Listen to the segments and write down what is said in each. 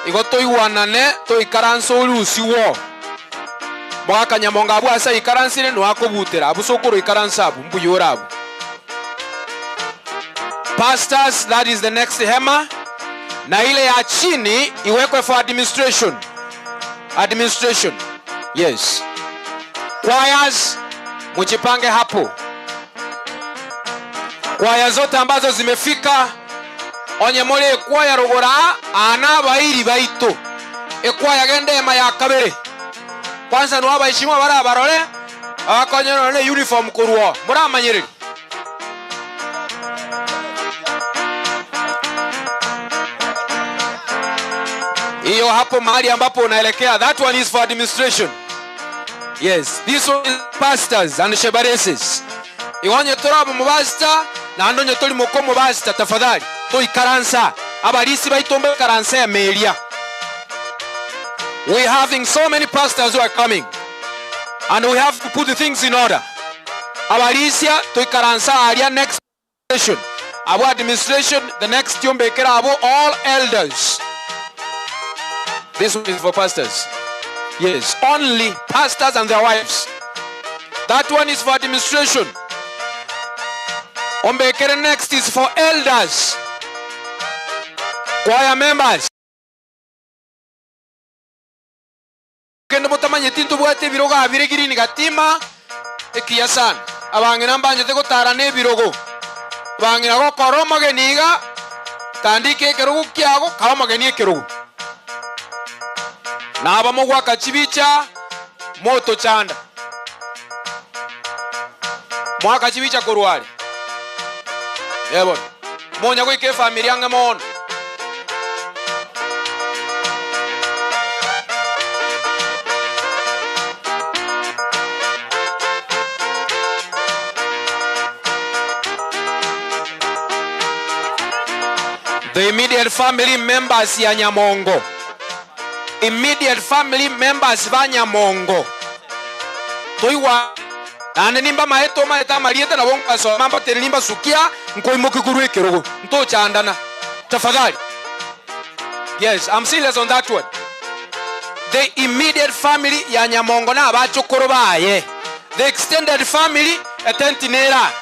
igo toigwanane toikaransa olusi wo mwaka Nyamongo abu asa ikaransire no akobutera abu sokoro ikaransa abu mbuyora abu. Pastors, that is the next hema, na ile ya chini iwekwe for administration. Administration, yes. Choirs mujipange hapo. Kwaya zote ambazo zimefika onye mole kwaya rogora ana bairi baito ekwaya gende ema ya kabere kwanza no abayishimo barabarore abakonyero ne uniform kuruo muramanyereri. Hiyo hapo mahali ambapo unaelekea, that one is for administration. Yes, this one is pastors and shebareses. Iwonye torabu mubasta na andonye tori moko mubasta tafadhali to ikaransa abalisi baitombe karansa ya melia. We having so many pastors who are coming and we have to put the things in order. Abalisia to ikaransa aria next session. Our administration, the next tiombe kera abo all elders. This one is for pastors. Yes, only pastors and their wives. That one is for administration. Ombekere next is for elders. Choir members. Kendo mutamanye tinto bwate birogo abiregiri ni gatima ekiyasan. Abangira mbanje te gotara ne birogo. Abangira go koroma geniga tandike kerugo kyago kawama genie kerugo. Na abamugwa kachibicha moto chanda. Mwaka chibicha kurwali. Yebon. Monya go ike familia ngamon. The immediate family members ya Nyamongo. Immediate family members ba Nyamongo. Toiwa ane nimba maeto maeta marieta na bonga so mamba telimba sukia nkoimokikuru ekerogo nto chandana tafadhali. Yes, I'm serious on that one. The immediate family ya Nyamongo na abachokoro baye. The extended family etentinera.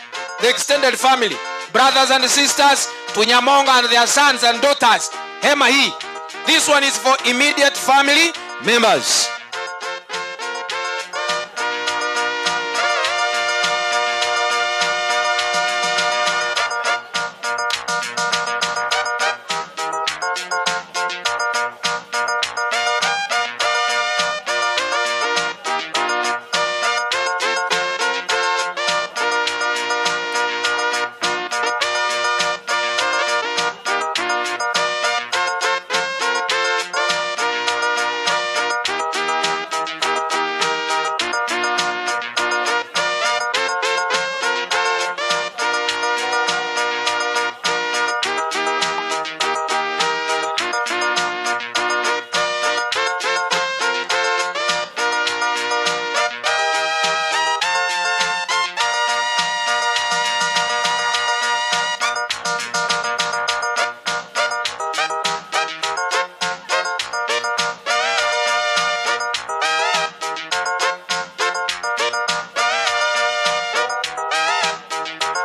The extended family, brothers and sisters to Nyamongo and their sons and daughters. Hema hii. This one is for immediate family members.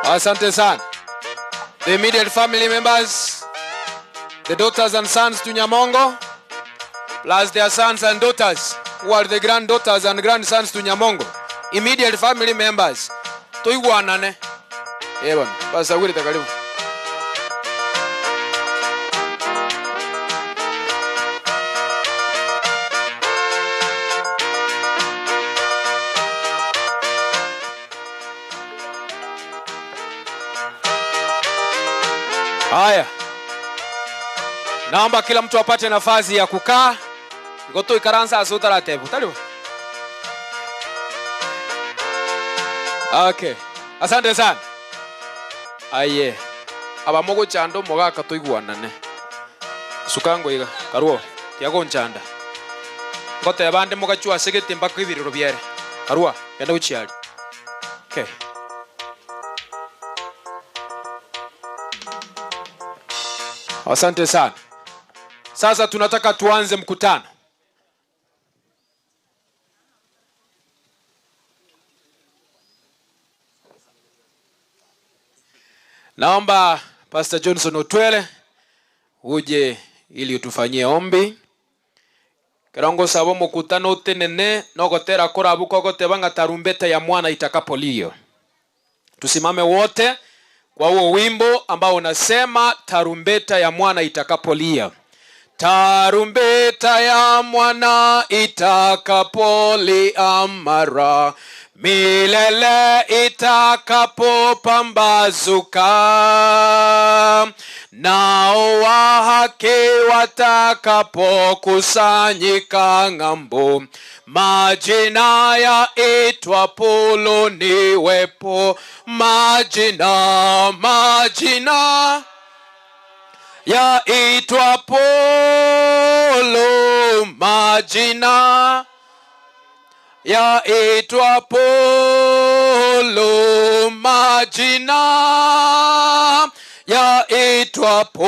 Asante sana. The immediate family members, the daughters and sons to Nyamongo, plus their sons and daughters, who are the granddaughters and grandsons to Nyamongo. Immediate family members. Toigwanane. Ewan, pasa wili takaribu. Haya. Naomba kila mtu apate nafasi ya kukaa. Ngoto ikaransa asutara tebu. Talibu. Okay. Asante sana. Aye. Abamogo chando moga katoigwanane. Sukango iga karuo. Tiago nchanda. Ngoto yabande moga chua segete mpaka ibiriro byere. Karua yenda uchiali. Okay. Asante sana. Sasa tunataka tuanze mkutano. Naomba Pastor Johnson Otwele uje ili utufanyie ombi. Kirongo sabo mkutano utenene nogotera korabuko gotebanga tarumbeta ya mwana itakapolia. Tusimame wote kwa huo wimbo ambao unasema tarumbeta ya mwana itakapolia. Tarumbeta ya mwana itakapolia mara milele itakapopambazuka, nao wa haki watakapokusanyika ng'ambo, majina yaitwapo niwepo, majina yaitwapo, majina yaitwapo, majina yaitwapo,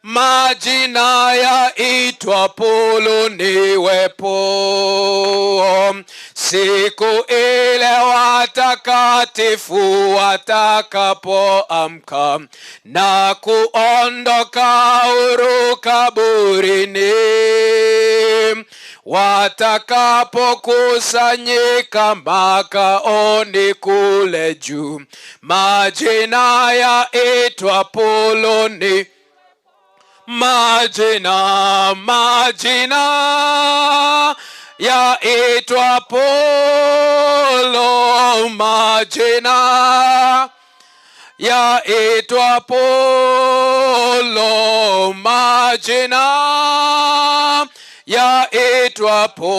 majina yaitwapo niwepo. Siku ile watakatifu watakapoamka na kuondoka huru kaburini, watakapokusanyika makaoni kule juu, majina yaitwapo ni majina yaitwapo, majina yaitwapo, majina yaitwapo,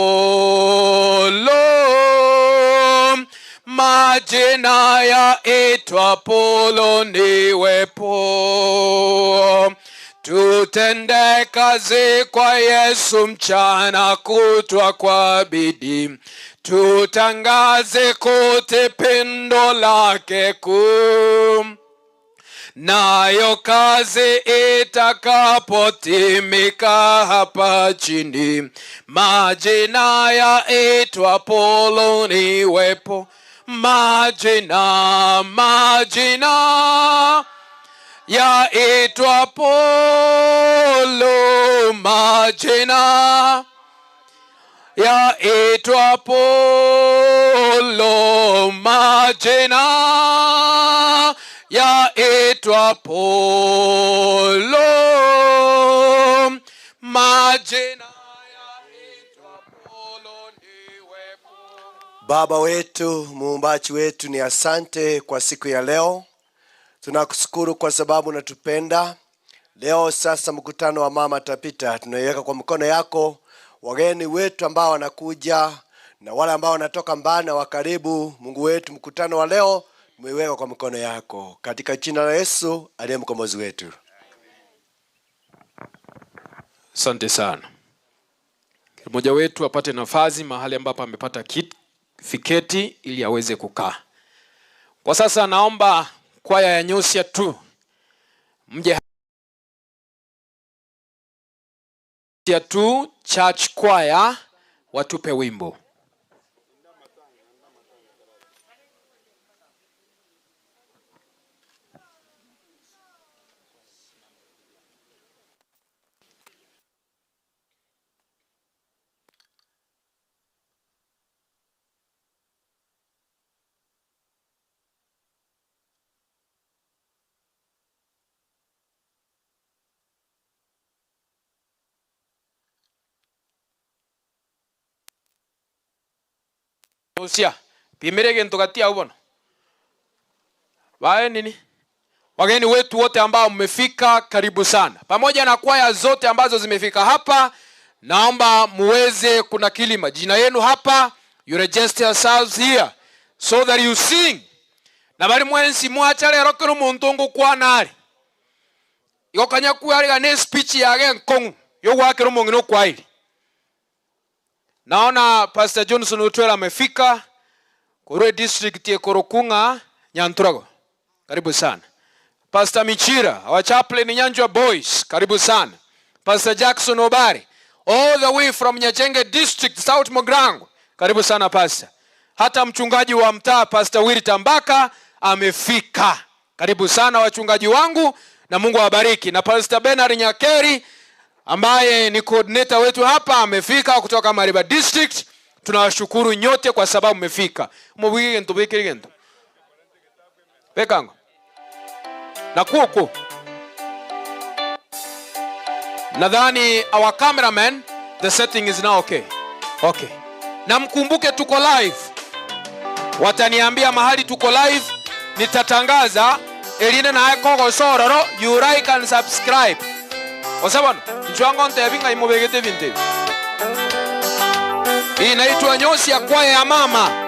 majina yaitwapo niwepo. Tutende kazi kwa Yesu mchana kutwa kwa bidii, tutangaze kote pendo lake kuu, nayo kazi itakapotimika hapa chini, majina yaitwapo niwepo, majina yaitwapo, majina yaitwapo, majina yaitwapo, majina yaitwapo niwepo. Baba wetu, muumbaji wetu, ni asante kwa siku ya leo. Tunakushukuru kwa sababu unatupenda. Leo sasa mkutano wa mama tapita, tunaiweka kwa mkono yako. Wageni wetu ambao wanakuja na wale ambao wanatoka mbali na wa karibu, Mungu wetu, mkutano wa leo tumeiweka kwa mkono yako, katika jina la Yesu aliye mkombozi wetu. Asante sana. Mmoja wetu apate nafasi mahali ambapo amepata fiketi ili aweze kukaa. Kwa sasa naomba kwaya ya Nyosia tu mje tu church choir watupe wimbo. Nyosia pimere gento kati au bono. Wae nini? Wageni wetu wote ambao mmefika, karibu sana. Pamoja na kwaya zote ambazo zimefika hapa, naomba muweze kunakili majina yenu hapa. You register yourselves here so that you sing. Na bali mwensi mwachale rokero muntungu kwa nari. Yokanya kuari ne speech yage nkongu. Yo wakero mungino kwa hili. Naona Pastor Johnson Otwele amefika Kurwe district ya Korokunga Nyanturago. Karibu sana. Pastor Michira, our chaplain Nyanjwa Boys, karibu sana. Pastor Jackson Obari, all the way from Nyachenge District, South Mogrango, karibu sana Pastor. Hata mchungaji wa mtaa Pastor Willy Tambaka amefika. Karibu sana wachungaji wangu na Mungu awabariki. Na Pastor Bernard Nyakeri ambaye ni coordinator wetu hapa amefika kutoka Mariba District. Tunawashukuru nyote kwa sababu mmefika. Mubwige ntubike gento. Bekango. Na kuku. Nadhani our cameraman, the setting is now okay. Okay. Na mkumbuke tuko live. Wataniambia mahali tuko live, nitatangaza eline na kogo sororo, you like and subscribe. Osabano, nchwango ntebinga imubegete vinte. Hii inaitwa Nyosi ya Kwaya ya Mama.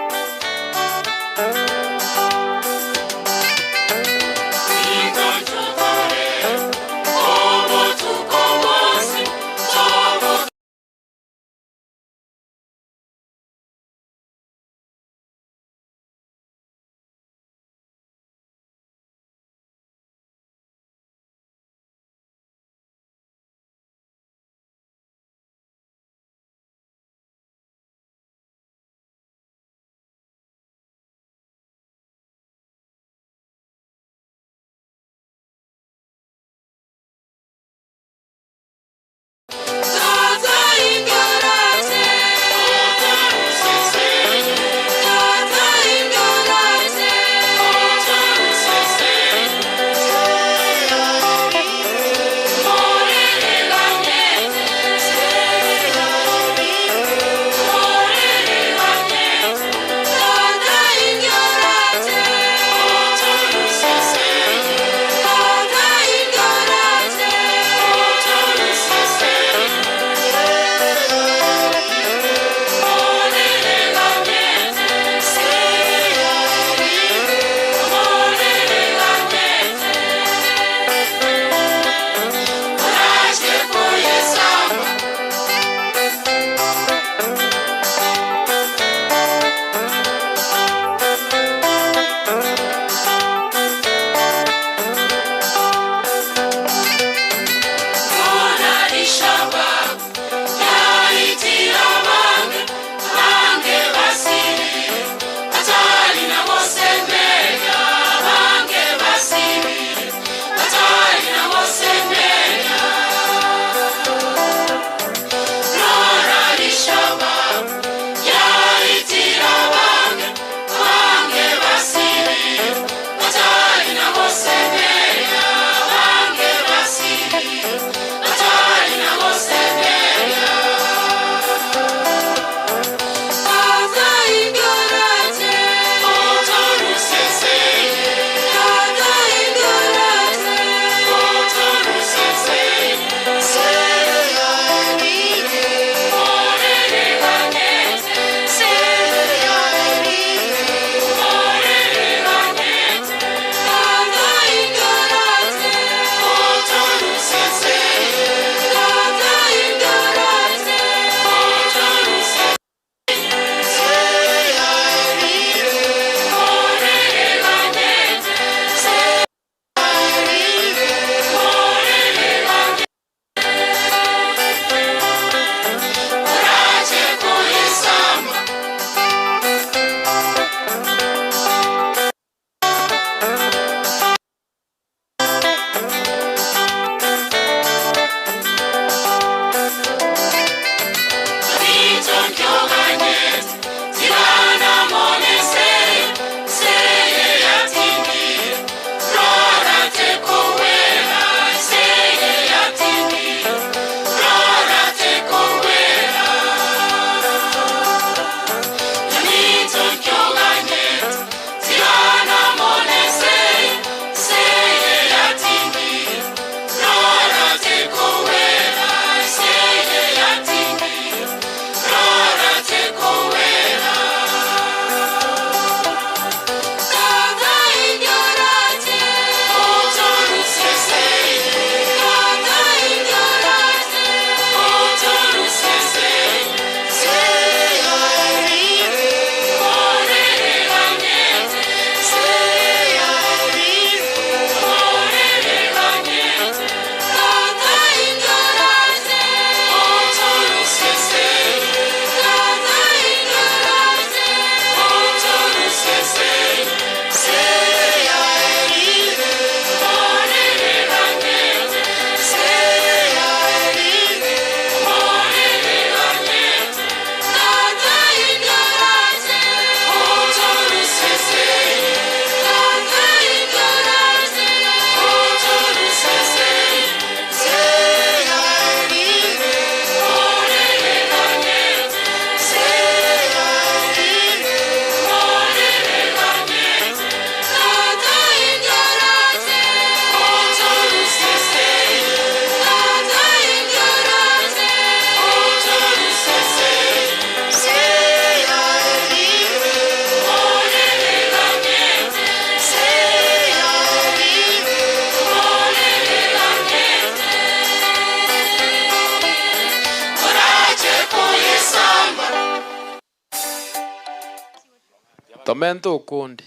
Tomento ukundi.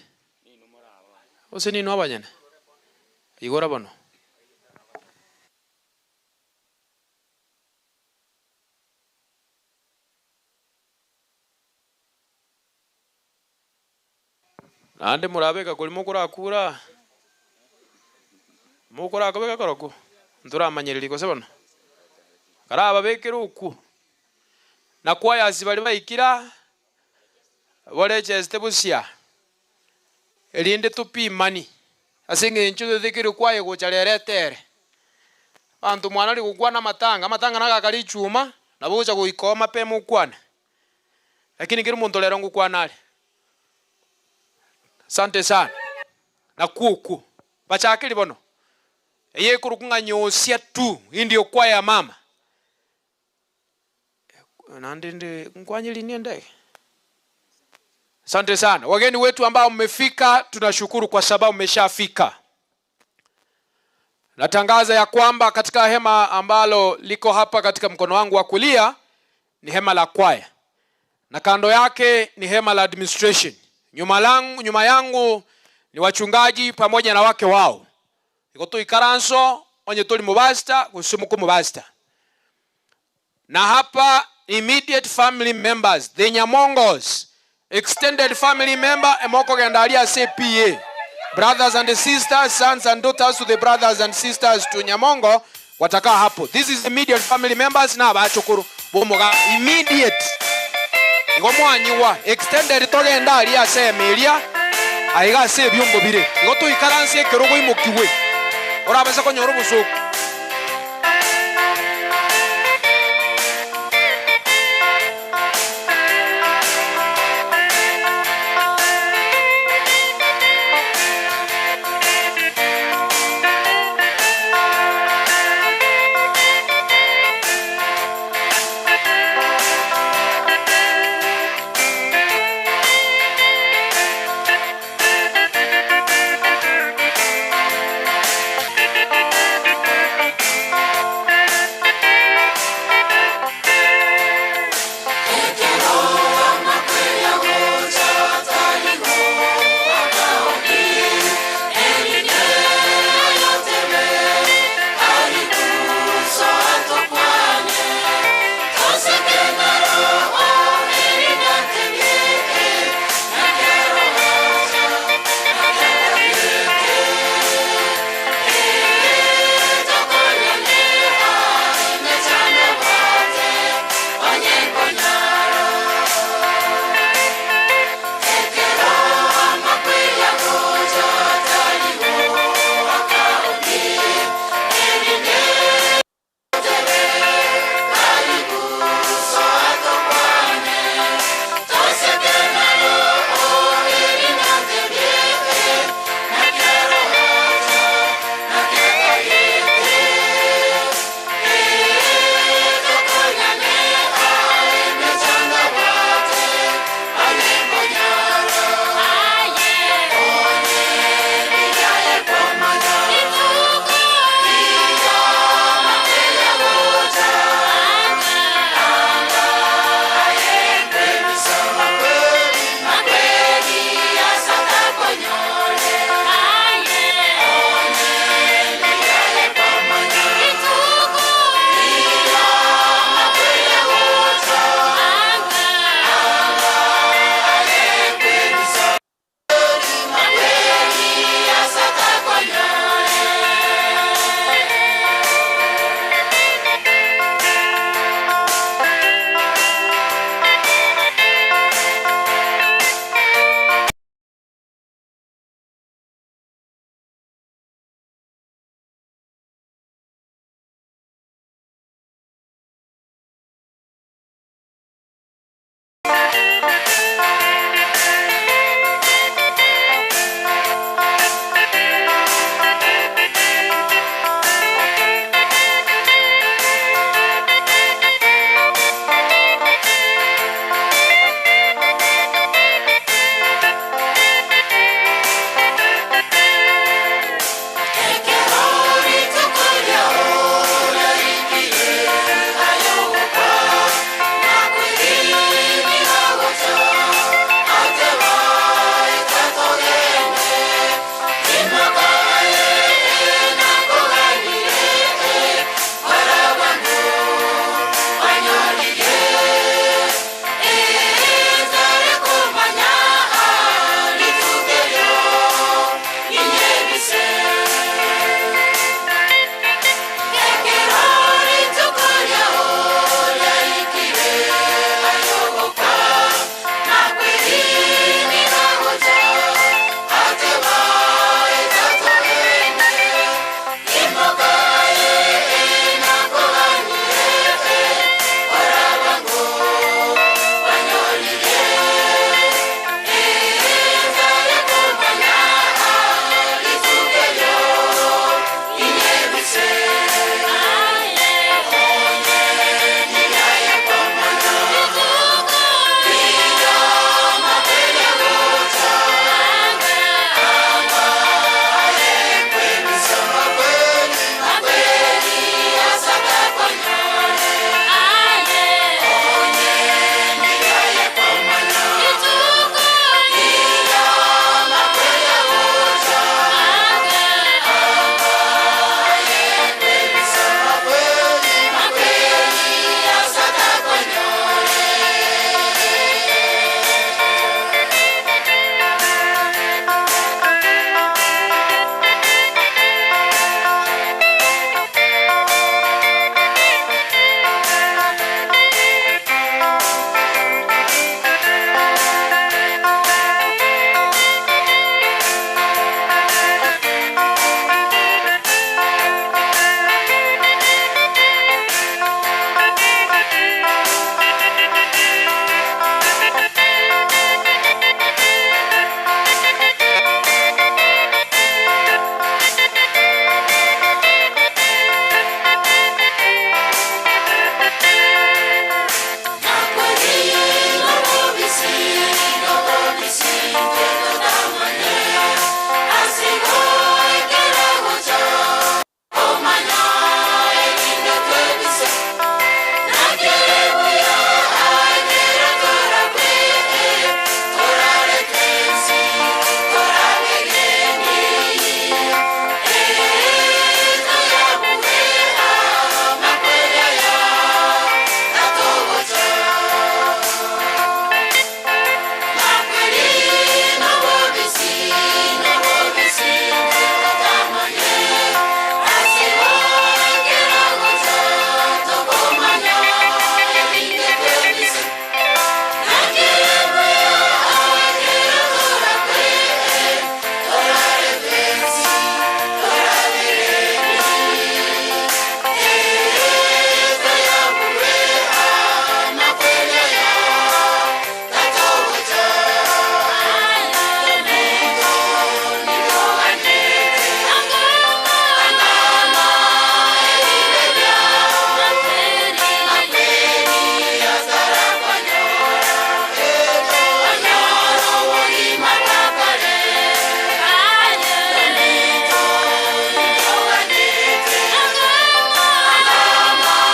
Ose nino abanyene. Igora bono. Ande murabeka kuri mukurakura. Mukurakobeka koroko. Nturamanyereri kose bono. Karaba bekera uku. Na kwaya bali bayikira. Boleche stebusia. Elinde tupimani. Asinge nchudo thikiri kwaye guchareretere. Antu mwana ali kugwana matanga nakakali chuma na bucha kuikoma pe mukwana. Lakini kiri muntu lero ngukwana ali. Sante sana. Na kuku. Bachakili bono. Eye kurukunga nyosia tu. Indio kwaya mama. Nandinde nkwanyili niende. Asante sana. Wageni wetu ambao mmefika, tunashukuru kwa sababu mmeshafika. Natangaza ya kwamba katika hema ambalo liko hapa katika mkono wangu wa kulia ni hema la kwaya. Na kando yake ni hema la administration. Nyuma yangu ni wachungaji pamoja na wake wao. Iko tu ikaranso onye tuli mubasta kusumuku mubasta. Na hapa immediate family members, the Nyamongos, extended family member emoko gendalia CPA. Brothers and sisters, sons and daughters to the brothers and sisters to Nyamongo watakaa hapo. This is immediate family members na abachukuru bomoga immediate. Igomwanyiwa extended togenda ali asemelia aiga se byongo bire. Igoto ikaranse kerogo imukiwe. Orabeza konyoro busuku.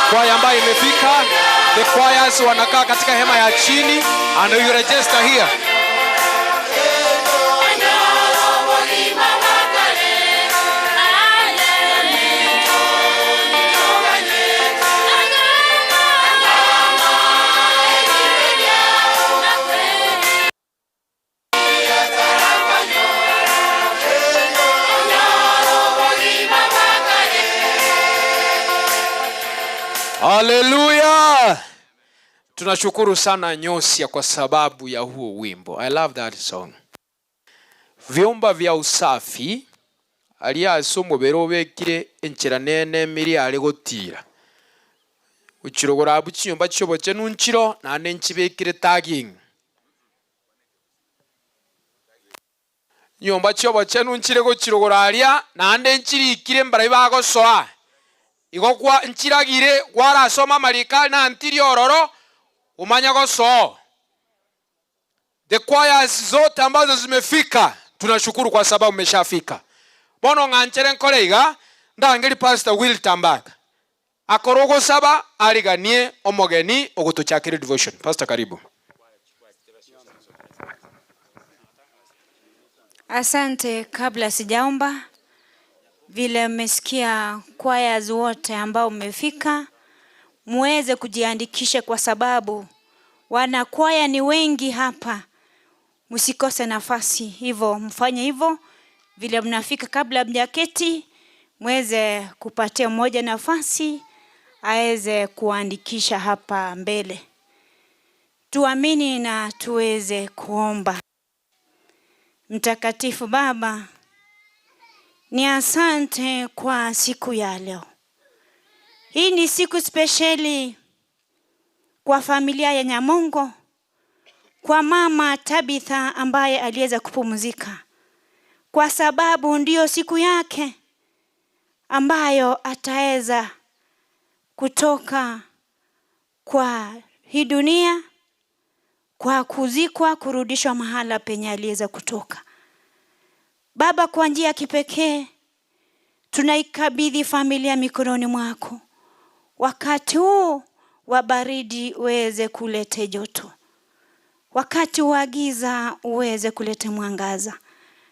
Kwaya ambayo imefika, the choirs wanakaa katika hema ya chini and you register here. Hallelujah. Tunashukuru sana Nyosia kwa sababu ya huo wimbo. I love that song. Vyomba vya usafi aliasomwe berobekire enchera nene miri ali gotira. Uchirogora abuchiyomba choboche nunchiro nane nchibekire tagging. Nyomba choboche nunchire gochirogora alia nane nchirikire mbarayi bagosoa. Igokwa nchiragire gwara soma marika na antiri ororo umanya goso. The choirs zote ambazo zimefika tunashukuru kwa sababu umeshafika. Bono nganchere nkoreiga ndangeri Pastor Wilta Mbaka akorogo saba aliganie omogeni ogutuchakire devotion. Pastor karibu. Asante. Kabla sijaomba, vile mmesikia choirs wote ambao umefika, muweze kujiandikisha kwa sababu wana kwaya ni wengi hapa. Msikose nafasi. Hivyo mfanye hivyo vile mnafika, kabla mjaketi muweze kupatia mmoja nafasi aweze kuandikisha hapa mbele. Tuamini na tuweze kuomba. Mtakatifu Baba, ni asante kwa siku ya leo. Hii ni siku speciali kwa familia ya Nyamongo, kwa mama Tabitha ambaye aliweza kupumzika, kwa sababu ndio siku yake ambayo ataweza kutoka kwa hii dunia, kwa kuzikwa, kurudishwa mahala penye aliweza kutoka. Baba, kwa njia ya kipekee tunaikabidhi familia mikononi mwako. Wakati huu wa baridi uweze kulete joto, wakati wa giza uweze kulete mwangaza,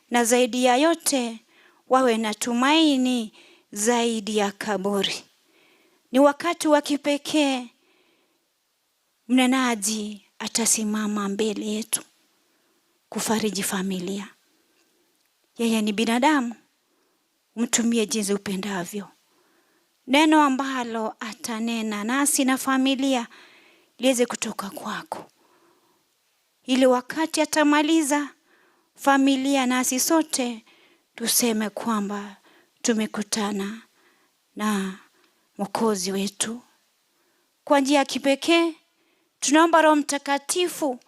na zaidi ya yote wawe na tumaini zaidi ya kaburi. Ni wakati wa kipekee, mnenaji atasimama mbele yetu kufariji familia. Yeye ni binadamu, mtumie jinsi upendavyo. Neno ambalo atanena nasi na familia liweze kutoka kwako, ili wakati atamaliza, familia nasi sote tuseme kwamba tumekutana na Mwokozi wetu. Kwa njia ya kipekee tunaomba Roho Mtakatifu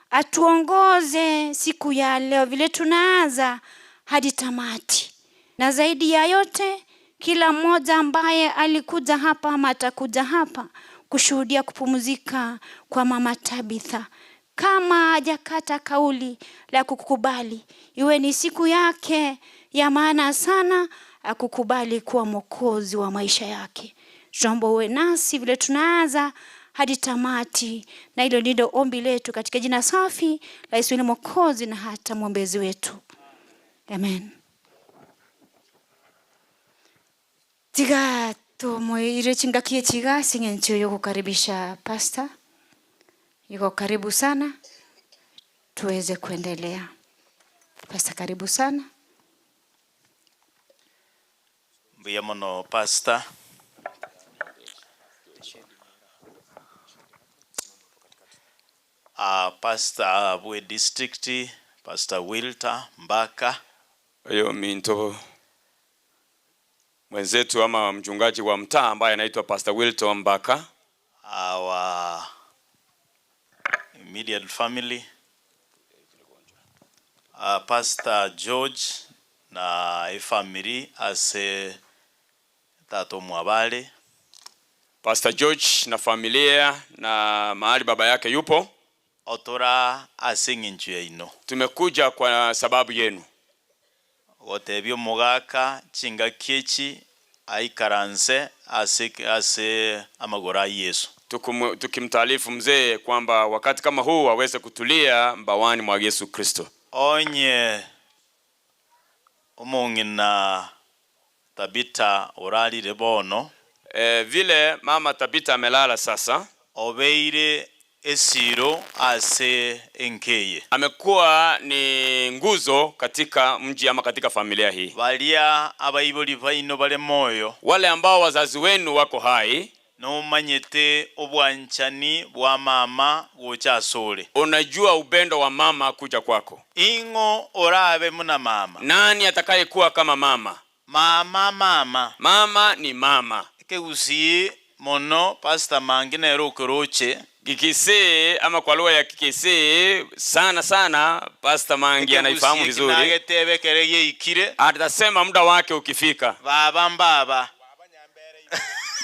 atuongoze siku ya leo vile tunaanza hadi tamati. Na zaidi ya yote, kila mmoja ambaye alikuja hapa ama atakuja hapa kushuhudia kupumzika kwa mama Tabitha, kama hajakata kauli la kukubali, iwe ni siku yake ya maana sana akukubali kuwa Mwokozi wa maisha yake. Tunaomba uwe nasi vile tunaanza hadi tamati, na hilo ndilo ombi letu katika jina safi la Yesu Mwokozi na hata mwombezi wetu. Amen. Tiga ile chingakie chiga singencho yuko karibisha pastor. Yuko karibu sana. Tuweze kuendelea. Pastor karibu sana. Mbuya mono pastor. Pastor Bwe District, Pastor Wilta Mbaka. Hiyo minto mwenzetu ama mchungaji wa mtaa ambaye anaitwa Pastor Wilta Mbaka. Our immediate family. Pastor George na family ase tato Mwabale. Pastor George na familia na mahali baba yake yupo. Otora asinginchu ya ino. Tumekuja kwa sababu yenu. Gotebyo mugaka chinga kechi aikaranse ase amagora Yesu. Tukimtaarifu mzee kwamba wakati kama huu aweze kutulia mbawani mwa Yesu Kristo. Onye umungina Tabita orali rebono. Vile mama Tabita amelala sasa, Obeire esiro ase enkeye. Amekuwa ni nguzo katika mji ama katika familia hii. Balia abayiboli baino bale moyo. Wale ambao wazazi wenu wako hai, no manyete obwanchani bwa mama gocha sole. Unajua upendo wa mama kuja kwako. Ingo orabe muna mama. Nani atakayekuwa kama mama? Mama ni mama. Keusi mono Pastor Mangine rokoroche. Kikisi ama kwa lugha ya Kikisi sana Pastor Mangi anaifahamu vizuri. Nagetebe kereye ikire. Atasema muda wake ukifika.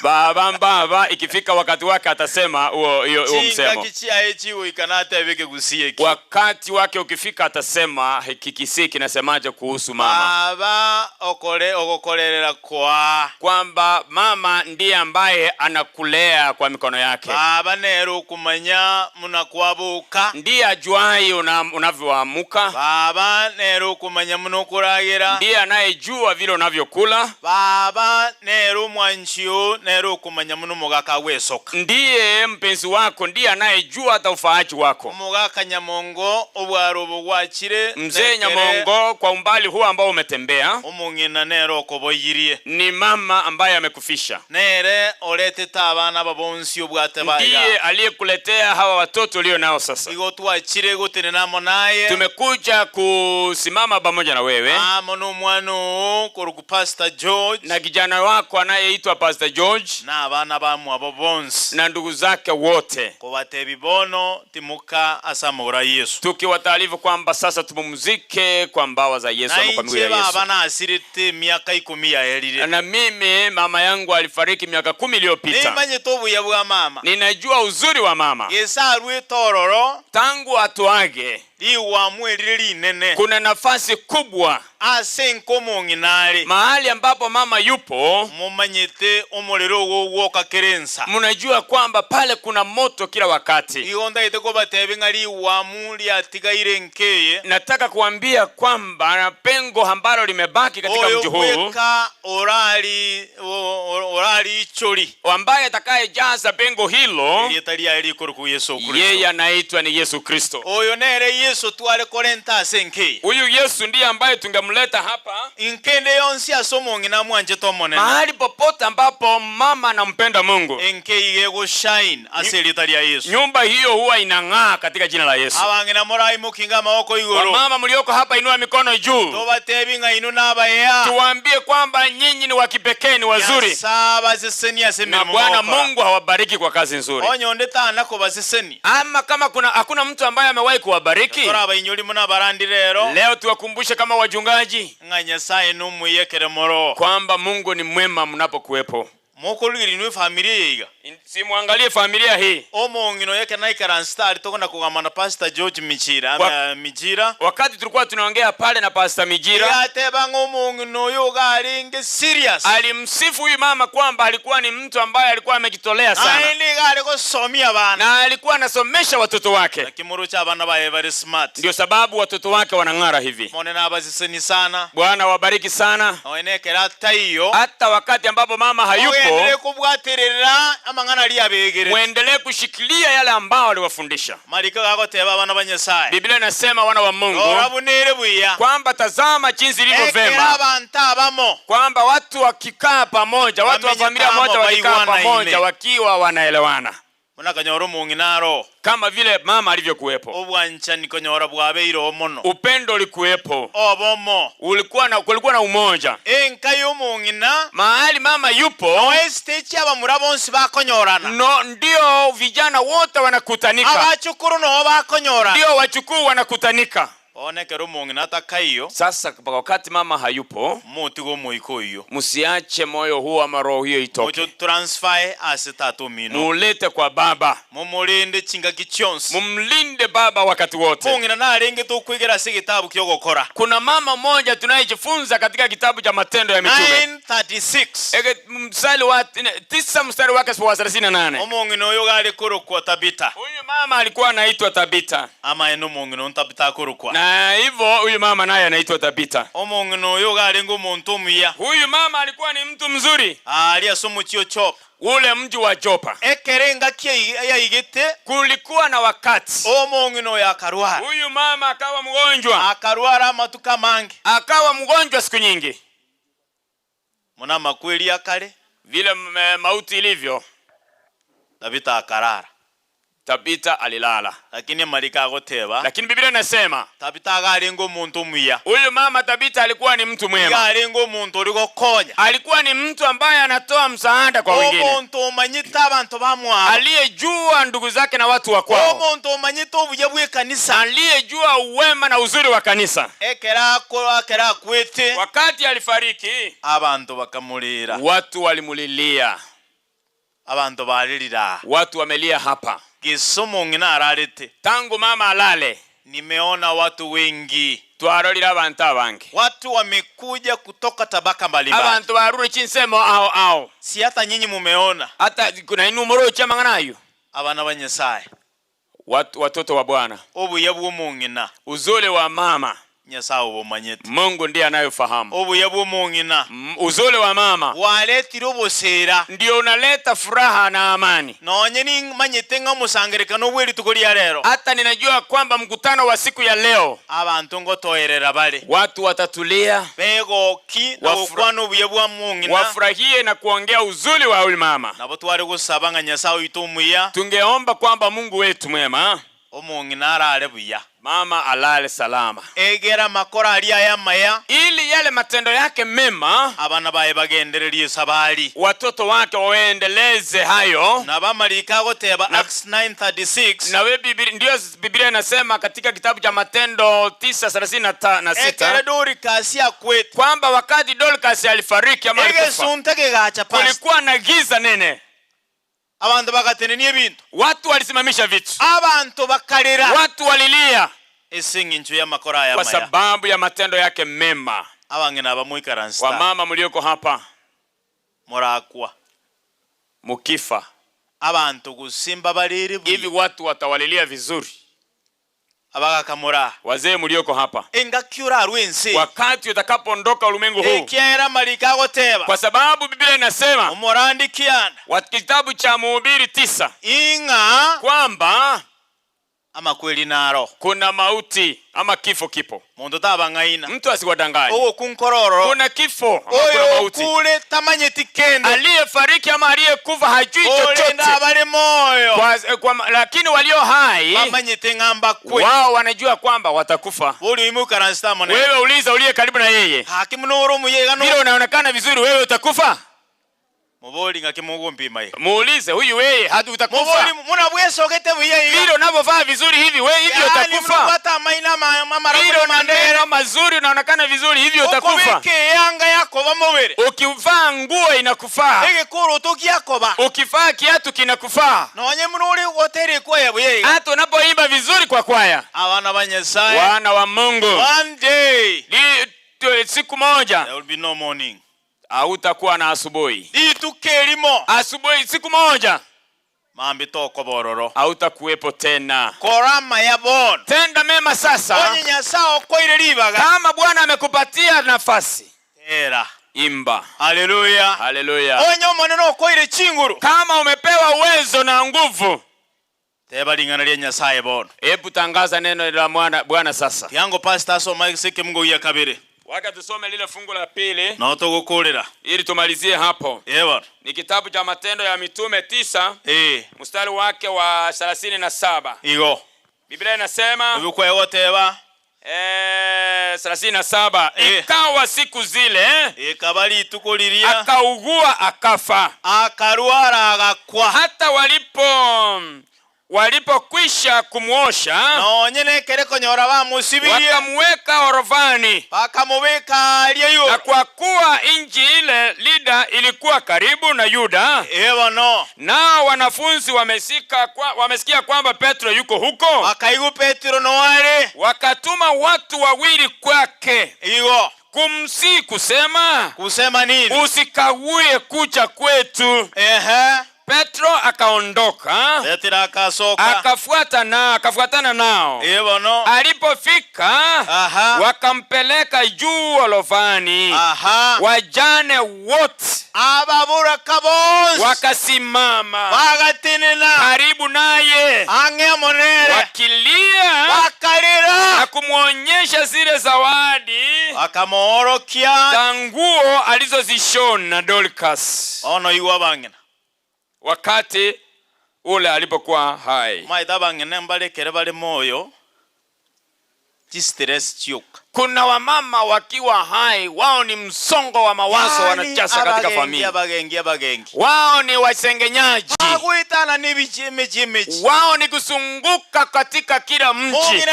Baba ikifika wakati wake atasema huo msemo. Wakati wake ukifika atasema Kikisi kinasemaje kuhusu mama. Baba okokolerera kwa. Kwamba mama ndiye ambaye anakulea kwa mikono yake. Baba nero kumanya munakwabuka. Ndiye ajuai unavyoamuka. Baba nero kumanya munokuragira. Ndiye anayejua vile unavyokula. Baba nero mwanchio nero kumanya muno mugaka wesoka. Ndiye mpenzi wako, ndiye anayejua hata ufaaji wako. Mugaka Nyamongo obwarobo bwachire. Mzee Nyamongo kwa umbali huu ambao umetembea. Umungina nero koboyirie. Ni mama ambaye amekufisha. Nere oleteta abana babonsi obwatebaya. Ndiye aliyekuletea hawa watoto ulio nao sasa. Igo tuachire gutene namo naye. Tumekuja kusimama pamoja na wewe. Mono mwano koruku Pastor George. Na kijana wako anayeitwa Pastor George. Na abana bamu abo bonsi. Na ndugu zake wote. Kubatebibono timuka asamura Yesu. Tukiwataarifu kwamba sasa tupumzike kwa mbawa za Yesu ama kwa miguu ya Yesu. Na abana asirite miaka 10 ya elire. Na mimi mama yangu alifariki miaka 10 iliyopita. Nimanye tobu ya bwa mama. Ninajua uzuri wa mama. Yesaru tororo. Tangu atuage. Nene. Kuna nafasi kubwa mahali ambapo mama yupo. Mumanyete umuriro wowoka kerensa. Munajua kwamba pale kuna moto kila wakati. Ionda iteko batebe ngari wamuli atigaire nkeye. Nataka kuambia kwamba pengo ambalo limebaki katika mji huu. Orali chori. Ambaye atakayejaza pengo hilo. Yeye anaitwa ni Yesu Kristo. Oyo nere Yesu tuale korenta senke. Huyu Yesu ndiye ambaye tungemleta hapa. Inkende yonsi asomongi na mwanje tomone. Mahali popote ambapo mama anampenda Mungu. Enke yego shine aselitalia Yesu. Nyumba hiyo huwa inang'aa katika jina la Yesu. Awange na morai mukinga maoko igoro. Mama mlioko hapa inua mikono juu. Tobatebi nga inuna abaya. Tuwaambie kwamba nyinyi ni wa kipekee, ni wazuri. Na Bwana Mungu hawabariki kwa kazi nzuri. Onyo ndeta ko baseseni. Ama kama hakuna mtu ambaye amewahi kuwabariki. Leo tuwakumbushe kama wajungaji kwamba Mungu ni mwema mnapokuwepo. Simuangalie familia hii. Omongino yake na ikaransta tokona kugamana Pastor George Mijira. Wakati tulikuwa tunaongea pale na Pastor Mijira. Yateba ngomongino yoga alinge serious. Alimsifu huyu mama kwamba alikuwa ni mtu ambaye alikuwa amejitolea sana. Na alikuwa anasomesha watoto wake. Kimuru cha bana bae very smart. Ndio sababu watoto wake wanang'ara hivi. Monena abaziseni sana. Bwana wabariki sana. Oenekera tayo. Hata wakati ambapo mama hayupo. Muendelee kushikilia yale ambao aliwafundisha. Biblia inasema wana wa Mungu kwamba tazama jinsi ilivyo vema kwamba watu wakikaa pamoja, watu wa familia moja wakikaa pamoja wakiwa wanaelewana. Kama vile mama alivyokuepo. Upendo ulikuepo. Kulikuwa na umoja. Mahali mama yupo. Ndio vijana wote wanakutanika. Ndio wachukuu wanakutanika. onekero mung'ina atakaiyo. Sasa wakati mama hayupo, mutigo moiko iyo. Musiache moyo huo ama roho hiyo itoke. Ojo transfer asitato mino. Mulete kwa baba. Mumulinde chinga kichonsi. Mumlinde baba wakati wote. Mung'ina narenge tukwigera si kitabu kyo gukora. Kuna mama moja tunayejifunza katika kitabu cha Matendo ya Mitume 9:36. Mstari wa 9 mstari wake wa 38. Omung'ina oyo gali kurukwa Tabita. Huyu mama alikuwa anaitwa Tabita. Ama eno mung'ina Tabita kurukwa. Na hivyo huyu mama naye anaitwa Tabita. Omung'ina oyo gali ngumuntu muya. Huyu mama alikuwa ni mtu mzuri. Ali asomo chiyo chop. Ule mji wa Jopa. Ekerenga yayigite. Kulikuwa na wakati omung'ina oyo akarwara. Huyu mama akawa mgonjwa. Akarwara matuka mangi. Akawa mgonjwa siku nyingi. Muna makweli ya kale vile mauti ilivyo. Tabita akarara. Tabita alilala. Lakini malika agoteba. Lakini Biblia inasema Tabita agalingo muntu muya. Huyu mama Tabita alikuwa ni mtu mwema. Agalingo muntu ulikokonya. Alikuwa ni mtu ambaye anatoa msaada kwa wengine. Omuntu manyita abantu bamwa. Aliyejua ndugu zake na watu wa kwao. Omuntu manyita obuye bwe kanisa. Aliyejua uwema na uzuri wa kanisa. Ekera kwete. Wakati alifariki, abantu bakamulira. Watu walimulilia. Abantu balilira. Watu wamelia hapa. Gisomung'ina ararete. Tangu mama alale, nimeona watu wengi. Twarolira abantu abange. Watu wamekuja kutoka tabaka mbalimbali. Abantu barure chinsemo ao. Si hata nyinyi mumeona. Hata kuna inumero chamanganayo. Abana ba Nyasaye. Watoto wa Bwana. Obuye bw'omung'ina. Uzole wa mama. Nyasaye obumanyete. Mungu ndiye anayofahamu. Obuye bw'omung'ina. Uzole wa mama. Waletira obusera. Ndio unaleta furaha na amani. Nonye ni manyete nga musangerekano bweli tukoli ya lero. Hata ninajua kwamba mkutano wa siku ya leo. Abantu ngotoerera bale. Watu watatulia. Bego ki na ukwano obuye bw'omung'ina. Wafurahie na kuongea uzuri wa huyu mama. Nabo twari gusaba nga Nyasaye itumuya. Tungeomba kwamba Mungu wetu mwema. Omung'ina arare buya. Mama alale salama. Egera makora ali ayamaya. Ili yale matendo yake mema. Abana bae bagenderelie sabali. Watoto wake waendeleze hayo. Na bamalika agoteba Acts 9:36. Na we ndio Biblia inasema katika kitabu cha Matendo 9:36. Ekere Dorcas akwete. Kwamba wakati Dorcas alifariki ama alikufa. Kulikuwa na giza nene. Abantu bagatenenia ebintu. Watu walisimamisha vitu. Abantu bakalira. Watu walilia. Esingincho ya makora ya kwa sababu ya matendo yake mema. Abangena bamuikaransta. Wa mama mlioko hapa. Morakwa. Mukifa. Abantu gusimba baliri. Hivi watu watawalilia vizuri. Abaga kamura. Wazee mlioko hapa. Engakyura arwense. Wakati utakapoondoka ulimwengu huu. Ekiera malika goteba. Kwa sababu Biblia inasema. Omorandi kiana. Kitabu cha Mhubiri 9. Inga. Kwamba. Ama kweli naro. Kuna mauti ama kifo kipo. Mundu tabangaina. Mtu asiwadanganye. Owo kunkororo. Kuna kifo ama kuna mauti. Kule tamanyeti kende. Aliyefariki ama aliyekufa hajui chochote. Ole ndabale moyo. Lakini walio hai. Mamanyete ngamba kwe. Wao wanajua kwamba watakufa. Uli imuka ransta mone. Wewe uliza uliye karibu na yeye. Hakimu nuru muyega no. Vile unaonekana vizuri wewe utakufa. Muboli ngakimungu mpima ye. Muulize huyu wewe hadi utakufa. Muboli muna bweso gete buye. Vile unavyovaa vizuri hivi wewe hivi utakufa. Hata maina mama vile unaendea mazuri unaonekana vizuri hivi utakufa. Ukubeke yanga yako bamubere. Ukivaa nguo inakufaa. Ege kuru tuki yako ba. Ukivaa kiatu kinakufaa. Nonye munuri hoteli kwa buye. Hata unapoimba vizuri kwa kwaya. Abana ba Nyasaye. Wana wa Mungu. One day. Siku moja. There will be no morning. Hautakuwa na asubuhi. Itukelimo. Asubuhi siku moja. Mambi toko bororo. Hautakuwepo tena. Korama ya bon. Tenda mema sasa. Onye Nyasaye koire libaga. Kama Bwana amekupatia nafasi. Era. Imba. Haleluya. Haleluya. Onye maneno koire chinguru. Kama umepewa uwezo na nguvu. Teba lingana lya Nyasaye bon. Hebu tangaza neno la Bwana sasa. Yango pastor so maiseke Mungu ya kabiri. Waka tusome lile fungu la pili. Na utogukulira. Ili tumalizie hapo. Ewa. Ni kitabu cha Matendo ya Mitume 9. Mstari wake wa 37. Igo. Biblia inasema. Ubukwe wote eba. 37. Ikawa siku zile. Ikabali tukuliria. Akaugua akafa. Akarwara agakwa. Hata walipokwisha kumuosha nonyene kere konyora bamusibirie wakamweka orofani bakamubeka aliyo. Na kwa kuwa inji ile Lida ilikuwa karibu na Yuda, no. Nao wanafunzi wamesikia kwamba Petro yuko huko, akaigu Petro noare, wakatuma watu wawili kwake iyo kusema nini? Usikawie kuja kwetu. Petro akaondoka, akafuatana nao. No. Alipofika wakampeleka juu orofani. Wajane wote wakasimama karibu naye wakilia na kumwonyesha zile zawadi za nguo alizozishona Dorcas wakati ule alipokuwa hai. Kuna wamama wakiwa hai, wao ni msongo wa mawazo wanajaza katika familia. Wao ni wasengenyaji. Wao ni kusunguka katika kila mji.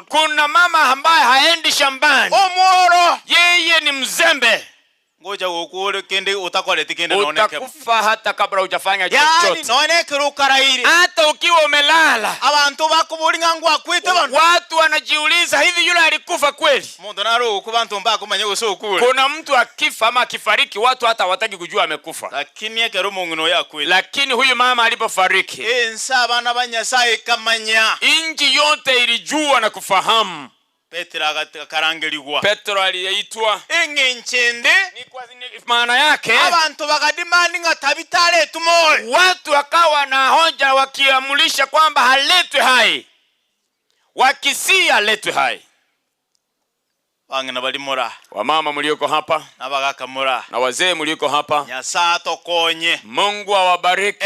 Kuna mama ambaye haendi shambani. Yeye ni mzembe. Utakufa hata kabla hujafanya chochote. Hata ukiwa umelala, watu wanajiuliza, hivi yule alikufa kweli? Kuna mtu akifa ama akifariki, watu hata hawataki kujua amekufa. Lakini huyu mama alipofariki, inji yote ilijua na kufahamu. Petro aliyeitwa maana yake watu wakawa na hoja wakiamulisha kwamba haletwe hai, wakisia haletwe hai. Wamama mlioko hapa na wazee mlioko hapa, Mungu awabariki.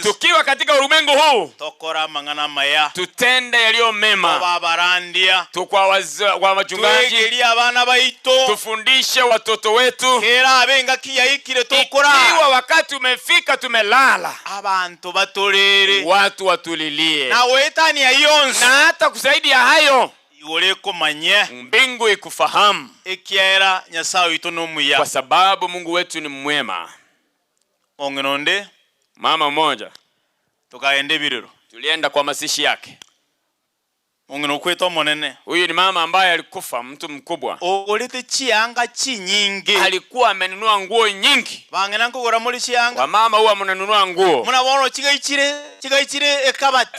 Tukiwa katika ulimwengu huu, tutende yaliyo mema. Tukwa wachungaji, tufundishe watoto wetu. Ikiwa wakati umefika tumelala, watu watulilie. Na hata kusaidia hayo, mbingu ikufahamu, kwa sababu Mungu wetu ni mwema. Mama mmoja tulienda kwa mazishi yake. Huyu ni mama ambaye alikufa, mtu mkubwa. Alikuwa amenunua nguo nyingi. Wamama huwa mnanunua nguo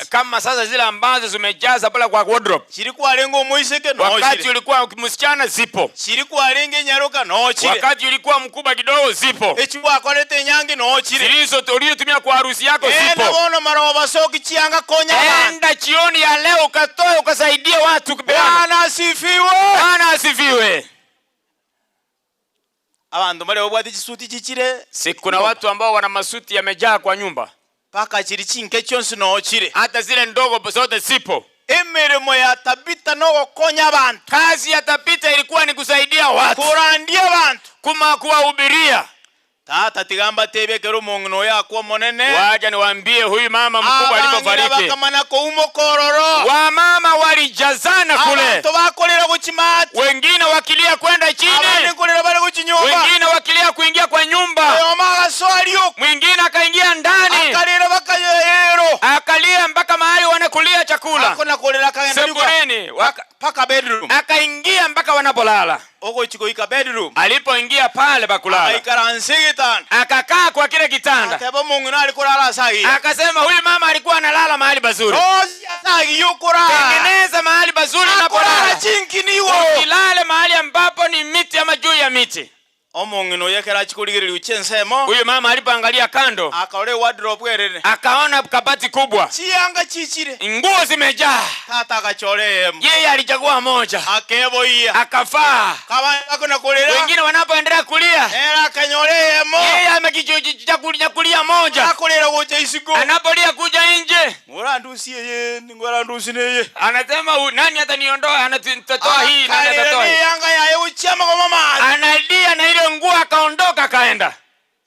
kama sasa zile ambazo zimejaza pale kwa wardrobe. Wakati ulikuwa msichana zipo. Wakati ulikuwa mkubwa kidogo zipo. Zilizo uliyotumia kwa harusi yako zipo. Enda jioni ya leo ukatoe ukasaidia watu. Bwana asifiwe. Bwana asifiwe. Kuna watu ambao wana masuti yamejaa kwa nyumba. Hata zile ndogo zote zipo. Kazi ya Tabita ilikuwa ni kusaidia watu, kuwahubiria. Tata tigamba tebe kero mongno yako monene. Waja niwaambie huyu mama mkubwa alipofariki, wamama walijazana kule. Wengine wakilia kwenda chini, wengine wakilia kuingia kwa nyumba. Mwingine akaingia ndani, akalia mpaka mahali wanakulia chakula sebuleni, akaingia mpaka wanapolala. Alipoingia pale pakulala, akakaa kwa kile kitanda. Akasema huyu mama alikuwa analala mahali pazuri. Tengeneza mahali pazuri na kulala. Ukilale mahali ambapo ni miti ama juu ya miti. Huyu mama alipoangalia kando, akaona kabati kubwa, nguo zimejaa. Yeye alichagua moja, akafaa. Wengine wanapoendelea kulia, yeye amekichukulia moja. Anapolia kuja nje, anasema nani ataniondoa, anatoa hii, nani atatoa hii. Analia na ile nguo, akaondoka kaenda.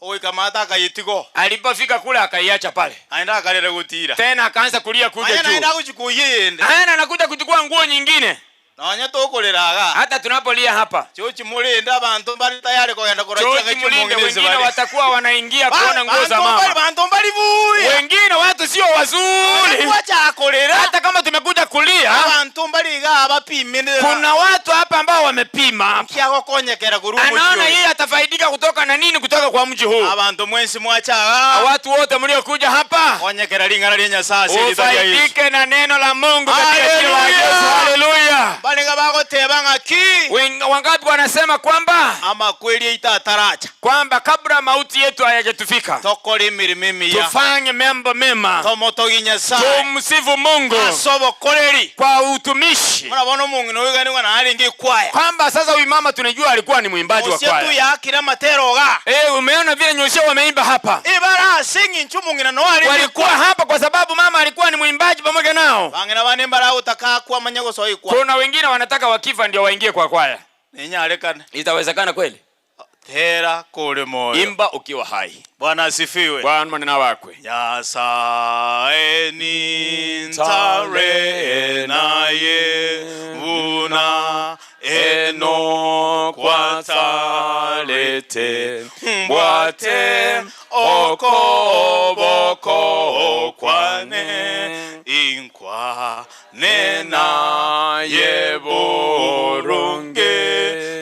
Oikamata akayitigo. Alipofika kule akaiacha pale. Aenda akaleta kutira. Tena akaanza kulia kuja juu. Aenda kuchukua yende. Anakuja kuchukua nguo nyingine. Naonya tokoleraga. Hata tunapolia hapa. Chochi mulinda bantu bali tayari kwenda kurachanga chumungine wengine watakuwa wanaingia kuona nguo za mama. Bantu bali buya. Wengine watu sio wazuri. Wacha kolera. Hata kama tumekuja kulia. Bantu bali ga abapimene. Kuna watu hapa ambao wamepima. Kiako konyekera kurumu. Anaona yeye atafaidika kutoka na nini kutoka kwa mji huu. Abantu mwensi mwacha. Watu wote mliokuja hapa. Konyekera lingana lenya sasa ili ufaidike na neno la Mungu katika jina la Yesu. Haleluya. Balinga bako tebanga ki. Wangapi wanasema kwamba ama kweli itataracha kwamba kabla mauti yetu hayajatufika tokole mirimi ya tufanye mambo mema, tomotoginya sa tumsifu Mungu asobo koleri kwa utumishi. Mnaona Mungu no wigani wana alingi kwaya kwamba sasa huyu mama tunajua alikuwa ni mwimbaji wa kwaya. Usitu ya kila materoga. Umeona vile nyosha wameimba hapa. Ibara singi nchumungina no alingi walikuwa hapa kwa sababu mama alikuwa ni mwimbaji pamoja nao. Bangina banembara utaka kwa manyago soi kwa. Kuna wengine wanataka wakifa ndio waingie kwa kwaya. Ninyalekana. Itawezekana kweli? Tera kule moyo. Imba ukiwa hai. Bwana asifiwe. Bwana maneno wakwe. Yasaeni ntare naye vuna eno kwa talete mwate okoboko kwane inkwa nena yeborunge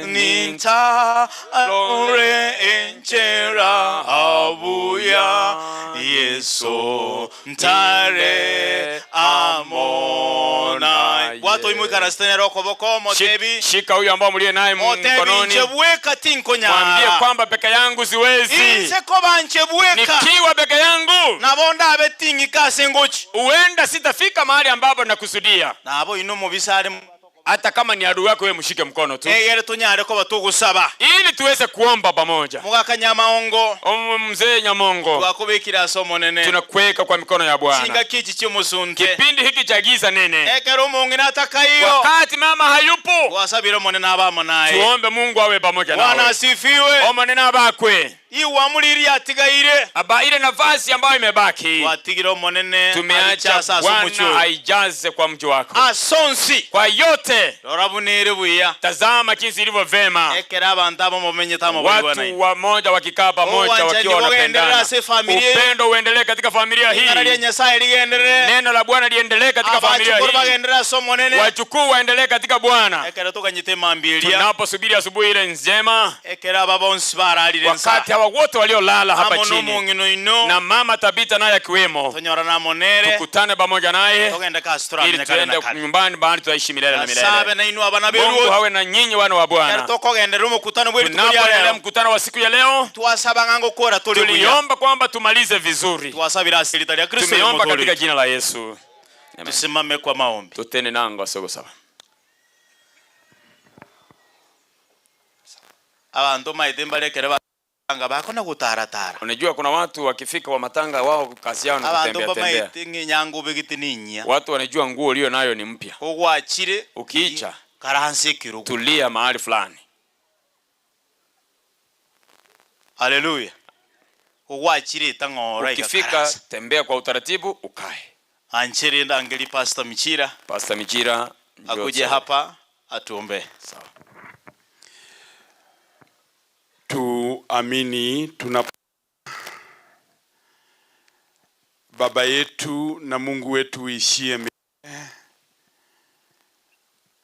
ninta alore enchera abuya Yesu ntare amona. Watu imwikara stene roko boko motebi. Shika huyu ambao mlie naye mkononi. Nchebweka tinkonya. Mwambie kwamba peke yangu siwezi. Inseko banchebweka. Nikiwa peke yangu. Nabonda abetingi kasengochi. Uenda sitafika mahali ambapo nakusudia. Nabo ino mubisare. Hata kama ni adui wako wewe mshike mkono tu. Yere tunyare ko batugusaba. Ili tuweze kuomba pamoja. Mugaka Nyamaongo. Mzee Nyamongo. Twakubikira somo nene. Tunakuweka kwa mikono ya Bwana. Singa kichi cy'umusunte. Kipindi hiki cha giza nene. Ekero Mungu nataka hiyo. Wakati mama hayupo. Wasabira monene abamo naye. Tuombe Mungu awe pamoja nawe. Bwana asifiwe. Omonene abakwe. Iwa muliri atigaire. Aba ile nafasi ambayo imebaki. Watigiro monene. Tumeacha Bwana aijaze kwa mji wako. Asonsi. Kwa yote. Lorabunere buya. Tazama jinsi ilivyo vema. Ekera abantu abo mumenye tamo bwana. Watu wamoja wakikaa pamoja wakiwa wanapendana. Upendo uendelee katika familia hii. Neno la Bwana liendelee katika familia hii. Wachukuu waendelee katika Bwana. Tunaposubiri asubuhi ile njema. Wakati hawa wote waliolala hapa chini. Na mama Tabita naye akiwemo. Tukutane pamoja naye. Ili tuende nyumbani bahari tutaishi milele na milele. Mungu hawe na nyinyi wana wa Bwana. Tunapoendelea mkutano wa siku ya leo. Tuliomba kwamba tumalize vizuri. Tumeomba katika jina la Yesu. Tusimame kwa maombi. Tutende nango sogo sawa. Abantu maidembalekere anga bako na gutaratara. Unajua kuna watu wakifika wa matanga wao kazi yao ni kutembea tembea. Abantu bamaite nyangu begitininya. Watu wanajua nguo ulio nayo ni mpya. Ugwachire ukiicha karansi kirugu. Tulia mahali fulani. Haleluya. Ugwachire tangora ukifika tembea kwa utaratibu ukae. Anchiri ndangeli Pastor Michira. Pastor Michira akuje hapa atuombe. Sawa. Tuamini tuna Baba yetu na Mungu wetu uishie milele,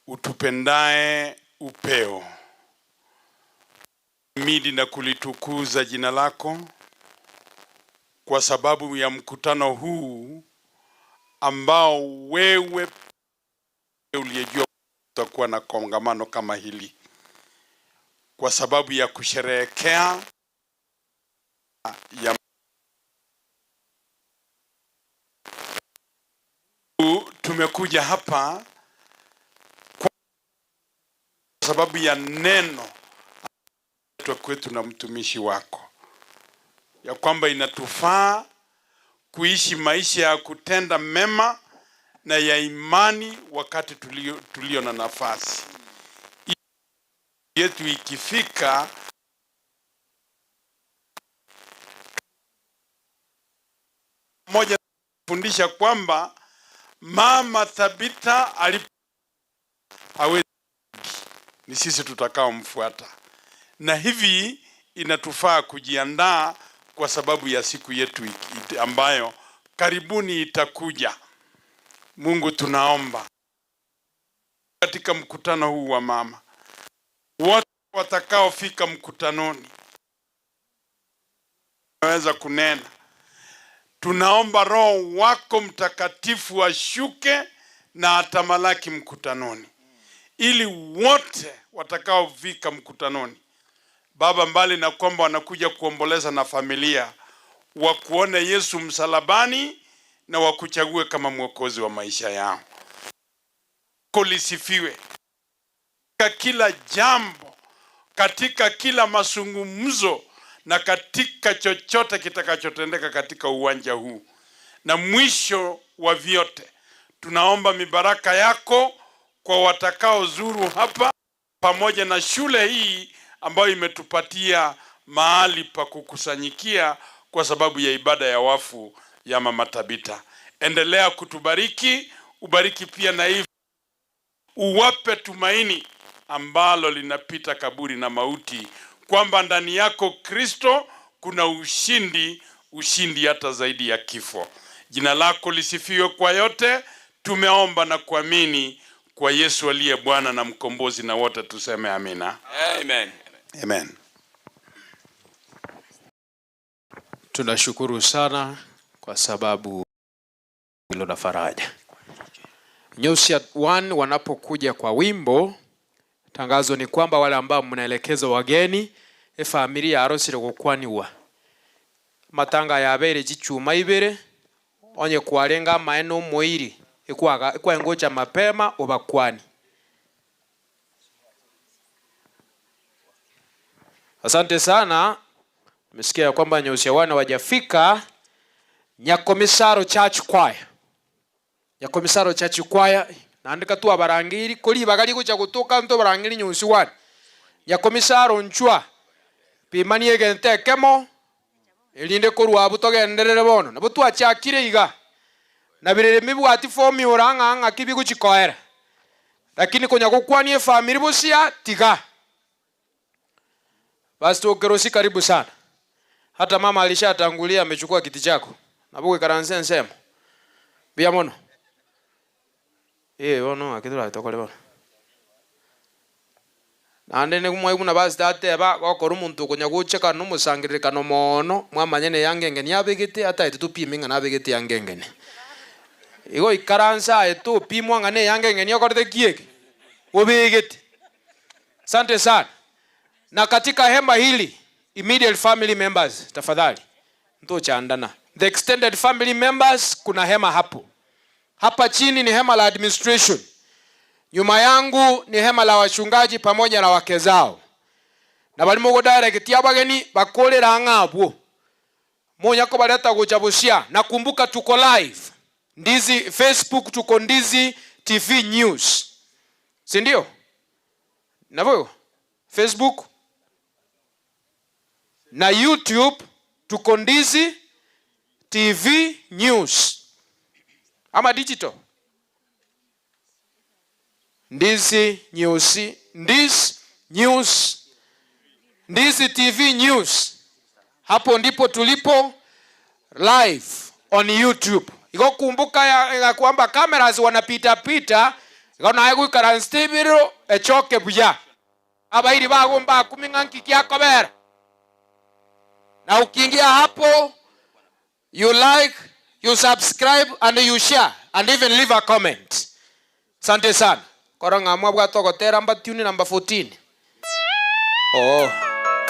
utupendae upeo, midi na kulitukuza jina lako kwa sababu ya mkutano huu ambao wewe uliyejua utakuwa na kongamano kama hili, kwa sababu ya kusherehekea ya tumekuja hapa kwa sababu ya neno kwetu na mtumishi wako, ya kwamba inatufaa kuishi maisha ya kutenda mema na ya imani wakati tulio na nafasi yetu ikifika fundisha kwamba Mama Tabita hawezi, ni sisi tutakao mfuata, na hivi inatufaa kujiandaa kwa sababu ya siku yetu ambayo karibuni itakuja. Mungu, tunaomba katika mkutano huu wa mama, wote watakaofika mkutanoni waweza kunena. Tunaomba Roho wako Mtakatifu ashuke na atamalaki mkutanoni, ili wote watakaofika mkutanoni, Baba, mbali na kwamba wanakuja kuomboleza na familia, wakuone Yesu msalabani na wakuchague kama mwokozi wa maisha yao. Kulisifiwe katika kila jambo, katika kila mazungumzo na katika chochote kitakachotendeka katika uwanja huu. Na mwisho wa vyote, tunaomba mibaraka yako kwa watakao zuru hapa, pamoja na shule hii ambayo imetupatia mahali pa kukusanyikia kwa sababu ya ibada ya wafu ya Mama Tabita. Endelea kutubariki, ubariki pia na hivi, uwape tumaini ambalo linapita kaburi na mauti, kwamba ndani yako Kristo kuna ushindi hata zaidi ya kifo. Jina lako lisifiwe kwa yote. Tumeomba na kuamini kwa Yesu aliye Bwana na mkombozi, na wote tuseme amina. Amen. Amen. Tunashukuru sana kwa sababu hilo la faraja. Nyusi 1 wanapokuja kwa wimbo, tangazo ni kwamba wale ambao mnaelekeza wageni familia arosire gukwaniwa matanga yabere gichuma ibere onye kwarenga maeno moiri ikwa ngoja mapema ubakwani. Asante sana. Mesikia kwamba Nyusi 1 wajafika. Nyakomisaro Church Choir, Nyakomisaro Church Choir naandika tu abarangiri kuri bagali kucha kutoka nto barangiri Nyusi 1 Nyakomisaro nchwa pimanie gente kemo elinde korwa butogenderere bono nabo twachakire iga na birere mibwati form yoranga kibi kuchikoera, lakini kunya kukwani family busia tiga. Basi tukerosi, karibu sana. Hata mama alishatangulia, amechukua kiti chako. Nabuke karanse nsemo. Bia mono. Ono akidura tokole bono. Nande ne kumwe kuna basi tate ba gokora umuntu kunya gucheka no musangirika no mono mwamanyene yangengeni abegete ata itupiminga nabegete yangengeni. Igo ikaransa etu pimwa ngane yangengeni okorete kieke. Obegete. Asante sana. Na katika hema hili, immediate family members, tafadhali nto chaandana. The extended family members, kuna hema hapo. Hapa chini ni hema la administration. Nyuma yangu ni hema la wachungaji pamoja na wake zao. Na bali mogo direct yabageni bakolera ngabwo. Monya ko baleta kuchabushia. Nakumbuka tuko live. Ndizi Facebook, tuko Ndizi TV News. Si ndio? Navyo Facebook na YouTube tuko Ndizi TV News. Ama digital. Ndizi News, Ndizi News, Ndizi TV News. Hapo ndipo tulipo live on YouTube. Iko kumbuka ya kwamba cameras wanapita pita, iko na hagu karanstibiro echoke buya. Abairi bagomba kuminganki kya kabera. Na ukiingia hapo, you like, you subscribe and you share and even leave a comment. Asante sana. Koranga mwabwa toko teramba tuni number 14.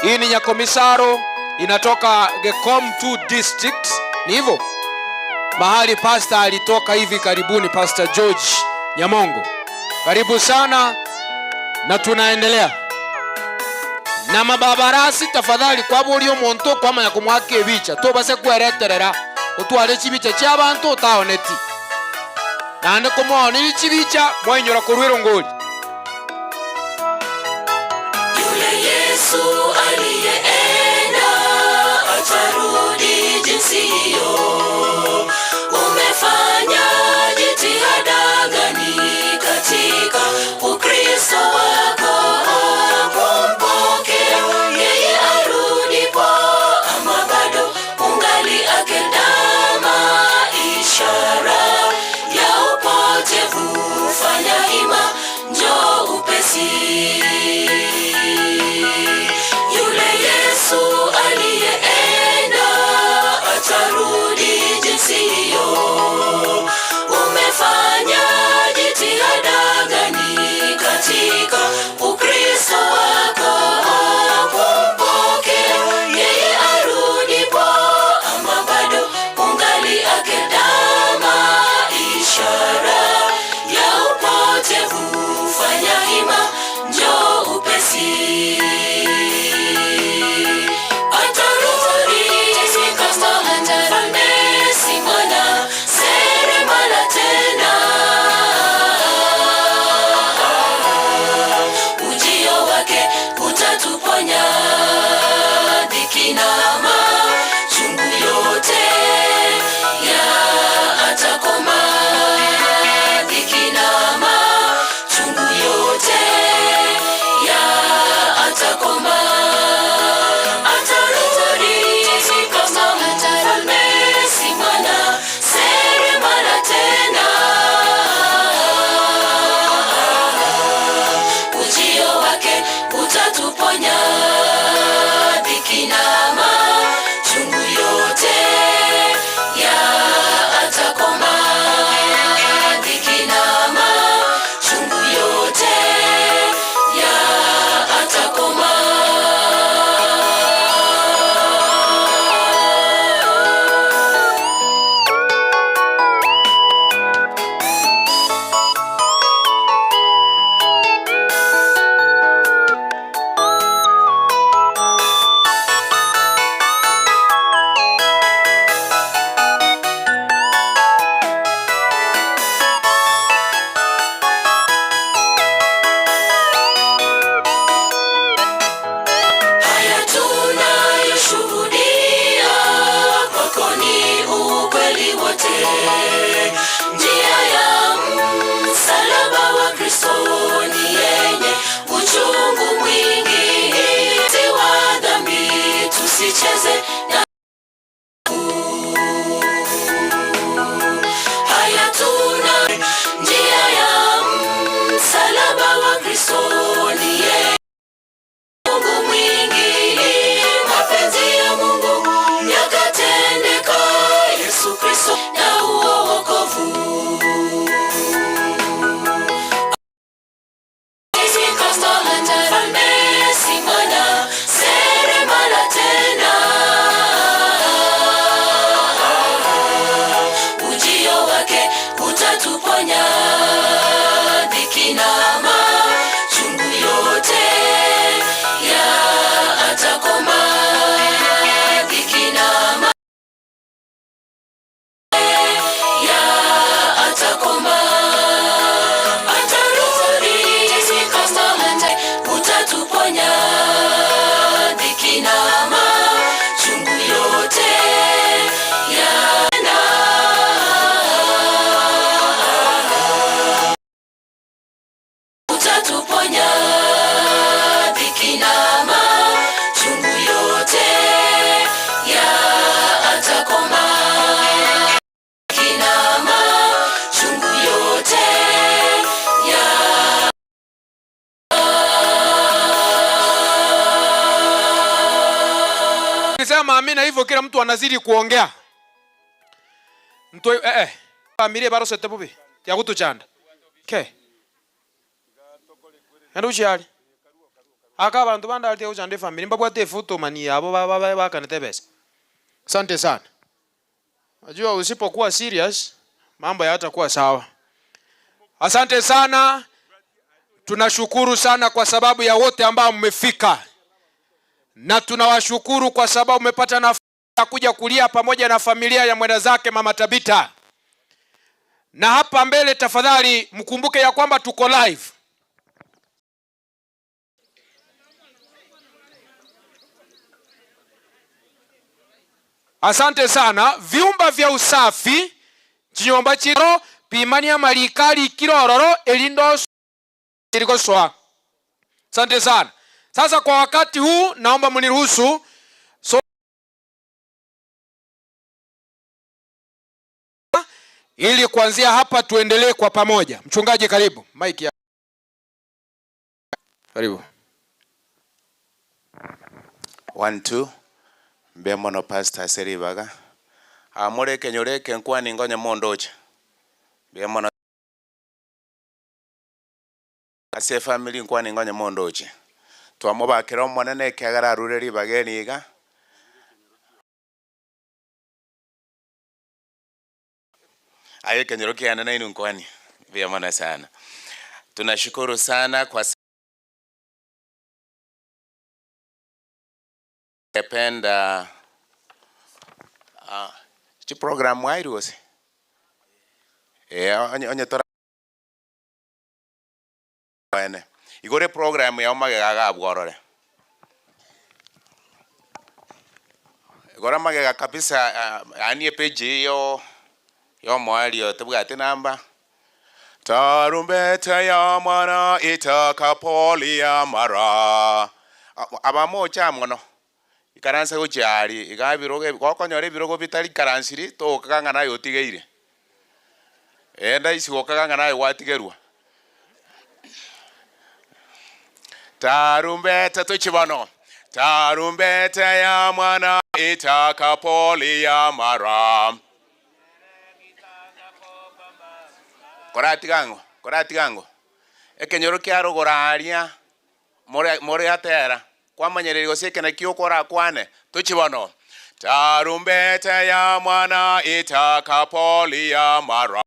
Hii ni Nyakomisaro, inatoka Gekom 2 district. Ni hivyo. Mahali pastor alitoka hivi karibuni, Pastor George Nyamongo. Karibu sana na tunaendelea. Na mababarasi tafadhali kwa buri omuntu kwama ya kumwake bicha to base kwereterera utwale chibicha cy'abantu taoneti nande komoni chibicha mwenyora kurwero ngoli yule Yesu aliyeenda atarudi jinsi hiyo. Yesu na huo wokovu. Ujio wake utatuponya dhiki na machungu yote ya atakoma. Dhiki na ya atakoma. Atarudi utatuponya dhiki na machungu yote ya utatuponya dhiki na machungu yote ya atakoma. Dhiki na machungu yote ya Nikisema amina hivyo kila mtu anazidi kuongea. Mtu familia baro sete bubi ya kutuchanda. Okay. Endo chali. Aka bantu banda alti uchande familia mbabwate foto mani yabo baba kanete besa. Asante sana. Najua usipokuwa serious mambo hayatakuwa sawa. Asante sana. Tunashukuru sana kwa sababu ya wote ambao mmefika. Na tunawashukuru kwa sababu umepata nafasi ya kuja kulia pamoja na familia ya mwenda zake Mama Tabita. Na hapa mbele tafadhali mkumbuke ya kwamba tuko live. Asante sana. Viumba vya usafi chinyomba chiro pimania malikali kirororo elindo kirikoswa. Asante sana. Sasa kwa wakati huu naomba mniruhusu ili kuanzia hapa tuendelee kwa pamoja. Mchungaji karibu. Mike ya. Karibu. 1 2 Mbemono Pastor Seribaga. Amore kenyoreke nkwani ngonya mondoche. Mbemono ase family nkwani ngonya mondoche. Twamubakira omonene kyagara rureri bageniga. Ayo kenyoroke anana inu nkwani. Mbemono sana. Tunashukuru sana kwa Ependa chi program wairu ose onye tora ene igore program ya omagega gabworore igora magega kabisa anie page yo mwalio tebwate namba tarumbeta ya mwana itakapolia mara abamocha mono ikaransa gochari igabiroge gokonyore birogo bitari karansiri to kanga nayo tigeire enda isi gokanga nayo watigerwa tarumbeta tochibano tarumbeta ya mwana itakapolia mara korati gango ekenyoro kyaro goraria more atera kwamanyereri goseke na kiokora kwane tuchibono tarumbeta ya mwana itakapolia mara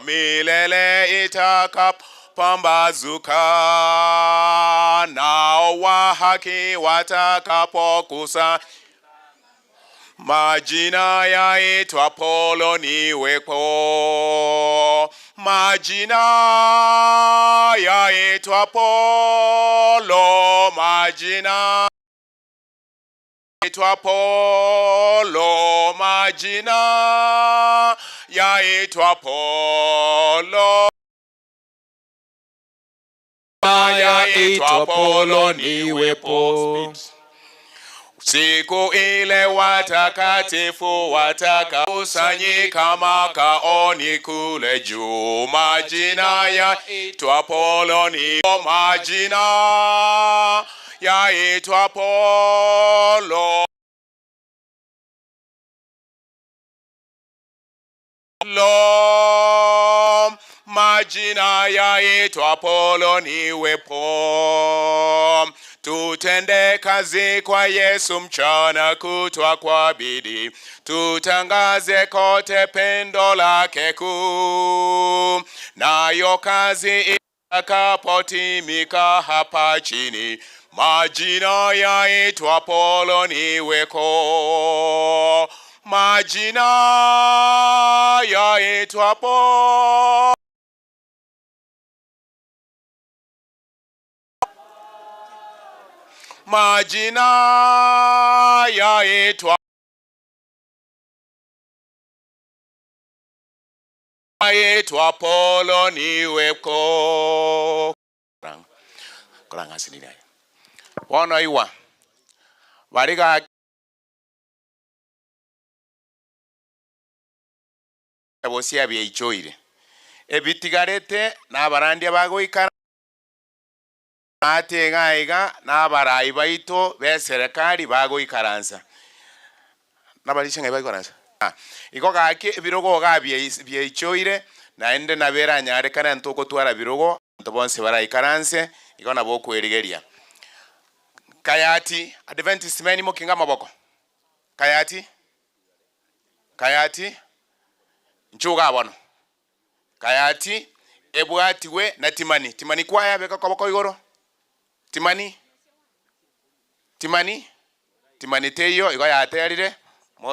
milele itakapambazuka nao wa haki watakapokusa majina yaitwa Polo niwepo majina yaitwa Polo majina yaitwa Polo majina yaitwa Polo yaitwa Polo niwepo siku ile watakatifu watakakusanyika makaoni kule juu majina yaitwa Polo ni majina yaitwa Polo Lo, majina yaitwa Apolo niwepo. Tutende kazi kwa Yesu mchana kutwa kwa bidii. Tutangaze kote pendo lake kuu. Nayo kazi itakapotimika hapa chini, majina yaitwa Apolo niweko. Majina yaitwa Apolo. Majina yaitwa Apolo niweko. Kuranga sinina. Wana iwa. Bariga bosia bya ichoire. Ebitigarete n'abarandi abagoikara atengaiga n'abarayi baito beserikali bagoikaransa. Nabalishinga bagoikaransa. Iko gaki ebirogo gabye ichoire naende nabera nyare kana ntoko twara birogo ntobonse barayikaranse iko nabo kwerigeria. Kayati Adventist meni mokinga maboko. Kayati nchuga abono. Kayati ebwatiwe na Timani kwaya beka koboko igoro. Timani teyo igo yaterire.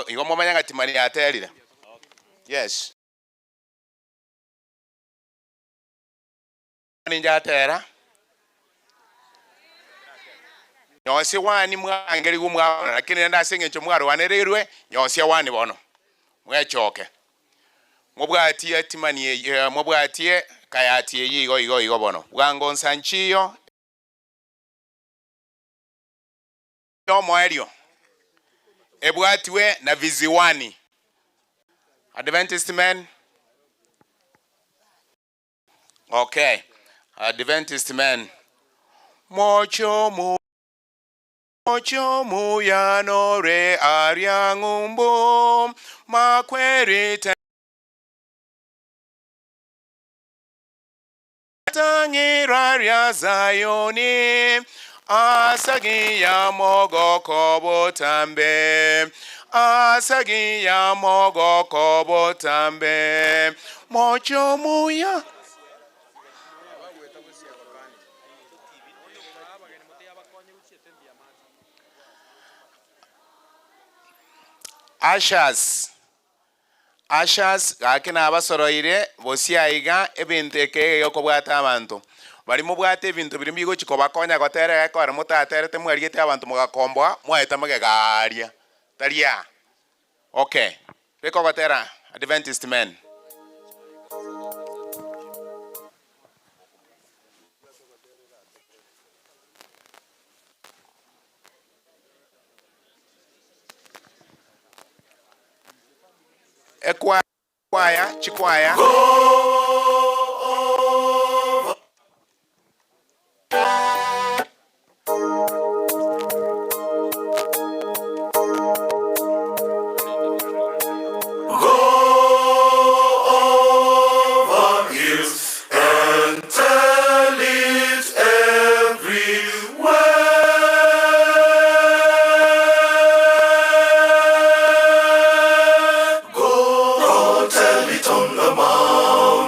Igo momanya Timani yaterire. Yes. Ninja tera. Nyose wani mwangeri gumwa lakini nenda senge ncho mwaro wanererwe nyose wani bono. Mwechoke. Mubwatie Timani mubwatie Kayati igo bono. Bwango nsanchiyo. Yomoelio. Ebwatiwe na viziwani. Adventist men. Okay. Adventist men. Mocho mu yanore ariangumbo makwerite tangiraria Zayoni asagi ya mogo kobotambe mocho muya Ashas akina abasoroire bosiaiga ebintu ekege yokobwata abantu bari mubwate ebintu biri bigo chikobakonya gotere ko mutaterete mwarigete abantu mugakombwa mwaeta mugegaria taria. Okay, beko gotera Adventist men. Chikwaya. Tell it on the mountain.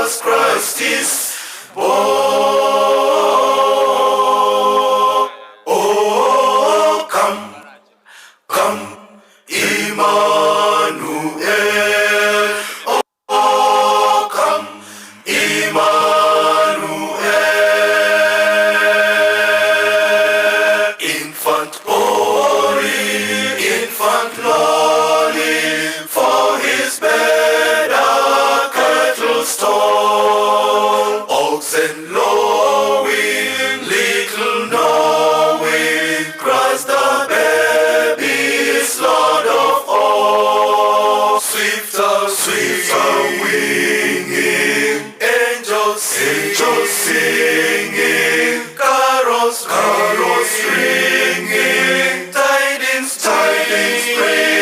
Jesus Christ is born. Oh, come, come, Emmanuel. Oh, come, Emmanuel. Infant lowly, for his bed a kettle stone. Oxen lowing, little knowing, Christ the baby is Lord of all. Swifter, swifter winging, angels singing, carols ringing, tidings bringing.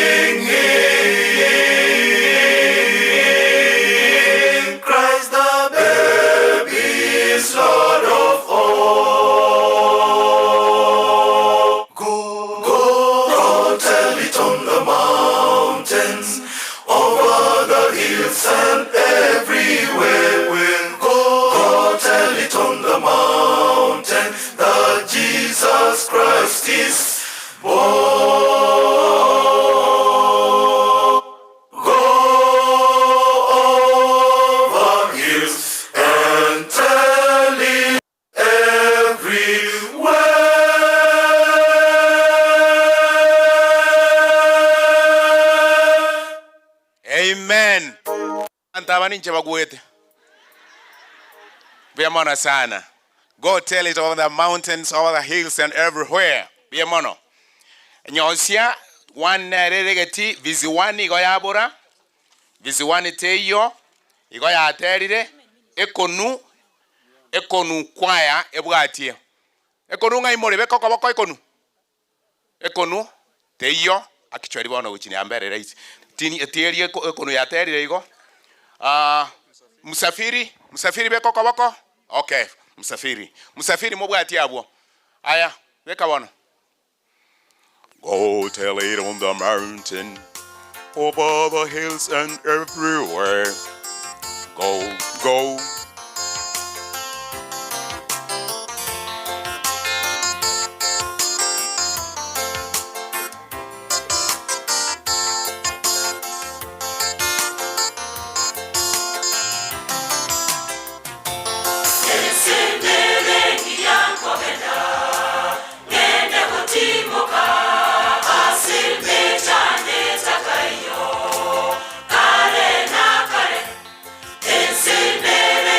Christ the baby is Lord of all. Go, tell it on the mountains, over the hills and everywhere. Go, tell it on the mountain that Jesus Christ is born. Go over hills and tell it everywhere. Amen. Antabani nche baguete. Biamono sana. Go tell it over the mountains, over the hills and everywhere. Biamono. Nyosia wane regeti viziwani igoyabura. Viziwani teyo igoyaterire ekonu kwaya ebwatie. Ekonu ngaimore bekoko bako ekonu. Ekonu teyo akichwari bono uchini ambere right. Tieri ekonu yaterire igo. Musafiri bekoko bako. Okay, musafiri mubwati abo. Aya, weka bono. Go tell it on the mountain, over the hills and everywhere. Go. Kare na kare, ensinere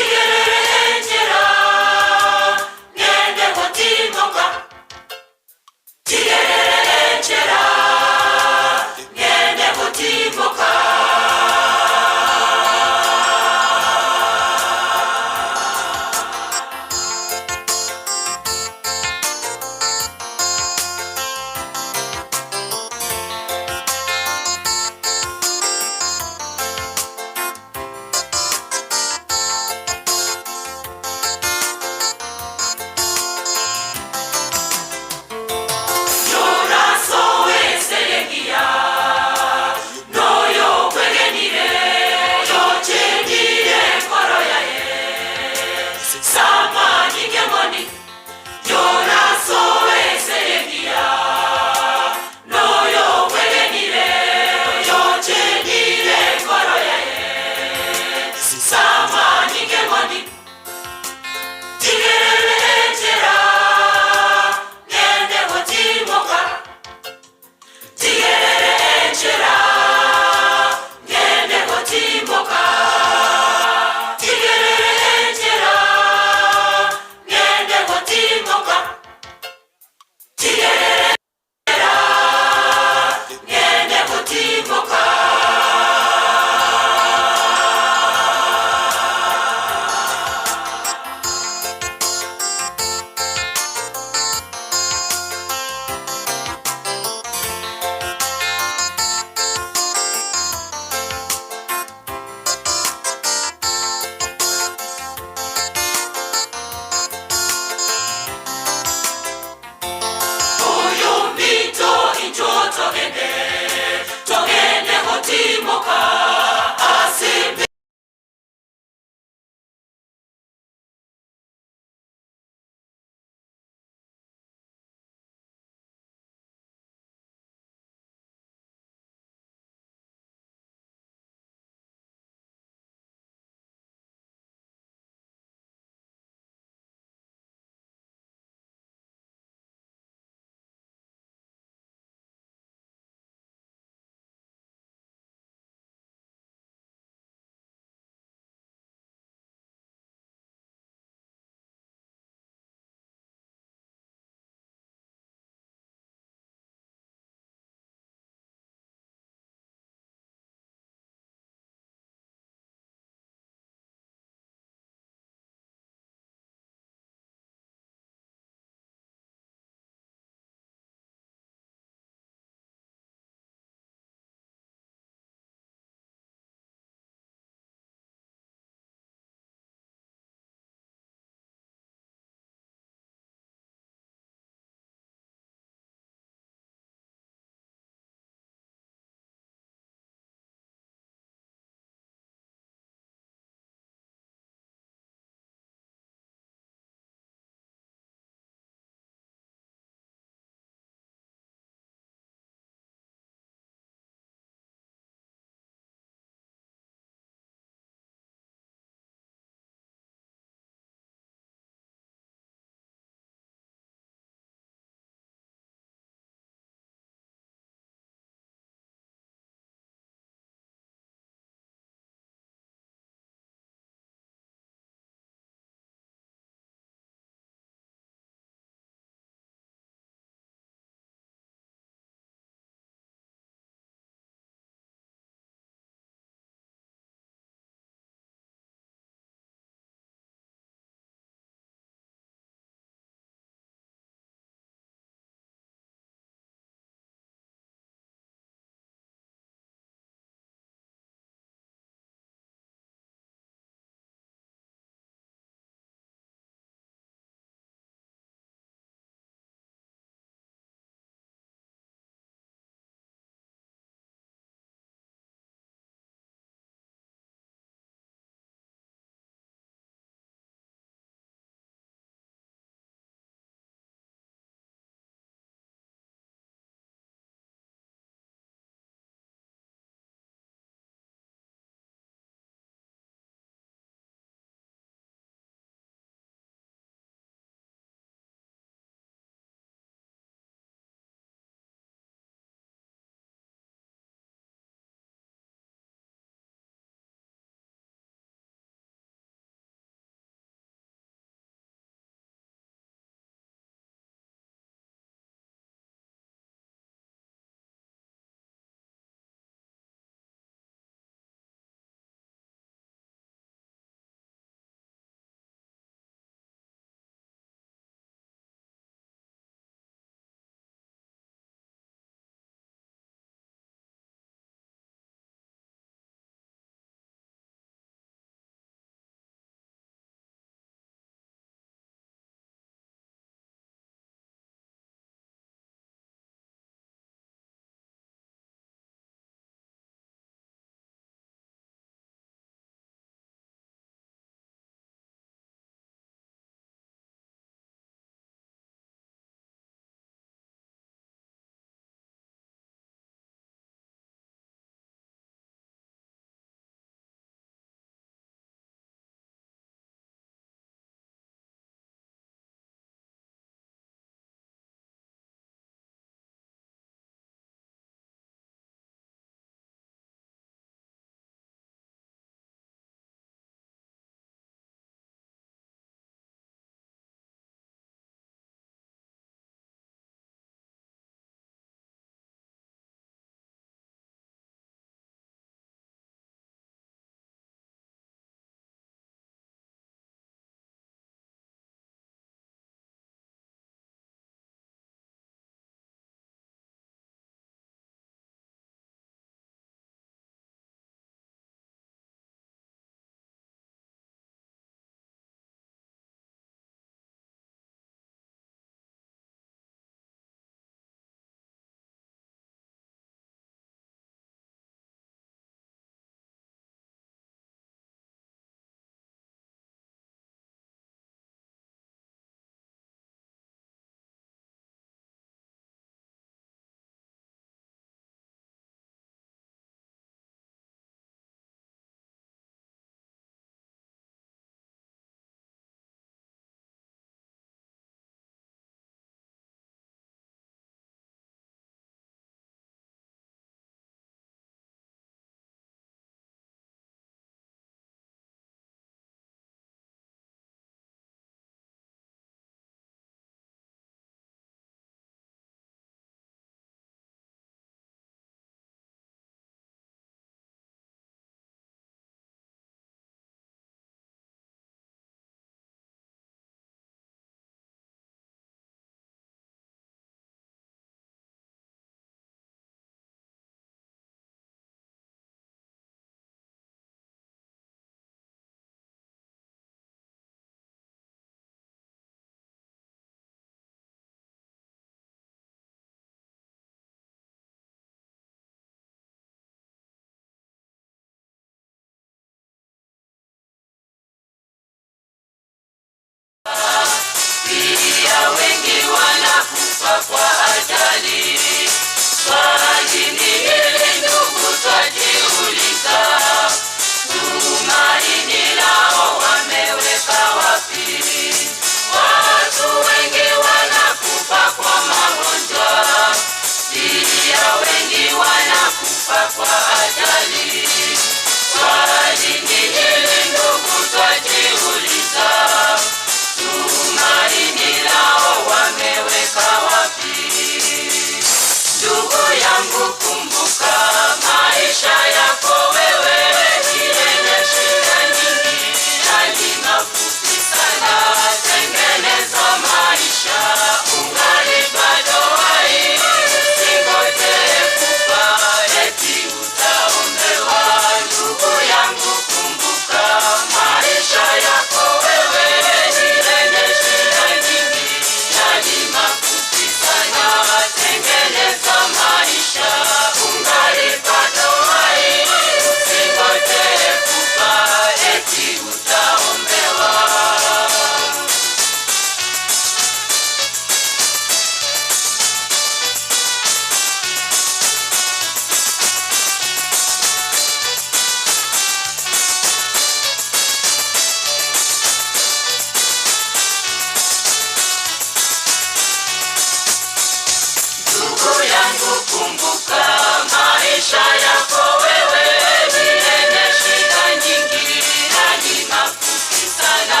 kumbuka maisha yako wewe ni yenye shida nyingi na ni mafupi sana.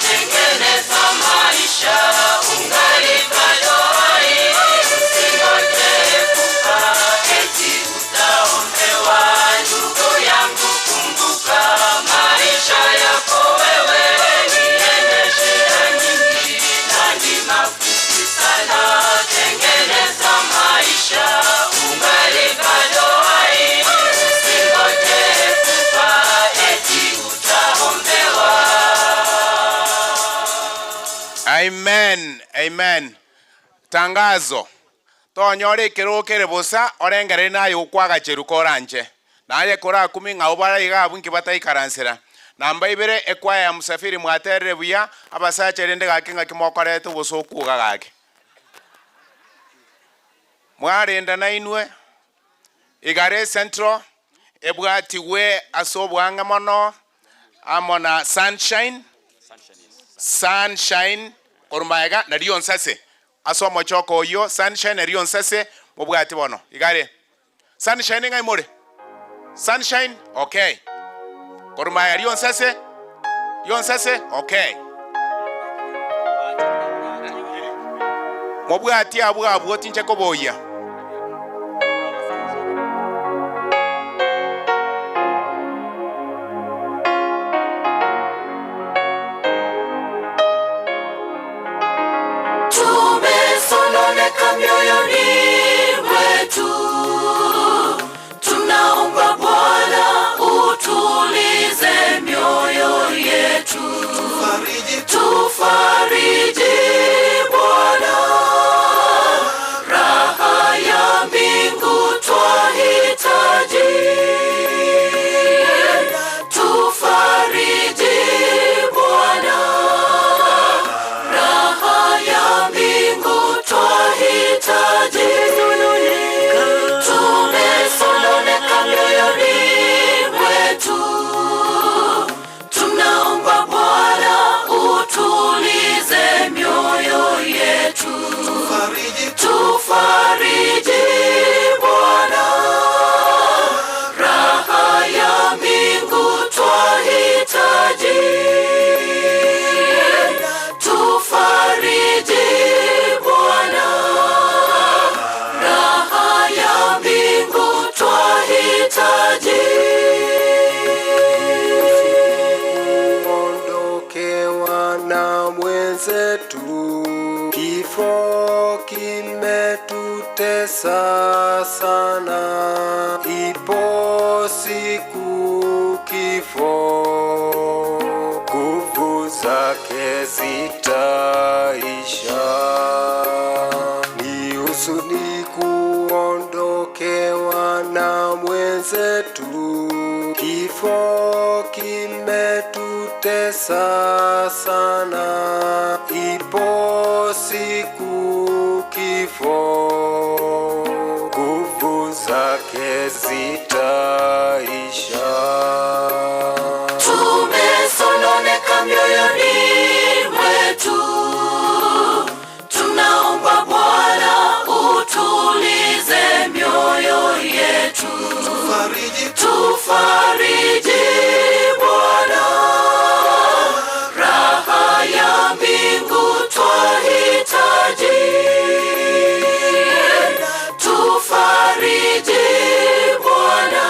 Tengeneza maisha ungali bado hai, usingoje kufa eti utaombewa. Ndugu yangu, kumbuka maisha yako wewe ni yenye shida nyingi na ni mafupi sana. Tengeneza maisha ungali bado hai, usingoje kufa eti utaombewa. Amen, amen. Tangazo tonyore kirukire busa orengere nayo kwaga cherukoranje naye kora kumi ngawbara igabu nkibata ikaransira namba ibere ekwaya ya Musafiri mwaterere buya abasacha rende gakinga kimokorete busokuga gake mwarenda na inwe igare central ebwatiwe asobwanga mono amona sunshine korumaega na rion sase asomo choko yo sunshine na rion sase mubwati bono igare sunshine ngai more sunshine okay korumaega rion sase okay mubwati abwo tinche koboya Tumesononeka mioyoni mwetu, tunaomba Bwana utulize mioyo yetu. Tufariji Bwana, raha ya mbingu twahitaji. Tufariji Bwana, raha ya mbingu twahitaji. Tumesononeka mioyoni mwetu, tunaomba Bwana utulize mioyo yetu. Tufariji Bwana, raha ya mbingu twahitaji. Tufariji Bwana, raha ya mbingu twahitaji. Kuondokewa na mwenzetu, kifo kimetutesa sana. Ipo siku kifo nguvu zake zitaisha. Ni huzuni kuondokewa na mwenzetu, kifo kimetutesa sana. Ipo siku kifo nguvu zake zitaisha. Tumesononeka mioyoni mwetu, tunaomba Bwana utulize mioyo yetu. Tufariji Bwana, raha ya mbingu twahitaji. Tufariji Bwana,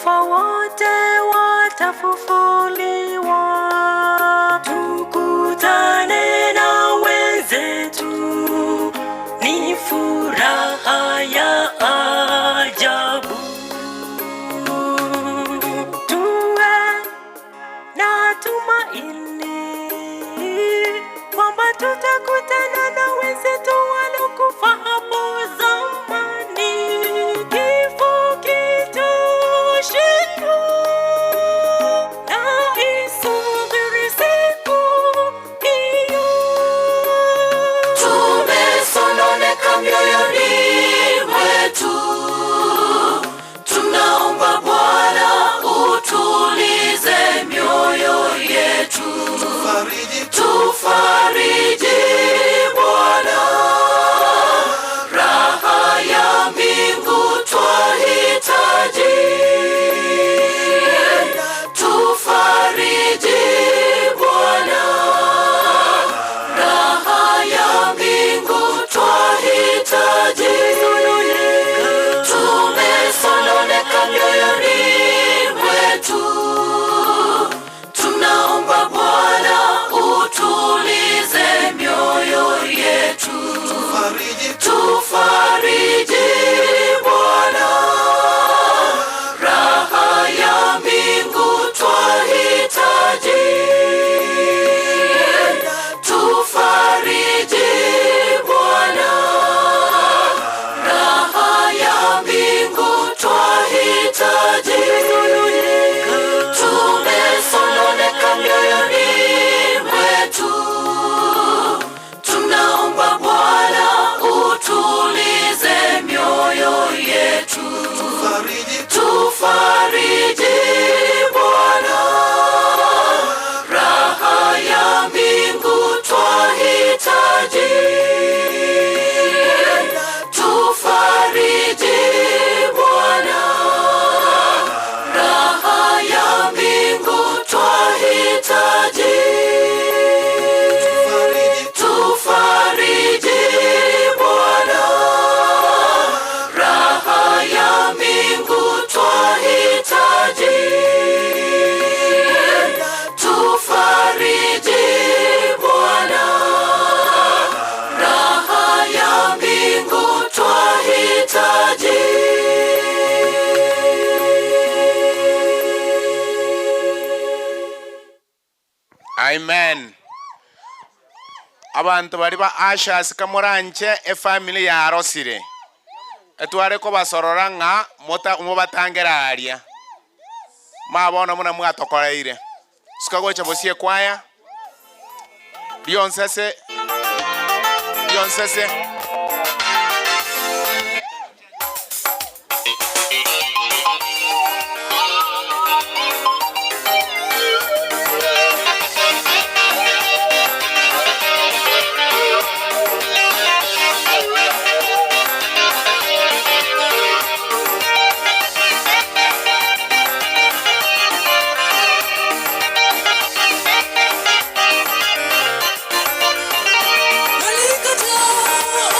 waliokufa wote watafufuliwa. Tukutane na wenzetu, ni furaha ya ajabu. Tuwe na tumaini kwamba tutakutana na wenzetu waliokufa hapo zamani. Kifo kitushinda na isubiri siku hiyo. Tumesononeka mioyoni mwetu, tunaomba Bwana utulize mioyo yetu. Tufariji Bwana, raha ya mbingu twahitaji. Tufariji Bwana, raha ya mbingu twahitaji. Tumesononeka mioyoni mwetu, tunaomba Bwana utulize mioyo yetu. Tufariji Bwana, raha ya mbingu twahitaji. Tufariji Bwana, raha ya mbingu twahitaji. Tumesononeka mioyoni mwetu, tunaomba Bwana utulize mioyo yetu. Tufariji Bwana, raha ya mbingu twahitaji. Tufariji Bwana, raha ya mbingu twahitaji. Tufariji Bwana, raha ya mbingu twahitaji. Tufariji Bwana, raha ya mbingu twahitaji. Amen. Abantu bari ba Ashas kamuranje efamily ya Arosire. Etware ko basorora nga mubatangera aria. Mabona muna mwatokoreire. Sikagocha bosie kwaya. Beyonce. Malikata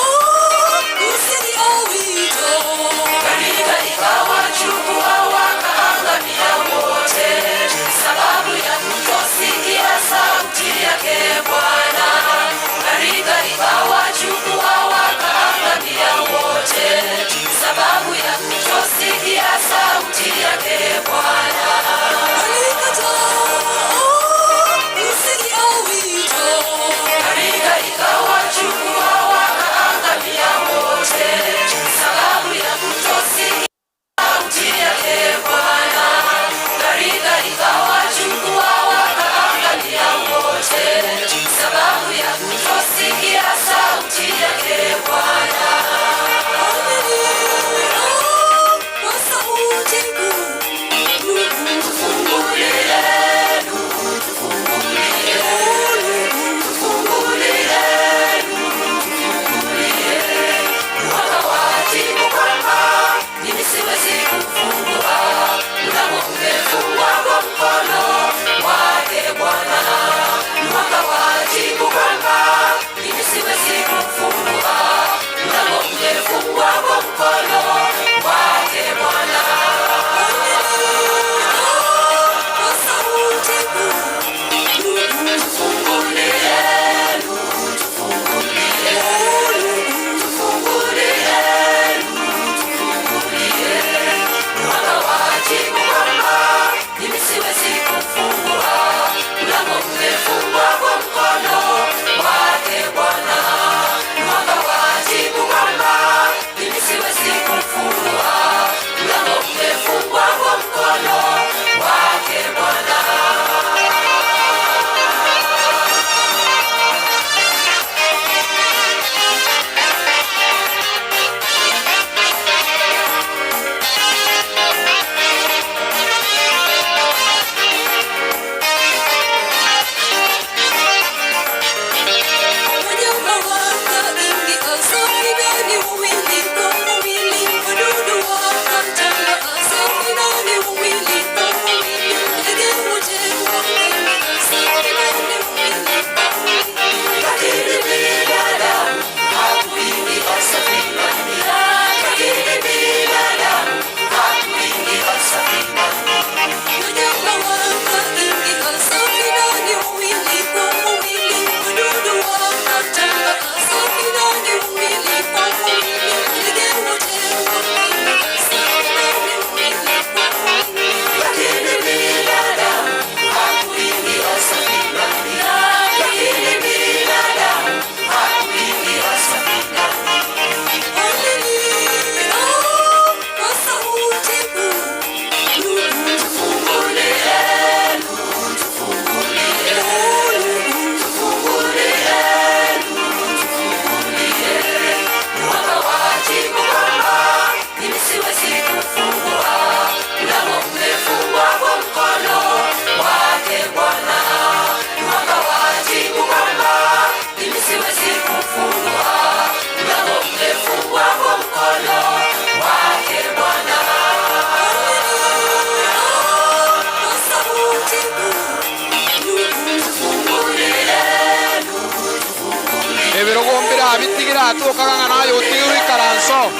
bila atoka nayo tiwi karanso.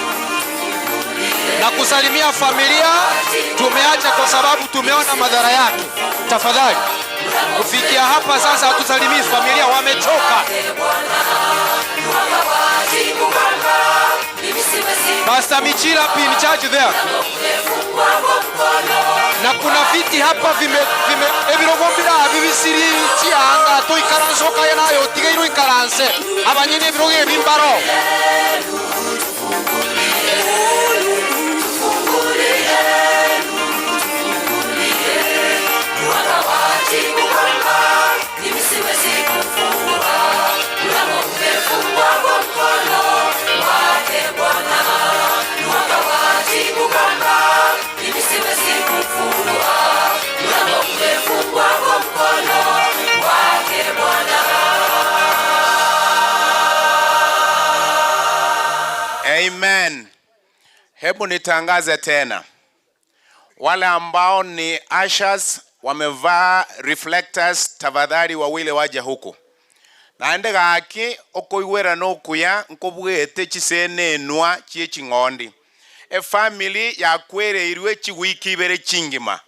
Na kusalimia familia tumeacha kwa sababu tumeona madhara yake. Tafadhali kufikia hapa sasa hatusalimii familia, wamechoka. Pastor Michila pin charge there. Na kuna viti hapa ebirogombira bibisiri chianga to ikaranso kaya nayo tigairo ikaranse abanyene ebiroge bimbaro. Amen. Hebu nitangaze tena. Wale ambao ni ushers wamevaa reflectors, tafadhali wawile waje huku. Naende gaki okoiwera no kuya nkobwete chisene nwa chie chingondi. Family ya kwere irwe chigwiki bere chingima.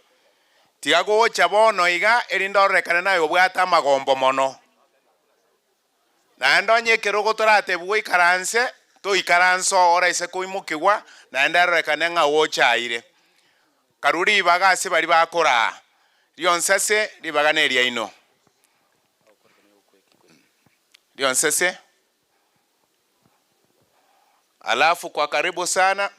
Tiago chabono iga elindorekana nayo bwata magombo mono. Naendo nyekerogo torate bwe karanse to ikaranso ora ise kuimukigwa naenda rekana nga wocha ire. Karuri bagase bari bakora. Rionsese ribagane eria ino. Rionsese. Alafu kwa karibu sana.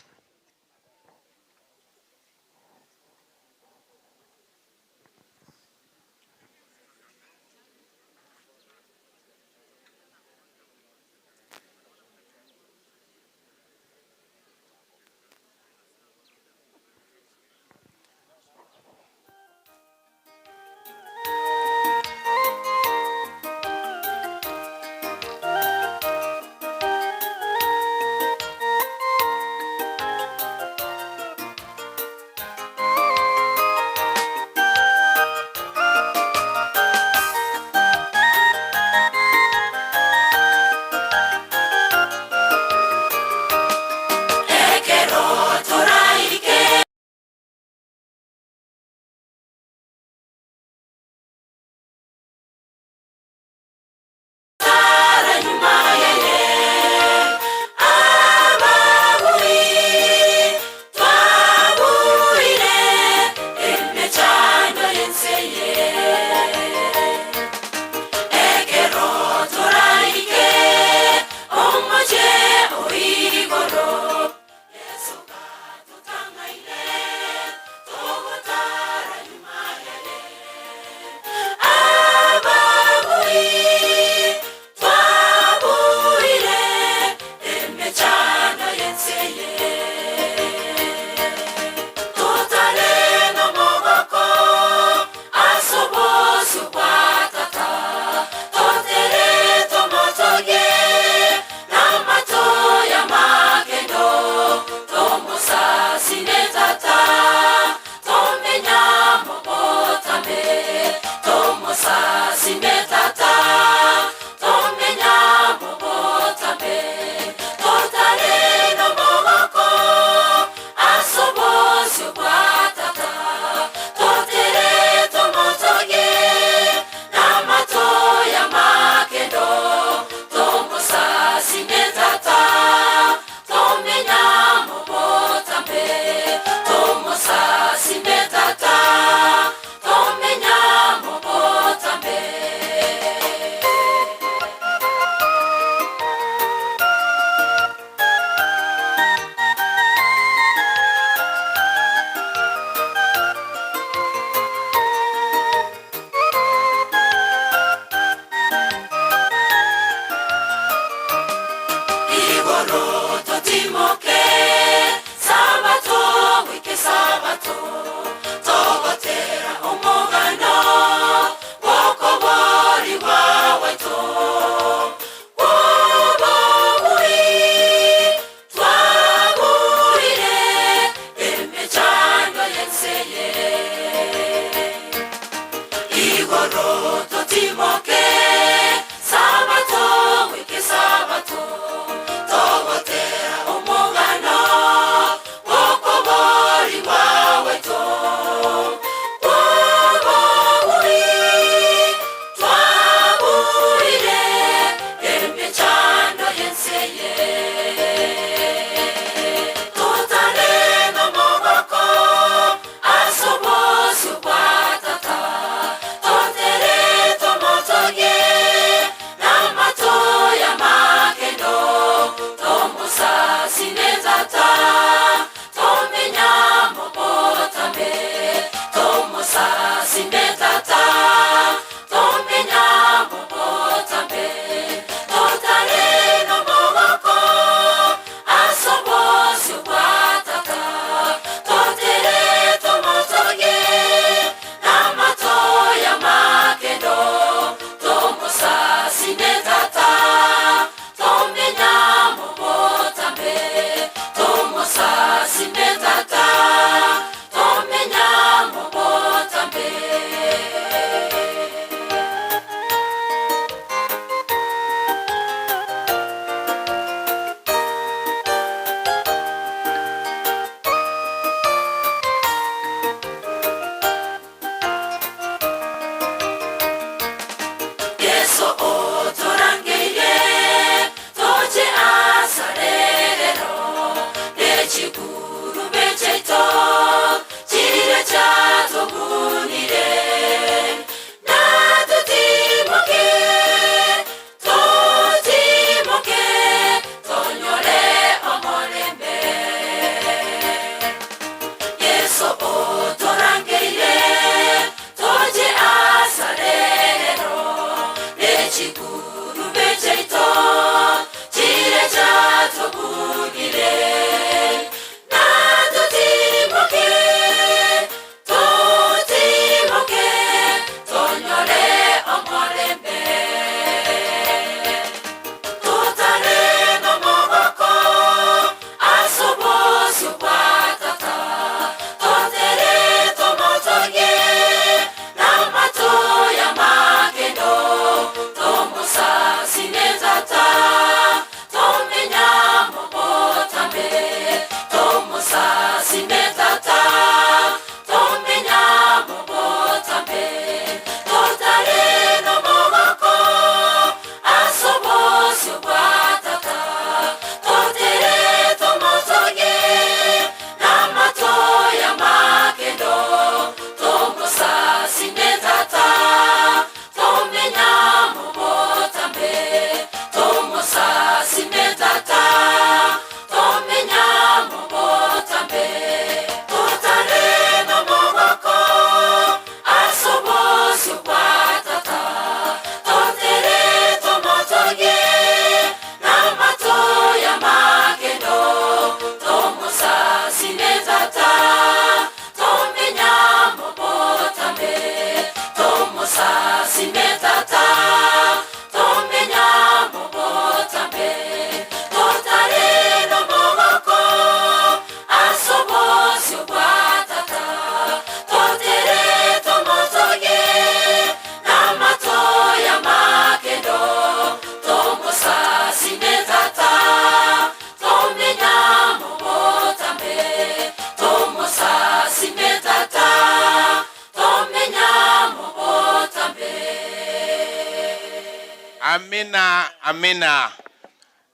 Amina, amina.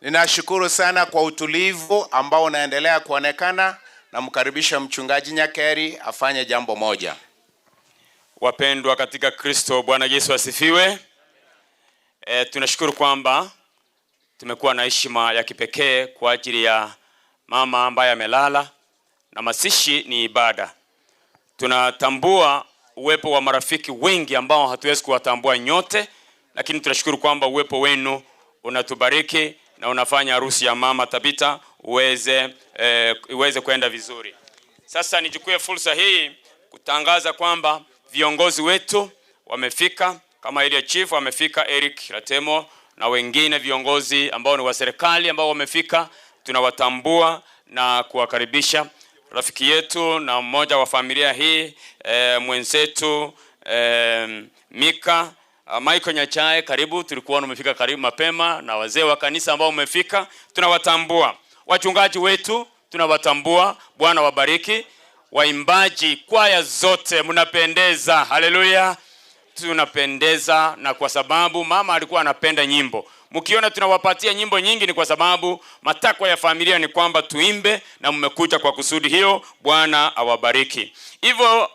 Ninashukuru sana kwa utulivu ambao unaendelea kuonekana, na mkaribisha mchungaji Nyakeri afanye jambo moja. Wapendwa katika Kristo, Bwana Yesu asifiwe. Tunashukuru kwamba tumekuwa na heshima ya kipekee kwa ajili ya mama ambaye amelala, na masishi ni ibada. Tunatambua uwepo wa marafiki wengi ambao hatuwezi kuwatambua nyote, lakini tunashukuru kwamba uwepo wenu unatubariki na unafanya harusi ya mama Tabita uweze kwenda vizuri. Sasa nichukue fursa hii kutangaza kwamba viongozi wetu wamefika, kama ile chief wamefika, Eric Latemo na wengine viongozi ambao ni wa serikali ambao wamefika. Tunawatambua na kuwakaribisha. Rafiki yetu na mmoja wa familia hii mwenzetu Mika Michael Nyachae, karibu. Tulikuwa umefika karibu mapema, na wazee wa kanisa ambao umefika, tunawatambua. Wachungaji wetu tunawatambua, Bwana wabariki. Waimbaji, kwaya zote mnapendeza, haleluya. Tunapendeza, na kwa sababu mama alikuwa anapenda nyimbo. Mkiona tunawapatia nyimbo nyingi ni kwa sababu matakwa ya familia ni kwamba tuimbe, na mmekuja kwa kusudi hiyo. Bwana awabariki. Hivyo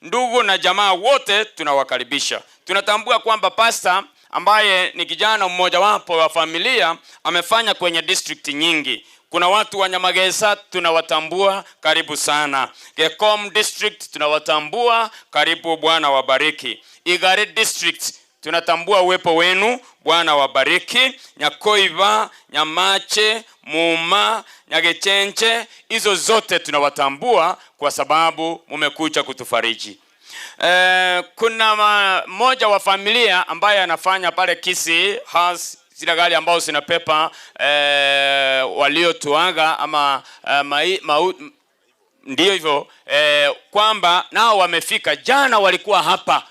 ndugu na jamaa wote tunawakaribisha. Tunatambua kwamba pastor ambaye ni kijana mmoja wapo wa familia amefanya kwenye district nyingi. Kuna watu wa Nyamagesa tunawatambua, karibu sana. Gekom district tunawatambua, karibu, Bwana wabariki. Igare district tunatambua uwepo wenu, Bwana wabariki. Nyakoiva, Nyamache, Muma, Nyagechenche, hizo zote tunawatambua kwa sababu mmekuja kutufariji. Kuna mmoja wa familia ambaye anafanya pale Kisii zile gari ambao zinapepa waliotuaga ama ndio hivyo, kwamba nao wamefika. Jana walikuwa hapa,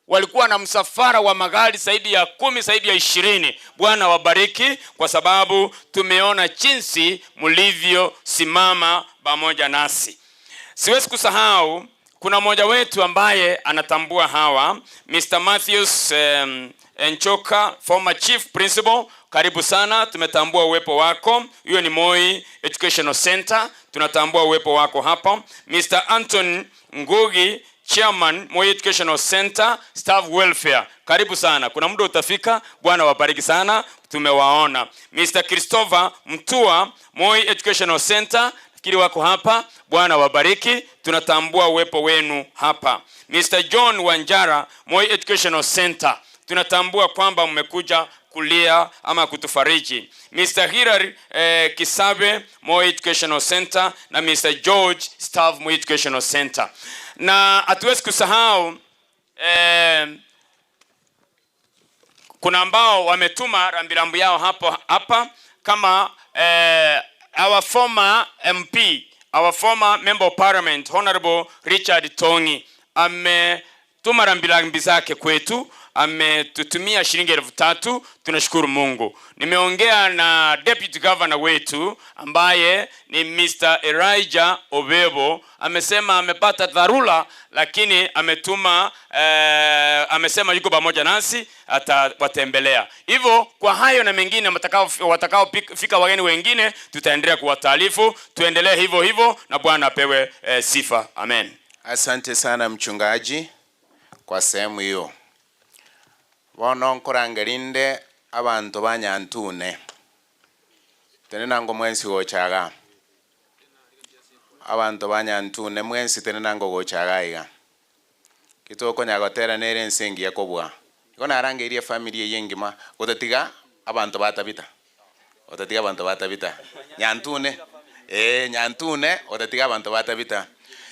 walikuwa na msafara wa magari zaidi ya 10, zaidi ya 20. Bwana wabariki kwa sababu tumeona jinsi mlivyo simama pamoja nasi. Siwezi kusahau kuna mmoja wetu ambaye anatambua hawa, Mr. Matthews Enchoka, former chief principal, karibu sana. Tumetambua uwepo wako. Hiyo ni Moi Educational Center, tunatambua uwepo wako hapa. Mr. Anton Ngugi, chairman Moi Educational Center Staff Welfare, karibu sana. Kuna muda utafika, Bwana wabariki sana, tumewaona. Mr. Christopher Mtua, Moi Educational Center, fikiri wako hapa, Bwana wabariki, tunatambua uwepo wenu hapa. Mr. John Wanjara, Moi Educational Center, tunatambua kwamba mmekuja kulia ama kutufariji. Mr. Hilary Kisabe, Moi Educational Center, na Mr. George, staff Moi Educational Center. Na hatuwezi kusahau kuna ambao wametuma rambirambu yao hapa kama our former MP, our former member of parliament, Honorable Richard Tongi, ametuma rambirambi zake kwetu, ametutumia shilingi 3,000. Tunashukuru Mungu. Nimeongea na deputy governor wetu ambaye ni Mr. Elijah Obebo, amesema amepata dharura, lakini ametuma amesema yuko pamoja nasi, atawatembelea. Hivyo kwa hayo na mengine watakao fika wageni wengine tutaendelea kuwataarifu. Tuendelee hivyo hivyo, na Bwana apewe sifa. Amen. Asante sana mchungaji kwa sehemu hiyo. Bono nkorangerinde abantu banyantune tenenango mwensi gochaga, abantu banyantune mwensi tenenango gochaga iga kitoko nyagotera nere nsengi yakobwa ikona arangeria family yengima gotatiga abantu batabita, otatiga abantu batabita nyantune nyantune otatiga abantu batabita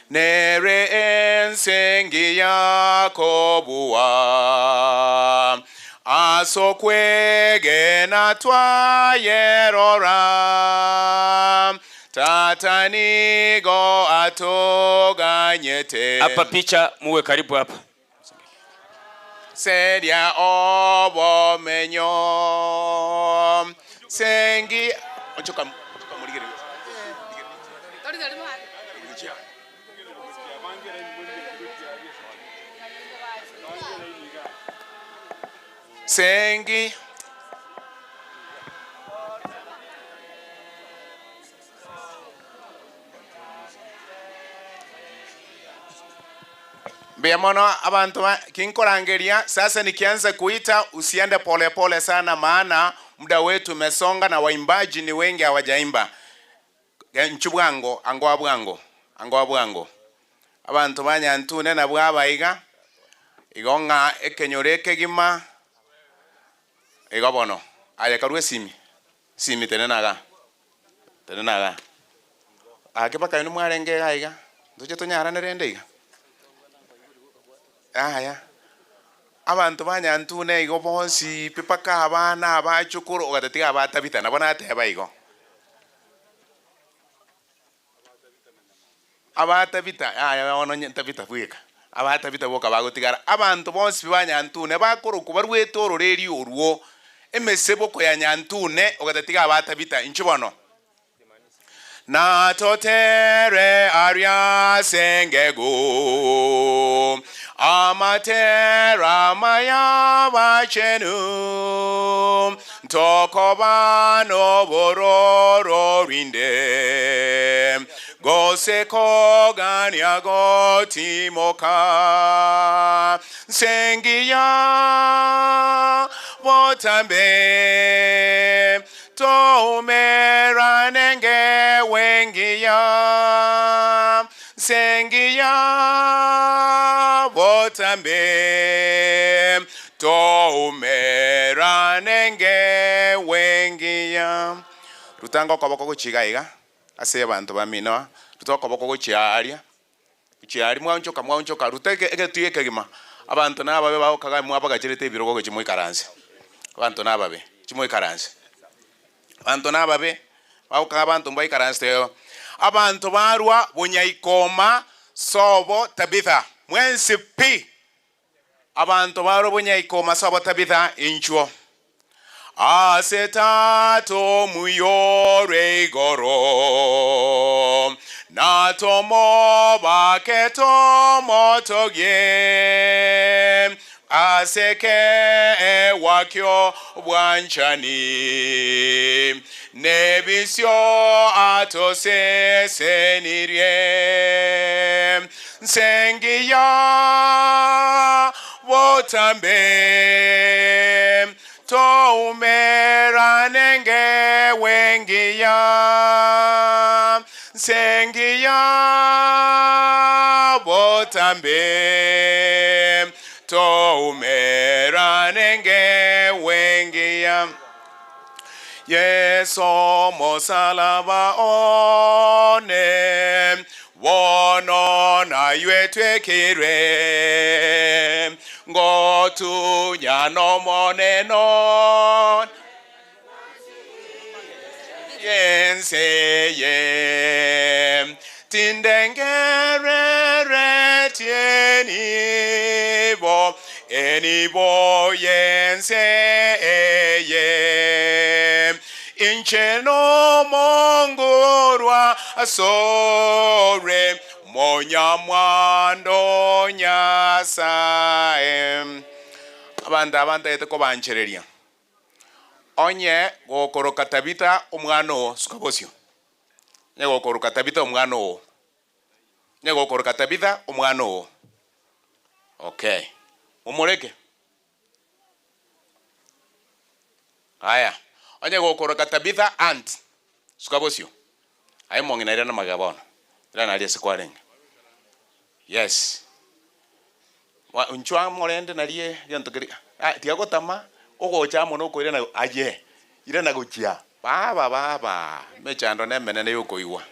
nere ensengi yakobwa asokwege na twayerora tatanigo atoganyete. Hapa picha muwe karibu hapa. Seria obo menyo sengi ochoka muligere sengi Biamono abantu kinkorangeria sasa. Nikianza kuita usiende pole pole sana, maana muda wetu umesonga na waimbaji ni wengi hawajaimba. Nchubwango angwa abantu banyantune na bwabaiga igonga ekenyoreke gima igobono aya karwe simi tenenaga akipaka ni mwarenge gaiga tuje tunyara nerendeiga aya abantu banyantune igo bonsi pipaka abana abachukuru ogatetiga abatabita nabo nateba igo abatabita aya ono ntabita bweka abatabita boka bagotigara abantu bonsi banyantune bakoruko barweto ororeri oruo emesebo ko ya nyantune ogatetiga abatabita inchibono na totere aria sengego amatera maya bachenu tokobano bororo rinde goseko gania gotimoka sengia botambe tomera nenge wengia sengia botambe tomera nenge wengia rutango koboko kuchigaiga ase abantu bamino rutoka boko kuchiaria mwanchoka ruteke egetuye kegima abantu nababe baokaga mwabagachirete ibirogo gechimwe karanse abantu nababe chimwe karanse abantu nababe baokaga abantu mbai karanse abantu barwa bunyaikoma sobo tabitha mwensi pi abantu barwa bunyaikoma sobo tabitha inchuo asetato muyore goro natomo baketo motoge aseke wakyo bwanchani nebisyo atose senirie sengiya botambe to umera nenge wengia sengia botambe to umera nenge wengia Yeso mosalaba one wono na yetwe kire ngotu nyano moneno yense tindengere tienibo enibo yense incheno mongorwa asore monya mwando nyasae abantu eteko banchereria onye gokoroka tabita omwano sukabosio nye gokoroka tabita omwano nye gokoroka tabita omwano okay umureke haya onye gokoroka tabitha aunt sukabosio ai mongina ira na magabona ira na aliese kwarenga yes wa unchwa morende na rie yantokeri tiago tama ogocha mono ko ira na aye ira na gochia baba mechando ne menene yokoiwa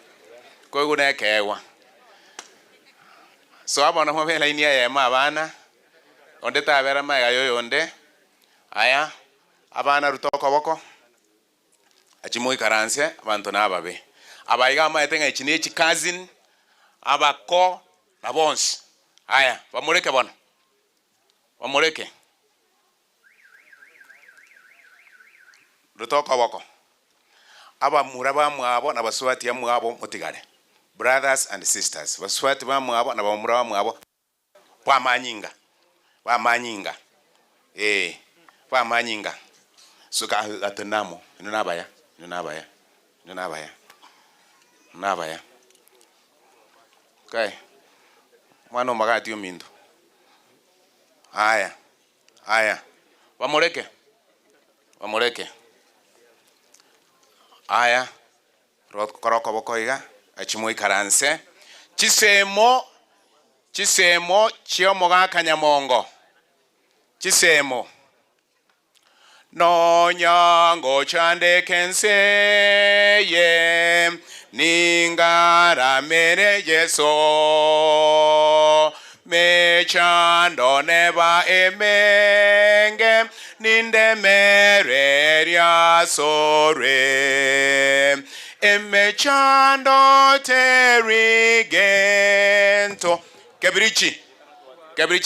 koigo ne kewa so abona mo bela inia ya mabana onde tabera maga yoyonde aya abana rutoko boko achimoi karanse abantu nababe abaiga maitenga ichine cousin abako na bonsi aya bamureke bana bamureke rutoko boko aba muraba mwabo na baswati ya mwabo mutigale brothers and sisters baswati ba mwabo na bamuraba mwabo kwa manyinga pa manyinga suka atenamo nabaya kai mwana magati umindo aya wamureke aya koroko bokoiga achimoi karanse chisemo chio mogaka Nyamongo chisemo no nyango chande kenseye ningara mere yeso me chando neba emenge ninde mereria sore eme chando terigento kebrichi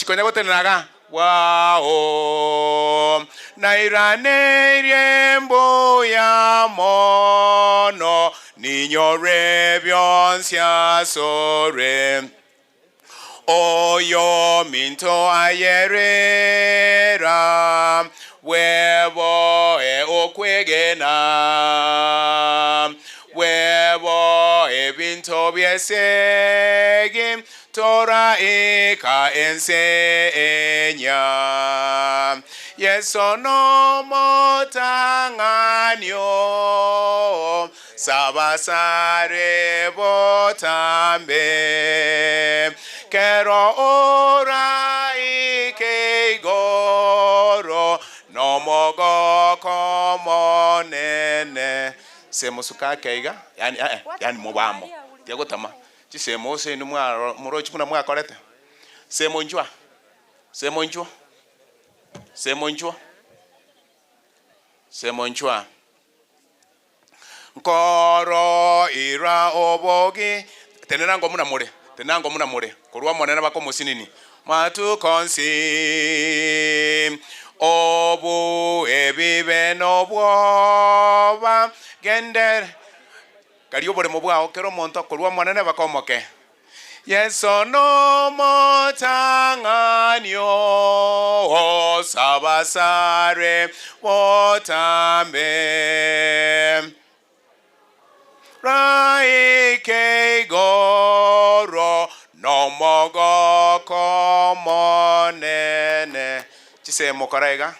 kwenye bote naga wao nairane mbo ya mono niño rebionsia sore oyo minto ayerera webo okwegena webo binto biesegi tora eka ensenya yeso no motanganyo sabasare botambe kero ora ike goro no mogo komonene semusuka keiga yani mubamo tiago tama chisemo se no murochi kuna mwakorete semonjwa nkoro ira obogi tenango muna mure kurwa monena bako musinini matu konsi obu ebibe no bwoba gender kariyo bore mobwa okero monto kurwa monena bako moke yeso no motanganyo sabasare wotambe raike goro no mogo komonene chisemo karaiga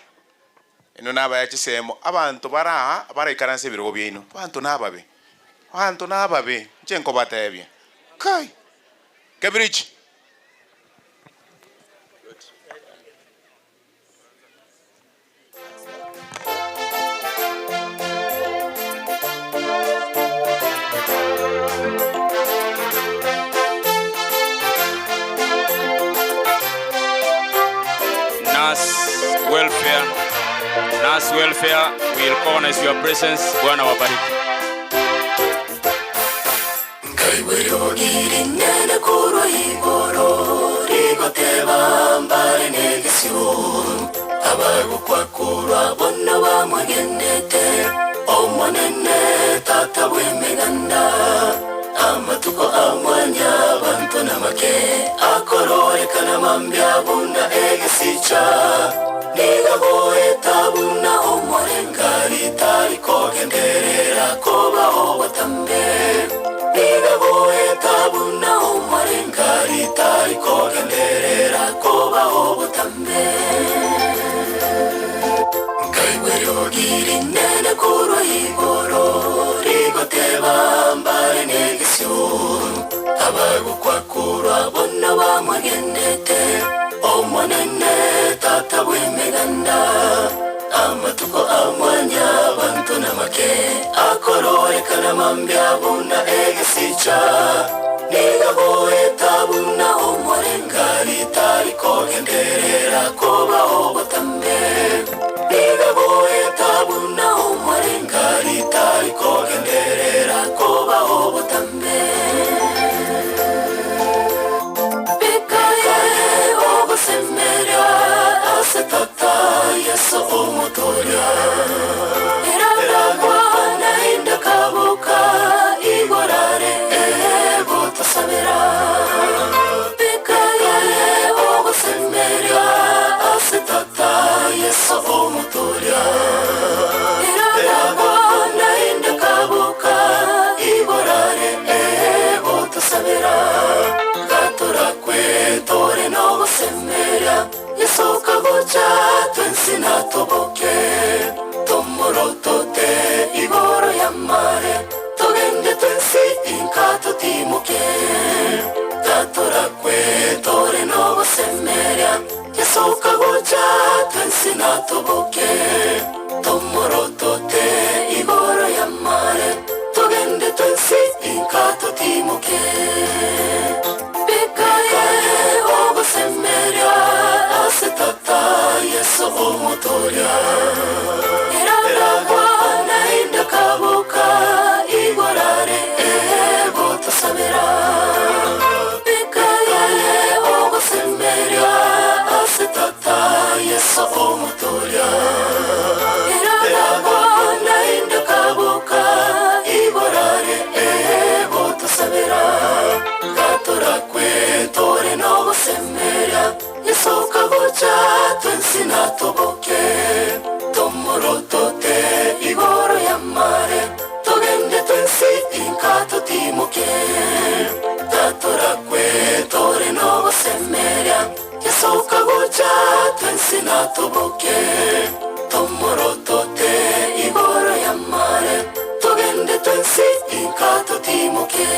ino naba chisemo abantu bara ikaranse birogo bino abantu nababe chenko batebye kai Cambridge. Nas welfare will recognize your presence. Bwana wabariki. Nene kuro igoro rigoteba mbare negesio abagu kwa kura bonna wa mwagenete omonene tata wemeganda amatuko amwanya bantu namake akorore kana mambya bunda egesicha nigaboe tabuna omorengari tariko genderera koba obatambe nigaboe tabuna omorengari tariko genderera koba obatambe kaibero giri nene kuro igoro rigoteba mbare negesio abagu kwa kura bonna wa mwagenete omonene tata wemeganda amatuko amwanya bantu namake akorore kana mambya bunda egesicha nigaboe tabuna omorengari tariko genderera koba obatambe nigaboe tabuna omorengari tariko genderera koba obatambe Semeria asetata yeso omotoria Iragwa nainda kabuka igorare ebo tasabera Pekaye sinatoboke tomorotote igoro ya mare togende twensi inkato timoke bikaye ogosemeria asetata yeso omotoria iraragwa nainda kabuka igorare ego tosabera bikaye ogosemeria asetata yeso omotoria iraragwa nainda kabuka igorare ego tosabera gatorakwe tore no semeria yesoka gocha twensina toboke tomorotote igoro ya mare togende twensi inkato timoke gatorakwe tore no semeria yesoka gocha twensina toboke tomorotote igoro ya mare togende twensi inkato timoke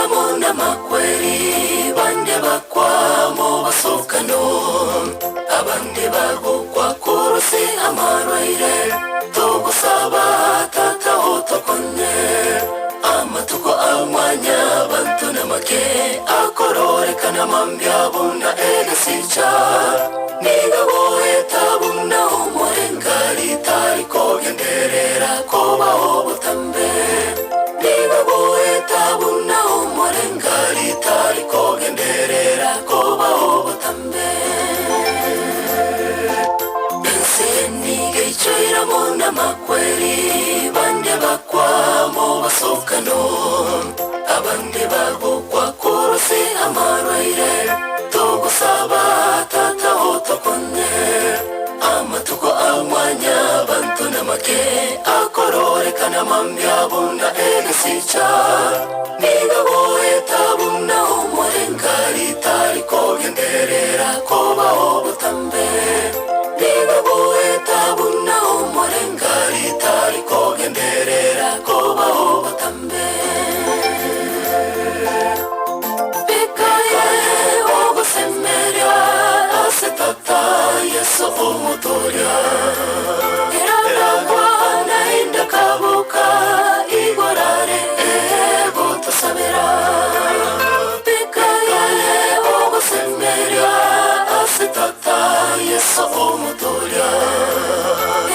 Mona makweri bande bakwa mo basokano abande bago kwa kurose amarwaire togusaba tata otokonne amatuko amanya bantuna make akorore kana mambya bunda egasicha niga goeta bunda omorengari tariko genderera koba obutambe niga goeta bunda omorengari tariko genderera koba obutambe nige ichoira mona makweri bande bakwa mo basokano abande bago kwa kurose amarwaire togusaba tata otokonne amatuko amanya bantuna make akorore kana mambya bunda egasicha niga goeta bunda omorengari tariko genderera koba obutambe niga goeta bunda omorengari tariko genderera koba obutambe bikaye ogosemeria asetata yeso omotoria iraragwa nainda kabuka igorare ego tosabera bikaye ogosemeria asetata yeso omotoria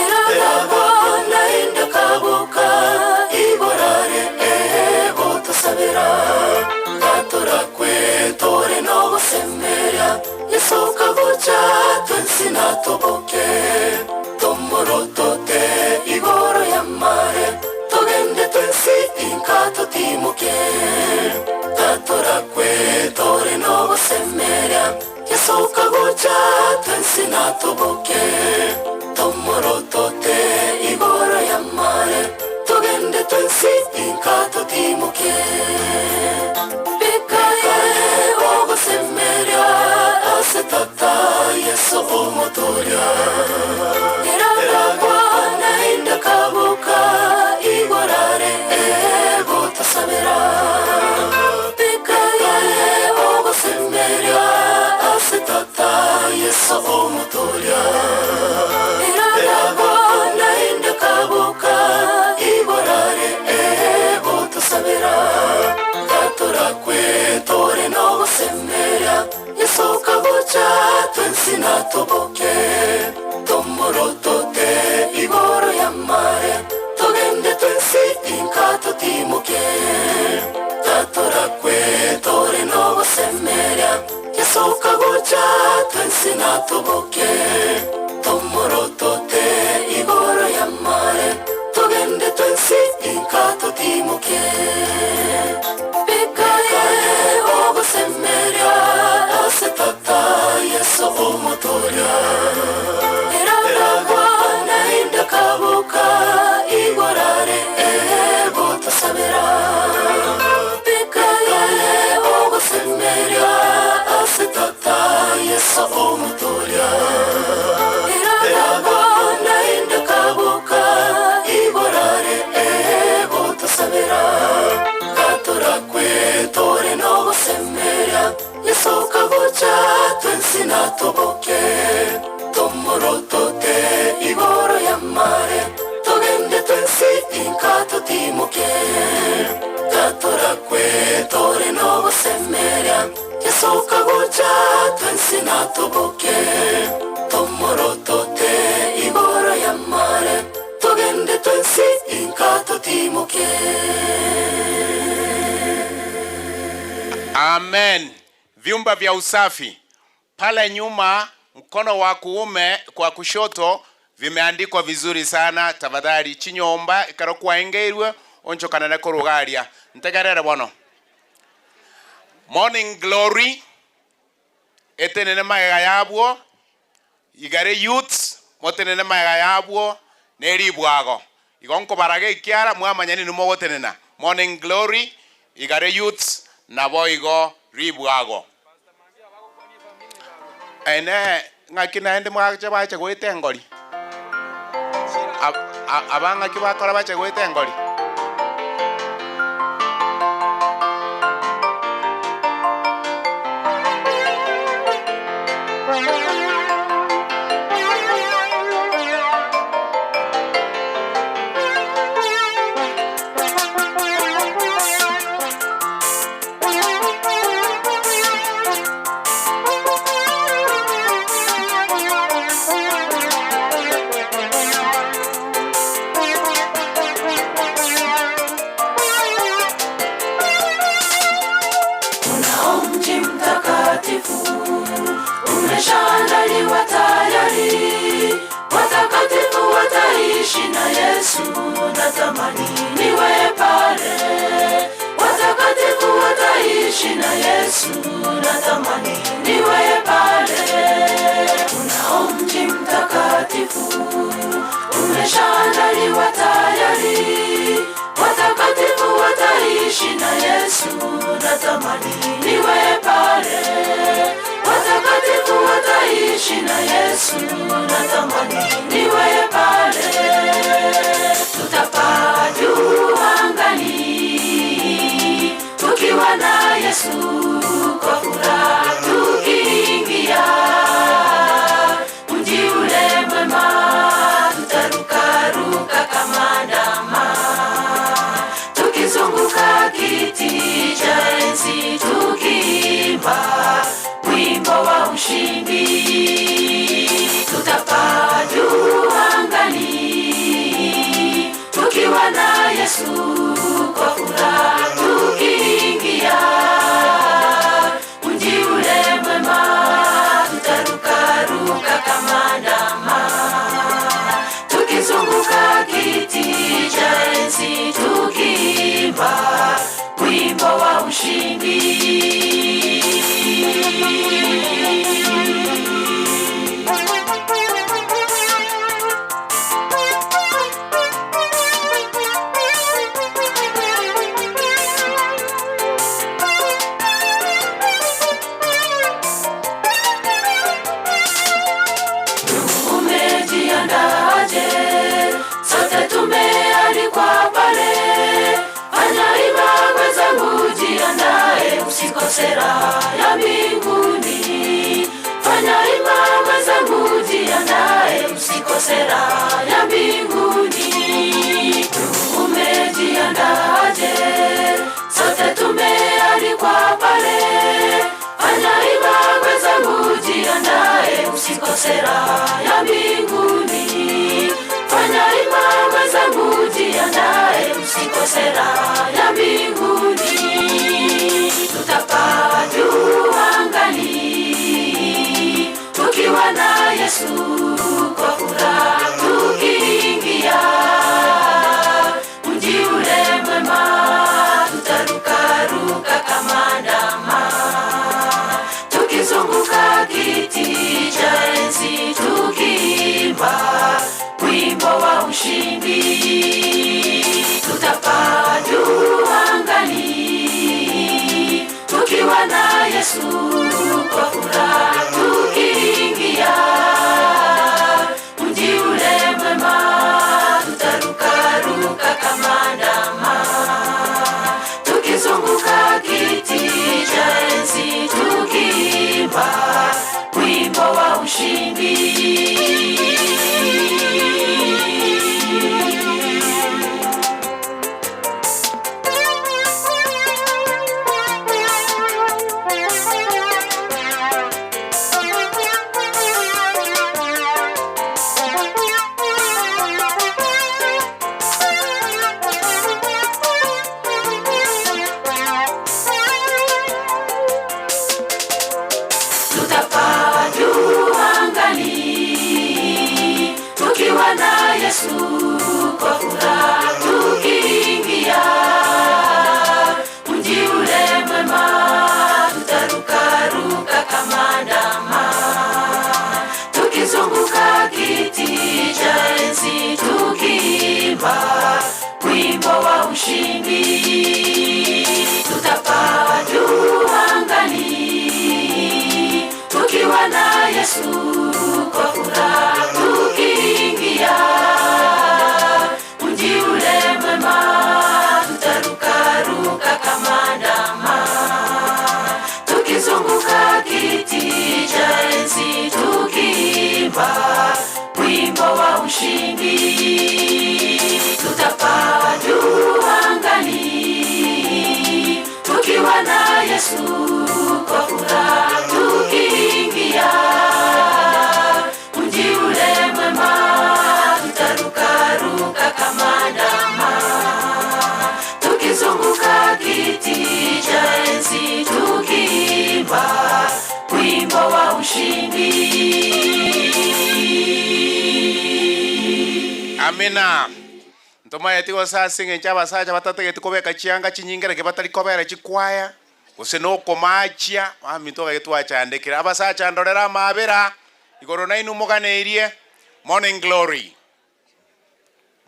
iraragwa nainda kabuka igorare ego tosabera gatorakwe tore no semeria yesoka gocha twensina toboke tomorotote igoro ya mare togende twensi inkato timoke gatorakwe tore no semeria yesoka gocha twensina toboke tomorotote igoro ya mare togende twensi inkato timoke bikaye ogosemeria asetata yeso omotoria iraragwa nainda kabuka igorare ego tosabera bikaye ogosemeria asetata yeso omotoria iraragwa nainda kabuka igorare ego tosabera gatorakwe tore no semeria yesoka gocha twensina toboke tomorotote igoro ya mare togende twensi inkato timoke gatorakwe tore no semeria yesoka gocha twensina toboke tomorotote igoro ya mare togende twensi inkato timoke bikaye ogosemeria asetata yeso omotoria sinatoboke tomorotote igoro ya mare togende twensi inkato timoke tatora kwe tore no semeria yesoka gocha twensi natoboke tomorotote igoro ya mare togende twensi inkato timoke. Amen. Vyumba vya usafi pale nyuma, mkono wa kuume kwa kushoto, vimeandikwa vizuri sana. Tafadhali chinyomba ikarokuwa engeirwe oncho kanene korugaria ntegerere bono. Morning Glory etenene magega yabwo igare youths motenene magega yabwo neribwago igonko barage ikiara mwamanyani numo gotenena. Morning Glory igare youths nabo igo ribwago ene ngakina ende mwache bache goite ngori abanga kibakora bache goite ngori. Umeshaandaliwa tayari, watakatifu wataishi na Yesu. Natamani niwe pale, watakatifu wataishi na Yesu. Natamani niwe pale. Unao mji mtakatifu, umeshaandaliwa tayari, watakatifu wataishi na Yesu. Natamani niwe pale, watakatifu wataishi na Yesu. Natamani niwe pale. Tutapaa juu angani tukiwa na Yesu, kwa furaha tukiingia mji ule mwema. Tutarukaruka kama ndama tukizunguka kiti cha enzi tukiimba wimbo wa ushindi. Tutapaa juu angani tukiwa na Yesu, kwa furaha tukiingia mji ule mwema. Tutarukaruka kama ndama tukizunguka kiti cha enzi tukiimba wimbo wa ushindi. Umejiandaje? Sote tumealikwa pale. Fanya ima wenzangu, jiandae, usikose raha ya mbinguni. Fanya ima wenzangu, jiandae, usikose raha ya mbinguni. Umejiandaje? Sote tumealikwa pale. Fanya ima wenzangu, jiandae, usikose raha ya mbinguni. Fanya ima wenzangu, jiandae, usikose raha ya mbinguni. Tutapaa juu angani tukiwa na Yesu, kwa furaha tukiingia mji ule mwema. Yesu kwa furaha tukiingia mji ule mwema, tutarukaruka kama ndama tukizunguka kiti cha enzi tukiimba wimbo wa ushindi. Tutapaa juu angani tukiwa na Yesu kwa furaha tukiingia mji ule mwema, tutarukaruka kama ndama tukizunguka kiti cha enzi tukiimba wimbo wa ushindi. Tutapaa juu angani tukiwa na Yesu kwa furaha tukiingia mji ule mwema, tutarukaruka kama ndama tukizunguka kiti cha enzi tukiimba wimbo wa ushindi. Amina. Ntoma yetigo sasa ngencha basaja batatege tikobeka chianga chinyingere ke batali kobera chikwaya. Useno komachia amito ge twachandekira abasacha ndorera mabera igoro na inu muganerie. Morning glory.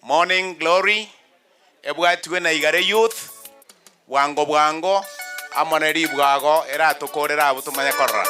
Morning glory. Ebwatwe na igare youth wango bwango amoneri bwago era tukorera abutumanya korra.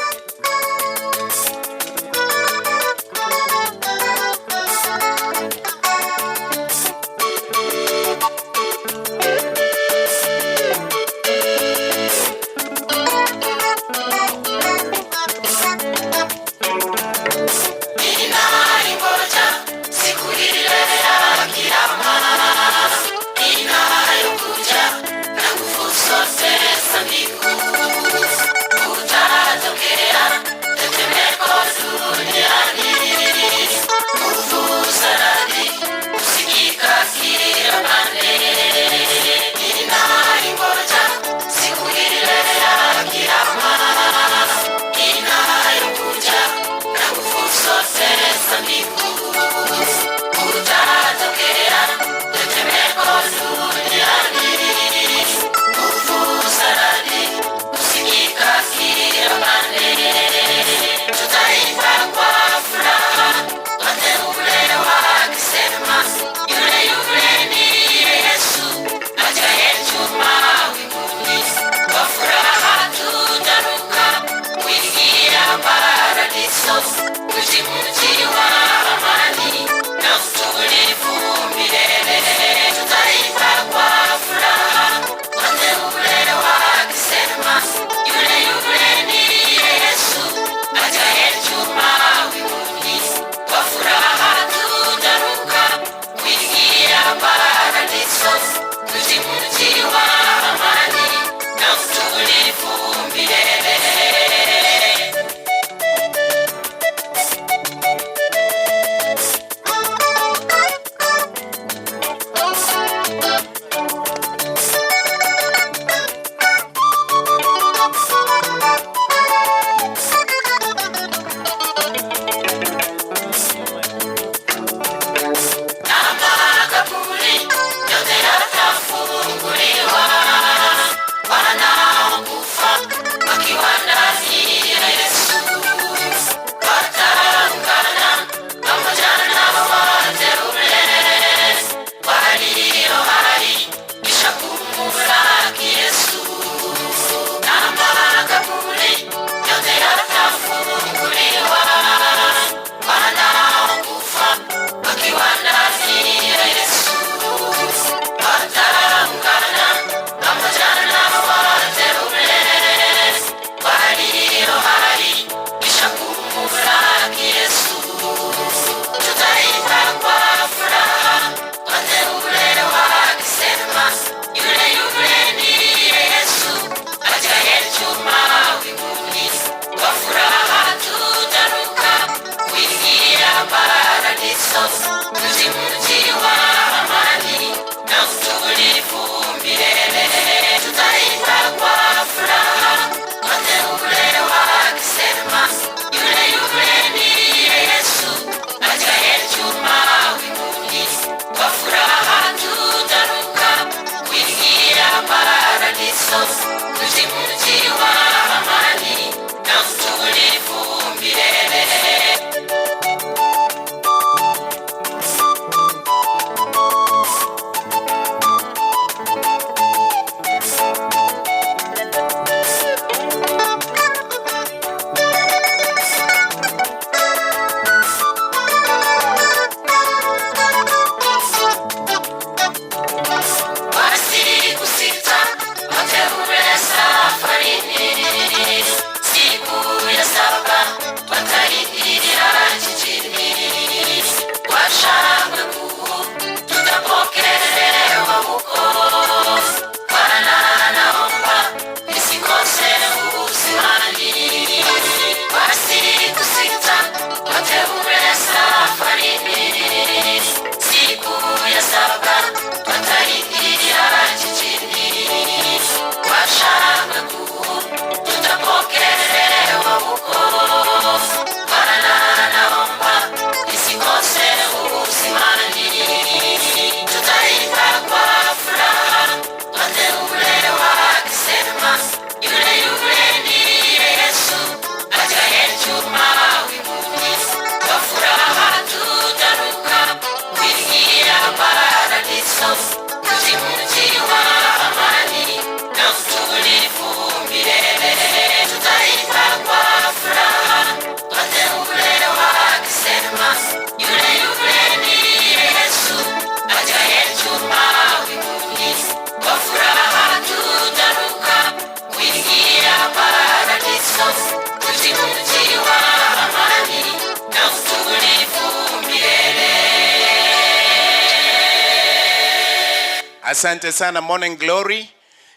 Asante sana Morning Glory.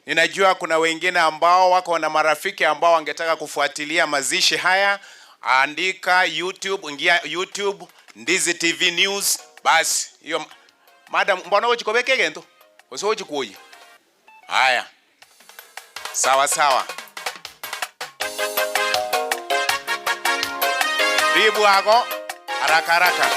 Ninajua kuna wengine ambao wako na marafiki ambao wangetaka kufuatilia mazishi haya. Andika YouTube, ingia YouTube Ndizi TV News. Basi hiyo madam mbona uchikobeke gento? Uso uchikuoyi. Haya. Sawa sawa. Ribu hago haraka haraka.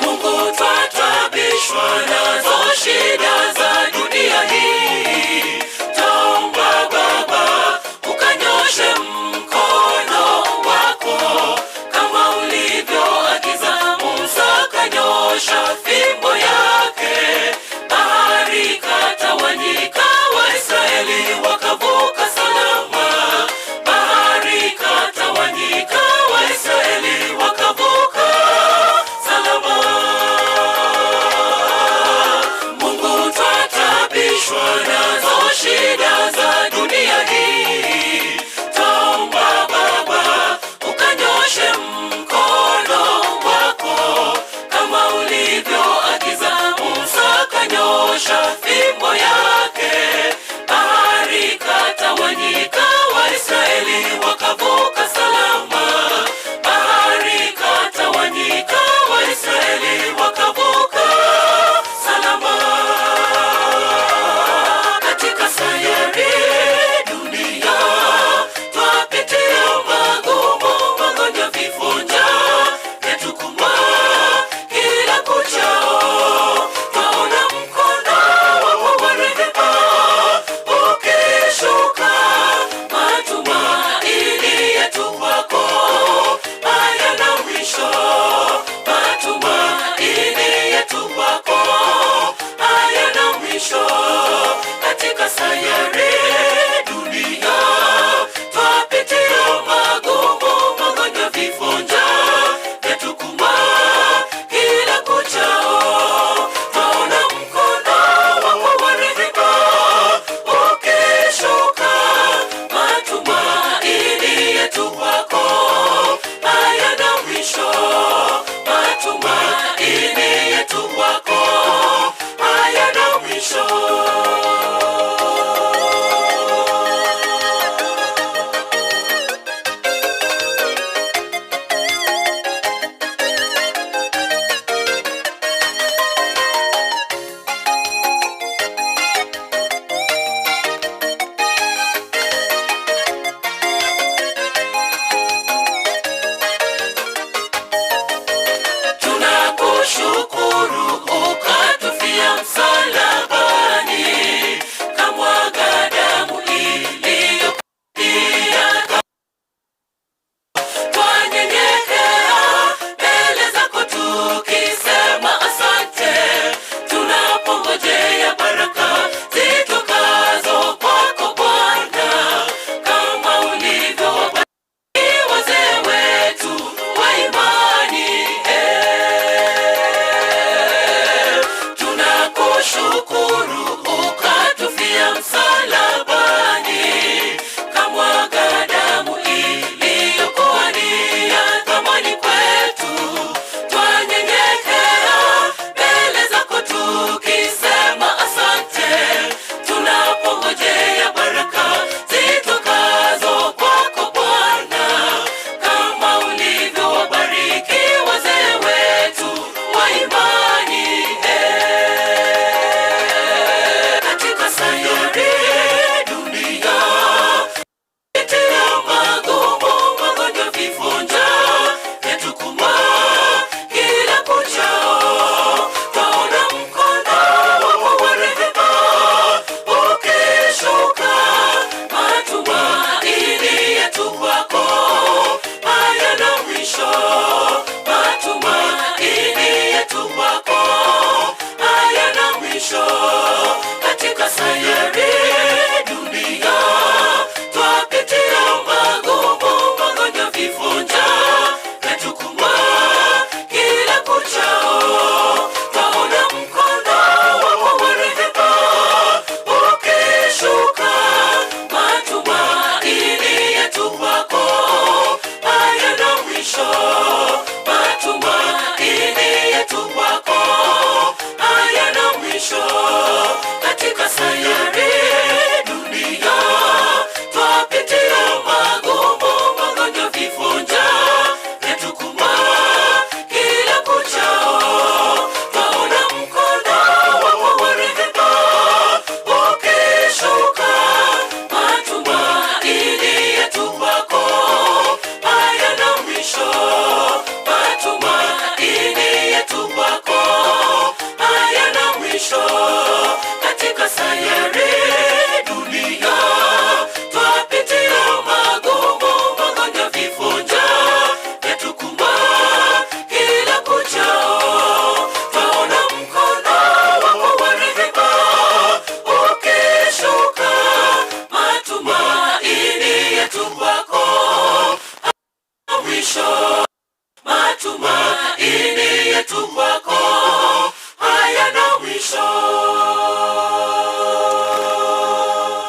Mungu twatabishwa nazo shida za dunia hii. Tomba Baba ukanyoshe mkono wako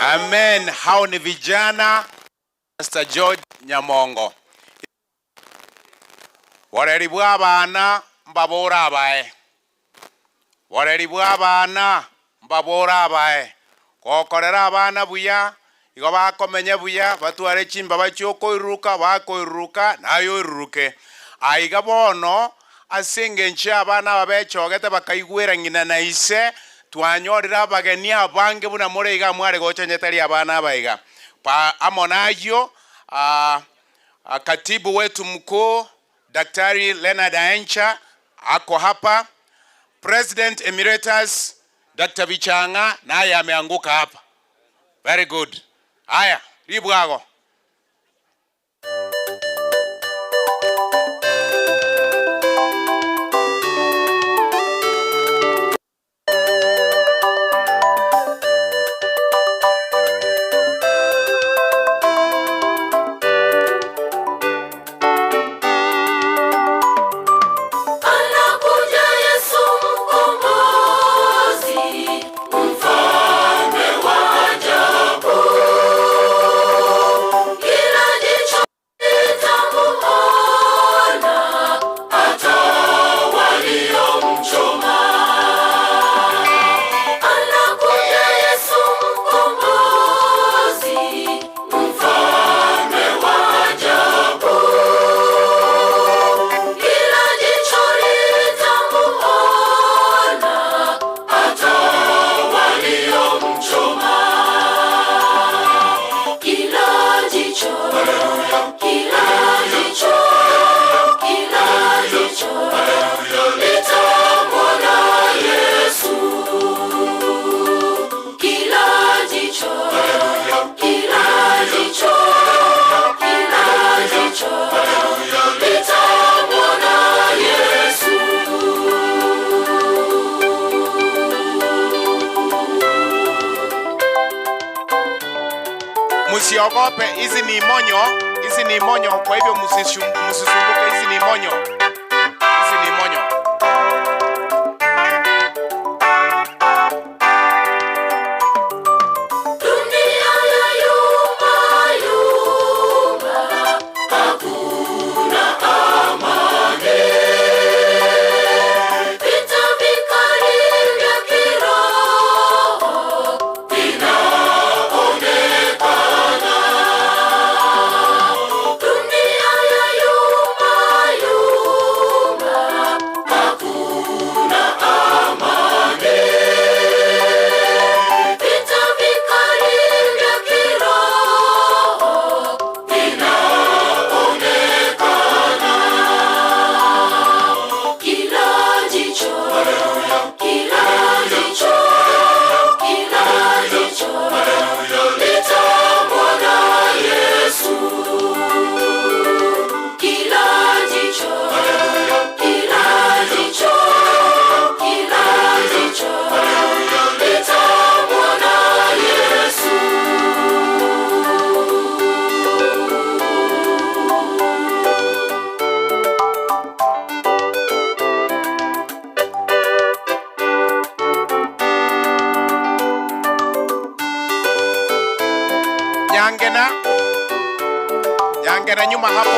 Amen. Hao ni vijana Pastor George Nyamongo. Wareri bwa bana mbabora abae. Wareri bwa bana mbabora abae. Kokorera abana buya igo bakomenya buya batware chimba bachoko iruka bakoiruka nayo iruke. Aiga bono asenge nche abana babechogete bakaigwera ngina na ise twanyorira abageni abange buna murega mware gochenyetari abana abaiga pa amonayo katibu wetu mkuu Daktari Leonard Aencha ako hapa. President Emeritus Dr. Bichanga naye ameanguka hapa. Very good. Haya, libwago. Musiogope, hizi ni monyo, kwa hivyo msisumbuke, hizi ni monyo. Nyangena nyuma hapo.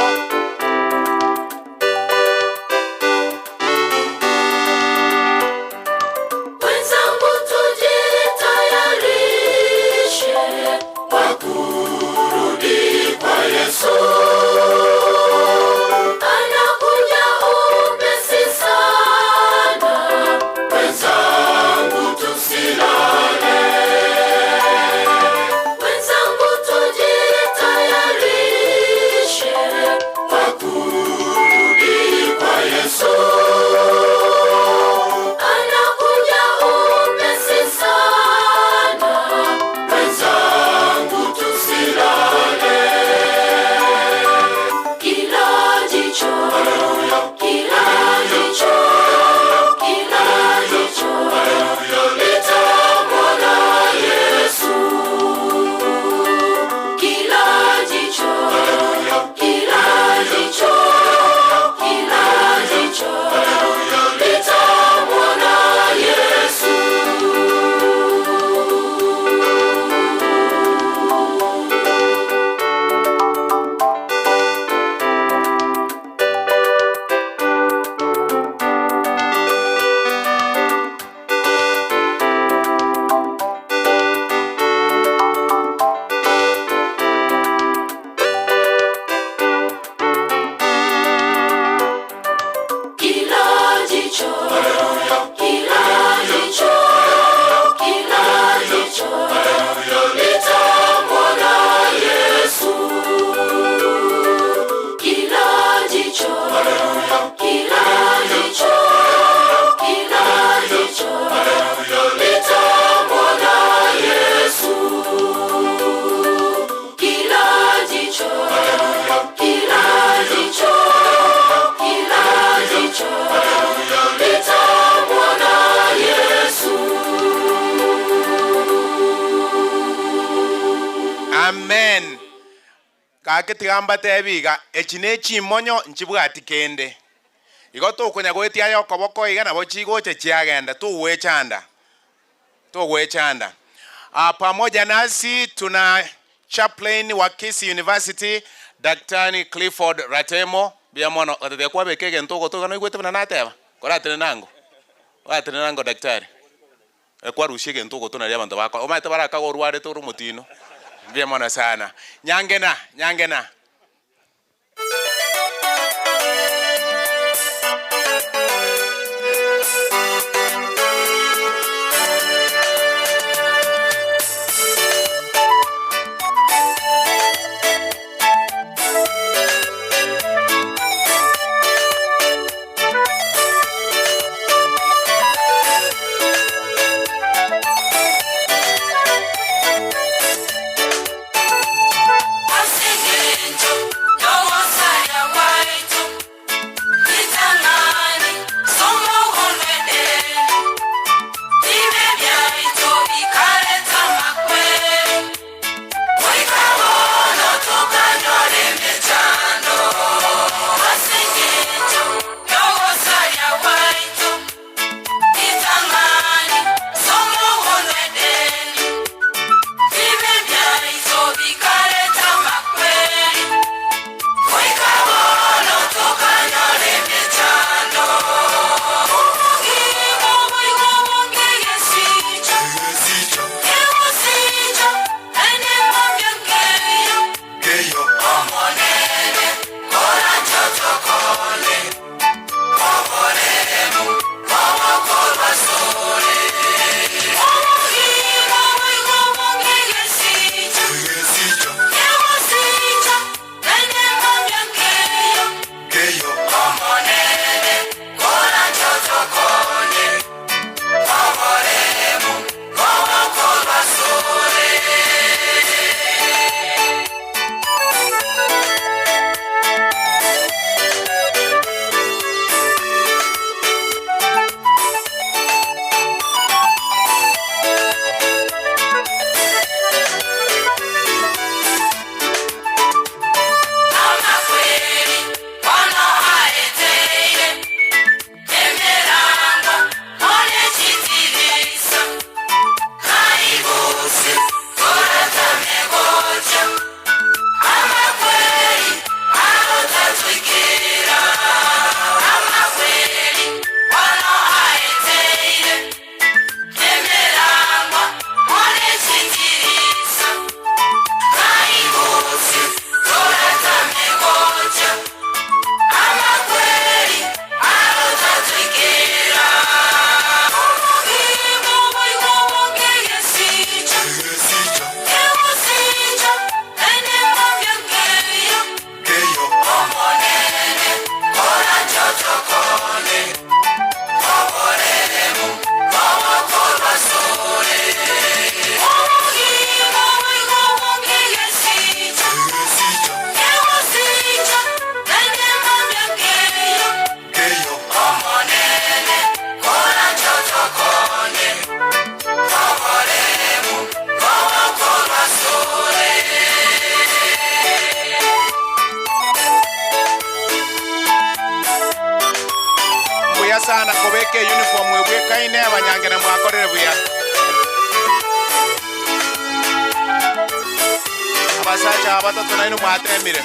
Wenzangu tujitayarishe kwa kurudi kwa Yesu. Anakuja upesi sana. Wenzangu tusilale. Wenzangu tujitayarishe kwa kakitigamba tebiga echine chimonyo nchibwati kende igo tukunya gwetia yo koboko iga nabo chigoche chiagenda tuwechanda. Pamoja nasi tuna chaplain wa Kisii University Daktari Clifford Ratemo biamono kwa bekege ntoko to no igwete bana nateba koratene nango daktari kwa rushige ntoko to na abantu bako omate baraka go rware to rumutino biamono sana nyangena sana kobeke uniform mwebwe kaine abanyangena mwakorere buya abasacha abatatu naino mwatemire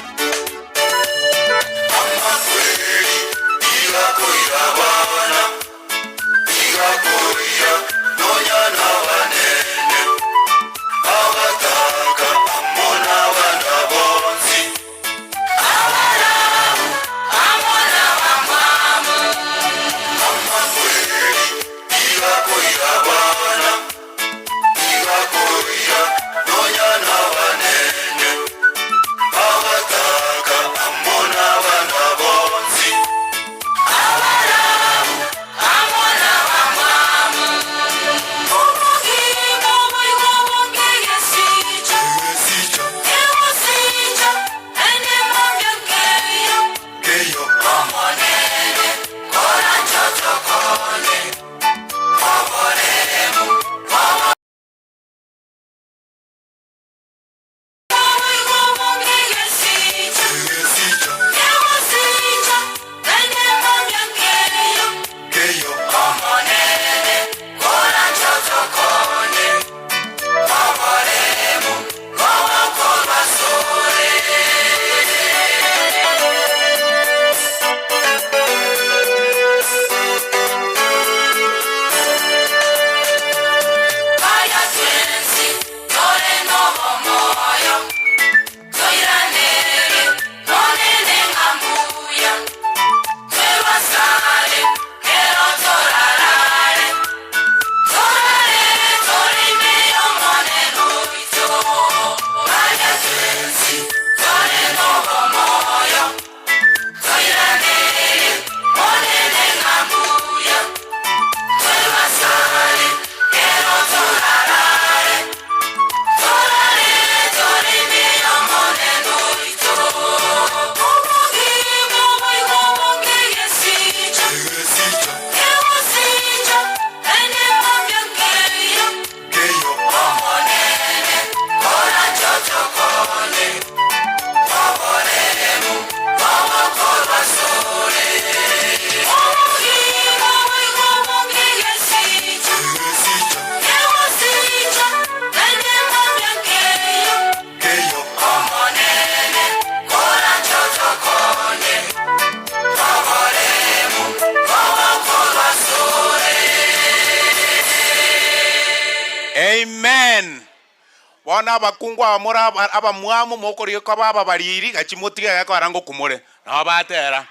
bona abakungwa abamura abamwamu mokori ko baba bariri gachimotiga yako arango kumure na batera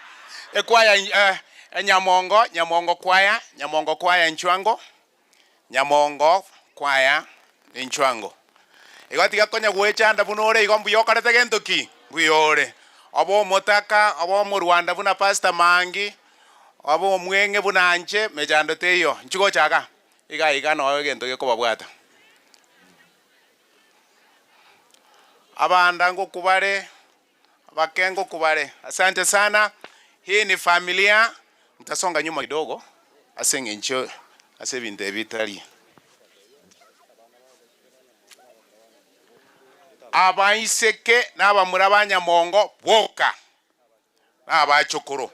ekwaya Nyamongo kwaya Nchwango Nyamongo kwaya Nchwango igatiga konya gwechanda bunore igombu yokarete gentoki buyore abo motaka abo mu Rwanda buna Pastor Mangi abo mwenge bunanje mejando teyo nchiko chaka iga no gentoki ko babwata abanda ngo kubare abakengo kubare. Asante sana. Hii ni familia. Mtasonga nyuma kidogo asenge ncho asebinte vitali abaiseke n'abamura Banyamongo boka n'abachokoro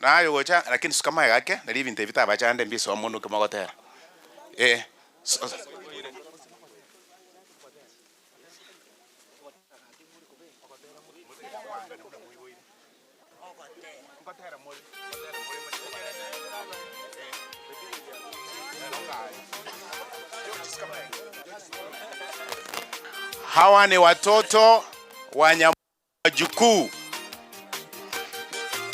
nayo gocha lakini sikama yake nali binte vita abachande mbiso omuntu kemagotera hawa ni watoto wa Nyamongo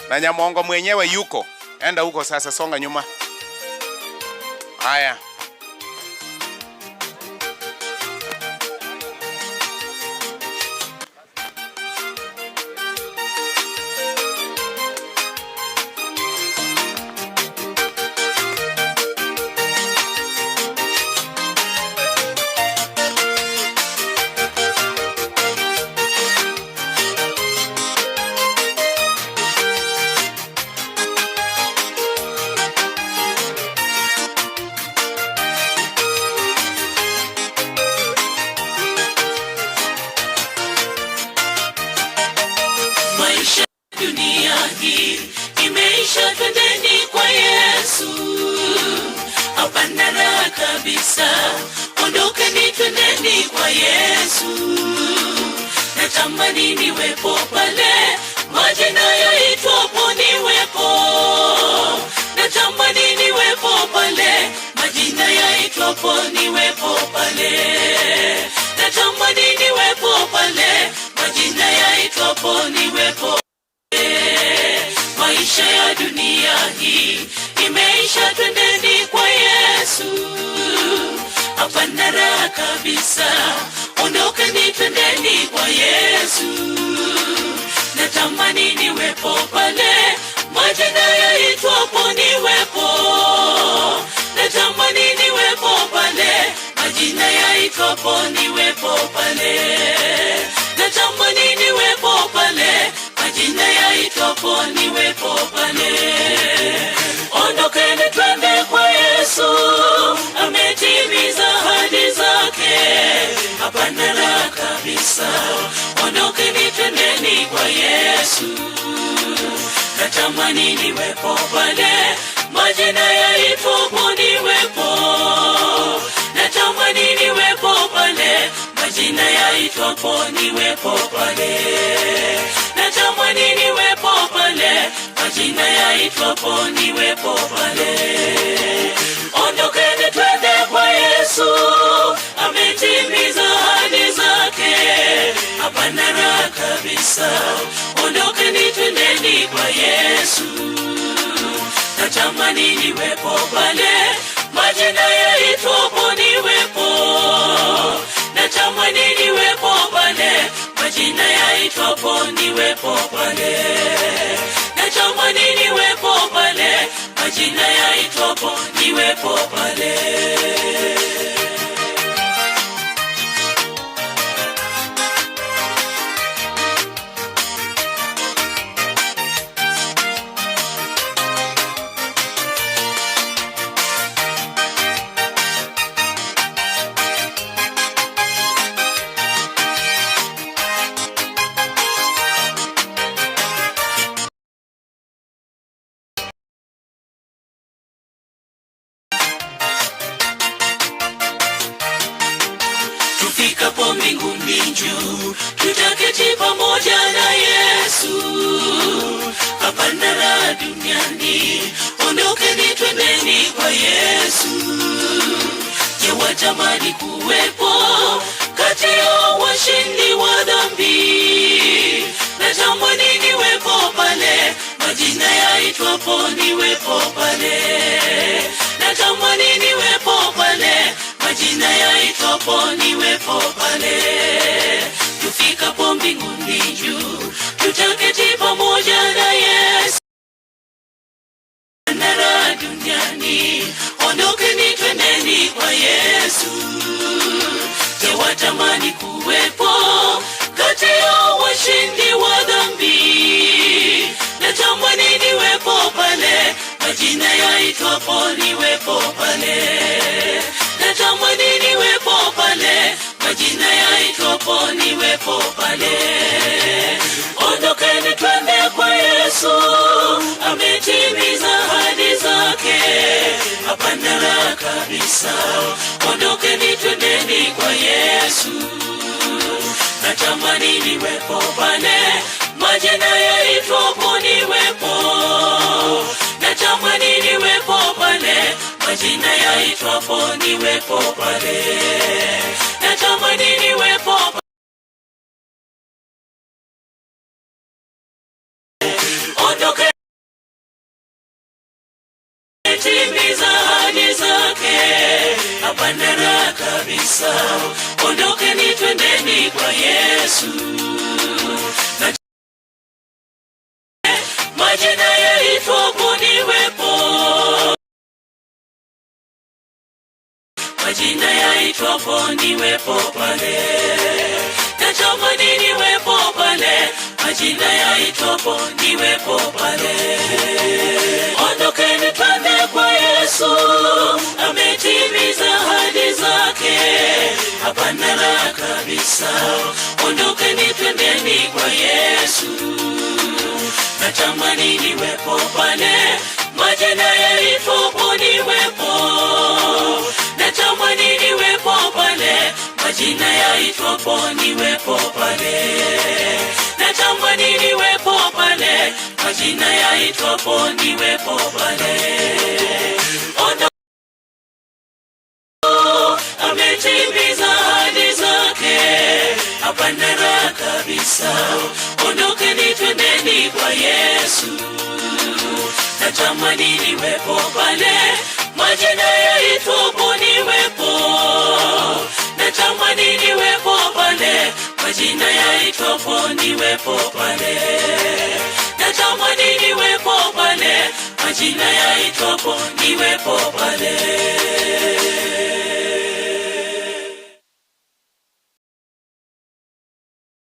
na Nyamongo mwenyewe yuko. Enda huko sasa, songa nyuma. Haya. Natamani niwepo pale, majina yaitwapo niwepo. Natamani niwepo pale, majina yaitwapo niwepo pale. Natamani niwepo pale, majina yaitwapo niwepo pale. Maisha ya dunia hii imeisha, twendeni kwa Yesu. Hapana raha kabisa, ondokeni twendeni kwa Yesu. Natamani niwepo pale, majina yaitwapo niwepo. Natamani niwepo pale, majina yaitwapo niwepo pale. Natamani niwepo pale, majina yaitwapo niwepo pale. Ondokeni twende kwa Yesu, ametimiza ahadi zake. Hapana raha kabisa, ondokeni twendeni kwa Yesu. Natamani niwepo pale, majina yaitwapo niwepo. Natamani niwepo pale, majina yaitwapo niwepo pale. Natamani niwepo pale, majina yaitwapo niwepo pale. Ondokeni twende kwa Yesu, ametimiza ahadi zake. Hapana raha kabisa, ondokeni twendeni kwa Yesu. Natamani niwepo pale, majina yaitwapo niwepo. Natamani niwepo pale, majina yaitwapo niwepo pale. Natamani niwepo pale, majina yaitwapo niwepo pale. Tufikapo mbinguni juu, tutaketi pamoja na Yesu. Hapana raha duniani, ondokeni twendeni kwa Yesu. Je, watamani kuwepo washindi wa dhambi. Natamani niwepo pale, majina yaitwapo niwepo pale. Natamani niwepo pale, majina yaitwapo niwepo pale. Tufikapo mbinguni juu, tutaketi pamoja na Yesu. Nara duniani, ondokeni twendeni kwa Yesu. Je, watamani kuwepo kati ya washindi wa dhambi? Natamani niwepo pale, majina yaitwapo niwepo pale. Natamani niwepo pale, majina yaitwapo niwepo pale. Ondokeni twende kwa Yesu, ametimiza ahadi zake. Hapana raha kabisa, ondokeni twendeni kwa Yesu. Natamani niwepo pale, majina yaitwapo niwepo. Natamani niwepo pale, majina yaitwapo niwepo pale. Natamani niwepo pale. Ondoke timiza ahadi zake. Hapana raha kabisa, ondokeni twendeni kwa Yesu. Majina yaitwapo niwepo. Majina yaitwapo niwepo pale. Natamani niwepo pale, majina yaitwapo niwepo pale. Ondokeni twende kwa Yesu, ametimiza ahadi zake. Hapana raha kabisa, ondokeni twendeni kwa Yesu. Natamani niwepo pale, majina yaitwapo niwepo. Natamani niwepo pale, majina yaitwapo niwepo pale. Natamani niwepo pale, majina yaitwapo niwepo pale. Ametimiza ahadi zake. Hapana raha kabisa, ondokeni twendeni kwa Yesu. Natamani niwepo pale, majina yaitwapo niwepo. Natamani niwepo pale, majina yaitwapo niwepo pale. Natamani niwepo pale, majina yaitwapo niwepo pale.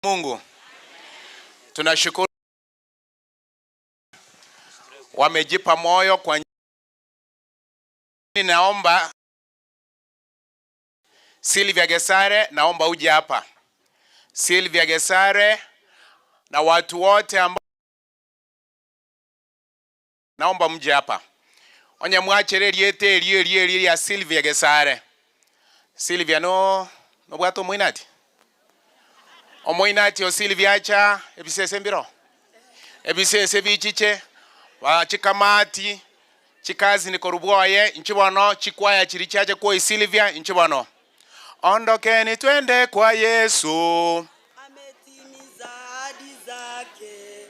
Mungu, tunashukuru wamejipa moyo kwa. Naomba Sylvia Gesare, naomba uje hapa. Sylvia Gesare na watu wote ambao naomba mje hapa. Onye mwachere liete ya Sylvia Gesare. Sylvia no bwato moinati. Omoinati o Sylvia acha ebisese mbiro. Ebisese bichiche wa chikamati chikazi nikorubwaye nchibono chikwaya chirichaje kwa Sylvia nchibono. Ondokeni twende kwa Yesu. Ametimiza ahadi zake.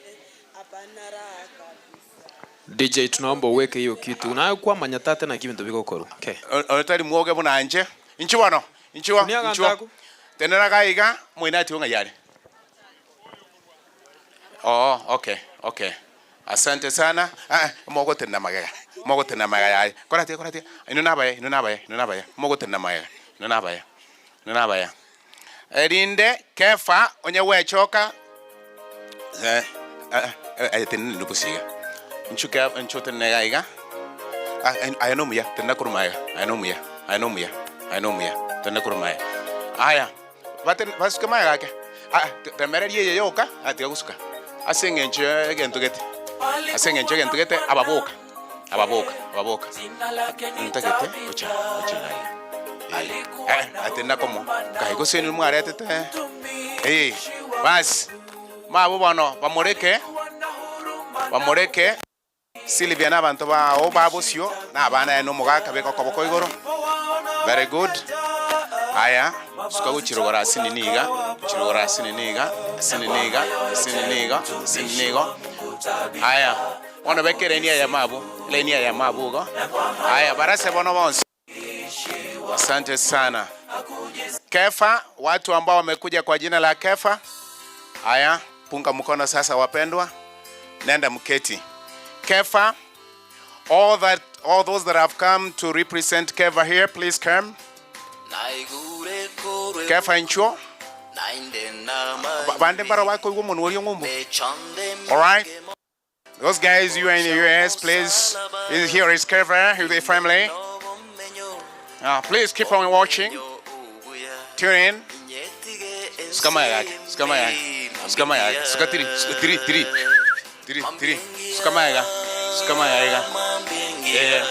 Hapana raha kabisa. DJ tunaomba uweke hiyo kitu. Unayo kwa manyatate na kivinto bigokoro. Okay. Onatali muoge bunanje. Nchibono. Nchiwa. Tenera gaiga moinati unga yale. Oh, okay. Asante sana. Mogo tena magaya. Korati. Inuna baye. Mogo tena magaya. Nuna baya. Erinde kefa onye wechoka. Tena nupusiga. Nchuka negaiga. Ayanomuya tena kurumaya. Ayanomuya tena kurumaya. Aya. Basuka maya gake. Temere yeye yoka ati gusuka. Asengenche gentugete. Ababoka. Ntakete ucha. Atenda como kaigo senu mwarete te. Bas. Mabo bano bamoreke Sylvia n'abantu bao babosio n'abana no mugaka beko koboko igoro. Very good. Aya suka guchirogora sininiga chirora sininiga. Haya, wana beke lenia ya mabu go. Haya, barase bono bonsi. Asante sana. Kefa, watu ambao wamekuja kwa jina la Kefa. Haya, punga mkono sasa wapendwa. Nenda mketi. Kefa, all those that have come to represent Kefa here, please come. Kefa incho. All right. Those guys, you are in the US, please. Here is Kefa with the family. Please keep on watching. Tune in. Skamaya. Yeah.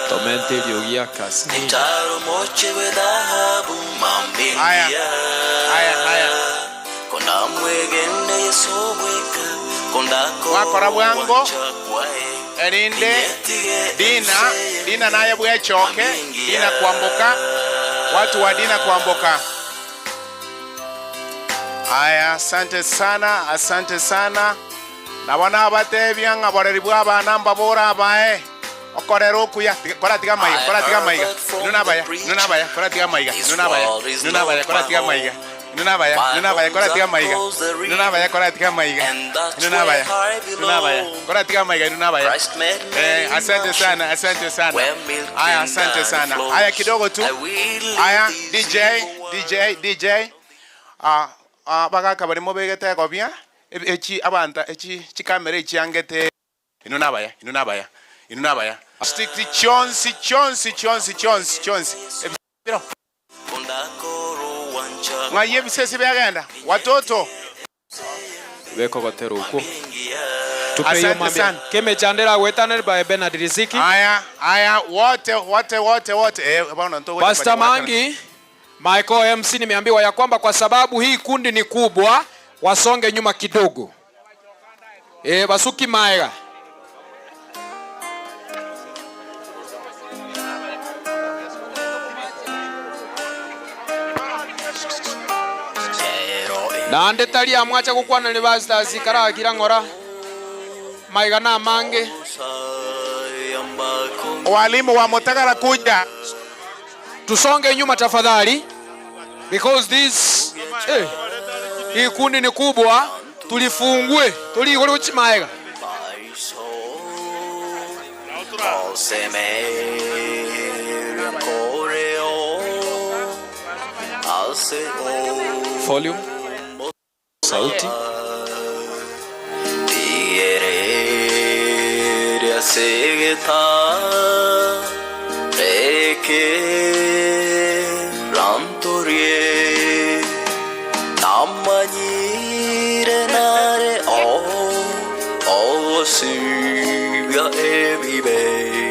Tomente yogia kasi. Haya. Wakora bwango. Erinde. Dina naye bwe choke. Dina kuamboka. Watu wa Dina kuamboka. Haya, asante sana. Na wana abatebya ngaboreri bwa bana mbabora abae. Okorero kuya kora tiga maiga. Nuna baya kora tiga maiga. Nuna baya kora tiga maiga. Asante sana. Haya, asante sana. Haya kidogo tu. Haya, DJ. Bagaka barimo begete gobya. Echi abanta echi kamera echi angete. Inunabaya. Stick the chonsi. Mwaye bisese byagenda. Watoto. Beko gotero uko. Tupeyo mambe. Keme chandela wetanel by Bernard Riziki. Haya, wote. Bwana nto. Pastor Mangi, Michael MC nimeambiwa ya kwamba kwa sababu hii kundi ni kubwa, wasonge nyuma kidogo. Basuki Maiga. Na ande tali amwacha kukwana ni bastas karakira ngora Maiga na mange. Walimu wa Mutagara kuja. Tusonge nyuma tafadhali, because this hii kundi ni kubwa, tulifungue tulikole Maiga. Volume sauti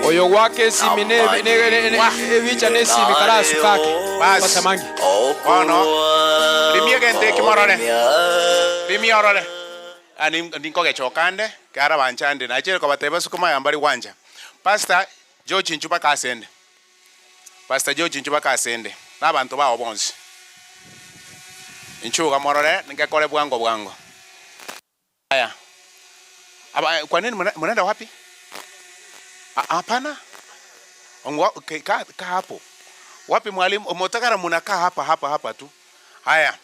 oyo wake simine ebicha nesi bikara sukake Pastor Mangi. Limiegente kimorore. Ani ndinkoge chokande kara banchande na chero kabateba sukuma yambari wanja. Pastor George Nchuba kasende. Nabantu bawo bonzi. Nchuga morore ngekole bwango. Haya. Kwa nini mnaenda wapi? Hapana. Ongwa ka hapo. Wapi mwalimu? Mutagara munakaa hapa tu. Haya.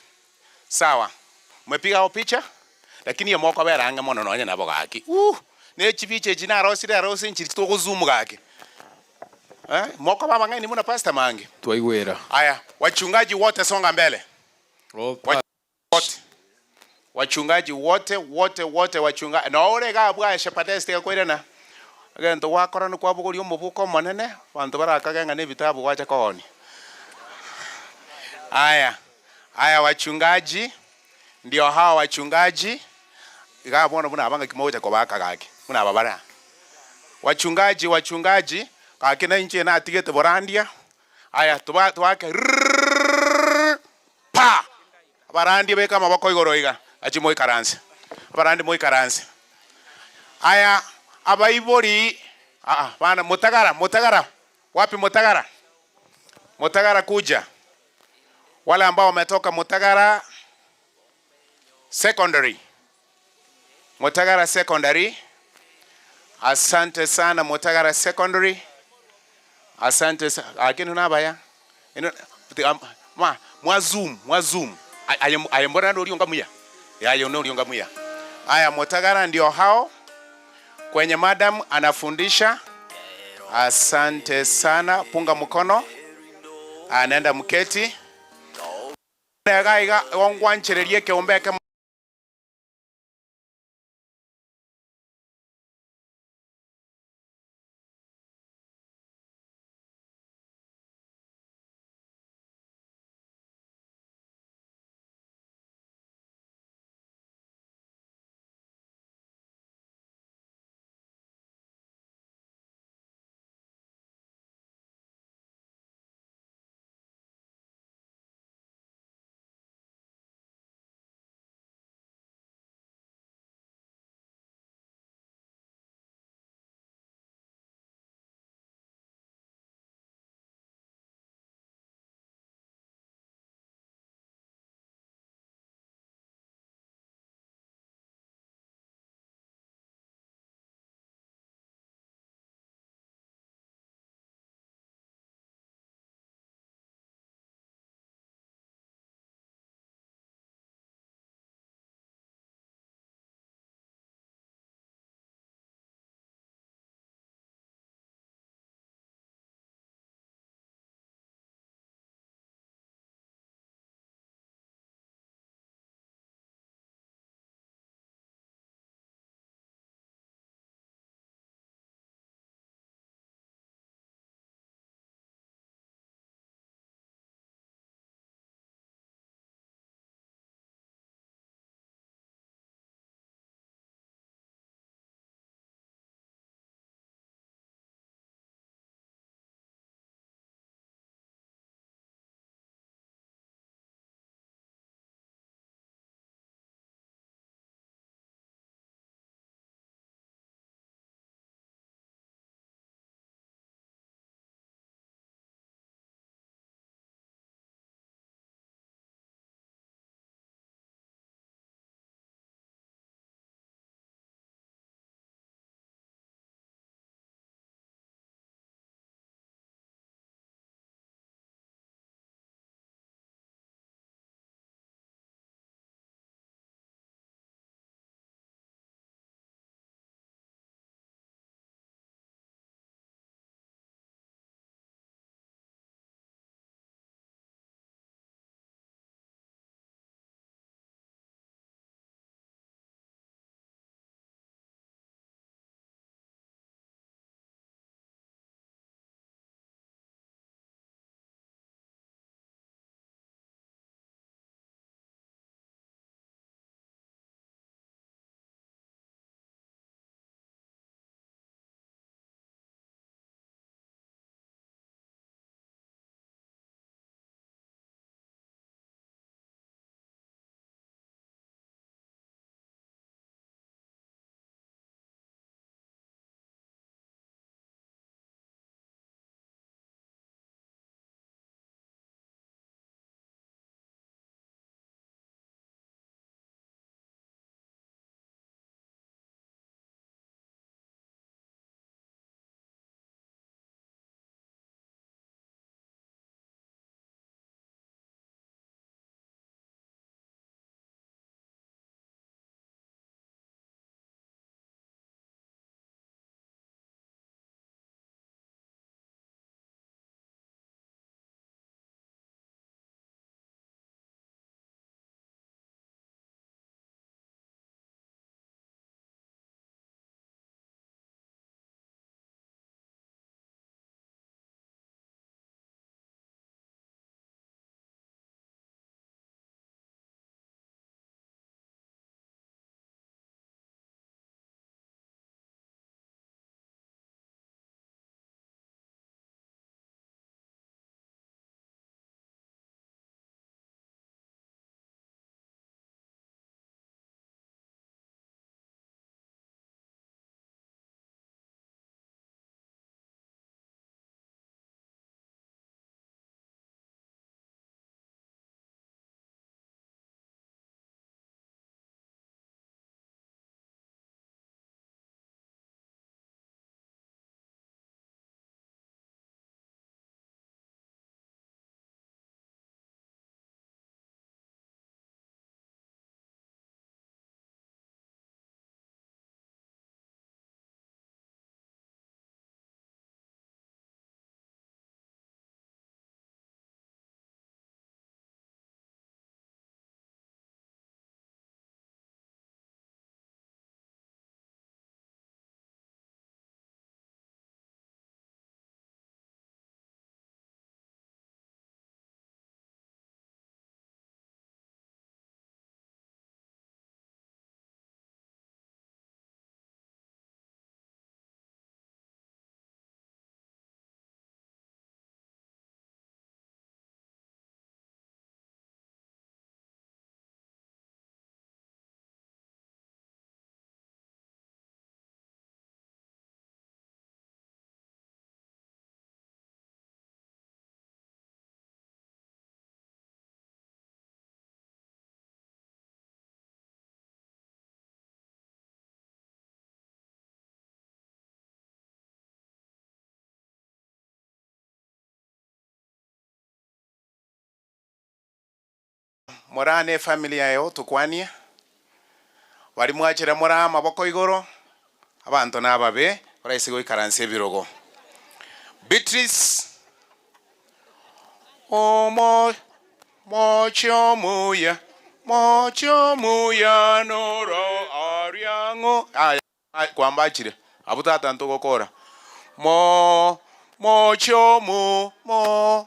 Sawa. Mmepiga picha? Lakini ya mwako beranga mono nonya nabo gaki. Ne chibiche jina rosi nchiri to zoom gaki. Mwako baba ngani muna Pastor Mangi. Twaiwera. Haya, wachungaji wote songa mbele. Wachungaji wote wachungaji. Na ole ga bwa shepateste kwirena. Agento wakora no kwabuguri umubuko manene, bantu barakagenga ne bitabu wacha koni. Haya wachungaji ndio hawa wachungaji. Igabona buna abanga kimoja kwa baka gaki. Muna babara. Wachungaji kakina inche na atigete borandia. Haya twake pa. Barandia beka mabako igoroiga. Achimoi karansi. Barandi moi karansi. Haya abaibori bana Mutagara. Wapi Mutagara kuja. Wale ambao wametoka Mutagara Secondary. Mutagara Secondary. Asante sana Mutagara Secondary. Asante sana. Akinu nabaya. Mwazum. Ayembora ndo ulionga muya. Yayo ndo ulionga muya. Aya Mutagara ndio hao. Kwenye madam anafundisha. Asante sana. Punga mkono. Anaenda mketi. Nega wangwanchererie keombeke morane familia yo tukwanie bari mwachira mora maboko igoro abantu nababe oraisi goikaranse birogo Beatrice mochomuya noro ariango kwambachire abutata ntogokora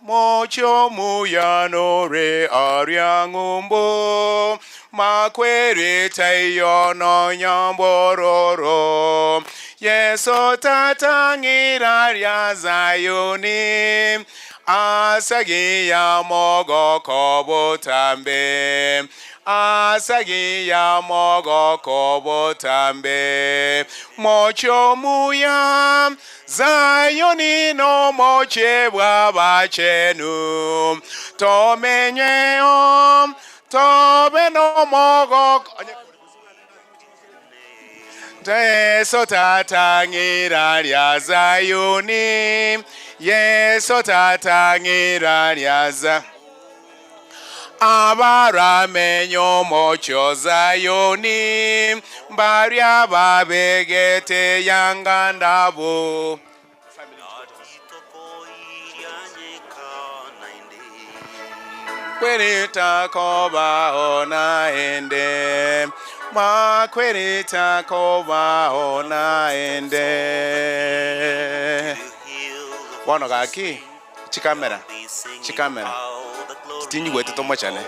mochomuya nore ariangumbo makwere tayo no nyambororo Yeso tatangira ya Zayoni asagi ya mogo kobotambe mochomuya Zayoni no moche bwabachenu tomenyeo tobe no mogo Yeso tatangira ya Zayoni Yeso tatangira ya Zayoni Abaramenyo mocho Zayoni Baria babegete yangandabo Kwerita koba ona ende Makwerita koba ona ende Bono gaki chikamera Tinyi gwetu tomo chane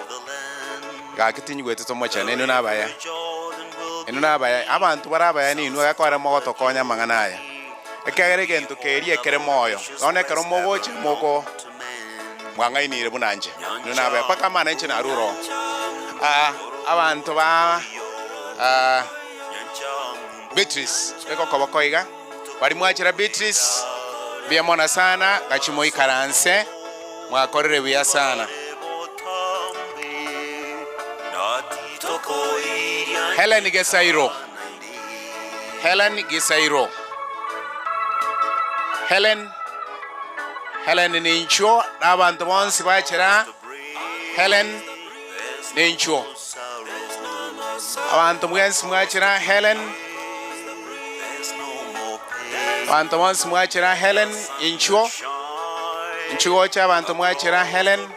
Gaki tinyi gwetu tomo chane enu nabaya abantu barabaya ni inu akora moto konya manganaya ekagere gento keri ekere moyo one kero mogoche moko mwanga inire bunanje enu nabaya paka mana nche na ruro abantu ba Beatrice eko kobokoiga bari mwachira Beatrice biamona sana gachimoi karanse mwakorere bya sana Helen Gisairo Helen nincho abantu bonsi bachira Helen nincho abantu mwensi mwachira Helen abantu bonsi mwachira Helen incho cha abantu mwachira Helen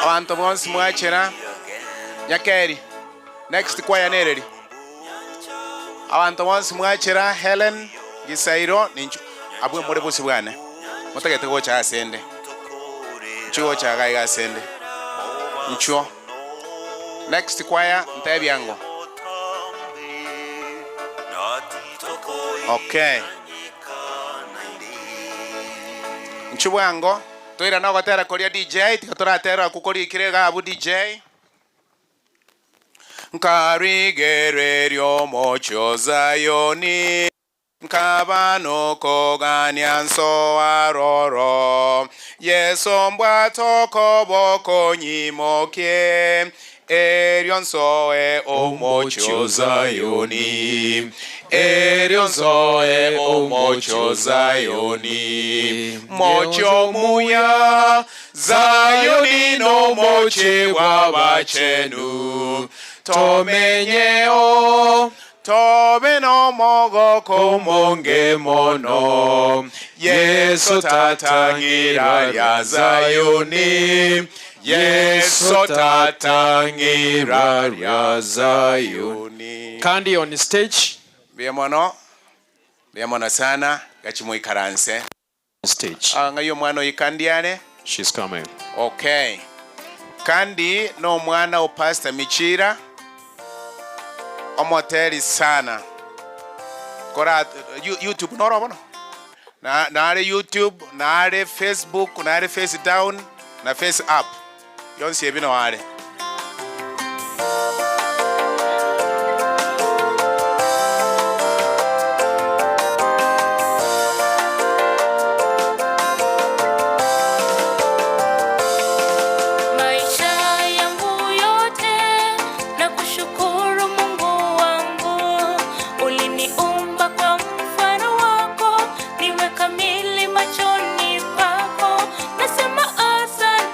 abantu bonsi mwachira Nyakeri next kwaya nereri abantu bonsi mwachira Helen Gisairo nincho abwe muri busi bwana mutagete go cha asende ncho cha gaiga asende ncho next kwaya ntabyango okay nchubwango toira na gotera koria DJ tikatora kukori kirega abu DJ nkarigererio mocho Zayoni nkabano kogania nso aroro Yeso mbwato koboko nyimoke Erionso omocho Zayoni Erionso omocho Zayoni Mocho muya Zayoni no moche wabachenu Tomenyeo Tobe no mogo komonge mono Yeso tatangira ya Zayoni Yeso tatangira ya Zayoni Kandi on stage Biamono sana gachimoi karanse stage ngayo mwana ikandiane she's coming okay Kandi no mwana o Pastor Michira omoteri sana kora YouTube norobono na YouTube na Facebook na Face Down na Face Up yonse ebino are Nasema asante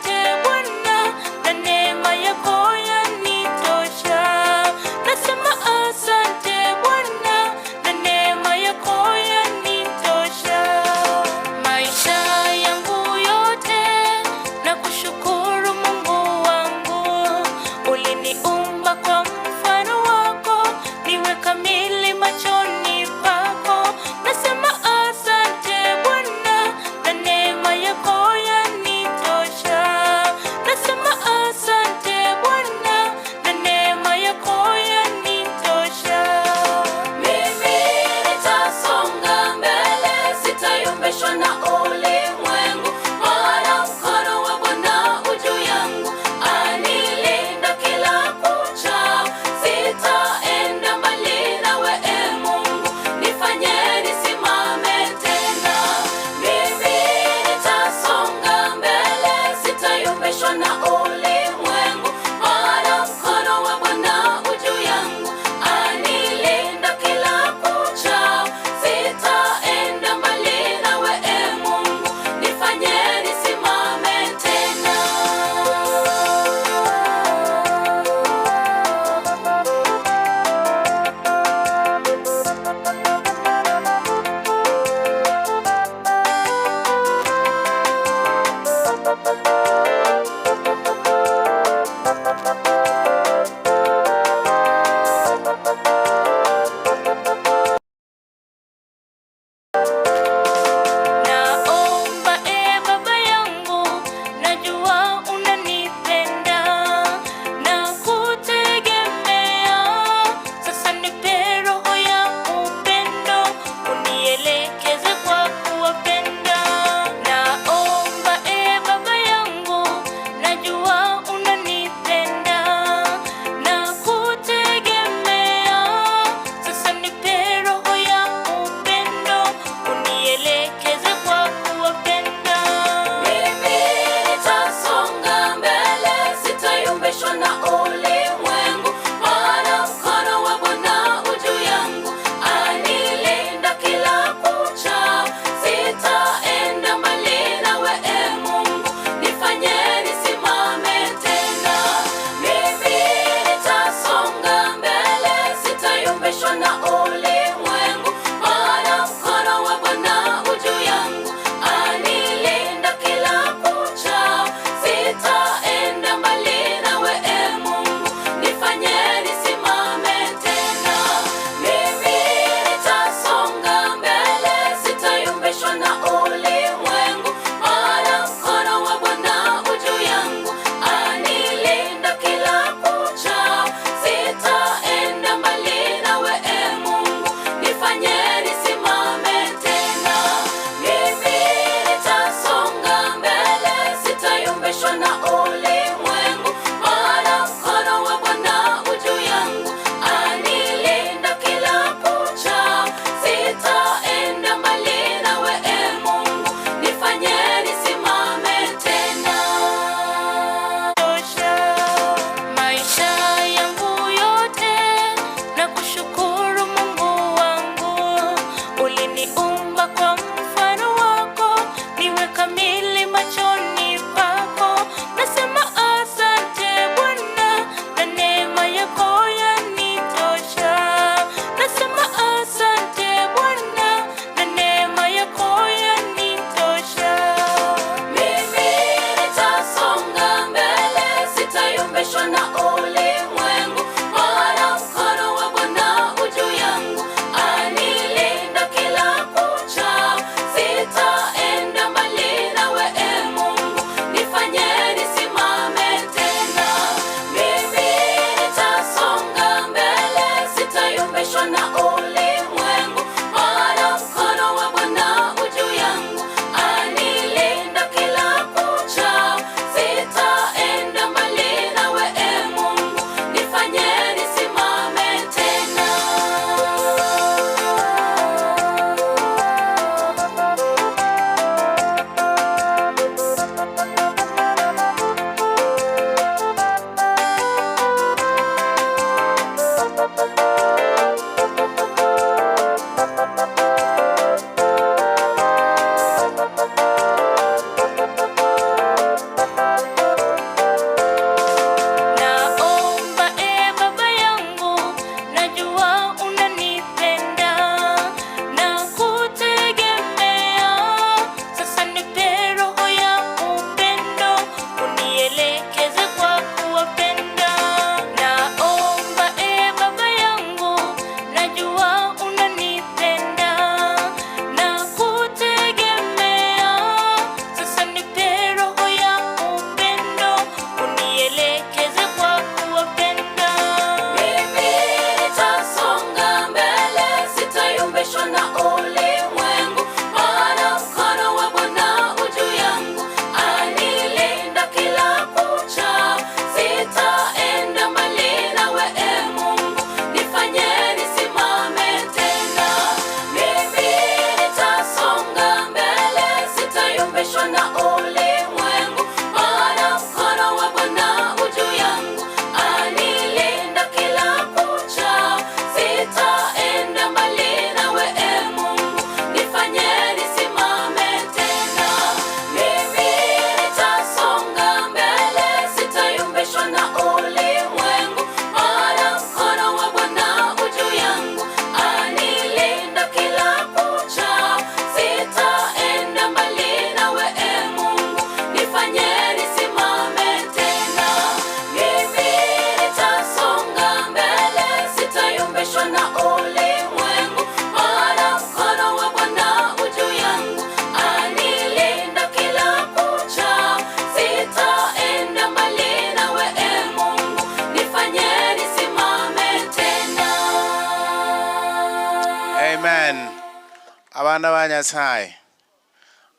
abana ba Nyasaye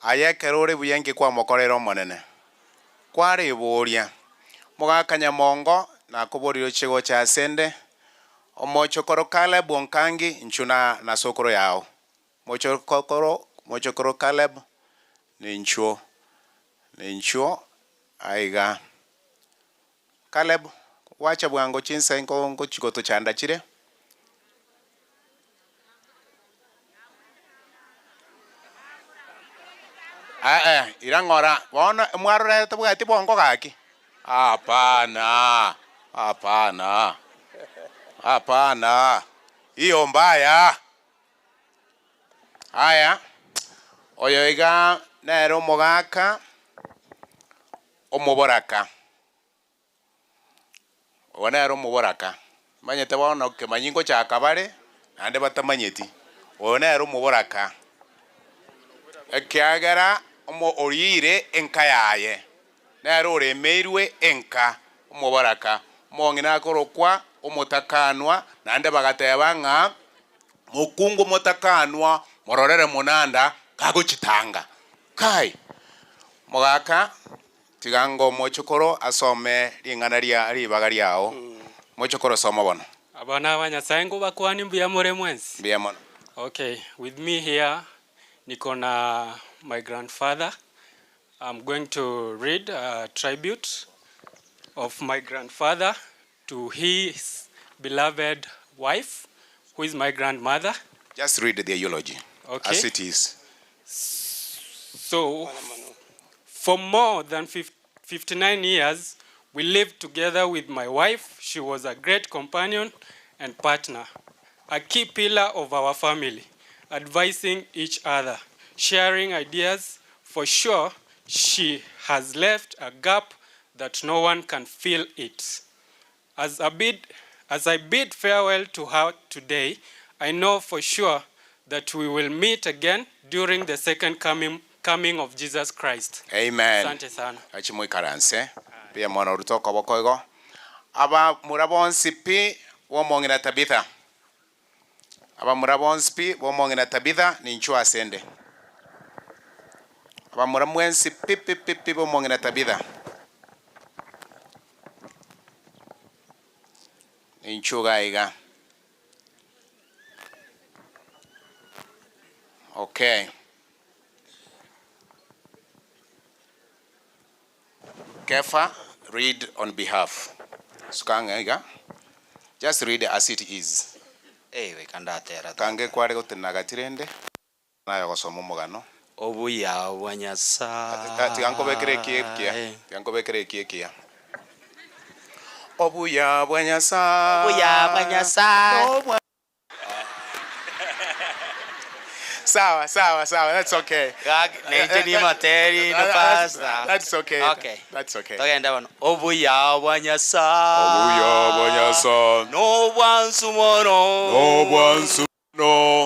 ayekerore buyengi kwa mokorero monene kware boria mugakanya mongo na kuboriro chigo cha sende omochokoro Caleb Onkangi nchuna na sokoro yao mochokoro Caleb ninchuo aiga Caleb wacha bwango chinsa ngo chikoto chanda chire irangora bona mwarore tabugati bongo gaki hapana hiyo mbaya haya oyo iga nero mogaka omuboraka onero muboraka manyete bona ke manyingo cha kabare ande batamanyeti onero muboraka ekiagara omo orire enka yaye nero oremeirwe enka omuboraka mongina korokwa omutakanwa nande bagateba nga mukungu mutakanwa mororere munanda kagochitanga kai mogaka tigango mochokoro asome lingana lia libaga liao mochokoro soma bono abana ba Nyasaye ngo bakwani mbuya more mwensi mbuya mono. Okay, with me here niko na my grandfather. I'm going to read a tribute of my grandfather to his beloved wife, who is my grandmother. Just read the eulogy, okay, as it is. So, for more than 59 years, we lived together with my wife. She was a great companion and partner, a key pillar of our family, advising each other, sharing ideas. For sure, she has left a gap that no one can fill it. As I bid farewell to her today, I know for sure that we will meet again during the second coming of Jesus Christ. Amen. Asante sana. Achimwe karanse. Pia mwana urutoka bokoigo. Aba murabonsi pi womongina Tabitha. Aba murabonsi pi womongina Tabitha ni nchua asende. Aba muramwensi pi womongina Tabitha. Ni nchuga iga. Okay. Kefa, read on behalf. Sukanga, just read as it is. We kandatera. Kange kware gutinaga tirende. Nayo gosoma mugano. Obuya bwanyasa. Tiganko bekere kiepkia. Tiganko bekere kiekia. Obuya bwanyasa. Obuya bwanyasa. Sawa. That's okay. That's okay. Okay. That's okay. Togenda bano. Obuya bwanyasa. Obuya bwanyasa. No bwansumono. No bwansumono.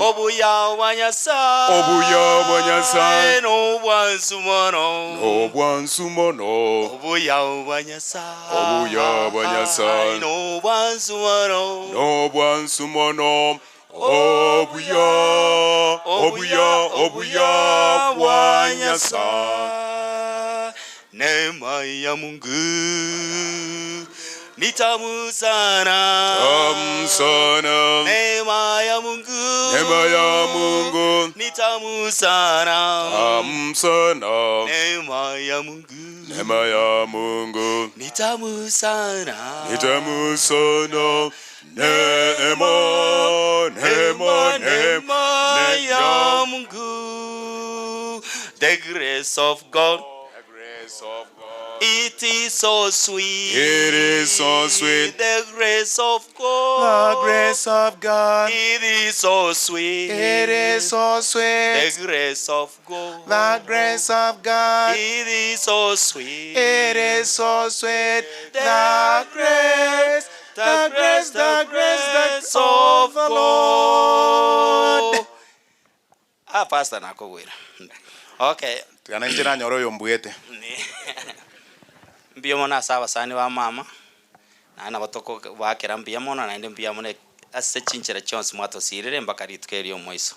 Obuya bwanyasa. Obuya bwanyasa. No bwansumono. No bwansumono. Obuya bwanyasa. Obuya bwanyasa. No bwansumono. No bwansumono. Obuya bwanyasa. Neema ya Mungu ni tamu sana. Neema ya Mungu ni tamu sana. Neema ya Mungu ni tamu sana. Neema ya Mungu. The grace of God. It is so sweet. The grace of God. The grace of God. It is so sweet. The grace of God. The grace of God. It is so sweet. The grace of the Lord. Pastor nakogwira. Okay. Tukananjira nyoro yombuyete. Mbia mona sawa sani wa mama. Na batoko bakera mbia mona na mbia mona ase chinchira chonse mwato sirire mbakari tukeri omwiso.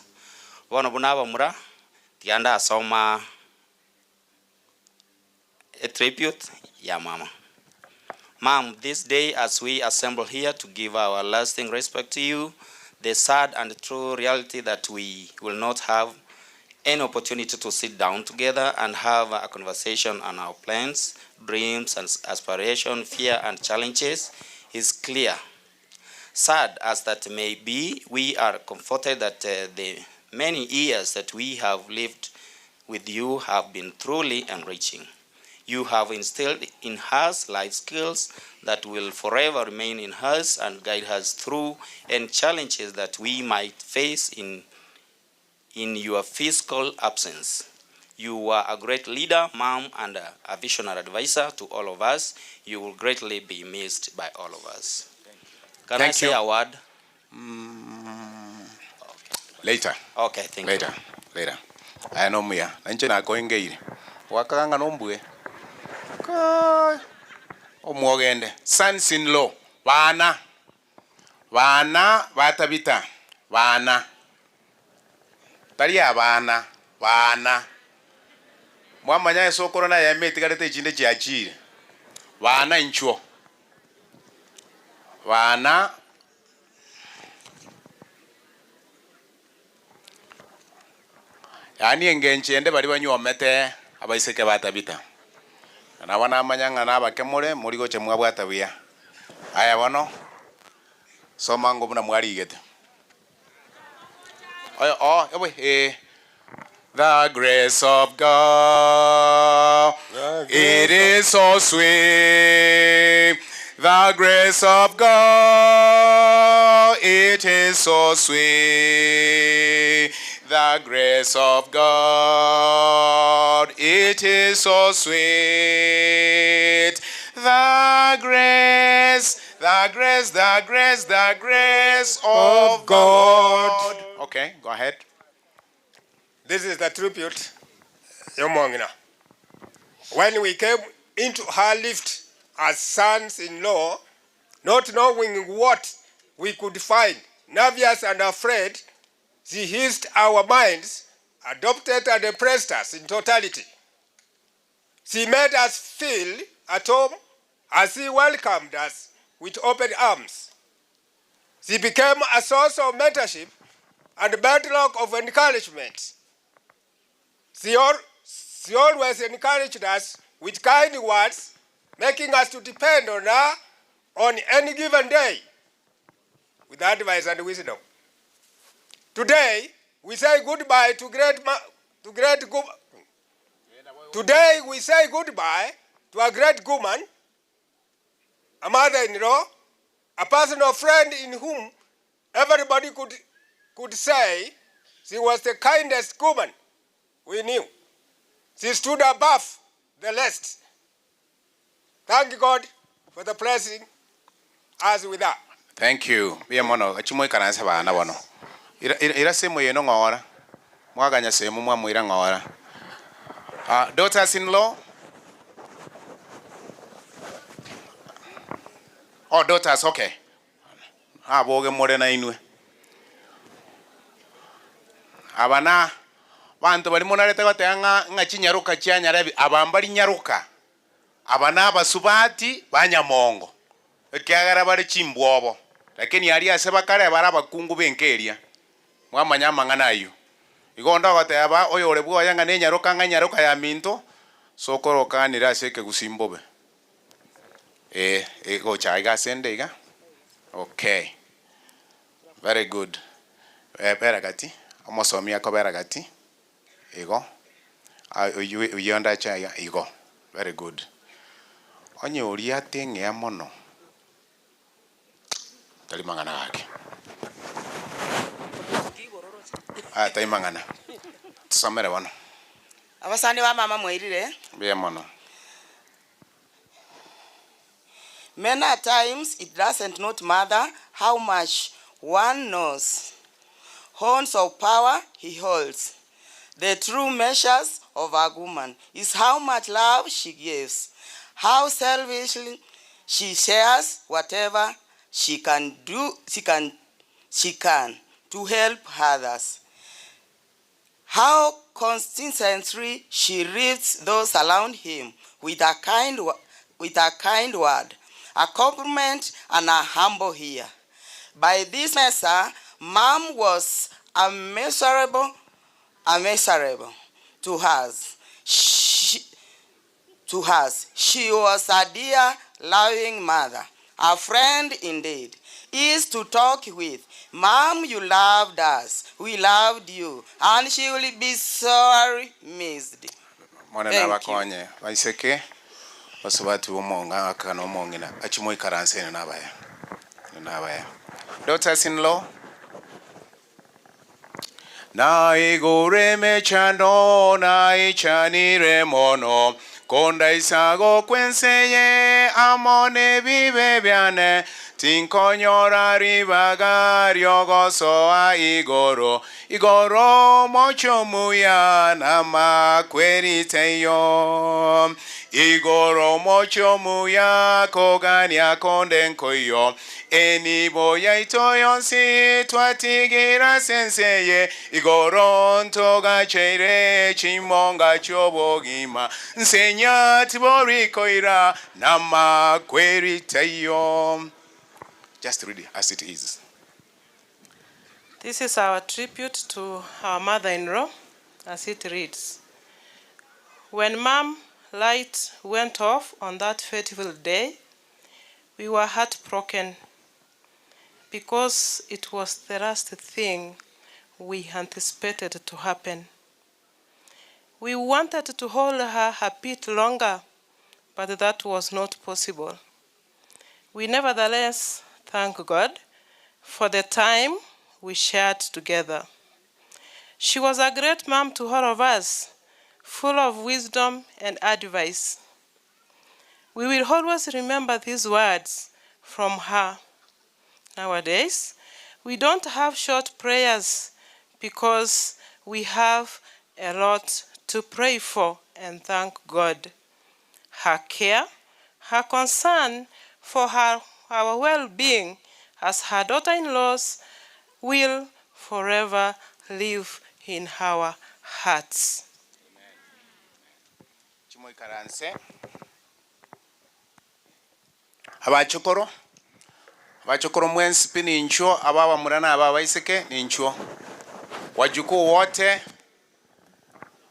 Bono bunaba mura tianda asoma a tribute ya mama. Mom, this day as we assemble here to give our lasting respect to you, the sad and true reality that we will not have any opportunity to sit down together and have a conversation on our plans, dreams and aspirations, fear and challenges is clear. Sad as that may be, we are comforted that the many years that we have lived with you have been truly enriching. You have instilled in us life skills that will forever remain in us and guide us through any challenges that we might face in your physical absence. You are a great leader, mom, and a visionary advisor to all of us. You will greatly be missed by all of us. Can I say a word? Later. Okay, thank you. Later. I know me. Nanche na koingeire. Wakanga nombwe. Omwogende. Sons-in-law. Bana batabita. Bana. Tari abana. Mwamanya esokoro na yameti garete chinde chiachire. Bana inchuo. Bana yani engenchende bali banywomete abaiseke batabita na bana amanyanga na bakemure muri goche mwabwatabia aya bono soma ngo buna mwarigete the grace of God, it is so sweet. The grace of God, it is so sweet. The grace of God, it is so sweet. The grace of God. Okay, go ahead. This is the tribute, Yomongina. When we came into her lift as sons-in-law, not knowing what we could find, nervous and afraid, she eased our minds, adopted and embraced us in totality. She made us feel at home as she welcomed us with open arms. She became a source of mentorship and bedrock of encouragement. She always encouraged us with kind words, making us to depend on her on any given day with advice and wisdom. Today, we say goodbye to Today, we say goodbye to a great woman, a mother-in-law, a personal friend in whom everybody could say she was the kindest woman we knew. She stood above the rest. Thank God for the blessing as with that. Thank you. Bia mono achimo ikaransa bana bono. Ira semo yeno ngora. Mwaganya semo mwamwira ngora. Daughters-in-law. Oh, daughters, okay. Boge more na inwe. Abana bantu bali monarete batanga ngacinyaruka cyanyarabi abambari nyaruka. Abana basubati banyamongo. Ekyagara bali chimbwobo. Lakini yali aseba kale baraba kungu benkeria. Mwamanya mangana ayo. Igonda gote aba oyole bwo yanga nenyaruka nganyaruka ya minto sokoroka niraseke gusimbobe. Go chaiga sendega. Okay. Very good. Beragati. Omosomia ko beragati. Ego. Uyonda chaiga ego. Very good. Onye oria tenge ya mono. Talimangana gake. Taimangana. Tsamere bono. Abasani ba mama mwirire. Bia mono. Many times it doesn't not matter how much one knows. Horns of power he holds. The true measures of a woman is how much love she gives, how selfishly she shares whatever she can to help others. How consistently she reads those around him with a kind word, a compliment, and a humble ear. By this measure, Mom was immeasurable to us. She was a dear, loving mother, a friend indeed, is to talk with. Mom, you loved us, we loved you, and she will be sorry missed. Mwana na bakonye baiseke basubatu umonga akana umongina achimoy karansene nabaya daughters-in-law na igore mechano na ichanire mono konda isago kwenseye amone vive biane tinkonyora ribagario goso a igoro mocho muya na makweriteyo igoro mocho muya kogania kondenkoyo eni boya itoyonsi twatigira senseye igoro ntoga cheire chimonga chobogima nsenya tiborikoira na makweriteyo. Just read it as it is. This is our tribute to our mother-in-law, as it reads. When Mom light went off on that fateful day, we were heartbroken because it was the last thing we anticipated to happen. We wanted to hold her a bit longer, but that was not possible. We nevertheless thank God for the time we shared together. She was a great mom to all of us, full of wisdom and advice. We will always remember these words from her. Nowadays, we don't have short prayers because we have a lot to pray for and thank God. Her care, her concern for our well-being as her daughter-in-laws will forever live in our hearts. Chimoy karanse. Abachokoro mwensi pini incho ababa murana ababa iseke ni incho.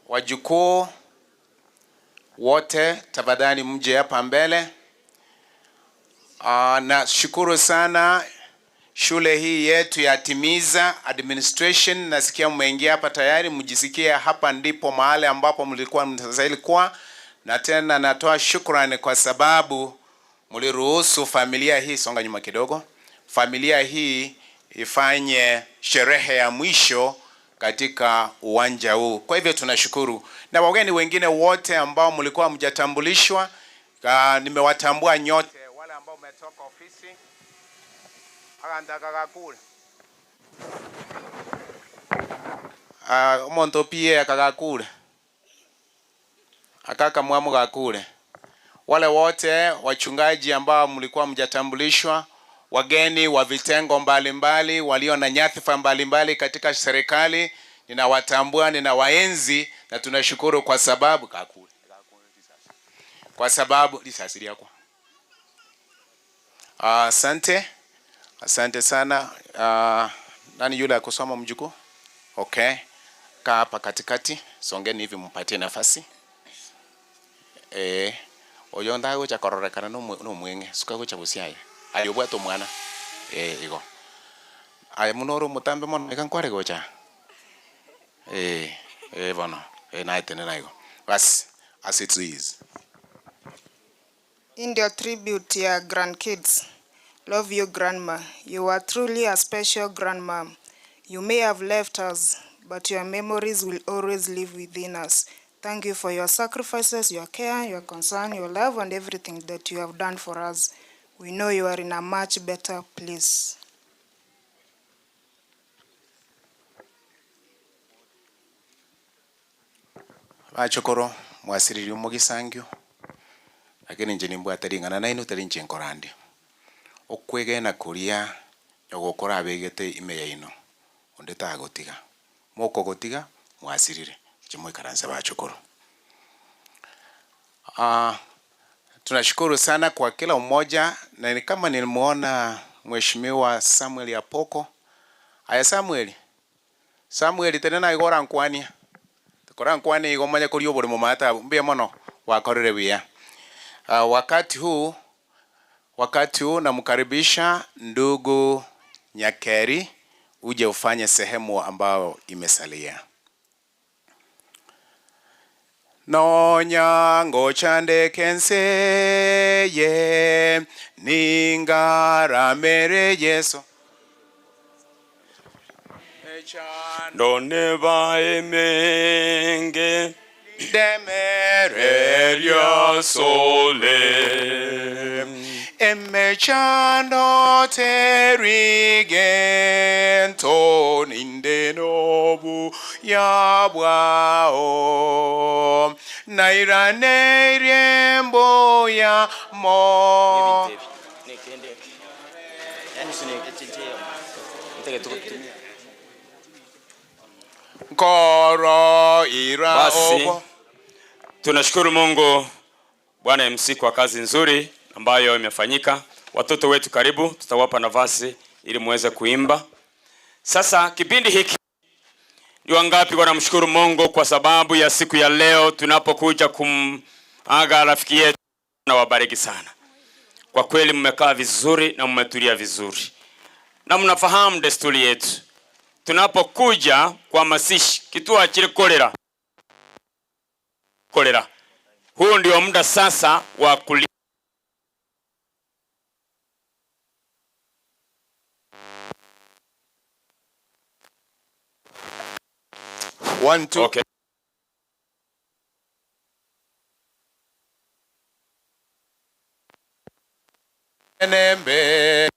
Wajukuu wote tafadhali mje hapa mbele. Na shukuru sana shule hii yetu ya Timiza administration, nasikia mmeingia hapa tayari, mjisikie hapa ndipo mahali ambapo mlikuwa mtastahili kuwa, na tena natoa shukrani kwa sababu mliruhusu familia hii, songa nyuma kidogo, familia hii ifanye sherehe ya mwisho katika uwanja huu. Kwa hivyo tunashukuru. Na wageni wengine wote ambao mlikuwa mjatambulishwa, nimewatambua nyote. Wale ambao umetoka ofisi akandaka kule umonto pia akakule akaka mwamu kakule. Wale wote wachungaji ambao mlikuwa mjatambulishwa, wageni wa vitengo mbalimbali walio na nyadhifa mbalimbali katika serikali, ninawatambua, ninawaenzi, na tunashukuru kwa sababu kakule kwa sababu lisasiri yako. Asante sana. Nani yule akusoma mjukuu? Okay. Kaa hapa katikati, songeni hivi mpatie nafasi. Oyo ndago cha kororekana no mwenge, suka cha busiaye. Ayobwa to mwana. Igo. Ay munoro mutambe mon ekankware gocha. Bono. Na itene na igo. Bas, as it is. In your tribute to your grandkids, love you, grandma. You are truly a special grandma. You may have left us, but your memories will always live within us. Thank you for your sacrifices, your care, your concern, your love, and everything that you have done for us. We know you are in a much better place. Achokoro mwasiriri umugisangyo. Lakini nje nimbu ataringana na ino tari nje nkorandi. Okwege na kuria nyogokora abegete ime ya ino. Onde ta gotiga. Moko gotiga mwasirire chimwe karanza bachokoro. Tunashukuru sana kwa kila mmoja, na ni kama nilimuona Mheshimiwa Samuel Apoko. Aya Samuel tena igora nkwania. Tukora nkwani igomanya kuri obore mu mata mbye mono wakorere bia. Wakati huu namkaribisha ndugu Nyakeri uje ufanye sehemu ambao imesalia. Nonyango chande kenseye ningaramere Yesu Done baemenge demereria sole emechando terigento nindenobu yabwao nairane riembo ya mo Koro ira basi, tunashukuru Mungu Bwana MC kwa kazi nzuri ambayo imefanyika. Watoto wetu karibu, tutawapa nafasi ili muweze kuimba. Sasa kipindi hiki ni wangapi wanamshukuru Mungu kwa sababu ya siku ya leo tunapokuja kumaga rafiki yetu? Na wabariki sana. Kwa kweli mmekaa vizuri na mmetulia vizuri. Na mnafahamu desturi yetu. Tunapokuja kwa masishi kituo kile kolera. Huo ndio muda sasa wa kulia. 1 2 Okay. Enembe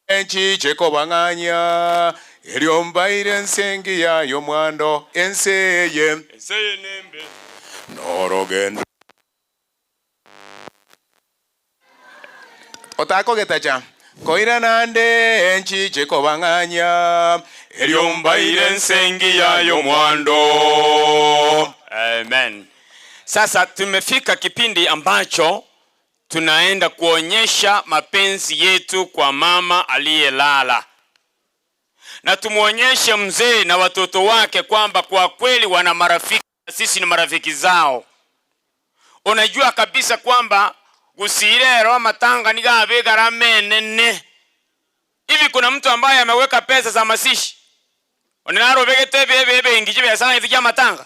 enchi chekobanganya eliombaire nsengi yayo mwando enseye nembe norogendo otako getacha koira nande enchi chekobanganya eliombaire nsengi yayo mwando. Amen. Sasa tumefika kipindi ambacho tunaenda kuonyesha mapenzi yetu kwa mama aliyelala. Na tumuonyeshe mzee na watoto wake kwamba kwa kweli wana marafiki, sisi ni marafiki zao. Unajua kabisa kwamba gusirero matanga nigabe garamenene. Hivi kuna mtu ambaye ameweka pesa za masishi? Onaro begete bebe ingijibe ya sana hivi matanga?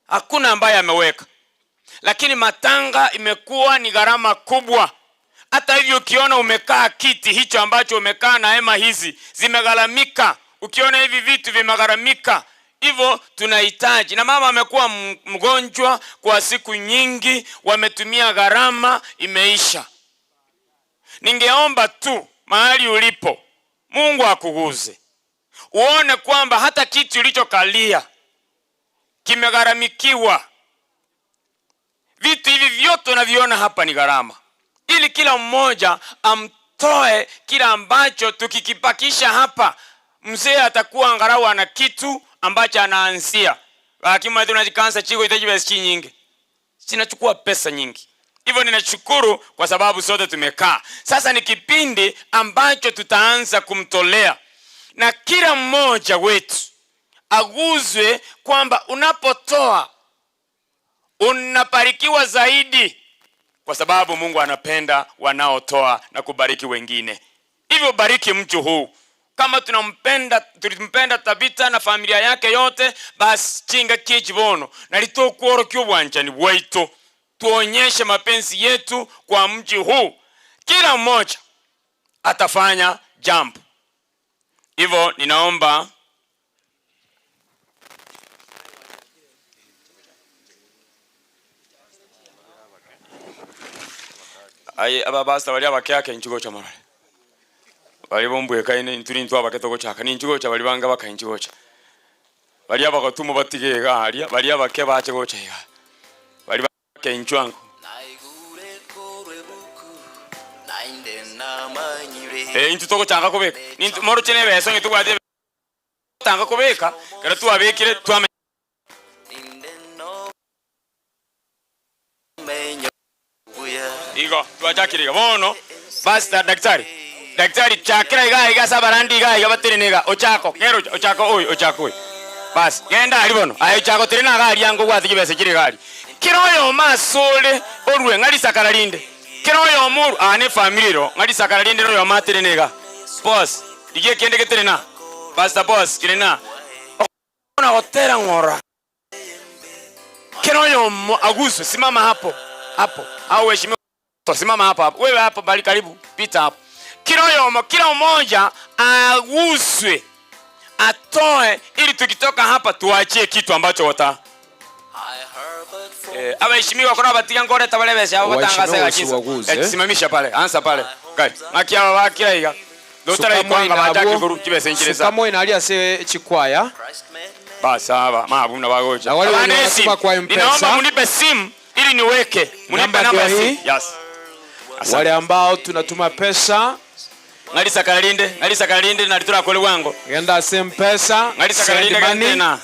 Hakuna ambaye ameweka. Lakini matanga imekuwa ni gharama kubwa. Hata hivyo ukiona umekaa kiti hicho ambacho umekaa na hema hizi zimegharamika. Ukiona hivi vitu vimegharamika. Hivyo tunahitaji. Na mama amekuwa mgonjwa kwa siku nyingi, wametumia gharama imeisha. Ningeomba tu mahali ulipo Mungu akuguze. Uone kwamba hata kitu ulichokalia kimegharamikiwa. Vitu hivi vyote unaviona hapa ni gharama. Ili kila mmoja amtoe kila ambacho tukikipakisha hapa, mzee atakuwa angalau ana kitu ambacho anaanzia. Lakini tunajikansa chiko itaji pesa nyingi. Sinachukua pesa nyingi. Hivyo ninashukuru kwa sababu sote tumekaa. Sasa ni kipindi ambacho tutaanza kumtolea. Na kila mmoja wetu aguzwe kwamba unapotoa unabarikiwa zaidi, kwa sababu Mungu anapenda wanaotoa na kubariki wengine. Hivyo bariki mtu huu. Kama tulimpenda Tabita na familia yake yote, basi chinga kijibono na litokuoro kyobwanjani bwaito. Tuonyeshe mapenzi yetu kwa mji huu. Kila mmoja atafanya jambo. Hivyo ninaomba aba basta bali abakyake nchigo cha marale. Bali bombuye kaine nturi ntwa baketoko chaka ni nchigo cha bali banga baka nchigo cha. Bali abakatumo batige galia, bali abake bache gocha iga. Bali bake nchwango. Naigure korwe buku, nainde na intu toko changa kubeka nintu moro chene beso ngitu kwate tanga kubeka kera tu abekire tu ame igo twajakiriga bono basta daktari chakira iga sabarandi iga baterenega ochako ngero ochako bas genda ali bono ayo chako terena gali yango gwathige bese kire gali kiroyo masole orwe ngali sakaralinde kiroyo muru ane family ngali sakaralinde royo materenega boss dige kende keterena basta boss kirena ona hotela ngora kiroyo aguso simama hapo au heshima simama hapa wewe hapo bali karibu pita hapo kiroyo kila mmoja aguswe atoe ili tukitoka hapa tuachie kitu ambacho wata abaheshimiwa kuna batika ngore tabalebesha abo batangaza gakiza simamisha pale ansa pale kai makia wakira iga dotara ikwanga bataki guru kibese ngereza kamo inalia se chikwaya basa aba mabuna bagoja na wale wanasema kwa M-Pesa ninaomba munipe simu ili niweke munipe namba hii yes wale ambao tunatuma pesa ngalisa kalinde na litura kole wango ngenda M-Pesa ngalisa kalinde tena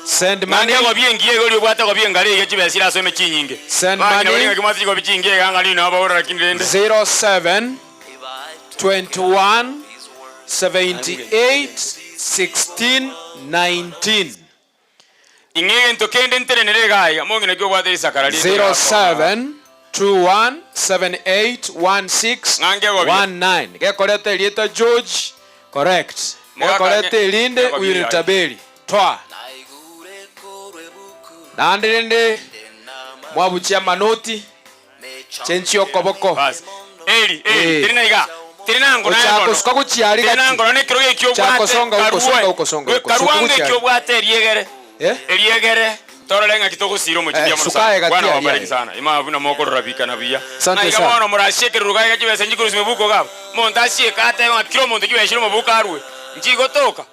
send money ngo biengiye goli bwata ngo biengale ye kibesira asome kinyinge send money ngo kimati ngo bichinge gangali na bawora kindende 07 21 78 16 19 ingege ntokende nterenere gaya mongene gyo bwata isakaralinde 07 21781619 gekorete lieta George correct gekorete linde uyu tabeli twa nandende mwabuchia manoti chenchi okoboko bas eli terina ngo chako suka kuchiali terina ngo ne kiroge kyo bwate chako songa karuange kyo bwate eliegere torolenga kitoko siro mu kibya musa bwana wabariki sana imavuna moko rabika na biya na igabona murashike rugaye kibese njikuru simebuko gabo montasie kata wa kilo monte kibese mu buka arwe njigo toka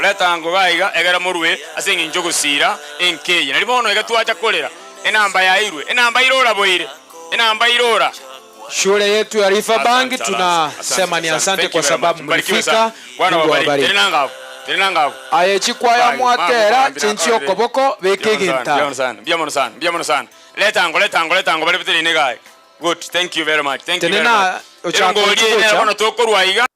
letango gaiga egera murwe asengi njogo sira enkeye nalibono egatwacha kolera enamba ya irwe enamba irora boire enamba irora shule yetu ya Rifa Bank tunasema ni asante kwa sababu mlifika. Bwana wabariki tena ngabo aye chikwaya mwatera chenchi okoboko bekeginta biamono sana letango bali bitene gai good thank you very much thank you very much ochako kono tokorwaiga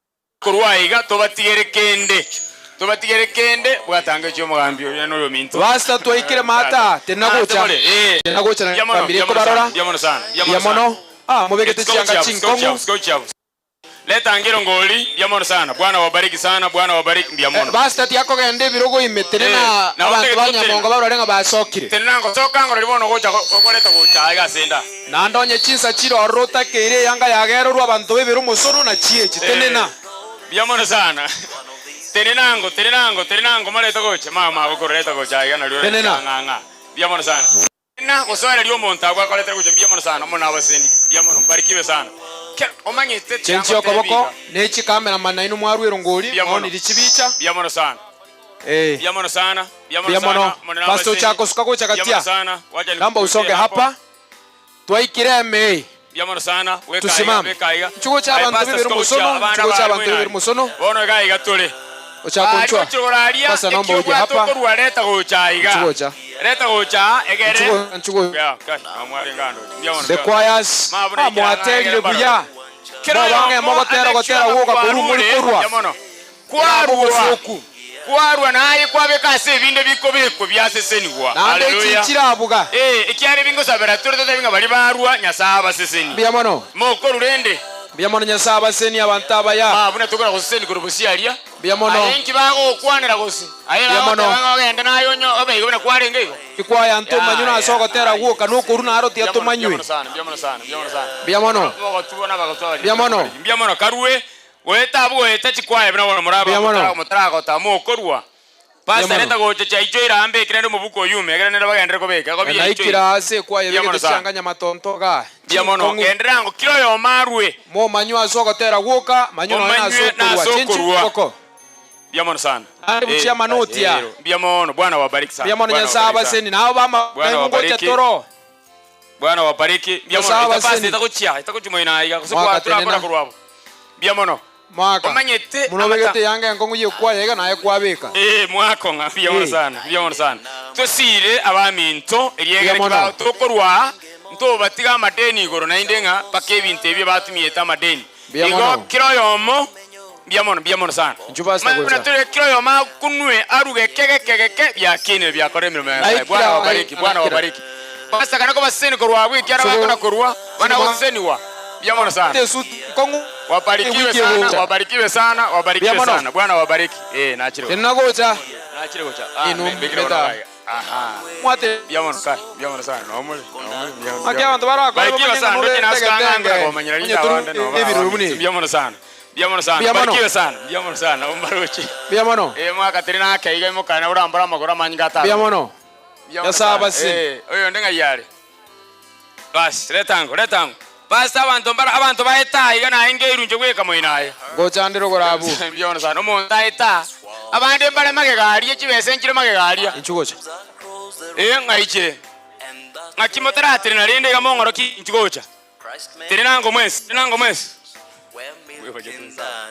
tobatigere kende bwatange cyo mugambyo yano yo minto basta toikire mata tenagocha na familia ko barora biamono mubegete chianga chinkongo letangiro ngoli biamono sana bwana wabariki sana bwana wabariki biamono basta tiako gende birogo imeterena abantu banyamongo barorenga basokire tenango sokango libono gocha okoleta gocha aga senda nandonye chinsa chiro rota keire yanga yagero rwa abantu bebero musoro na chiechi tenena biamono sana tenenango maleta gocha mama okoreta gocha aga na lyo nganga biamono sana na kuswala lyo monta kwa koleta gocha biamono sana mona abasendi biamono barikiwe sana omanyete chenchi okoboko nechi kamera manaino mwarwero ngoli oni lichibicha biamono sana biamono pasto chako suka chakatia namba usonge hapa twaikire me biamono sana tusimame chuko cha abantu bibero musono bono gaiga tole ochako nchwa pasa namba uje hapa leta gochaiga chuko cha leta gocha egere chuko amwari ngando biamono the choirs amwateli buya kira gotera woga kurumuri kurwa kwarwa naye kwabekase ebinde biko byasesenigwa haleluya kirabuga ikyari bingo sabera turete binga bali barwa nyasaba seseni biamono moko rurende biamono nyasaba seni abantu abaya buna tugora guseni kurubusialia biamono ayenki bago kwanira gosi biamono bagenda nayonyo obeyibona kwarenge igo ikwaya ntoma nyuna asogotera woka nuko runa aroti atomanywe biamono karwe weta chikwaya bina muraba mutarago tamukorwa pasta leta gocha chaicho irambe kirende mubuko yume kirende bagendere kobeka kobya icho ikirase kwaya bigete changanya matonto ga biamono genderango kiro yo marwe mo manyu asogotera woka manyu na asokorwa koko biamono sana buchia manoti ya biamono bwana wabariki sana biamono nyasaba seni nao bama ngocha toro Bwana wabariki. Bia mono itapasi itakuchia itakuchimoina iga kusukwa turakora kurwabo. Bia mono. Mwaka. Omanyete munobegete yange nkongu yekwa yega naye kwabeka. Mwako nga bia mono sana. Bia mono sana. Tosire abaminto eriegere kiba tokorwa nto batiga amadeni igoro na indenga paka ebintu ebyo batumiyeta amadeni. Igo kiroyomo bia mono sana. Mana tore kiroyoma kunwe aruge kege bya kine bya kore mirimo ya Bwana wabariki. Bwana wabariki. Basta kana ko baseni korwa bwi kyara bakona korwa bana waseniwa. Bia mono sana. Wabarikiwe sana, wabarikiwe sana, wabarikiwe sana. Bwana wabariki. Nachiro. Tenagocha. Nachiro gocha. Bigirona. Aha. Mwate. Bia mono kai. Bia mono sana. Nomuli. Akia bantu barako. Barikiwe sana. Ndoki naskanga ko manyira linda wanda no. Bia mono sana. Bia mono sana. Barikiwe sana. Bia mono sana. Umbarochi. Bia mono. Mwaka terina akaiga mukana urambara magora manyigata. Bia mono. Yasaba si. Oyo ndenga yale. Bas, letango. Basta abantu baeta iga na engeiru nje gweka moinaye. Gochandiro gorabu. Byona sana umuntu aeta. Abandi mbale magegari ekibese nkire magegari. Inchugocha. Ngaichire. Ngakimotera tere na rende ga mongoro ki inchugocha. Tere nango mwesi.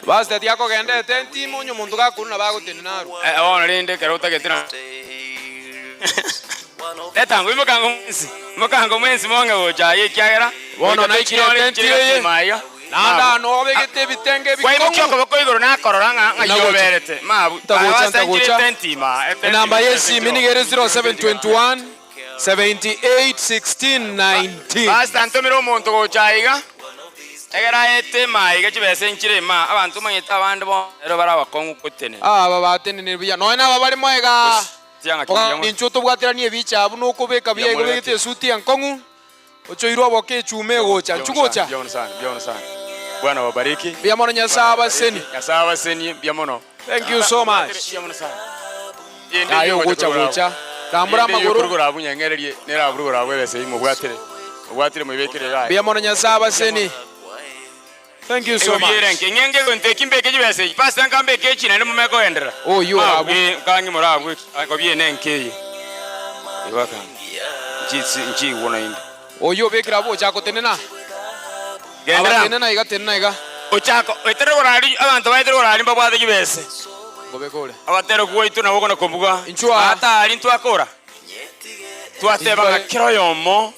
Basta yako gende tenti munyo muntu gakuruna bagutene naru. Ona rende karota getena. Letango mukango mwensi monga gocha yekyagera. Wono na ikirentire maya. Nanda no begete bitenge bikongo. Kwa mukyo ko igoro na korora nga yoberete. Mabu. Tagocha. Namba yesi minigere 0721 78 16 19. Basta ntomiro muntu gocha iga. Egera ete maiga kibese nkire ma abantu manyeta abandi bo ero barabakongu kutene. Aba batenene biya. No na babali moega. Inchuto bwateranie bicha abu no kubeka biya igoro begete suti ankongu. Ocho iro boke chume gocha chugocha. Byona sana. Bwana wabariki. Bia mono nyasaba seni. Nyasaba seni bia mono. Thank you so much. Bia mono sana. Ayo gocha. Tambura maguru. Kurugura bunyengererie nera burugura bwese mu bwatere. Ubwatere mu bibekere gaye. Bia mono nyasaba seni. Thank you so much. Ngenge gonte kimbeke jibese. Pastor nkambe kechi na mumeko endera. Oh you abu. Kangi morabu akobye nenkeyi. Iwaka. Nchi wona indi. Oyo bekira bo chako tenena. Gendera. Tenena iga. Ochako etere gorari abantu baetere gorari mbabwate kibese. Gobekole. Abatero kuitu na woko na kombuga. Ata ari ntwakora. Twateba kiroyomo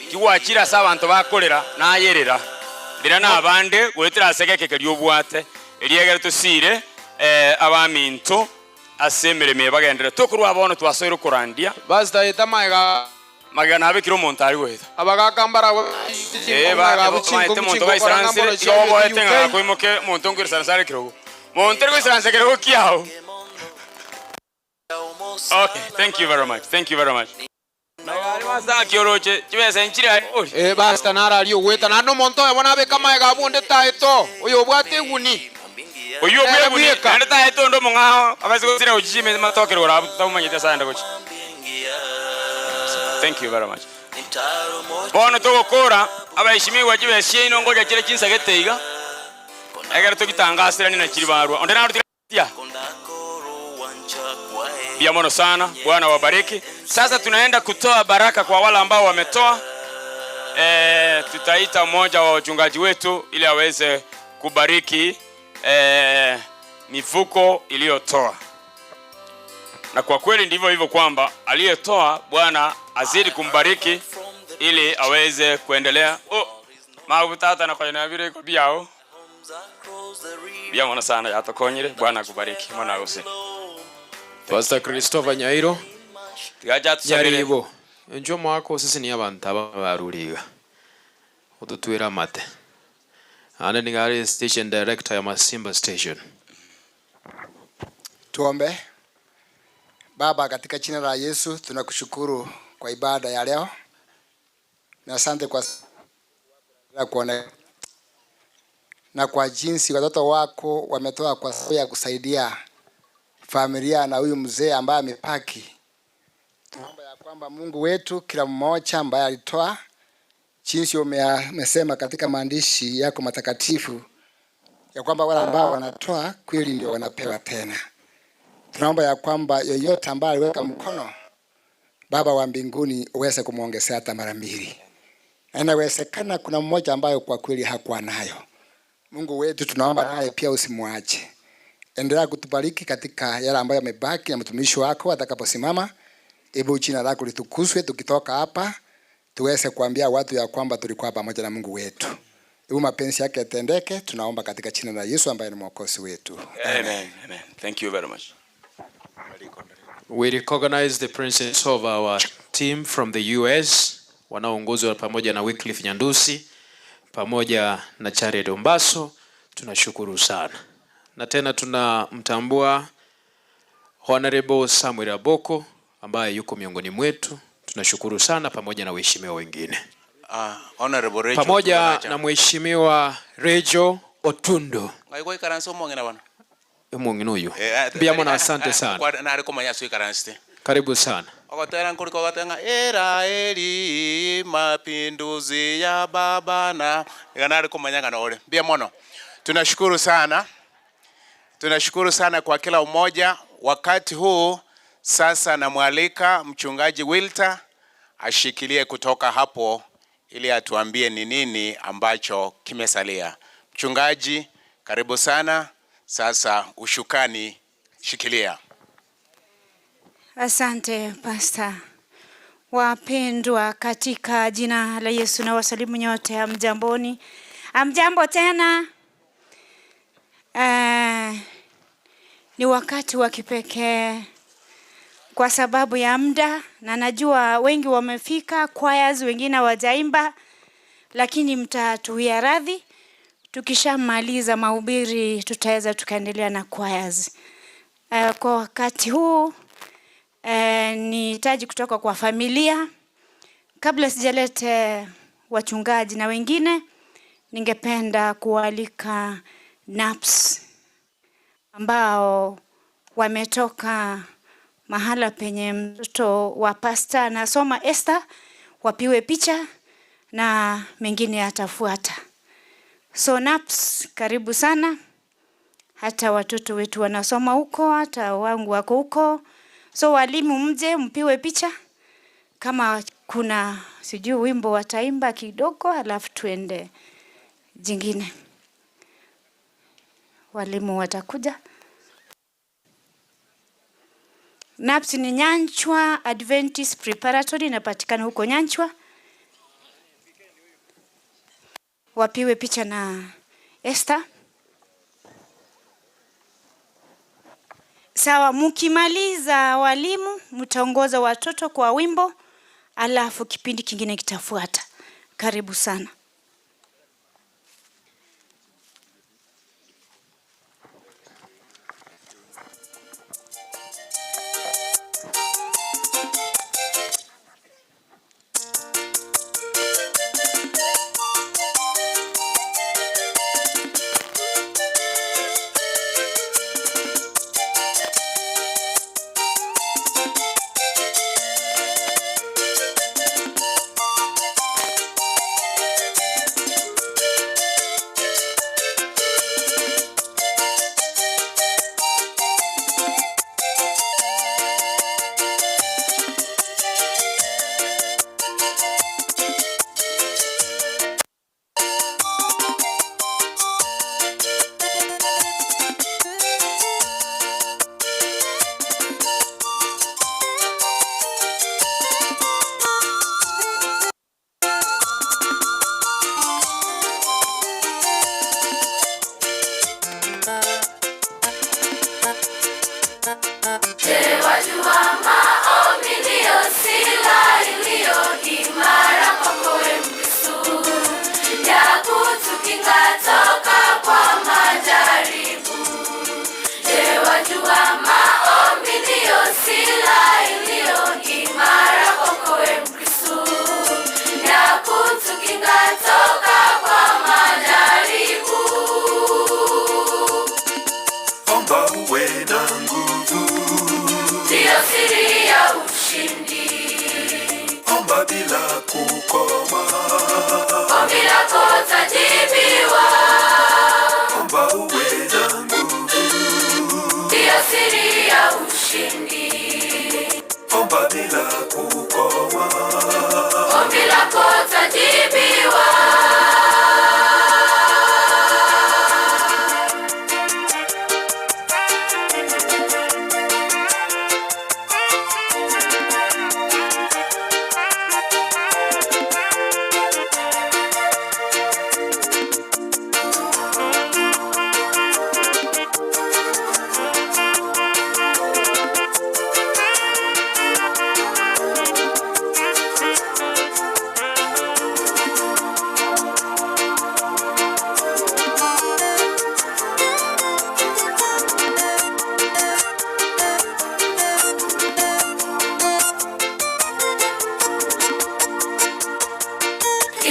kiwachira sabantu bakorera na yerera. Bira na abande gwetera segeke lyobwate eliegere tusire abaminto asemereme bagendera tokurwa abono twasoira kurandia. Basta etamaga magana abikiro montari wetha abagakambara maite monto baisaransire yobo etenga koimoke monto ngir saransare kirogo montere ko saransare kirogo kiao. Okay, thank you very much. Nagari masa kioroche chibese nchira basta nara aliyo weta nano monto yabona be kama egabunde taeto oyo bwate guni oyo bwe kandi taeto ndo mungaho abaziko sira ujime matokero rabu tamanyite sanda gochi. Thank you very much. Bono togokora abayishimiwa jibeshe ino ngoja kire kinsagete egera tugitangasira nina kiribarwa onde narutia bia mono sana. Bwana wabariki. Sasa tunaenda kutoa baraka kwa wale ambao wametoa. Tutaita mmoja wa wachungaji wetu ili aweze kubariki mifuko iliyotoa. Na kwa kweli ndivyo hivyo kwamba aliyetoa Bwana azidi kumbariki ili aweze kuendelea. Maubutata na kwa nabire ko biao. Bia mono sana yatokonyire. Bwana akubariki mwana wose. Pastor Christopher Nyairo. Tigaja tusabire. Enjo mwako sisi ni abantu abaruriga. Udutwira mate. Ane ningari station director ya Masimba station. Tuombe. Baba, katika jina la Yesu tunakushukuru kwa ibada ya leo. Na asante kwa kuona na kwa jinsi watoto wako wametoa kwa sababu ya kusaidia familia na huyu mzee ambaye amepaki. Tunaomba ya kwamba Mungu wetu kila mmoja ambaye alitoa jinsi umesema katika maandishi yako matakatifu ya kwamba wale ambao wanatoa kweli ndio wanapewa tena. Tunaomba ya kwamba yoyote ambaye aliweka mkono Baba wa mbinguni uweze kumuongezea hata mara mbili. Inawezekana kuna mmoja ambaye kwa kweli hakuwa nayo. Mungu wetu tunaomba naye pia usimwache. Endelea kutubariki katika yale ambayo yamebaki na mtumishi wako atakaposimama. Hebu jina lako litukuzwe, tukitoka hapa tuweze kuambia watu ya kwamba tulikuwa pamoja na Mungu wetu. Hebu mapenzi yake yatendeke, tunaomba katika jina la Yesu ambaye ni mwokozi wetu. Amen. Amen. Thank you very much. We recognize the presence of our team from the US wanaoongozwa pamoja na Wycliffe Nyandusi pamoja na Charity Dombaso. Tunashukuru sana. Na tena tunamtambua Honorable Samuel Aboko ambaye yuko miongoni mwetu. Tunashukuru sana pamoja na waheshimiwa wengine. Honorable Rachel pamoja na mheshimiwa Rejo Otundo. Ngaiko ikaranso mwongena bwana. Mwongena huyo. Pia mwana asante sana. Kwa na ariko manya so ikaranste. Karibu sana. Okotera nkuri kwa gatenga Israeli mapinduzi ya baba na yana ariko manya ngana ole. Pia mono. Tunashukuru sana. Tunashukuru sana kwa kila umoja. Wakati huu sasa namwalika mchungaji Wilter ashikilie kutoka hapo ili atuambie ni nini ambacho kimesalia. Mchungaji, karibu sana. Sasa ushukani, shikilia. Asante Pastor. Wapendwa katika jina la Yesu na wasalimu nyote, hamjamboni. Hamjambo tena. Ni wakati wa kipekee kwa sababu ya muda, na najua wengi wamefika, choirs wengine hawajaimba, lakini mtatuia radhi. Tukishamaliza mahubiri tutaweza tukaendelea na choirs. Kwa wakati huu ni hitaji kutoka kwa familia. Kabla sijalete wachungaji na wengine, ningependa kualika NAPS ambao wametoka mahala penye mtoto wa pastor anasoma Esther, wapiwe picha na mengine yatafuata. So NAPS, karibu sana. Hata watoto wetu wanasoma huko, hata wangu wako huko. So walimu mje mpiwe picha. Kama kuna sijui wimbo wataimba kidogo alafu tuende jingine. Walimu watakuja. NAPS ni Nyanchwa Adventist Preparatory, inapatikana huko Nyanchwa. Wapiwe picha na Esther. Sawa, mkimaliza walimu mtaongoza watoto kwa wimbo, alafu kipindi kingine kitafuata. Karibu sana.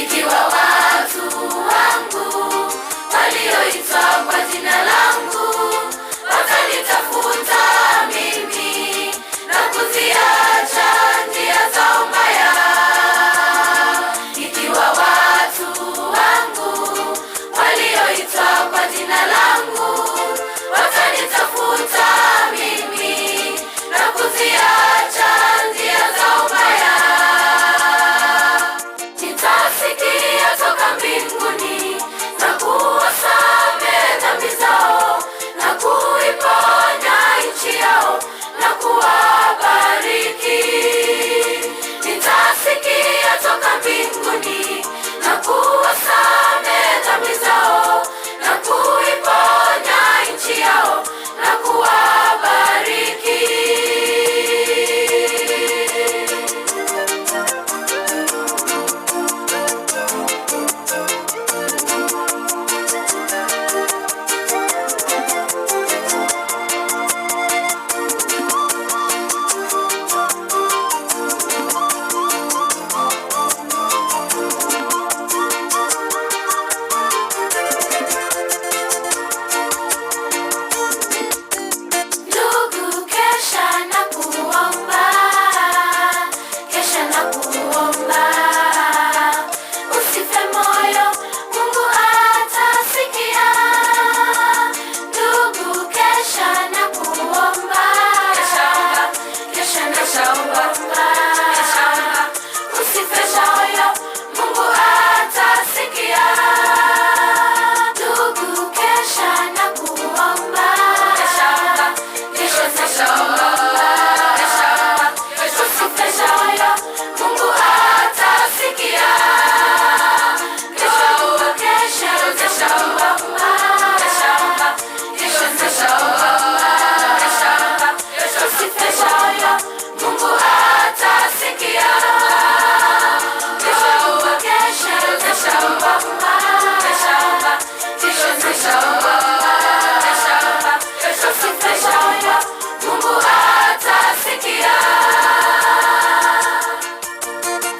ikiwa watu wangu walioitwa kwa jina langu watanitafuta mimi na kuziacha njia zao mbaya. Ikiwa watu wangu walioitwa kwa jina langu watanitafuta mimi na kuziacha njia zao mbaya, nitasikia toka mbinguni na kuwasamehe dhambi zao na kuiponya nchi yao na kuwabariki. Nitasikia toka mbinguni na kuwasamehe dhambi zao na kuiponya nchi yao na kuwabariki. Ndugu, kesha na kuomba, kesha na kuomba, usife moyo, Mungu atasikia. Ndugu, kesha na kuomba, kesha na kuomba, usife moyo, Mungu atasikia. Ndugu, kesha na kuomba,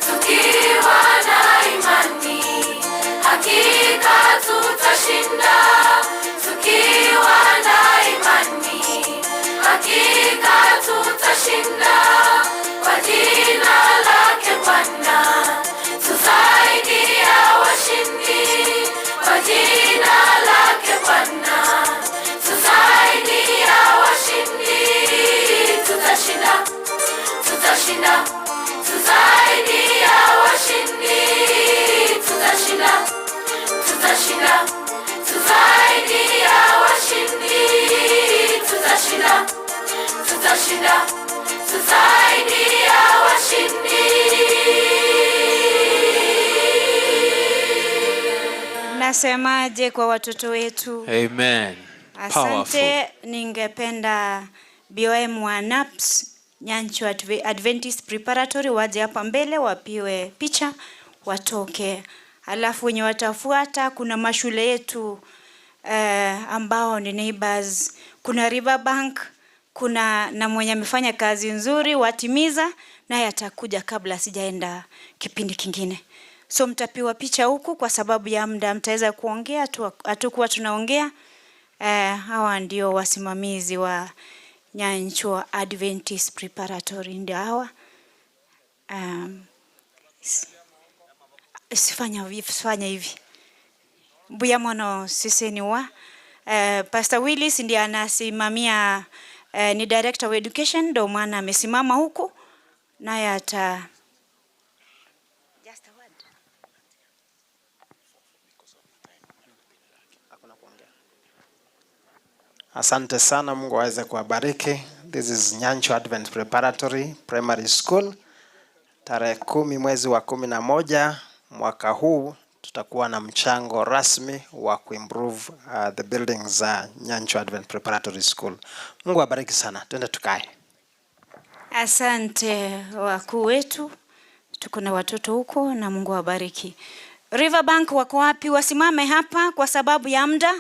tukiwa na imani hakika tutashinda. Tukiwa na imani hakika tutashinda. Kwa jina lake Bwana tusaidia washindi. Kwa jina lake Bwana tusaidia washindi. Tutashinda, tutashinda, tusaidia washindi. Tutashinda, tutashinda, tusaidia washindi. Tutashinda, tutashinda, tusaidia washindi. Nasemaje kwa watoto wetu? Amen. Asante. Ningependa BOM wa NAPS Nyancho Adventist Preparatory waje hapa mbele wapiwe picha watoke. Alafu wenye watafuata kuna mashule yetu ambao ni neighbors. Kuna Riverbank, kuna na mwenye amefanya kazi nzuri watimiza naye atakuja kabla sijaenda kipindi kingine. So mtapiwa picha huku kwa sababu ya muda mtaweza kuongea hatukuwa tunaongea. Hawa ndio wasimamizi wa Nyancho Adventist Preparatory ndio hawa. Sifanya hivi. Mbuya mwana sisi ni wa Pastor Willis ndiye anasimamia ni director of education ndio maana amesimama huku naye ata Asante sana, Mungu aweze kuwabariki. This is Nyancho Advent Preparatory Primary School. Tarehe 10 mwezi wa 11 mwaka huu tutakuwa na mchango rasmi wa kuimprove the buildings za Nyancho Advent Preparatory School. Mungu awabariki sana. Twende tukae. Asante wakuu wetu. Tuko na watoto huko na Mungu awabariki. Riverbank wako wapi? Wasimame hapa kwa sababu ya muda.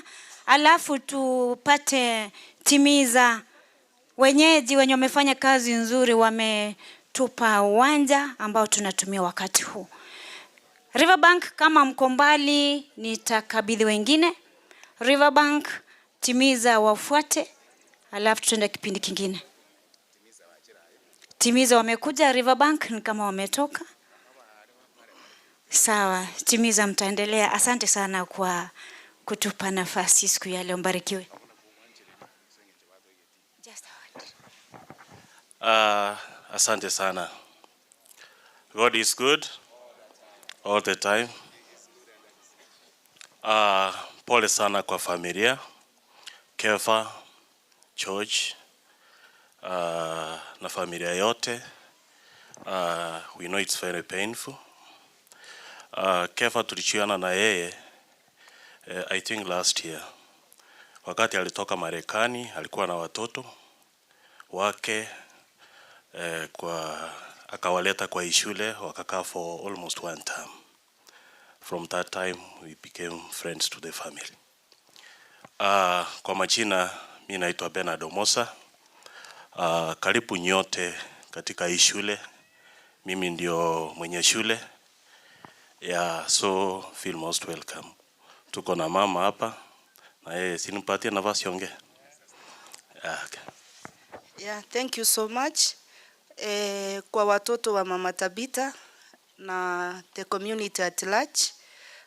Alafu tupate timiza wenyeji wenye wamefanya kazi nzuri wametupa uwanja ambao tunatumia wakati huu. Riverbank kama mko mbali nitakabidhi wengine. Riverbank timiza wafuate, alafu tuende kipindi kingine. Timiza wamekuja, Riverbank ni kama wametoka. Sawa, Timiza mtaendelea. Asante sana kwa kutupa nafasi siku ya leo, mbarikiwe. Asante sana. God is good all the time. Pole sana kwa familia, Kefa, George, na familia yote. We know it's very painful. Kefa tulichuana na yeye I think last year. Wakati alitoka Marekani, alikuwa na watoto wake akawaleta kwa shule, wakakaa for almost one term. From that time we became friends to the family. Kwa majina mimi naitwa Bernard Omosa. Karibu nyote katika hii shule. Mimi ndio mwenye shule. So feel most welcome. Tuko na mama hapa na yeye sinipatie nafasi ongea. Okay. Yeah, thank you so much. Kwa watoto wa Mama Tabitha na the community at large,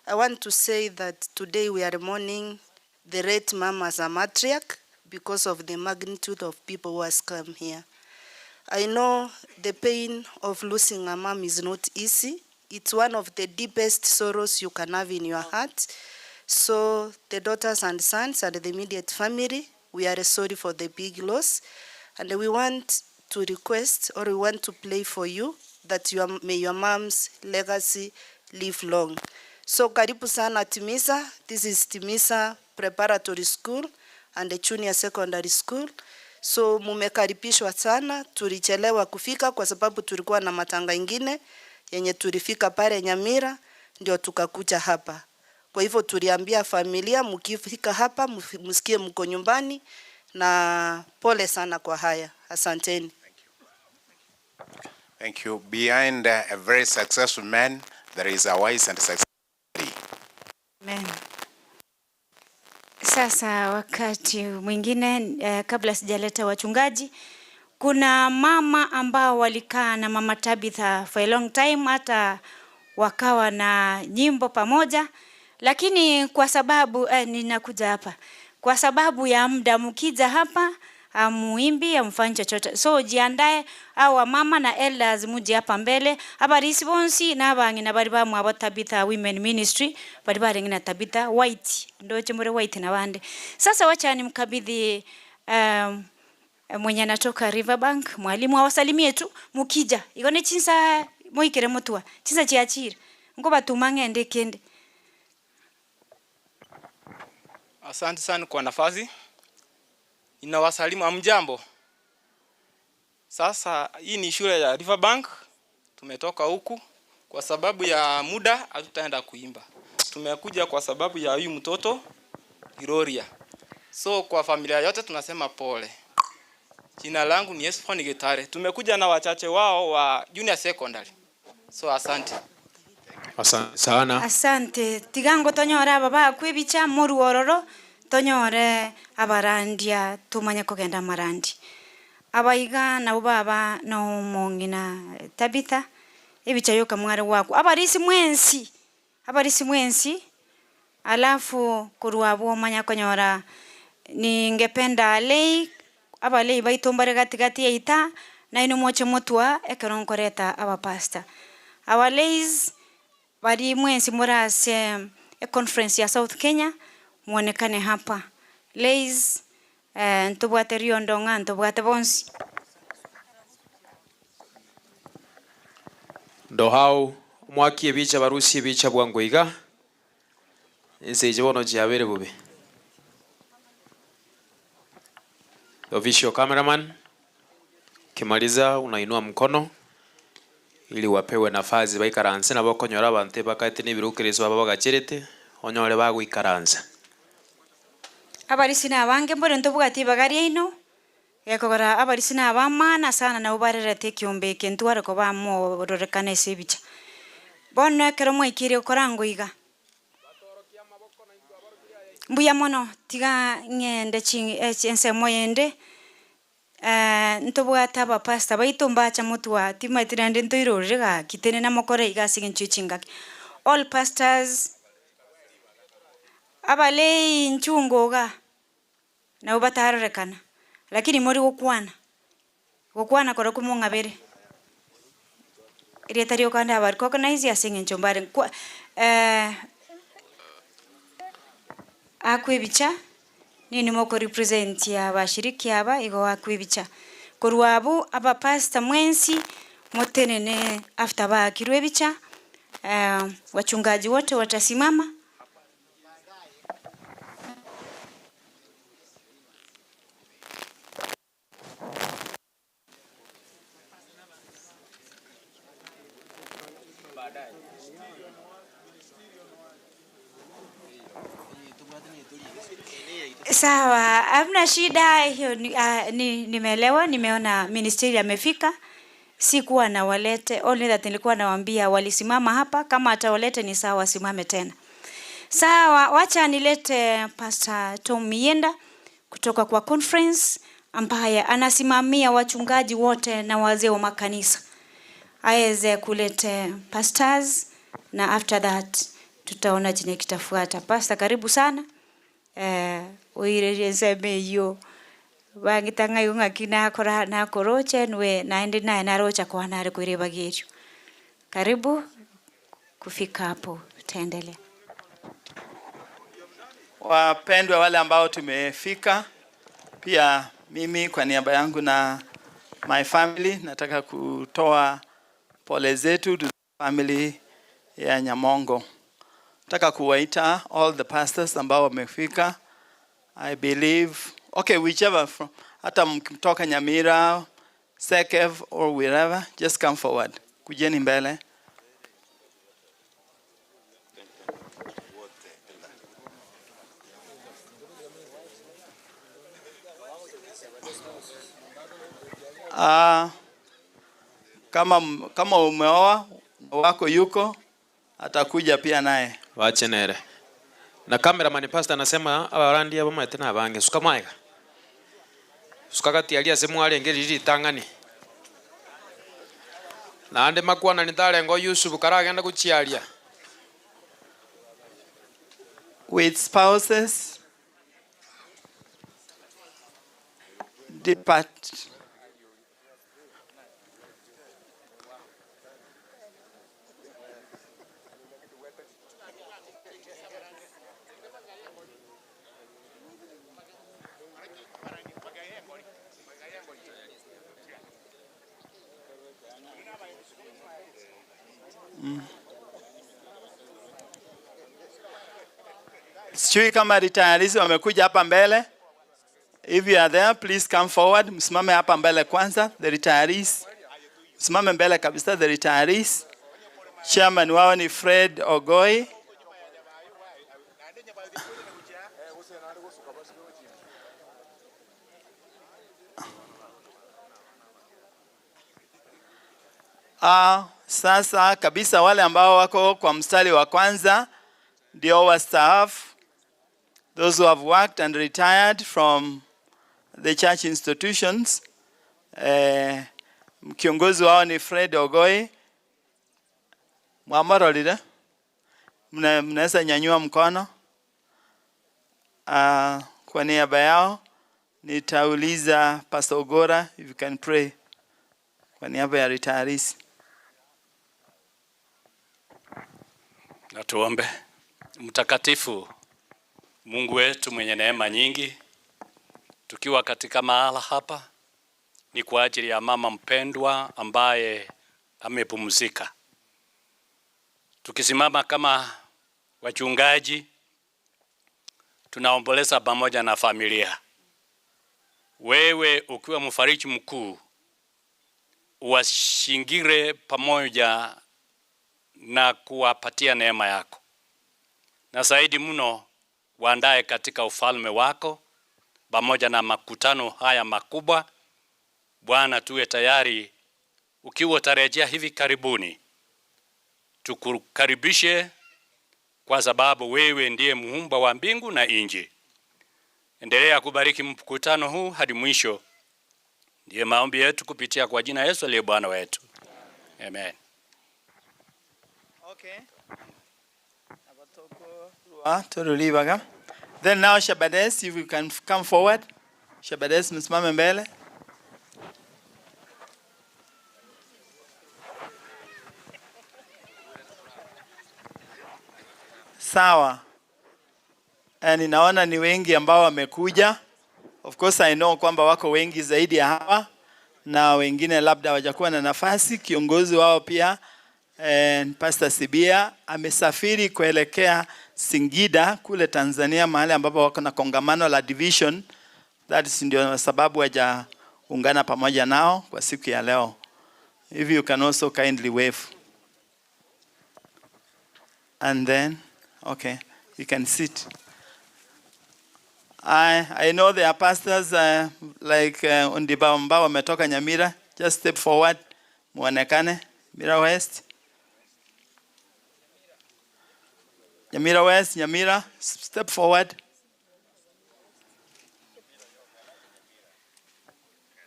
I want to say that today we are mourning the late mom as a matriarch because of the magnitude of people who has come here. I know the pain of losing a mom is not easy. It's one of the deepest sorrows you can have in your heart. So the daughters and sons and the immediate family, we are sorry for the big loss. And we want to request, or we want to pray for you, that may your mom's legacy live long. So karibu sana Timiza. This is Timiza Preparatory School and the Junior Secondary School. So mumekaribishwa sana. Tulichelewa kufika kwa sababu tulikuwa na matanga ingine yenye tulifika pale Nyamira ndio tukakuja hapa. Kwa hivyo tuliambia familia mkifika hapa msikie mko nyumbani, na pole sana kwa haya. Asanteni. Thank you. Behind a very successful man, there is a wise and successful lady. Amen. Sasa wakati mwingine kabla sijaleta wachungaji, kuna mama ambao walikaa na Mama Tabitha for a long time, hata wakawa na nyimbo pamoja, lakini kwa sababu ninakuja hapa kwa sababu ya muda, mkija hapa amuimbi amfanye chochote. So jiandae au mama na elders muje hapa mbele. Aba response na abangi na bari ba mu Tabitha Women Ministry bari barengi na Tabitha White ndo chemure White na bande. Sasa wacha ni mkabidhi mwenye anatoka Riverbank, mwalimu awasalimie tu mukija. Igone chinsa moikere mutwa. Chinsa chiachira. Ngo batumange ende kende. Asante sana kwa nafasi. Ninawasalimu amjambo. Sasa hii ni shule ya Riverbank. Tumetoka huku kwa sababu ya muda hatutaenda kuimba. Tumekuja kwa sababu ya huyu mtoto Gloria. So kwa familia yote tunasema pole. Jina langu ni Esfoni Gitare. Tumekuja na wachache wao wa Junior Secondary. So asante. Asante sana. Asante. Tigango tonyora baba kwebicha moru ororo tonyore abarandia tumanya kugenda marandi. Abaiga na baba no mongina Tabitha ebicha yoka mware wako. Abarisi mwensi. Alafu kuruabo manya konyora ningependa lei abalei baitombare gatigati yaita na ino moche motwa ekeronkoreta abapasta. Our leis bari mwensi murase conference ya South Kenya muonekane hapa. Leis ntubwate riondonga ntubwate bonsi. Ndo hao mwaki ebicha barusi ebicha bwangoiga. Nseje bono jiabere bube. Official cameraman, kimaliza unainua mkono ili wapewe nafasi baikaranse na bakonyora abante bakati nibirukirizwa babagacherete onyore bagwikaransa. Abarisina abange mbore ntobugati bagaria ino yakogora abarisina abamana sana na ubarerete kiombe kentware ko bamo rorekane sebicha. bono kero moikire okorango iga mbuya mono tiga ngende ensemo yende ntobwata abapasta baito mbacha motwa timaitirande ntoirorega kitene na mokore iga sigenchuchingaki all pastors abale nchungoga na ubatarekana lakini mori gokwana kora kumongabere ire tario kanda abar recognize ya sigenchombare akwebicha nini moko represent ya bashiriki aba igo akwebicha korwabu aba pastor mwensi motenene after ba kirwebicha wachungaji wote watasimama. Sawa, hamna shida hiyo. Nimeelewa, nimeona ministeri amefika. Sikuwa na walete, only that nilikuwa nawaambia walisimama hapa, kama atawalete ni sawa, simame tena. Sawa, wacha nilete Pastor Tom Mienda kutoka kwa conference ambaye anasimamia wachungaji wote na wazee wa makanisa. Aweze kulete pastors na after that tutaona chenye kitafuata. Pastor, karibu sana. Uire seme yo bangitanga yunga kina kora na koroche nwe naende na rocha kwa nare kuireba geju. Karibu kufika hapo, tutaendelea. Wapendwa wale ambao tumefika, pia mimi kwa niaba yangu na my family nataka kutoa pole zetu to family ya Nyamongo. Nataka kuwaita all the pastors ambao wamefika. I believe, okay, whichever from, hata mkitoka Nyamira, Sekev or wherever, just come forward. Kujeni mbele. Kama umeoa wako yuko atakuja pia naye. Wache nere. Na cameraman pastor anasema abarandi abo mate na bange suka maiga. Suka kati alia semu ale ngeli tangani. Na ande makwana nitale ngo Yusuf karagenda kuchialia. With spouses depart. Sijui kama retirees wamekuja hapa mbele. If you are there, please come forward. Msimame hapa mbele kwanza, the retirees. Msimame mbele kabisa, the retirees. Chairman wao ni Fred Ogoi. Sasa kabisa wale ambao wako kwa mstari wa kwanza ndio wa staff, those who have worked and retired from the church institutions. Kiongozi wao ni Fred Ogoi. Mwamaro lile, mnaweza nyanyua mkono. Kwa niaba yao nitauliza Pastor Ogora if you can pray kwa niaba ya retirees. Na tuombe. Mtakatifu Mungu wetu mwenye neema nyingi, tukiwa katika mahala hapa ni kwa ajili ya mama mpendwa ambaye amepumzika. Tukisimama kama wachungaji tunaomboleza pamoja na familia. Wewe ukiwa mfariji mkuu uwashingire pamoja na kuwapatia neema yako. Na zaidi mno waandae katika ufalme wako pamoja na makutano haya makubwa. Bwana, tuwe tayari ukiwa utarejea hivi karibuni. tukukaribishe kwa sababu wewe ndiye muumba wa mbingu na nchi. Endelea kubariki mkutano huu hadi mwisho. Ndiye maombi yetu kupitia kwa jina Yesu aliye Bwana wetu. Amen. Okay. Then now Shabades, if you can come forward. Shabades, msimame mbele. Sawa. Ninaona ni wengi ambao wamekuja. Of course I know kwamba wako wengi zaidi ya hawa na wengine labda hawajakuwa na nafasi. Kiongozi wao pia Pastor Sibia amesafiri kuelekea Singida kule Tanzania, mahali ambapo wako na kongamano la division. That is ndio sababu hajaungana pamoja nao kwa siku ya leo. If you can also kindly wave. And then okay, you can sit. I know there are pastors like Ondibamba wametoka Nyamira. Just step forward. Muonekane. Nyamira West. Nyamira West, Nyamira, step forward.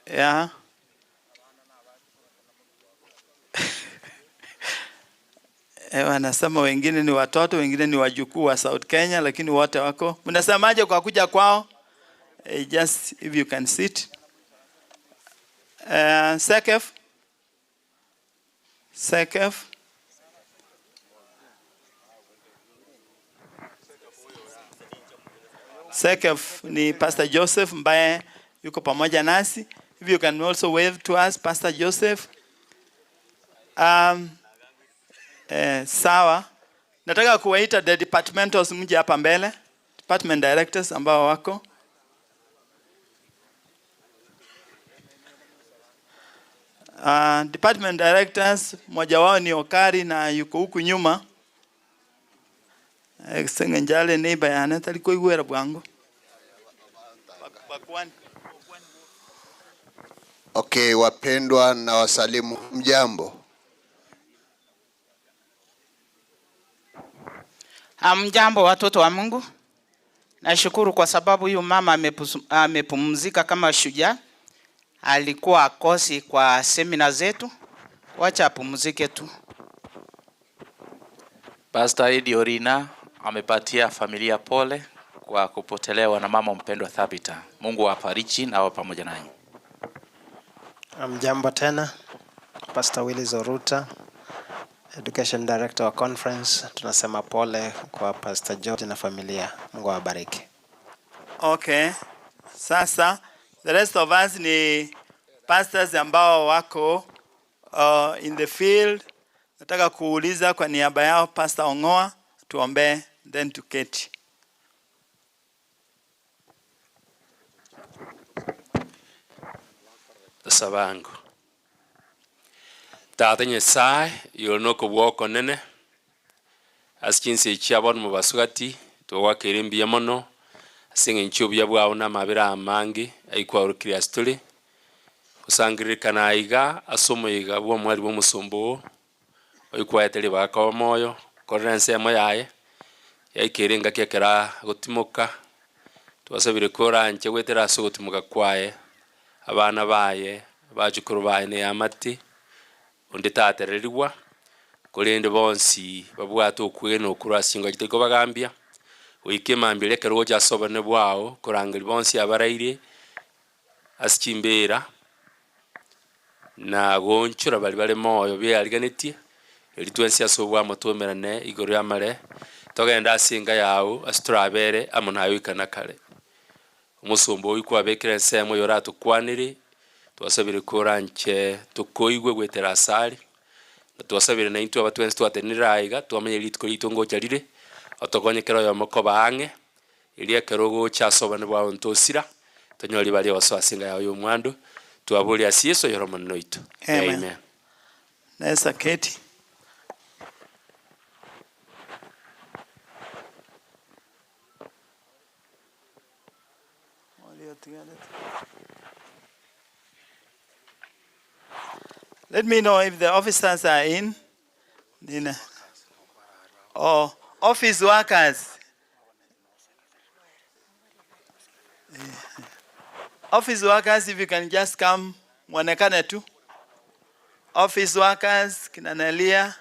Yeah. Wanasema wengine ni watoto, wengine ni wajukuu wa South Kenya, lakini wote wako. Mnasemaje kwa kuja kwao? Just if you can sit. Sekef. Sekef ni Pastor Joseph ambaye yuko pamoja nasi. If you can also wave to us, Pastor Joseph. Sawa. Nataka kuwaita the departmentals mje hapa mbele. Department directors ambao wako. Department directors, mmoja wao ni Okari na yuko huku nyuma. Sengenjale neighbor yana taliko igwera bwangu. Okay, wapendwa na wasalimu, mjambo. Mjambo watoto wa Mungu. Nashukuru kwa sababu huyu mama amepumzika kama shujaa. Alikuwa akosi kwa semina zetu. Wacha apumzike tu. Pastor Eddie Orina amepatia familia pole kwa kupotelewa na mama mpendwa Thabita. Mungu awafariji na awe pamoja nanyi. Mjambo tena. Pastor Willis Oruta, Education Director wa Conference. Tunasema pole kwa Pastor George na familia. Mungu awabariki. Okay. Sasa the rest of us ni pastors ambao wako in the field. Nataka kuuliza kwa niaba yao Pastor Ongoa tuombe then tuketi. Sabangu. Tata Nyasaye yonoko bwoko nene. Askinse chiabon mu basugati to wakerimbiye mono. Asinge nchubya bwawo na mabira amangi aikwa urukiri astuli. Usangirikana aiga asomo iga bwo mwali bwo musombo. Aikwa yateli baka moyo korense moyaye. Yaikerenga kyekera gutimuka. Twasabire kora nche wetera so gutimuka kwaye. Abana baye bajukuru baye ne amati onde tatererwa kolende bonsi babwato kweno kurasinga giteko bagambia wikemambire kero ja sobane bwao kurangiri bonsi abaraire asikimbera na gonchura bali moyo byaliganetie elitwensi asobwa motomerane igoro yamare togenda asinga yawo astrabere amunayo ikana kale umusumbo wikwa bekere nsemo yorato kwaniri twasabire koranche tukoigwe gwetera asali twasabire na into abatwensi twatenira aiga twamenye litiko litongo charire atokonyekero yo makoba ange ili akerogo chasoba bwa ntosira tonyori bali wasasinga yayo mwando twabuli asieso yoromo noito. Amen. Nesa keti. Let me know if the officers are in. Nina. Oh, office workers. Office workers, if you can just come, mwonekane tu. Office workers, kina Nelia.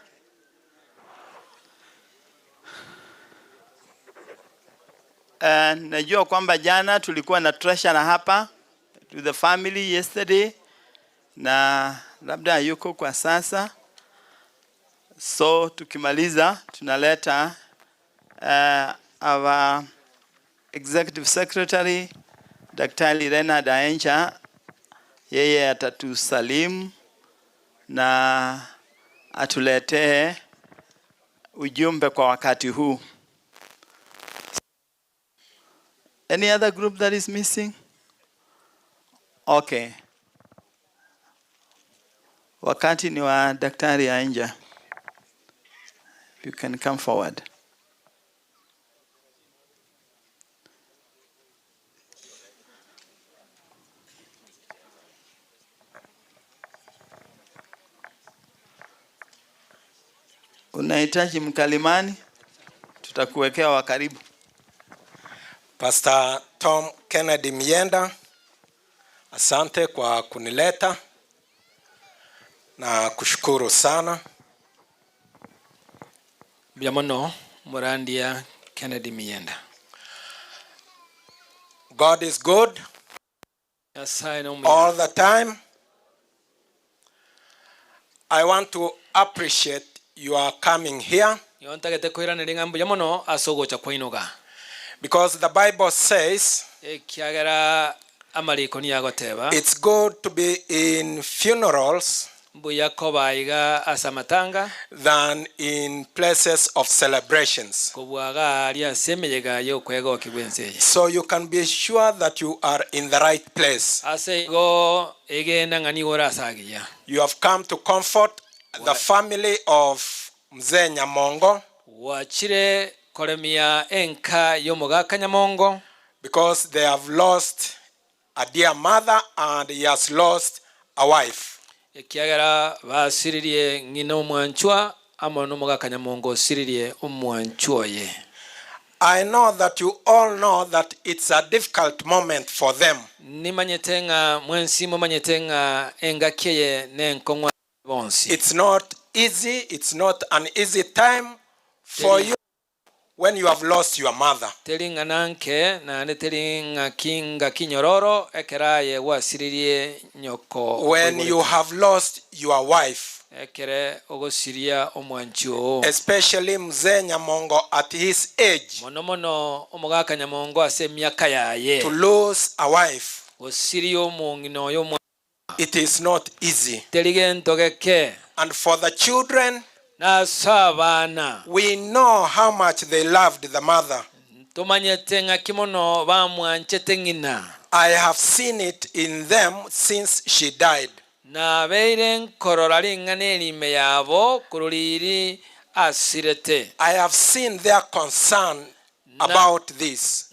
Najua kwamba jana tulikuwa na treasurer hapa to the family yesterday, na labda yuko kwa sasa. So tukimaliza tunaleta our executive secretary Daktari Leonard Aencha, yeye atatusalimu na atuletee ujumbe kwa wakati huu. Any other group that is missing? Okay. Wakati ni wa Daktari Aencha. You can come forward. Unahitaji mkalimani? Tutakuwekea wa karibu. Pastor Tom Kennedy Mienda, asante kwa kunileta na kushukuru sana. Biamono Morandia Kennedy Mienda. God is good all the time. I want to appreciate your coming here. Because the Bible says it's good to be in funerals than in places of celebrations. So you can be sure that you are in the right place. You have come to comfort the family of Mzee Nyamongo. Because they have lost a dear mother and he has lost a wife. I know that you all know that it's a difficult moment for them. It's not easy, it's not an easy time for you when you have lost your mother. When you have lost your wife, especially Mzee Nyamongo at his age, to lose a wife, it is not easy. And for the children, we know how much they loved the mother. I have seen it in them since she died. I have seen their concern about this.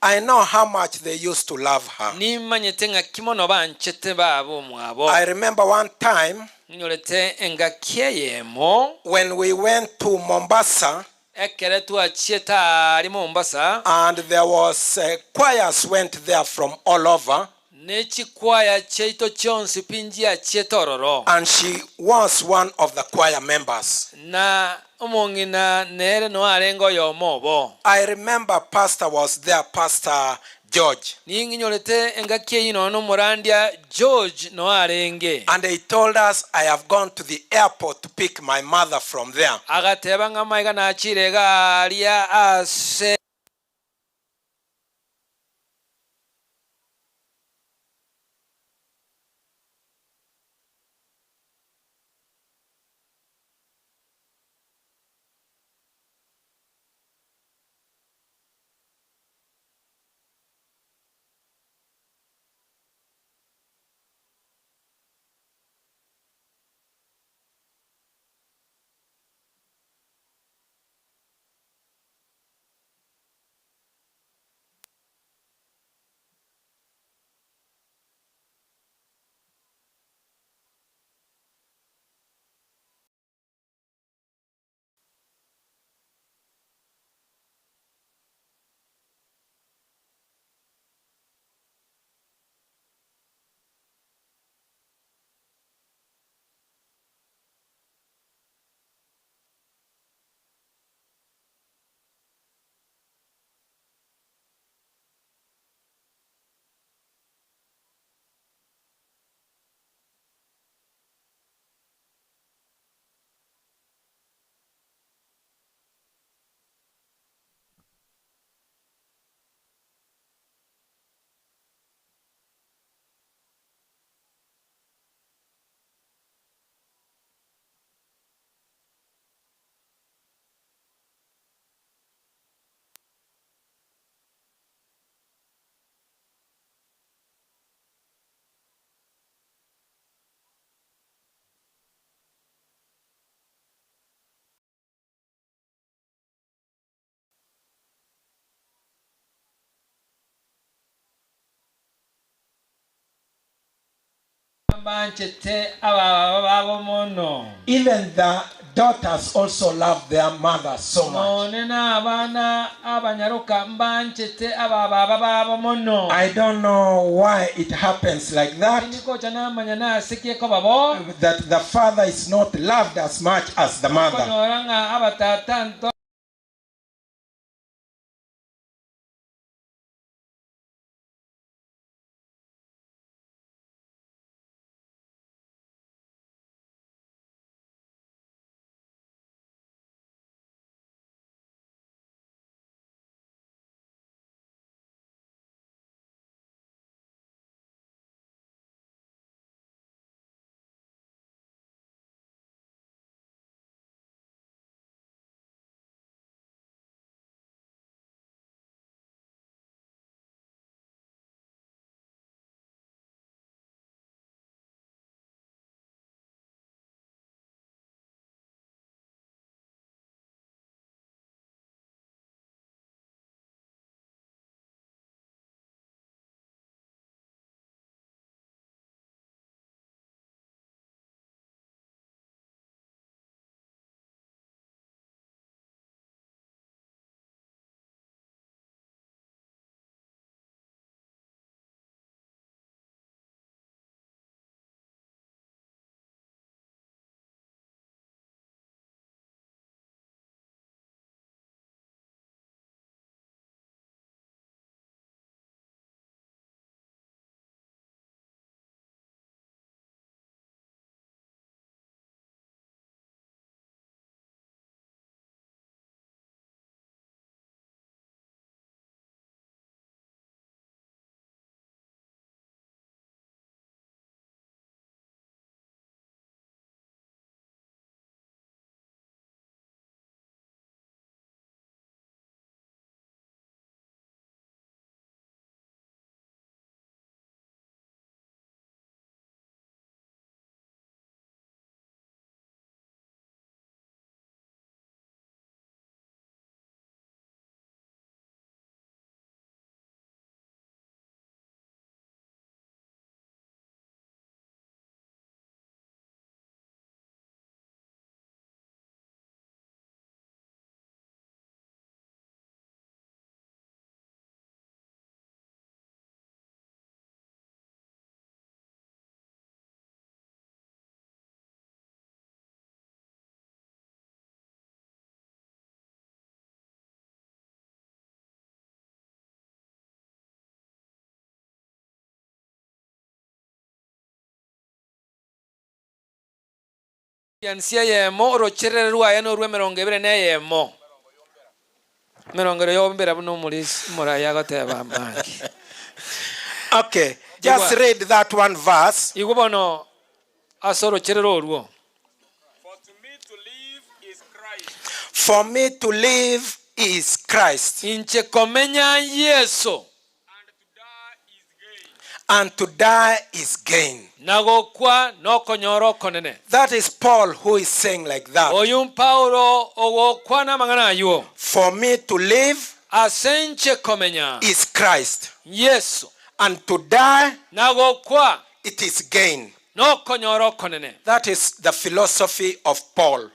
I know how much they used to love her. I remember one time when we went to Mombasa, and there was choirs went there from all over, and she was one of the choir members. I remember pastor was there, Pastor George, and he told us, I have gone to the airport to pick my mother from there. Even the daughters also love their mother so much. I don't know why it happens like that. That the father is not loved as much as the mother. yansia yemo rocherere rwaye no rwe 20 ne yemo 20 yombera buno muri yagoteba mbangi. Okay, just read that one verse. Igubono asoro cherero ruo. For me to live is Christ. Inche komenya Yesu. And to die is gain. Nagokwa no konyoro konene. That is Paul who is saying like that. Oyun Paulo ogokwa na mangana yo. For me to live asenche komenya is Christ. Yesu. And to die nagokwa it is gain. No konyoro konene. That is the philosophy of Paul.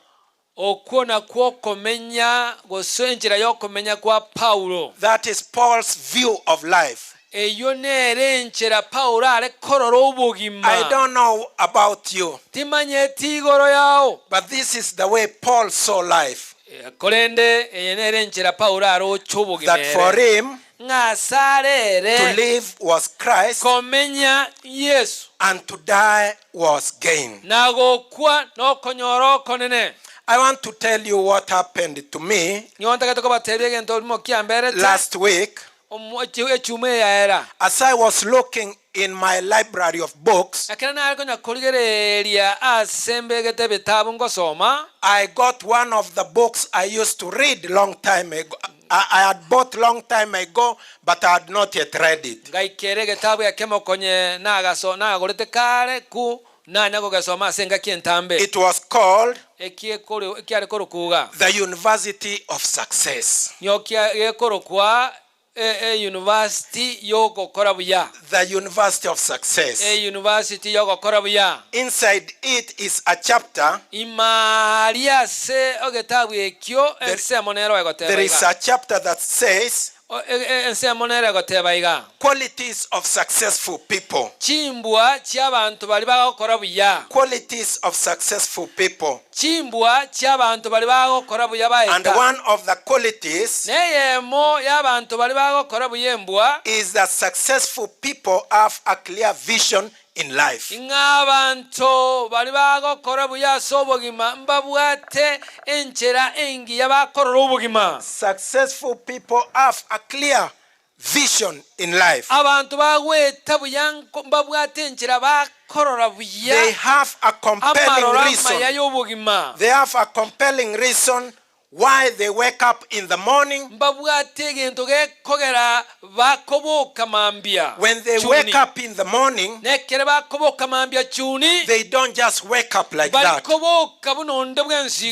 Okuona kwa komenya gosenjira yo komenya kwa Paulo. That is Paul's view of life. I don't know about you, but this is the way Paul saw life. That for him, to live was Christ, and to die was gain. I want to tell you what happened to me last week. As I was looking in my library of books, I got one of the books I used to read long time ago. I had bought long time ago, but I had not yet read it. It was called The University of Success. university yogokora buya. The University of Success. University yogokora buya. Inside it is a chapter. Imaria se ogetabu ekyo ense monero egoteba. There is a chapter that says ense monero egoteba iga. Qualities of successful people. Chimbwa cy'abantu bali bagokora buya. Qualities of successful people. Chimbwa cy'abantu bali bagokora buya baita. And one of the qualities neyemo y'abantu bali bagokora buyembwa is that successful people have a clear vision in life. Ng'abantu bali bagokora buya sobogima mbabwate enchera engi yabakorora ubugima. Successful people have a clear vision in life. Abantu bagweta buyanko mbabwate enchera bakorora buya. They have a compelling reason. They have a compelling reason why they wake up in the morning. When they wake up in the morning, they don't just wake up like that.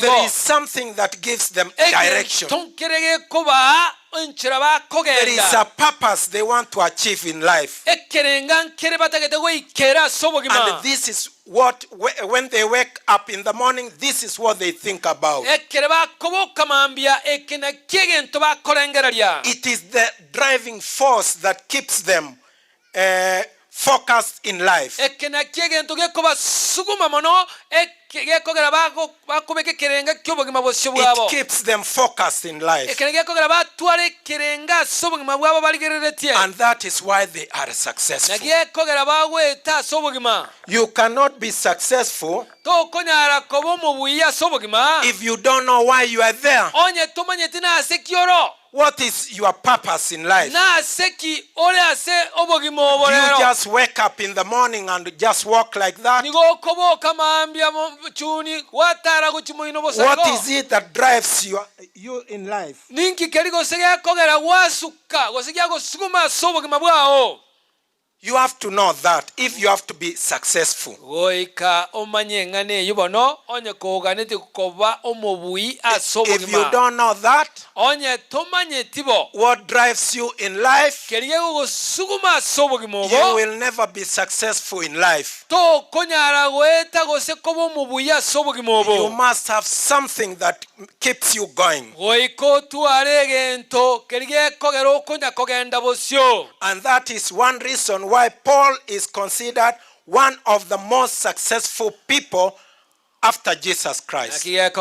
There is something that gives them direction. There is a purpose they want to achieve in life. And this is what, when they wake up in the morning, this is what they think about. It is the driving force that keeps them focused in life. It keeps them focused in life. And that is why they are successful. You cannot be successful if you don't know why you are there. What is your purpose in life? Do you just wake up in the morning and just walk like that? What is it that drives you in life? You have to know that if you have to be successful. If you don't know that, what drives you in life, you will never be successful in life. You must have something that keeps you going. And that is one reason why Paul is considered one of the most successful people after Jesus Christ. He had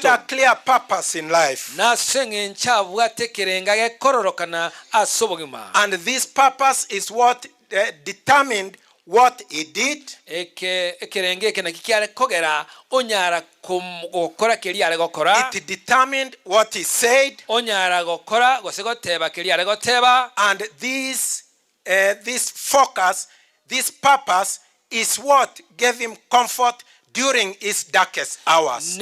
a clear purpose in life. And this purpose is what determined what he did. It determined what he said. And this focus, this purpose is what gave him comfort during his darkest hours.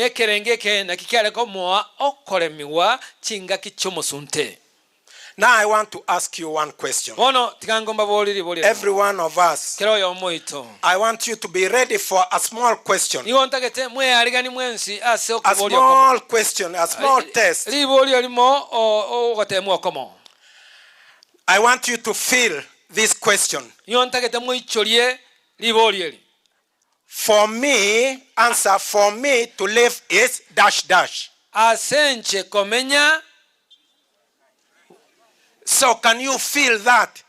Now I want to ask you one question. Every one of us, I want you to be ready for a small question. A small question, a small test. I want you to feel this question. For me, answer for me to live is dash dash. So can you feel that?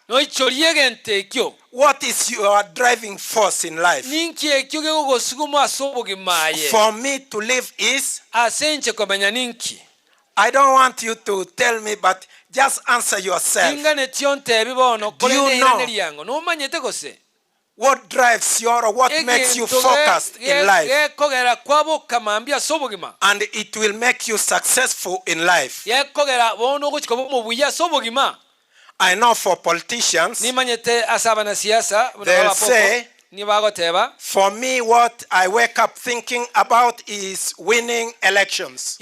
What is your driving force in life? For me to live is, I don't want you to tell me, but just answer yourself. Do you know what drives you or what makes you focused in life? And it will make you successful in life. I know for politicians, they'll say, for me, what I wake up thinking about is winning elections.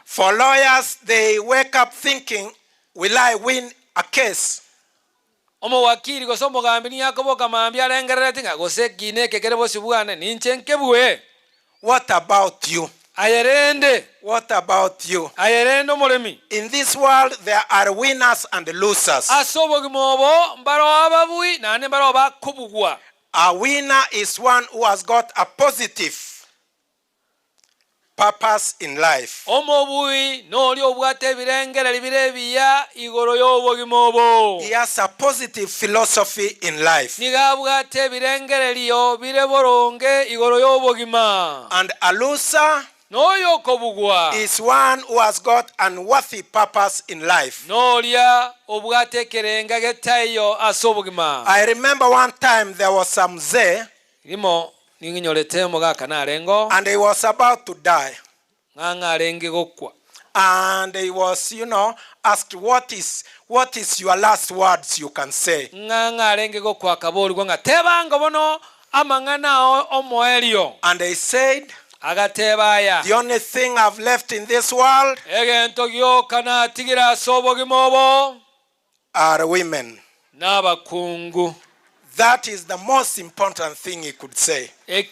For lawyers, they wake up thinking, will I win a case? omo wakili go somo gambini yakobo kamambia lengerere tinga go sekine kekere bosibwane ninchenke buwe. What about you? Ayerende. What about you? Ayerendo molemi. In this world there are winners and losers. Asobo gimobo mbaro ababui nane mbaro bakubugwa. A winner is one who has got a positive purpose in life. Omobui no lyo bwate birengera libirebiya igoro yobo gimobo. He has a positive philosophy in life. Niga bwate birengera liyo bireboronge igoro yobo gima. And a loser no yokobugwa is one who has got unworthy purpose in life. No lya obwate kerenga getayo asobugima. I remember one time there was some mzee limo ninginyolete mogaka narengo and he was about to die. Nganga renge gokwa. And he was, asked what is your last words you can say. Nganga renge gokwa kaboli gwanga tebanga bono amangana omoelio. And he said, agatebaya, the only thing I've left in this world are women. N'abakungu. That is the most important thing he could say. That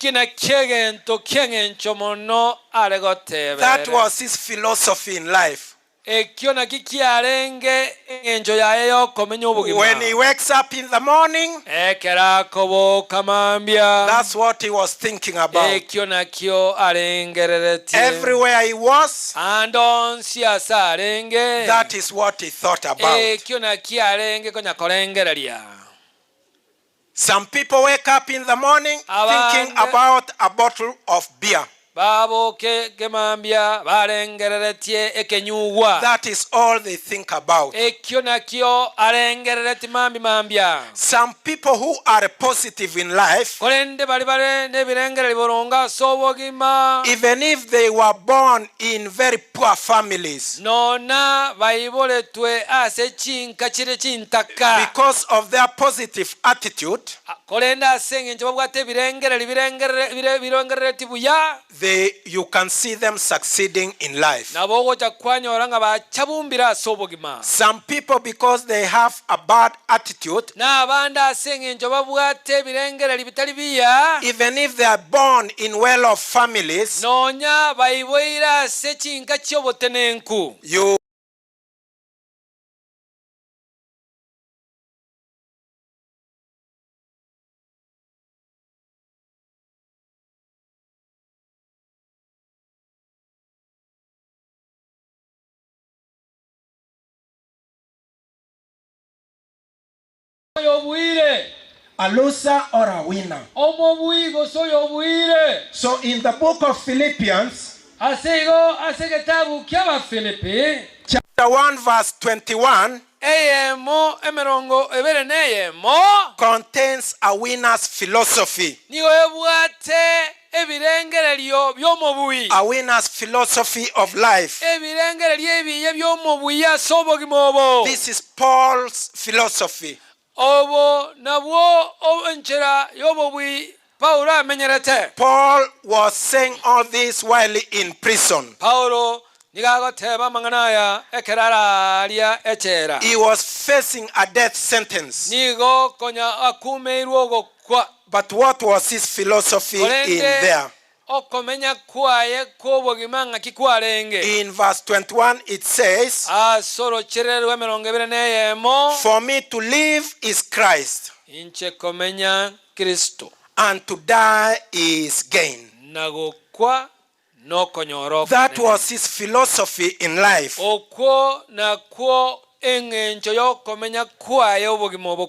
was his philosophy in life. When he wakes up in the morning, that's what he was thinking about. Everywhere he was, that is what he thought about. Some people wake up in the morning thinking about a bottle of beer. That is all they think about. Some people who are positive in life, even if they were born in very poor families, because of their positive attitude, you can see them succeeding in life. Some people, because they have a bad attitude, even if they are born in well-off families, you a loser or a winner. So in the book of Philippians, chapter 1 verse 21 contains a winner's philosophy. A winner's philosophy of life. This is Paul's philosophy. Paul was saying all this while in prison. He was facing a death sentence. But what was his philosophy in there? In verse 21 it says, for me to live is Christ, and to die is gain. That was his philosophy in life.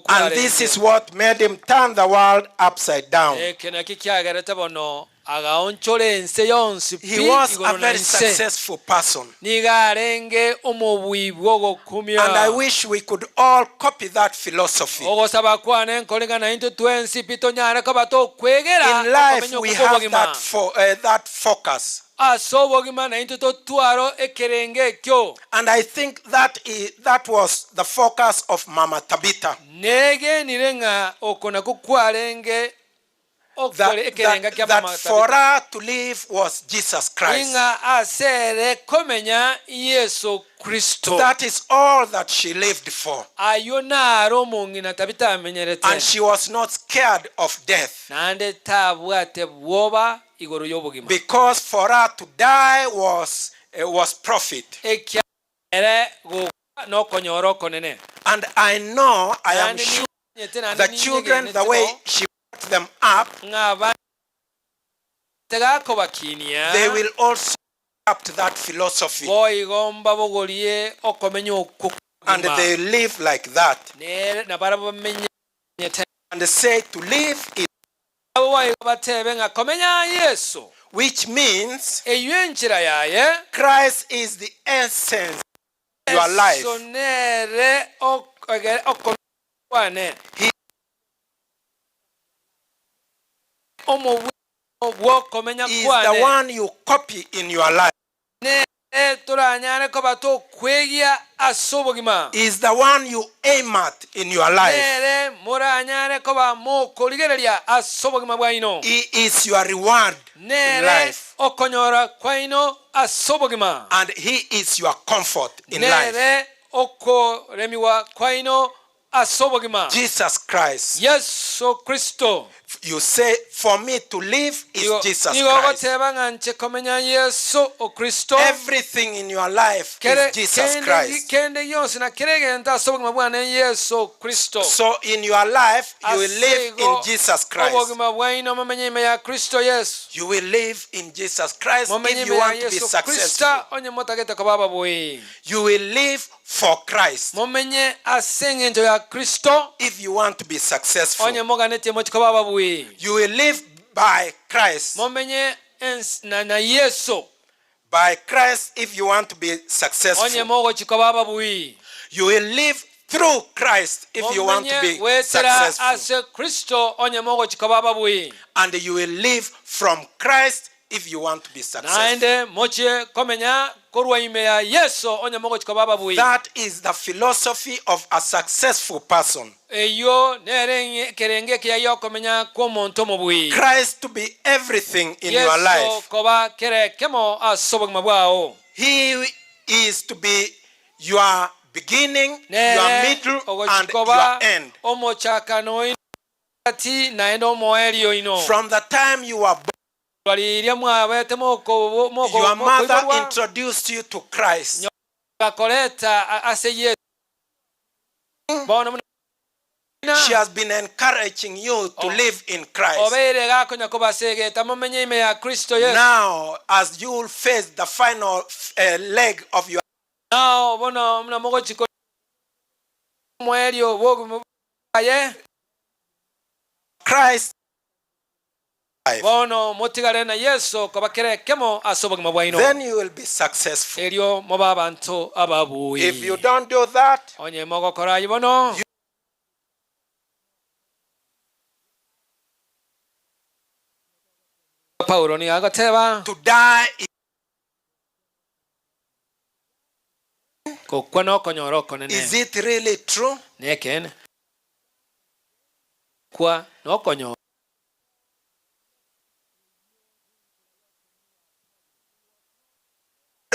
And this is what made him turn the world upside down. He was a very successful person. And I wish we could all copy that philosophy. In life we have that focus. And I think that was the focus of Mama Tabitha. That for her to live was Jesus Christ. Kristo. That is all that she lived for. Ayona romungi na tabita menyerete. And she was not scared of death. Nande tabwate bwoba igoro yobugima. Because for her to die was profit. And I know, I am sure, the children, the way she brought them up, they will also adopt that philosophy. And they live like that. And they say to live is, which means Christ is the essence of your life. He is the one you copy in your life. Is the one you aim at in your life. He is your reward in life. And he is your comfort in life. Jesus Christ. Yes, so Christo. You say, for me to live is Jesus Christ. Everything in your life is Jesus Christ. So in your life, you will live in Jesus Christ. You will live in Jesus Christ if you want to be successful. You will live for Christ if you want to be successful. You will live by Christ. By Christ if you want to be successful. You will live through Christ if you want to be successful. And you will live from Christ if you want to be successful. That is the philosophy of a successful person. Christ to be everything in your life. He is to be your beginning, your middle, and your end. From the time you were born, your mother introduced you to Christ. She has been encouraging you to live in Christ. Now, as you will face the final leg of your Christ, then you will be successful. If you don't do that, to die is it really true?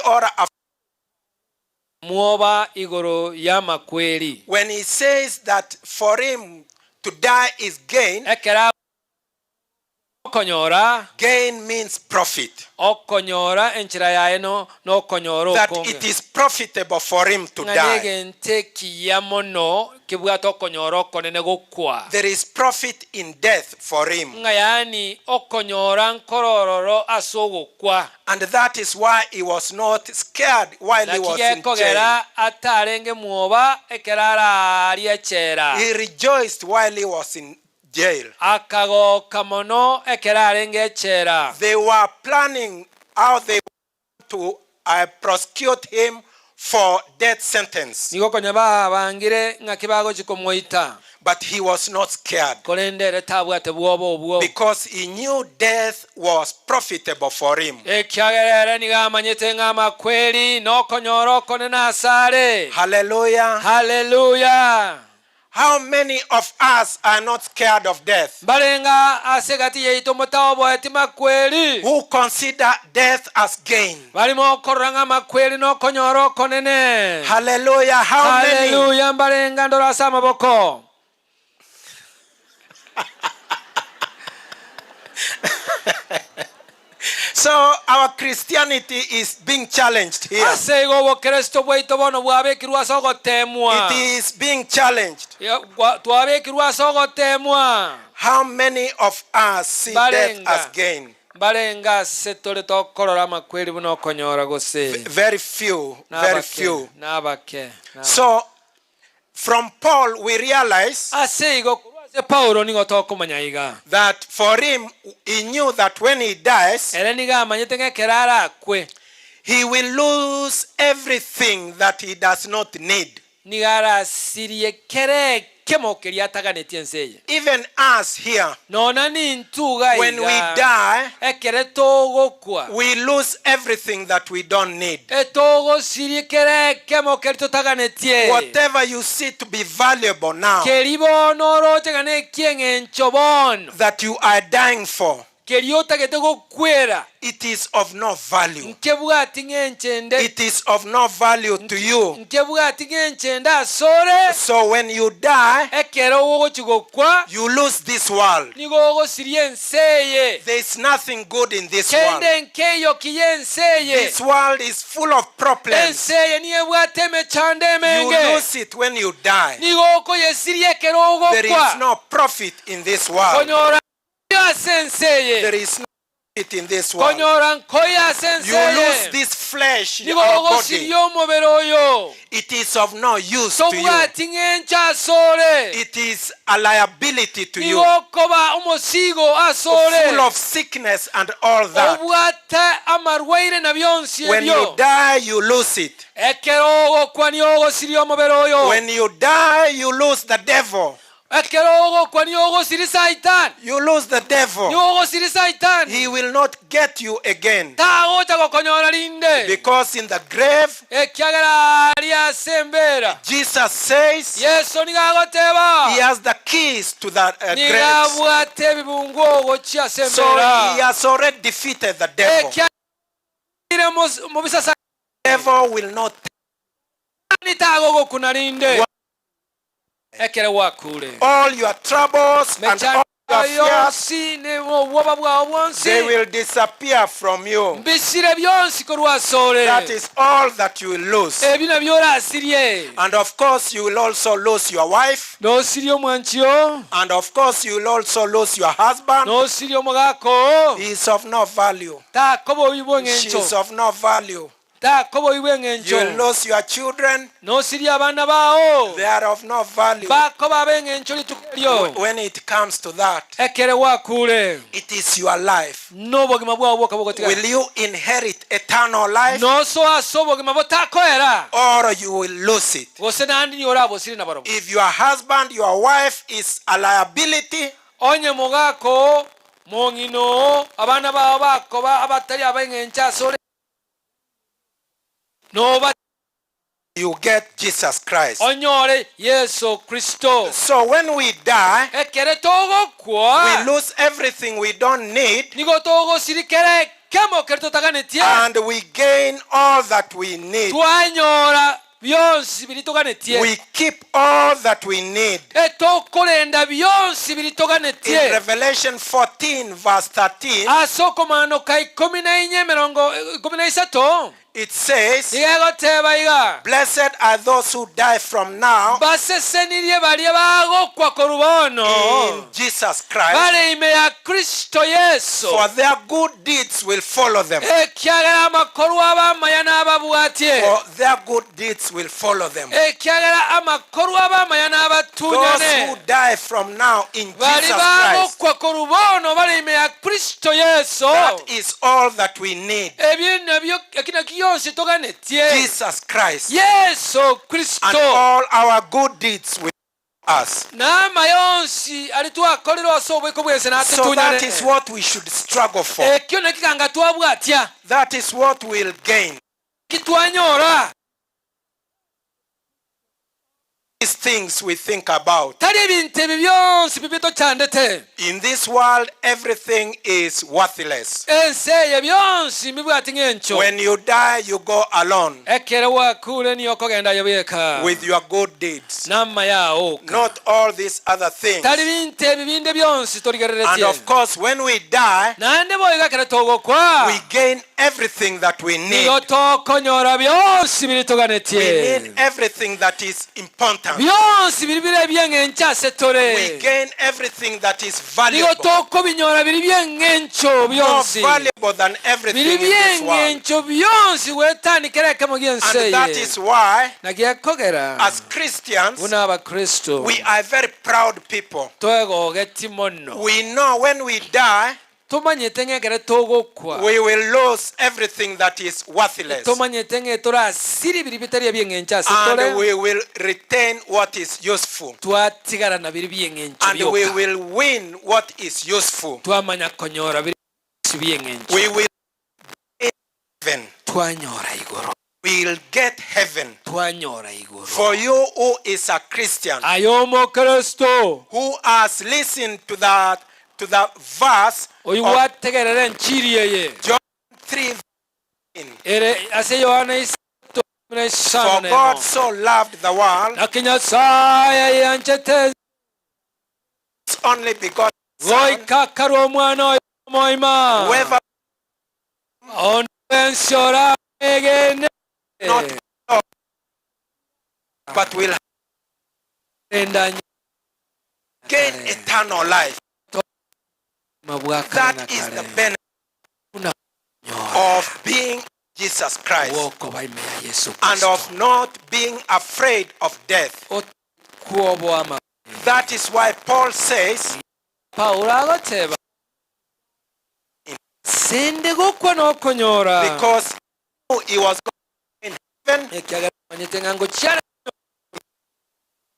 Or when he says that for him to die is gain, gain means profit. That it is profitable for him to die. There is profit in death for him. And that is why he was not scared while he was in jail. He rejoiced while he was in jail. They were planning how they want to prosecute him for death sentence. But he was not scared because he knew death was profitable for him. Hallelujah. Hallelujah. How many of us are not scared of death? Who consider death as gain? Hallelujah. How many? So our Christianity is being challenged here. It is being challenged. How many of us see death as gain? Very few. Very few. So from Paul we realize that for him, he knew that when he dies, he will lose everything that he does not need. Even us here, when we die, we lose everything that we don't need. Whatever you see to be valuable now, that you are dying for, it is of no value. It is of no value to you. So when you die, you lose this world. There is nothing good in this world. This world is full of problems. You lose it when you die. There is no profit in this world. There is no profit in this world. You lose this flesh, your body. It is of no use to you. It is a liability to you. Full of sickness and all that. When you die, you lose it. When you die, you lose the devil. You lose the devil. He will not get you again. Because in the grave, Jesus says he has the keys to the grave. So he has already defeated the devil. The devil will not all your troubles and all your fears, they will disappear from you. That is all that you will lose. And of course you will also lose your wife. And of course you will also lose your husband. He is of no value. She is of no value. You lose your children. They are of no value. When it comes to that, it is your life. Will you inherit eternal life, or you will lose it? If your husband, your wife is a liability, you get Jesus Christ. So when we die, we lose everything we don't need, and we gain all that we need. We keep all that we need. In Revelation 14 verse 13, it says, blessed are those who die from now in Jesus Christ, for their good deeds will follow them. For their good deeds will follow them. Those who die from now in Jesus Christ, that is all that we need. Jesus Christ, and all our good deeds will us. So that is what we should struggle for. That is what we'll gain. these things we think about. In this world, everything is worthless. When you die, you go alone with your good deeds. Not all these other things. And of course, when we die, we gain everything that we need. We need everything that is important. We gain everything that is valuable. More valuable than everything in this world. And that is why, as Christians, we are very proud people. We know when we die, we will lose everything that is worthless. And we will retain what is useful. And we will win what is useful. We will we'll get heaven. For you who is a Christian, who has listened to the verse of John 3. For God so loved the world, only begotten Son, whoever not but will gain eternal life. That is the benefit of being Jesus Christ and of not being afraid of death. That is why Paul says, because he was going in heaven,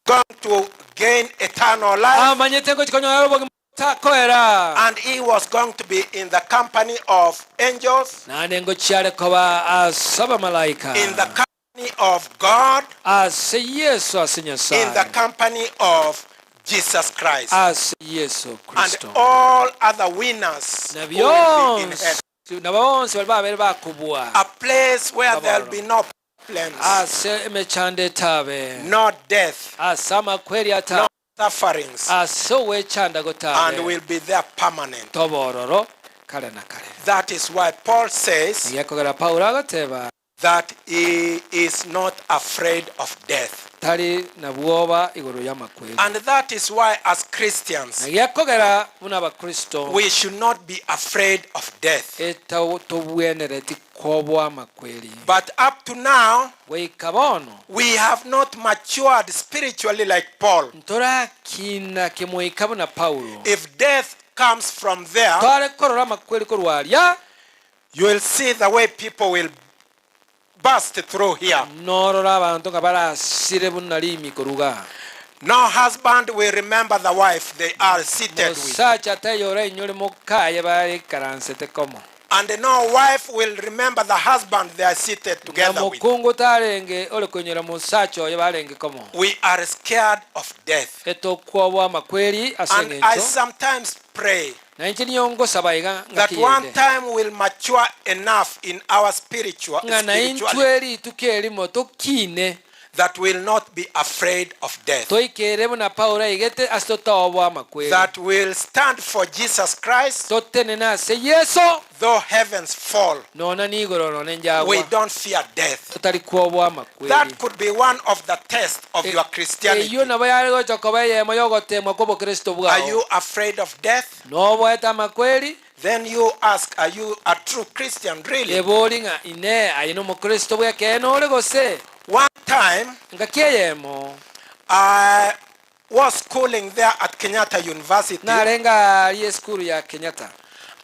going to gain eternal life, and he was going to be in the company of angels, in the company of God, in the company of Jesus Christ, and all other winners who will be in heaven. A place where there will be no problems, no death, no sufferings, and will be there permanent. That is why Paul says that he is not afraid of death. And that is why as Christians we should not be afraid of death. But up to now we have not matured spiritually like Paul. If death comes from there, you will see the way people will burst through here. No husband will remember the wife they are seated with. And no wife will remember the husband they are seated together with. We are scared of death. And I sometimes pray that one time will mature enough in our spirituality that will not be afraid of death. That will stand for Jesus Christ. Though heavens fall, we don't fear death. That could be one of the tests of your Christianity. Are you afraid of death? Then you ask, are you a true Christian really? One time, I was schooling there at Kenyatta University.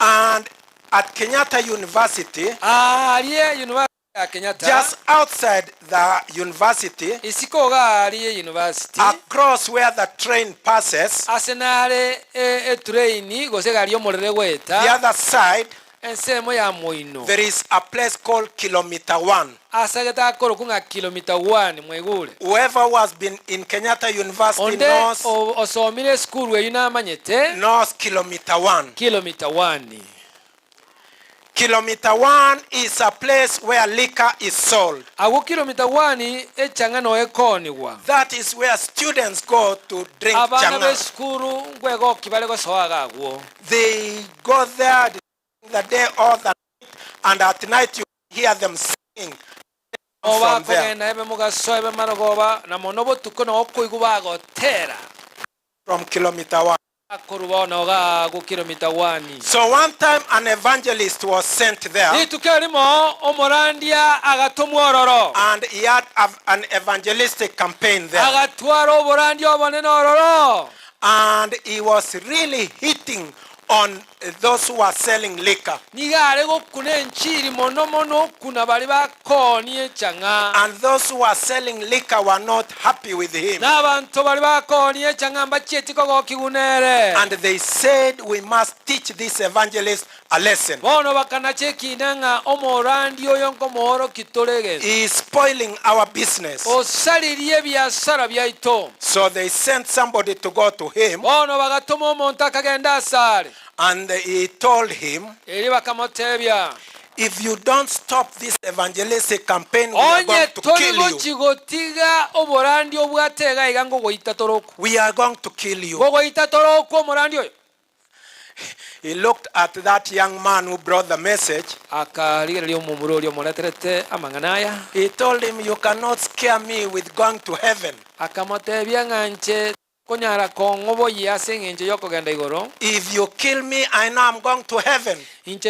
And at Kenyatta University, just outside the university, across where the train passes, the other side, ensemo ya moino. There is a place called Kilometer 1. Asageta koro kunga Kilometer 1 mwegule. Whoever was been in Kenyatta University knows. Osomile school we yuna manyete. Knows Kilometer 1. Kilometer 1. Kilometer 1 is a place where liquor is sold. Awo Kilometer 1 echanga no ekoniwa. That is where students go to drink abana changa. Beskuru ngwego kibale go soaga agwo. They go there the day or the night, and at night you hear them singing. From there. From Kilometer 1. So one time an evangelist was sent there, and he had an evangelistic campaign there, and he was really hitting on those who are selling liquor. And those who are selling liquor were not happy with him. And they said, we must teach this evangelist a lesson. He is spoiling our business. So they sent somebody to go to him, and he told him, if you don't stop this evangelistic campaign, we are going to kill you. We are going to kill you. He looked at that young man who brought the message. He told him, you cannot scare me with going to heaven. If you kill me, I know I'm going to heaven. It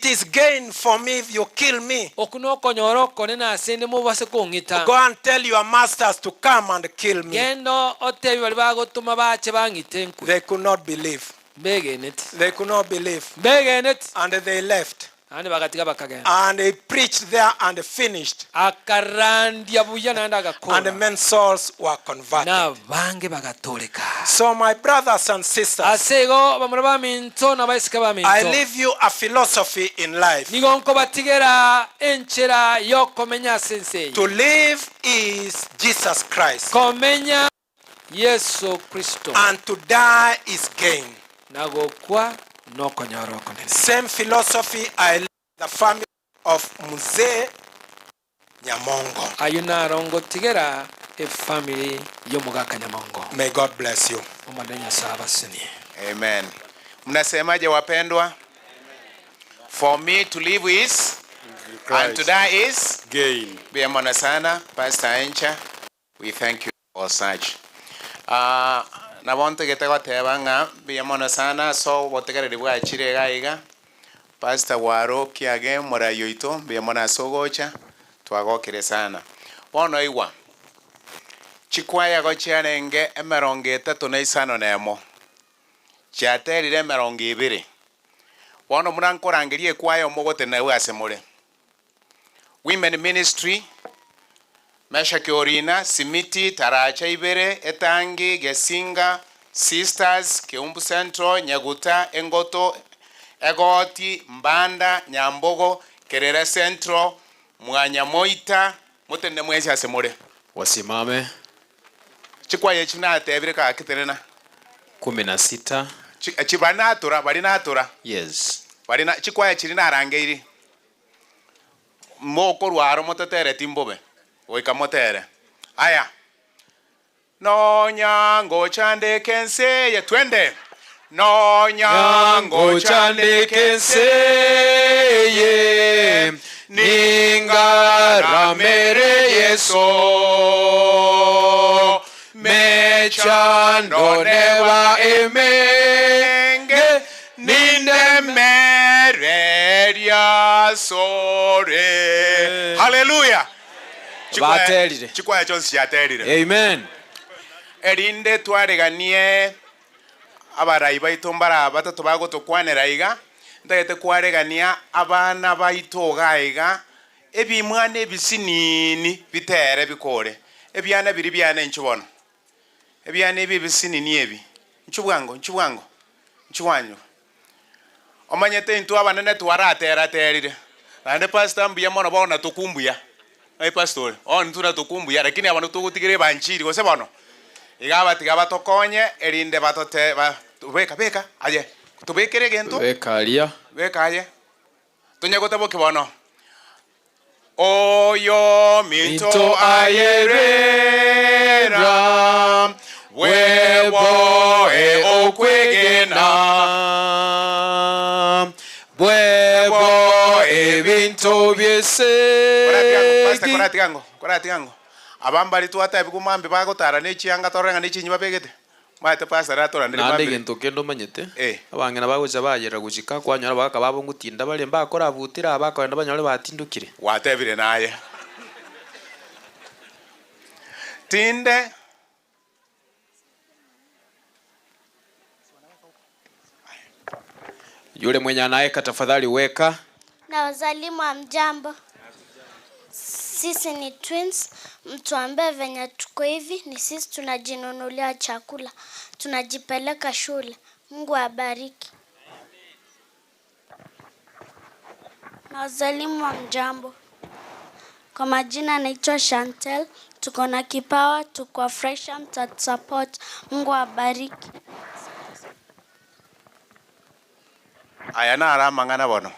is gain for me if you kill me. Go and tell your masters to come and kill me. They could not believe. They could not believe. And they left. And he preached there and finished. And the men's souls were converted. So my brothers and sisters, I leave you a philosophy in life. To live is Jesus Christ. And to die is gain. Same philosophy I live in the family of Mzee Nyamongo. May God bless you. Amen. Mnasemaje wapendwa? For me to live is Christ, and to die is gain. Biamona sana, Pastor Encha. We thank you for such. Na want to get a tebanga, biamona sana, so what the guy chirega. Pastor Waro Kiage, Mora Yuito, biamona sogocha, to agokere sana. One iwa. Chikwaya gochianenge, emerongeta to Naisano Nemo. Chateri emerongi biri. One of Muranko Angeli acquire Mogot and Nawasemore. Women Ministry. Mesha Kiorina, Simiti, Taracha Ibere, Etangi, Gesinga, Sisters, Keumbu Centro, Nyaguta, Engoto, Egoti, Mbanda, Nyambogo, Kerere Centro, Mwanyamoita, Mutende Mwezi Asemore. Wasimame. Chikwa yechina tebreka akiterena. 16. Chibanatura, barinatura. Yes. Barina chikwa yechina arangeiri. Moko ruaro motetere timbobe. Oikamotere. Aya. No nyango chande kense ya twende. No nyango chande kense ye. Ninga ramere yeso. Mechando neva emenge. Ninde mereria sore. Hallelujah. Chikwa chonsi chaterire. Amen. Erinde twareganie abarai baito mbara batatu bago tokwanera iga ndagete kwaregania abana baito gaiga ebimwana ebisinini bitere bikore ebyana biri byana nchubona ebyana ebi bisinini ebi nchubwango Chwanyu. Omanyete intu abanene twaratera terire. Ande pastor mbuya mono bona tukumbuya. Ai pastor, on tuna tukumbuya lakini abantu tugutigire banchiri gose bono. Igaba tigaba tokonye erinde batote beka aye. Tubekere gento. Bekalia. Bekaye. Tunya gotabo kibono. Oyo minto ayerera webo okwegena bwebo ebinto byese koratigango abambali twata ebikumambi bagotara nechianga torenga nechinyi babegete mate pasara torandire nande gento kendo manyete abangena bagocha bayera guchika kwanyora bakababo ngutinda bali mbakora butira abakwenda banyore batindukire watebire naye tinde yule mwenye anaeka tafadhali weka. Na wazalimu wa mjambo. Sisi ni twins, mtuambie venye tuko hivi, ni sisi tunajinunulia chakula, tunajipeleka shule. Mungu abariki. Na wazalimu wa mjambo. Kwa majina naitwa Chantel, tuko na kipawa, tuko Fresham, support. Mungu abariki. Aya na arama ngana bono.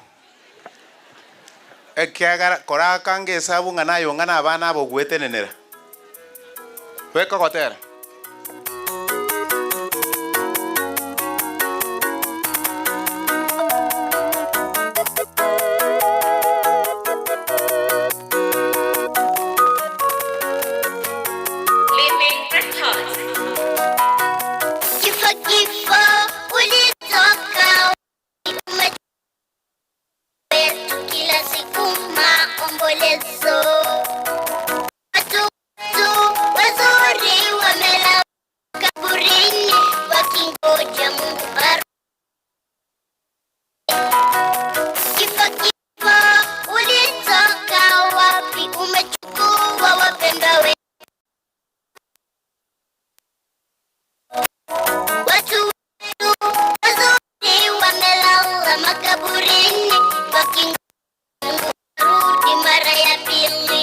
Ekiagara kora kange sabu ngana yo ngana abana abo gwetenenera. Weka kotera. Makaburini wakingoja Mungu arudi mara ya pili.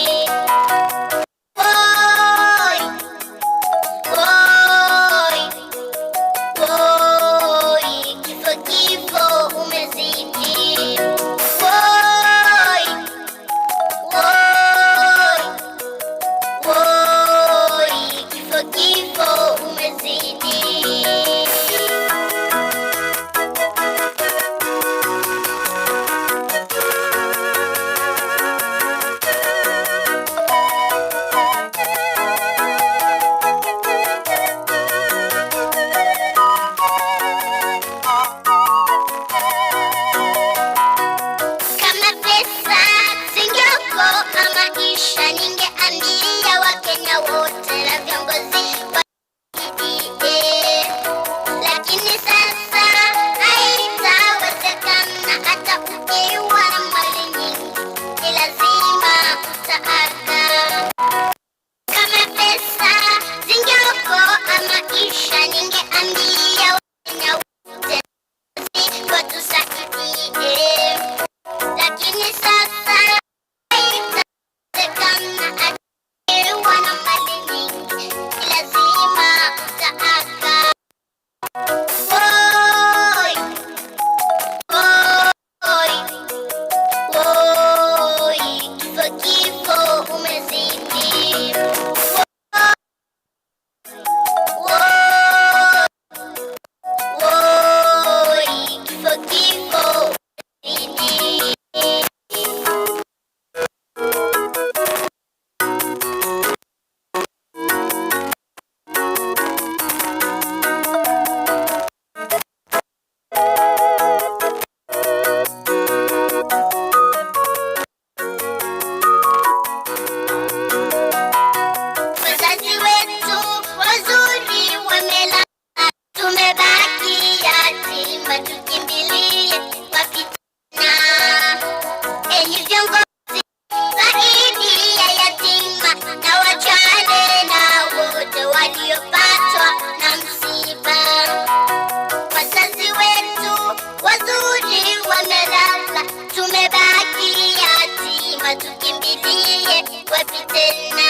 tusaidie wapi tena.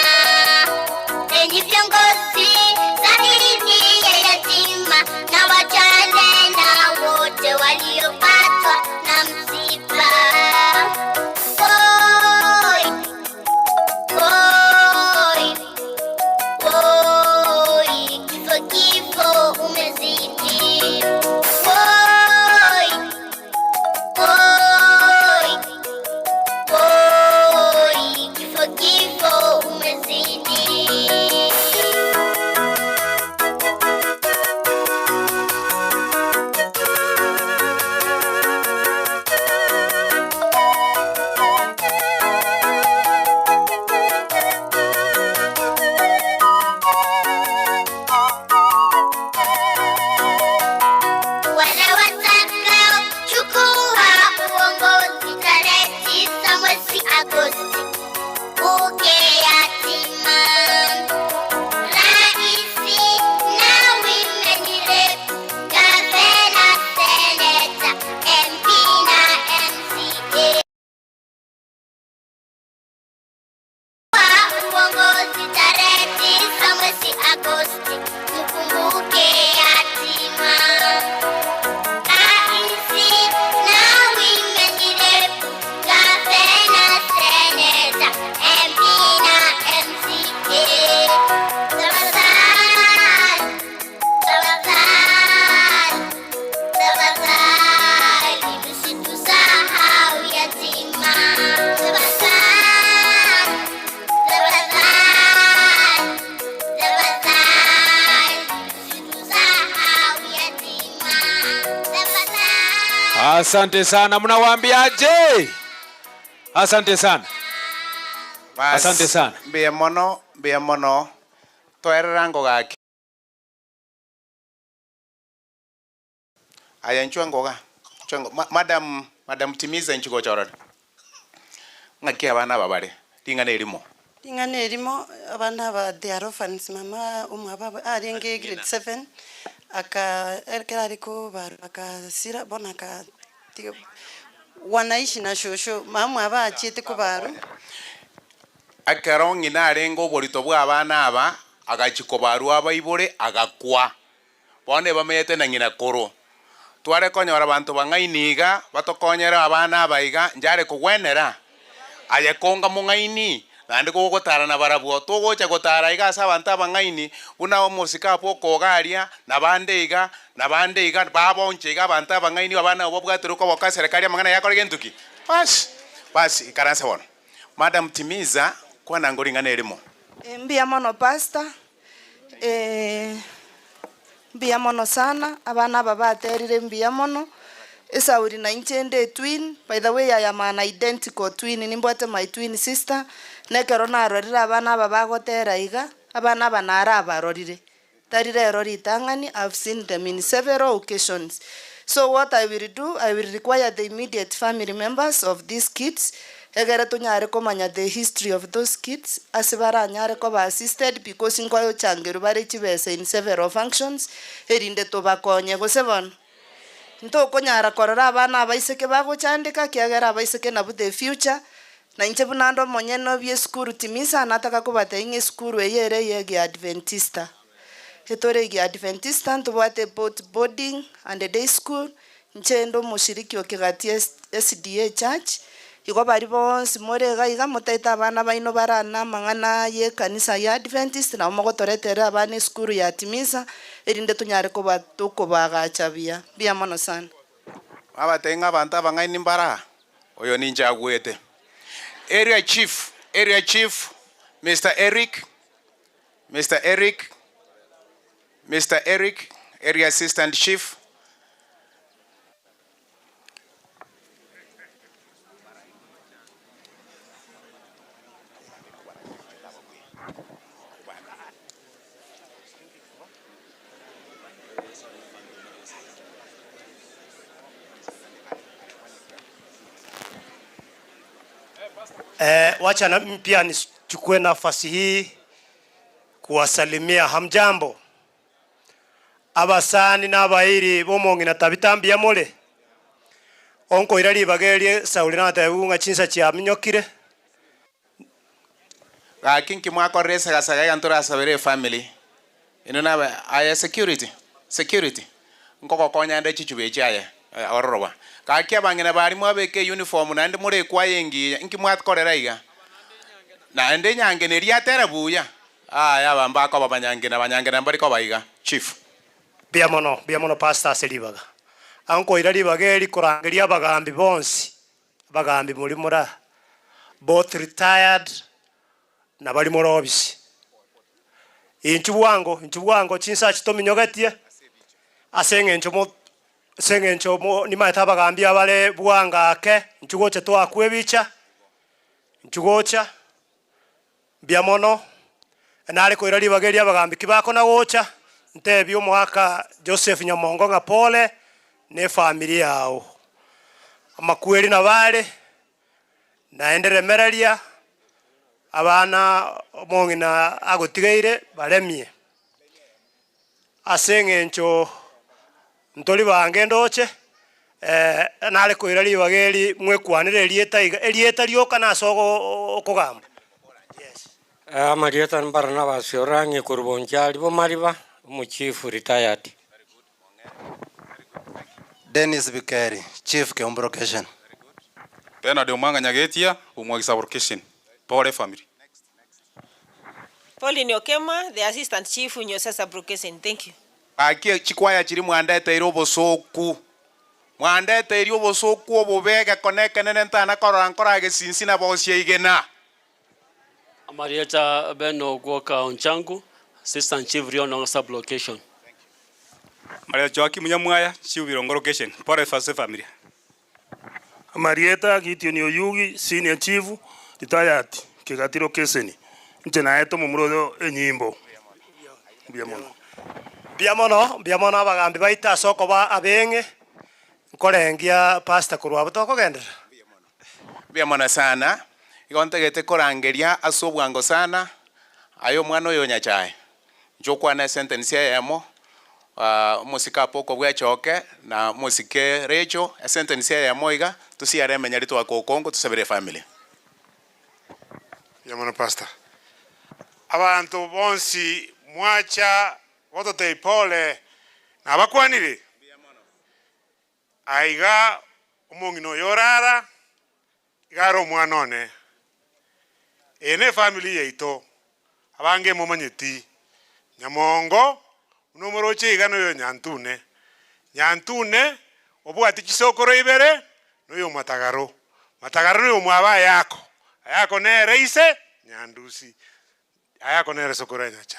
Enyi viongozi saidieni yatima na wajane na wote waliopatwa na msiba. Oi, oi, oi, kifo umezidi. Oi, oi, oi, kifo umezidi. Wale watakao chukua uongozi tarehe 9 mwezi Agosti, uke yatima, raisi na women rep, gavana, seneta, MP na MCA. Kwa uongozi tarehe 9 mwezi Agosti, mkumbuke yatima. Raisi na women rep, gavana, seneta, MP na MCA. Tafadhali, tafadhali, tafadhali, msitusahau yatima. Tafadhali, tafadhali, tafadhali, msitusahau yatima. Tafadhali. Asante sana, mnawaambiaje? Asante sana. Asante sana. Mbia mono toerera ngoga aya nchwa ngoga madam Timiza nchugo chorora ngaki abana babare tingane erimo abana ba they are orphans. Mama umwe arenge grade 7 aka erkera ariko akasira bona ka wanaishi na shosho mama abachite kubaru akarongi na arengo borito bwa abana aba agachiko baru abaibore agakwa bone bamete na ngina koro tware konyora abantu bangainiga batokonyera abana abaiga njare kugwenera aye konga mungaini nandi gugutara na barabuo tugocha gutara iga asa abantu abangaini una omusika poko garia na bandeiga babonche iga abantu abangaini abana obo bwatiruko boka serikali amangana yakore gentuki basi ikaransa bona Madam Timiza kwa nangori ngane elimo mbia mono pastor mbia mono sana abana babaterire mbia mono esauri na inchende twin. By the way, I am an identical twin. Nimbwate my twin sister nekero narorira abana babagotera iga abana banara abarorire tarire erori tangani. I've seen them in several occasions. So what I will do, I will require the immediate family members of these kids egere tunyare komanya the history of those kids asibara nyare ko ba assisted because ingoyo changeru bare chibese in several functions erinde to bakonye gosebon nto konyara korora abana abaiseke bagochandika kiagera abaiseke na the future na inche bunando monyeno bie school Timiza nataka kubate inge school eyere yege Adventista etore ge Adventista ntubate both boarding and a day school nche ndo mushiriki okigati SDA church iko bari bonse morega iga mutaita abana baino barana mangana ye kanisa ya Adventist na mogotoretera abana school ya Timiza erinde tunyare ko batuko bagachabia bia mono sana abatenga abantu abangaini mbara oyo ninja agwete area chief Mr. Eric area assistant chief Wacha na pia nichukue nafasi hii kuwasalimia hamjambo abasani n'abairi bomongi na tabitambia mole onko irali bagerie saulina taunga chinsa cha minyokire ka kinki mwako resa gasaga yantura sabere family ino na aya security ngoko konya nde chichubechi aya ororoba ka kia bangena bari mwabeke uniform na ndi muri kwa yengi inki mwat korera iga na ende nyange ne riatera buya ya bamba ko babanyange na mbari ko baiga chief biamono pastor selibaga anko irali bageri kurangiria bagambi bonsi bagambi muri mura both retired na bali muri obisi inchubwango chinsa chitominyogetie asengencho mo ni maita bagambi abale bwanga ake nchugoche to akwebicha nchugocha biamono enale ko irali bageri abagambi kibako na gocha ntebyo mwaka Joseph Nyamongo nga pole ne familia yao amakweli na bale naendere meralia abana mongina agotigeire balemie asengencho ntoli bange ndoche nale ko irali bageri mwekwanire elieta lyoka na sogo okogamba Marieta Barnabas Orange Kurbonjali bo Mariba mu chief retired. Dennis Bikeri, Chief Keombrocation. Bernard Omanga Nyagetia, Umwagisa Vocation. Pole family. Pauline Okema, the Assistant Chief Unyosasa Brocation. Thank you. Akie chikwaya chiri mwandete irobo soku. Mwandete irobo soku obobega koneka nenenta na korankora gesinsi na bosie igena. Marieta Beno Gwoka Onchangu, Assistant Chief Rio Sub Location. Maria Joaquim Munyamwaya, Chief Virongo Location. Pole family. Marieta Gideon Oyugi, Senior Chief, retired, Kegatiro Keseni. Ntena eto mumurodo enyimbo. Biamono abagambi baita soko ba abenge. Nkolengia pastor kurwa butoko gendera. Biamono sana. Igontegete korangeria asobwango sana. Ayo mwana oyo nyachae. Njokwa na sentence yamo. Musika poko bwachoke na musike recho sentence ya moiga tusiare menyarito wa Kongo tusabire family. Yamana pastor. Abantu bonsi mwacha wotote pole na bakwanire. Aiga umongino yorara igaro mwanone. Ene family yeito abange momanyeti Nyamongo Numoroche igano yo Nyantune obwati chisokoro ibere no matagaro no mwaba yako ne reise Nyandusi ayako ne resokoro nyacha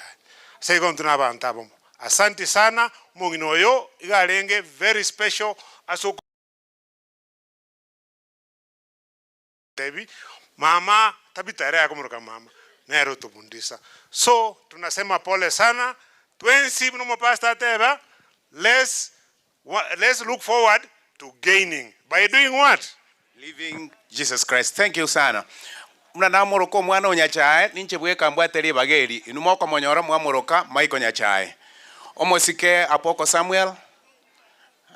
sego ntuna bantabo asante sana mungino yo igalenge very special asoko Devi mama tabitare yako mroka mama nero tubundisa so tunasema pole sana. Twensi no pastor teba. Let's look forward to gaining by doing what? Living Jesus Christ. Thank you sana. Mna moroko mwana onyachae ninche bweka mbwateli bageri inumoko monyora mwamoroka maiko nyachae. Omosike apoko Samuel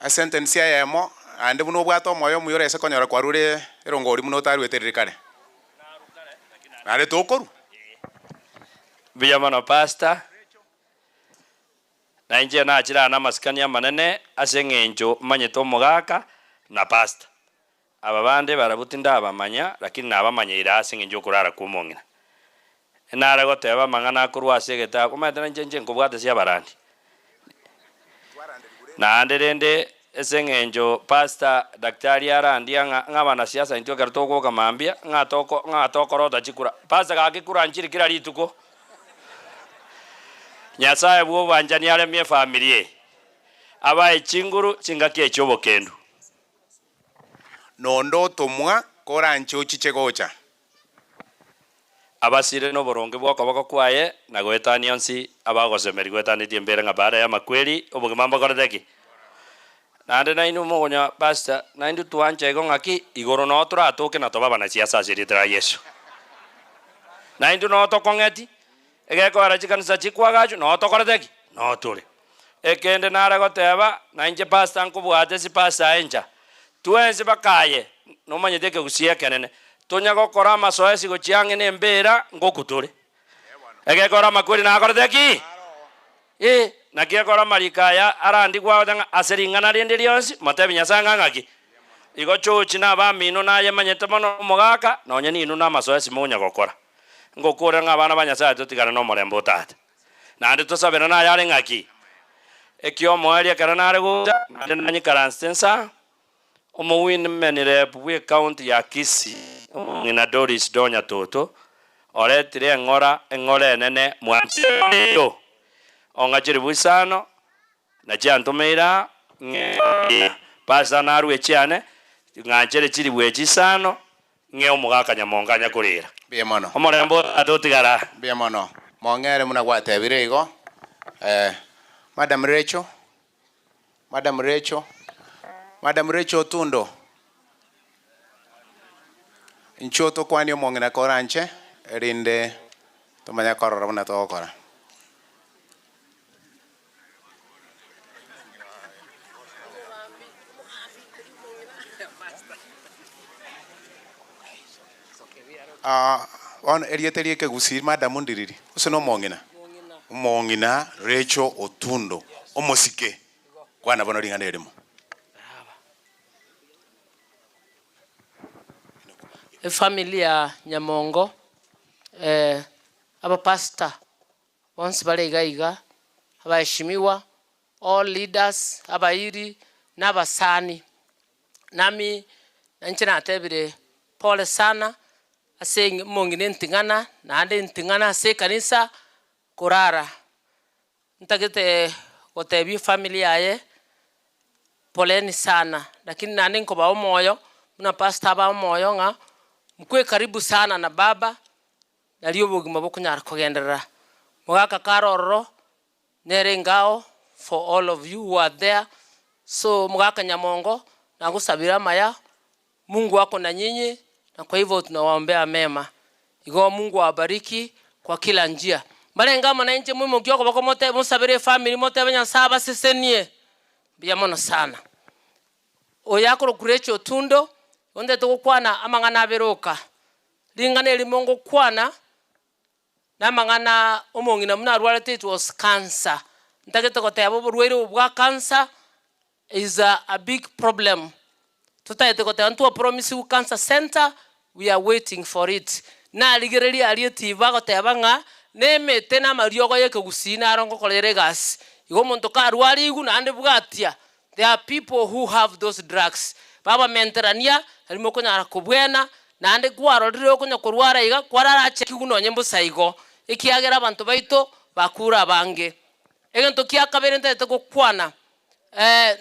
a sentence ya yamo ande buno bwato moyo muyore se konyora kwarure erongori muno taru eteririkane. Ale tokoru. Biyamano pastor na inje na achira na maskania manene asengenjo manyeto mogaka na pastor ababande barabutinda abamanya lakini nabamanyira asengenjo kurara kumongina enara goteba mangana kurwa segeta kumetana njenje nkubwate sia barandi na anderende esengenjo pastor daktari arandia ngabana siasa intyo kartoko kamambia ngatoko rota chikura pastor gakikura nchiri kila rituko Nyasaye bwo banjani ale mie familie abaye chinguru chingakie chobo kendu nondo tomwa korancho chichegocha abasire no boronge bwo kabako kwaye na gwetani onsi abagosemeri gwetani tiembere ngabara ya makweli obogimamba koreteki nande na inu mogonya pastor na indu tuancha igongaki igoro no tura atoke na toba bana siasa siritra Yesu na indu no tokongeti egeko arachikanisa chikwagacho no tokoreteki no tuli ekende nara goteba na inje pastor nkubwate si pastor enja tuense bakaye no manyeteke gusia kenene tonya gokora masoesi gochiange ne mbera ngokutule egekora makwiri na akoretheki na kiekora marikaya arandi gwa aseringana rindi rionsi matebinya sangangaki igo chochi na bamino na yemanyete mono mugaka na onye ninu na masoesi munya gokora ngokora ng'abana banyasaye tutigana no morembo tate nandi tusabira na yare ng'aki ekio moeria kana nare guja nandi nanyi karanstensa omuwin menire bwe county ya Kisii ngina Doris Donya toto oretire ng'ora enene mwanto ongachiri bwisano na chantumeira pasa narwe chiane ngachere chiri bwechisano nge omugaka nyamonganya kurira bia mono omorembo atotigara bia mono mongere muna gwatebire igo Madam Rachel Otundo inchoto kwani omongena koranche erinde tumanya korora buna tokora on erieterie ke gusir Madam Ndiriri usono mongina Rachel Otundo omosike kwana bono ringana erimo familia Nyamongo aba pastor once bale iga abaheshimiwa all leaders abairi n'abasani nami nanchina atebire pole sana ase mongine ntingana na ande ntingana ase kanisa kurara ntagete gotebi familia ye poleni sana lakini nani nkoba omoyo muna pastor ba omoyo nga mkwe karibu sana na baba naliyo bugima bokunyara kugenderera mugaka karororo nere ngao for all of you who are there so mugaka Nyamongo na gusabira maya Mungu wako na nyinyi na kwa hivyo tunawaombea mema igo Mungu awabariki kwa kila njia malenga mwana nje mumo gyoko bako mote musabire family mote banya saba sesenie bya mono sana oyakoro Rachel Otundo onde tukukwana amangana aberoka lingana elimongo kwana na mangana omongina muna rwalete it was cancer ntagete kotebo burwere bwa cancer is a big problem tutaite kote antu promise cancer center we are waiting for it na ligereri aliyetiva koteba nga nemete na mariogo yeke gusina arongo kolere gas igo muntu karwari igu na ande bwatia there are people who have those drugs baba menterania alimoko nyara kubwena na ande kwaro riro kunya kurwara iga kwarara cheki guno nyembo saigo ikiagera abantu baito bakura bange egento kiakabere ntete kokwana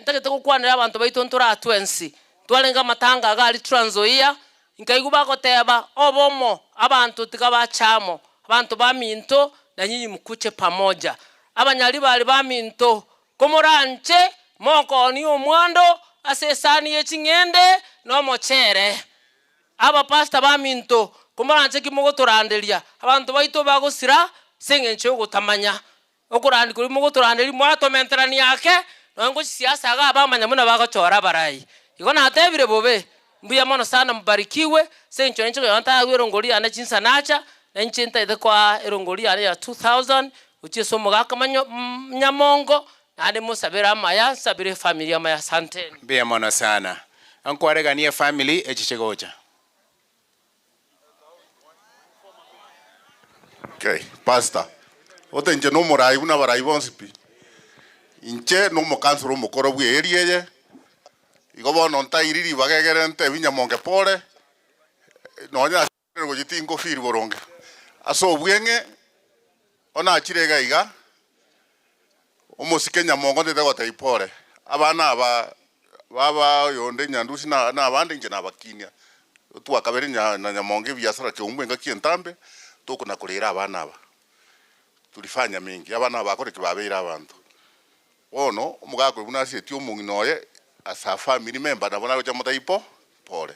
ntete kokwana abantu baito ntura 20 twalenga matanga gali Trans Nzoia inkaiguba koteba obomo abantu tikabachamo abantu baminto na nyinyi mkuche pamoja abanyali bali baminto komoranche moko ni omwando asesani yechingende no mochere aba pastor baminto komoranche kimogo turanderia abantu baito bagosira sengenche ogutamanya okurandi kuri mogo turanderi mwato menterani yake no siasa ga abamanya muna bagachora barayi igona atebire bobe mbuya mono sana mbarikiwe sencho ncho yanta erongori ana chinsa nacha na nchinta ide kwa erongori ya 2000 uchiso mugaka Nyamongo na ade musabira maya sabire familia maya santeni bia mono sana ankware ni family echichegocha okay pastor otenje no morai una barai bonsipi inche no mokansuro mokoro bwe erieye igobo nonta iriri bagegere nte Nyamonge pole nonya go jitingo firi boronge aso bwenge ona achirega iga omosike Nyamongo ndete gote ipole abana baba yonde nyandusi na abandi nje nabakinia twakabere na Nyamonge biasara ke umwenga kientambe tukuna kulira abana aba tulifanya mingi abana bakore kibabira abantu ono umugako bunasi etio munginoye asa family member na bona gocha motaipo pole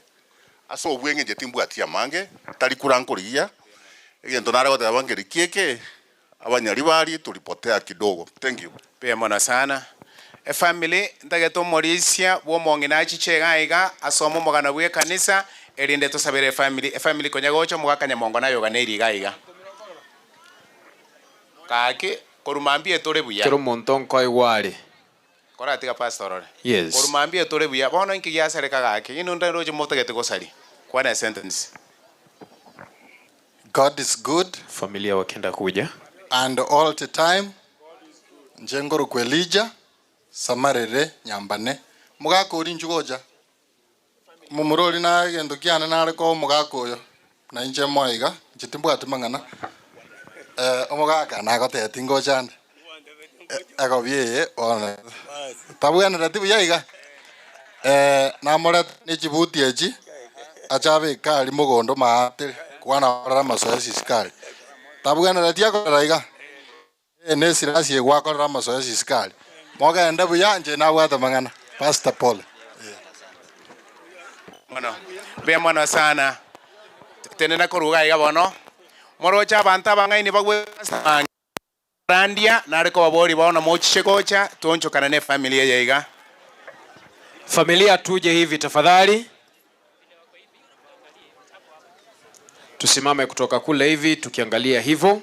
aso obwenge je timbu atia mange tali kurankoria egento nare gote abangeri kieke abanyali bali tulipotea kidogo thank you pia mona sana family ndageto morisia bo mongina chichega iga asomo mogana bwe kanisa erinde tusabire family konyagocha mugaka Nyamongo nayo ganeri iga kake korumambie tore buya kero monto nkoi wale kora tiga pastor yes korumambie tore buya bono inki ya sereka kake ino ndero je motagete gosari kwana sentence. God is good familia wakenda kuja and all the time njengoro kwelija samarere nyambane mugakuri njugoja mumurori na gendo kiana na ariko mugakoyo na inje moiga njitimbwa tumangana omugaka na goteti ngojande agobie ona tabwana ratibu yaiga na mora ni Djibouti eji achabe kali mugondo maate kwana rara masoya siskali tabwana ratia ko raiga ne sirasi gwako rara masoya siskali moga enda buyanje na wata mangana Pastor Paul mono be mono sana tenena koruga iga bono morocha banta bangaini bagwe randia nariko babori baona mochiche kocha toncho kana ne familia yaiga familia tuje hivi tafadhali tusimame kutoka kule hivi tukiangalia hivyo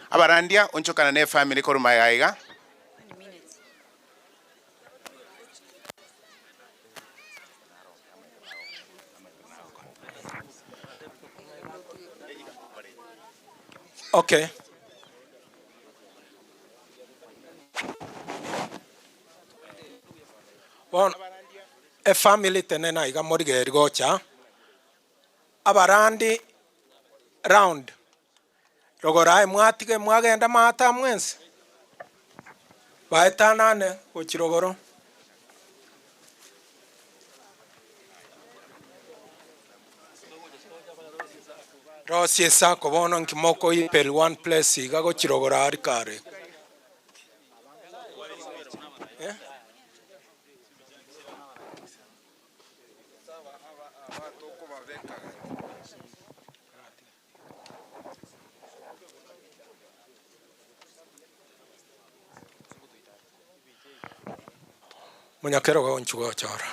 abarandia onchokana ne family koruma yaiga Okay. Bon, a family tenena iga morige gocha abarandi round rogorai mwatige mwagenda mata mwensi baetanane gochirogoro rosi esa kobono nkimoko ipel one place iga gochirogora arikare munyakero go nchugo chora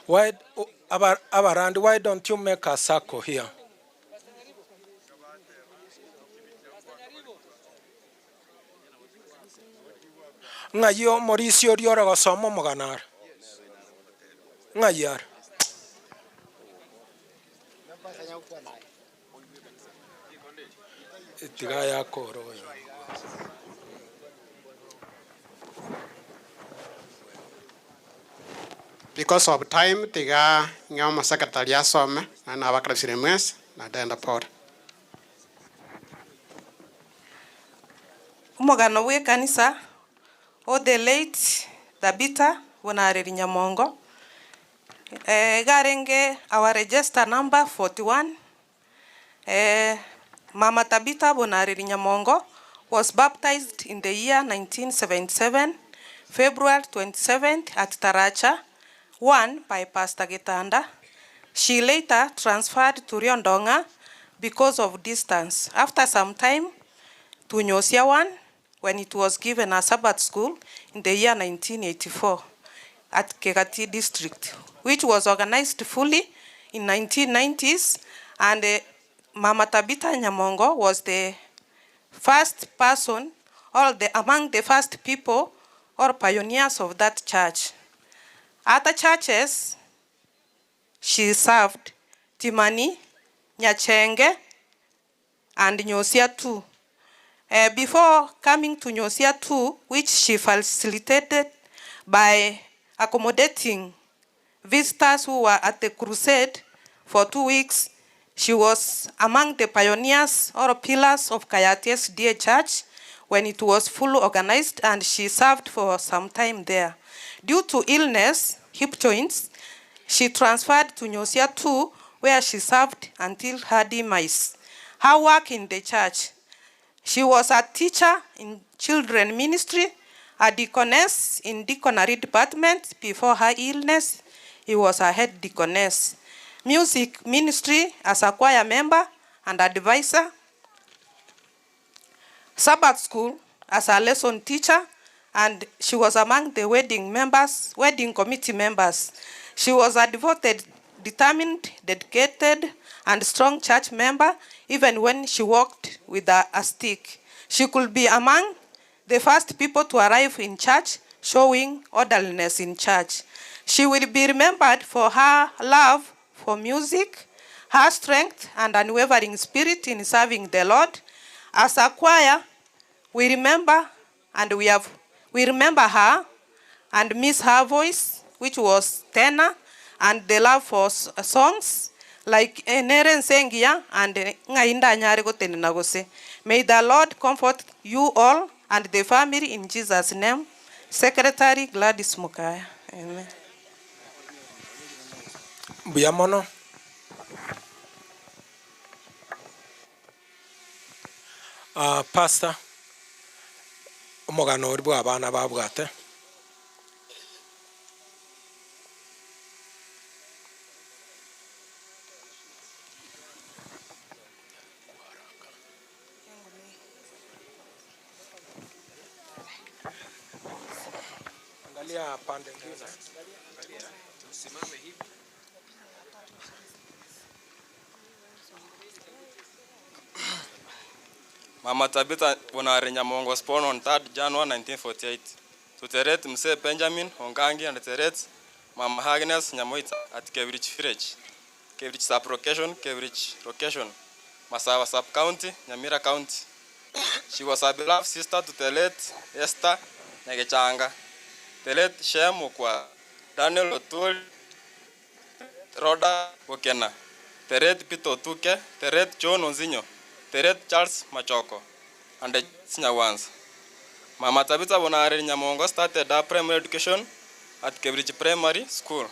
why abarandi why don't you make a circle here ngayo morisio riora go somo moganar ngayar tiga ya koro because of time tiga ngama secretary asome na bakresire mwes na denda por umugano we kanisa o the late Tabitha Bonareri Nyamongo garenge our register number 41 Mama Tabitha Bonareri Nyamongo was baptized in the year 1977 February 27th at Taracha 1 by Pastor Gitanda. She later transferred to Riondonga because of distance. After some time to Nyosia 1 when it was given a Sabbath school in the year 1984 at Kegati district, which was organized fully in 1990s, and Mama Tabitha Nyamongo was the first person among the first people or pioneers of that church. Other churches she served, Timani, Nyachenge, and Nyosia 2. Before coming to Nyosia 2, which she facilitated by accommodating visitors who were at the crusade for 2 weeks, she was among the pioneers or pillars of Kayates DA Church when it was fully organized, and she served for some time there. Due to illness, hip joints, she transferred to Nyosia 2, where she served until her demise. Her work in the church: she was a teacher in children ministry, a deaconess in deaconry department. Before her illness, he was a head deaconess. music ministry as a choir member and advisor, Sabbath school as a lesson teacher, and she was among the wedding committee members. She was a devoted, determined, dedicated, and strong church member, even when she walked with a stick. She could be among the first people to arrive in church, showing orderliness in church. She will be remembered for her love for music, her strength and unwavering spirit in serving the Lord. As a choir, we remember her and miss her voice, which was tenor, and the love for songs like Neren Sengia and Ngainda Nyarego Teninagose. May the Lord comfort you all and the family in Jesus' name. Secretary Gladys Mukaya. Amen. Buyamono. Pastor, umugano uri bw'abana babwate. Angalia pande ngine. Tusimame hivi. Mama Tabitha Bonare Nyamongo was born on 3rd January 1948 to Teret Mse Benjamin Ongangi and Teret Mama Agnes Nyamoita at Cambridge Village, Cambridge Sub-Location, Cambridge Location, Masawa Sub-County, Nyamira County. She was a beloved sister to Telet Esther Negechanga, Telet Shem Ukwa, Daniel Otul, Rhoda Wokena, Teret Pito Tuke, Teret John Onzinyo, Teret Charles Machoko, and the senior ones. Mama Tabitha Bonare Nyamongo started her primary education at Cambridge Primary School,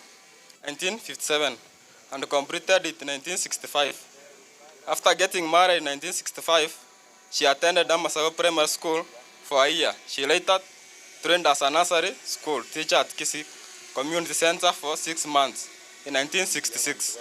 1957, and completed it in 1965. After getting married in 1965, she attended Damasago Primary School for a year. She later trained as a nursery school teacher at Kisii Community Center for 6 months in 1966.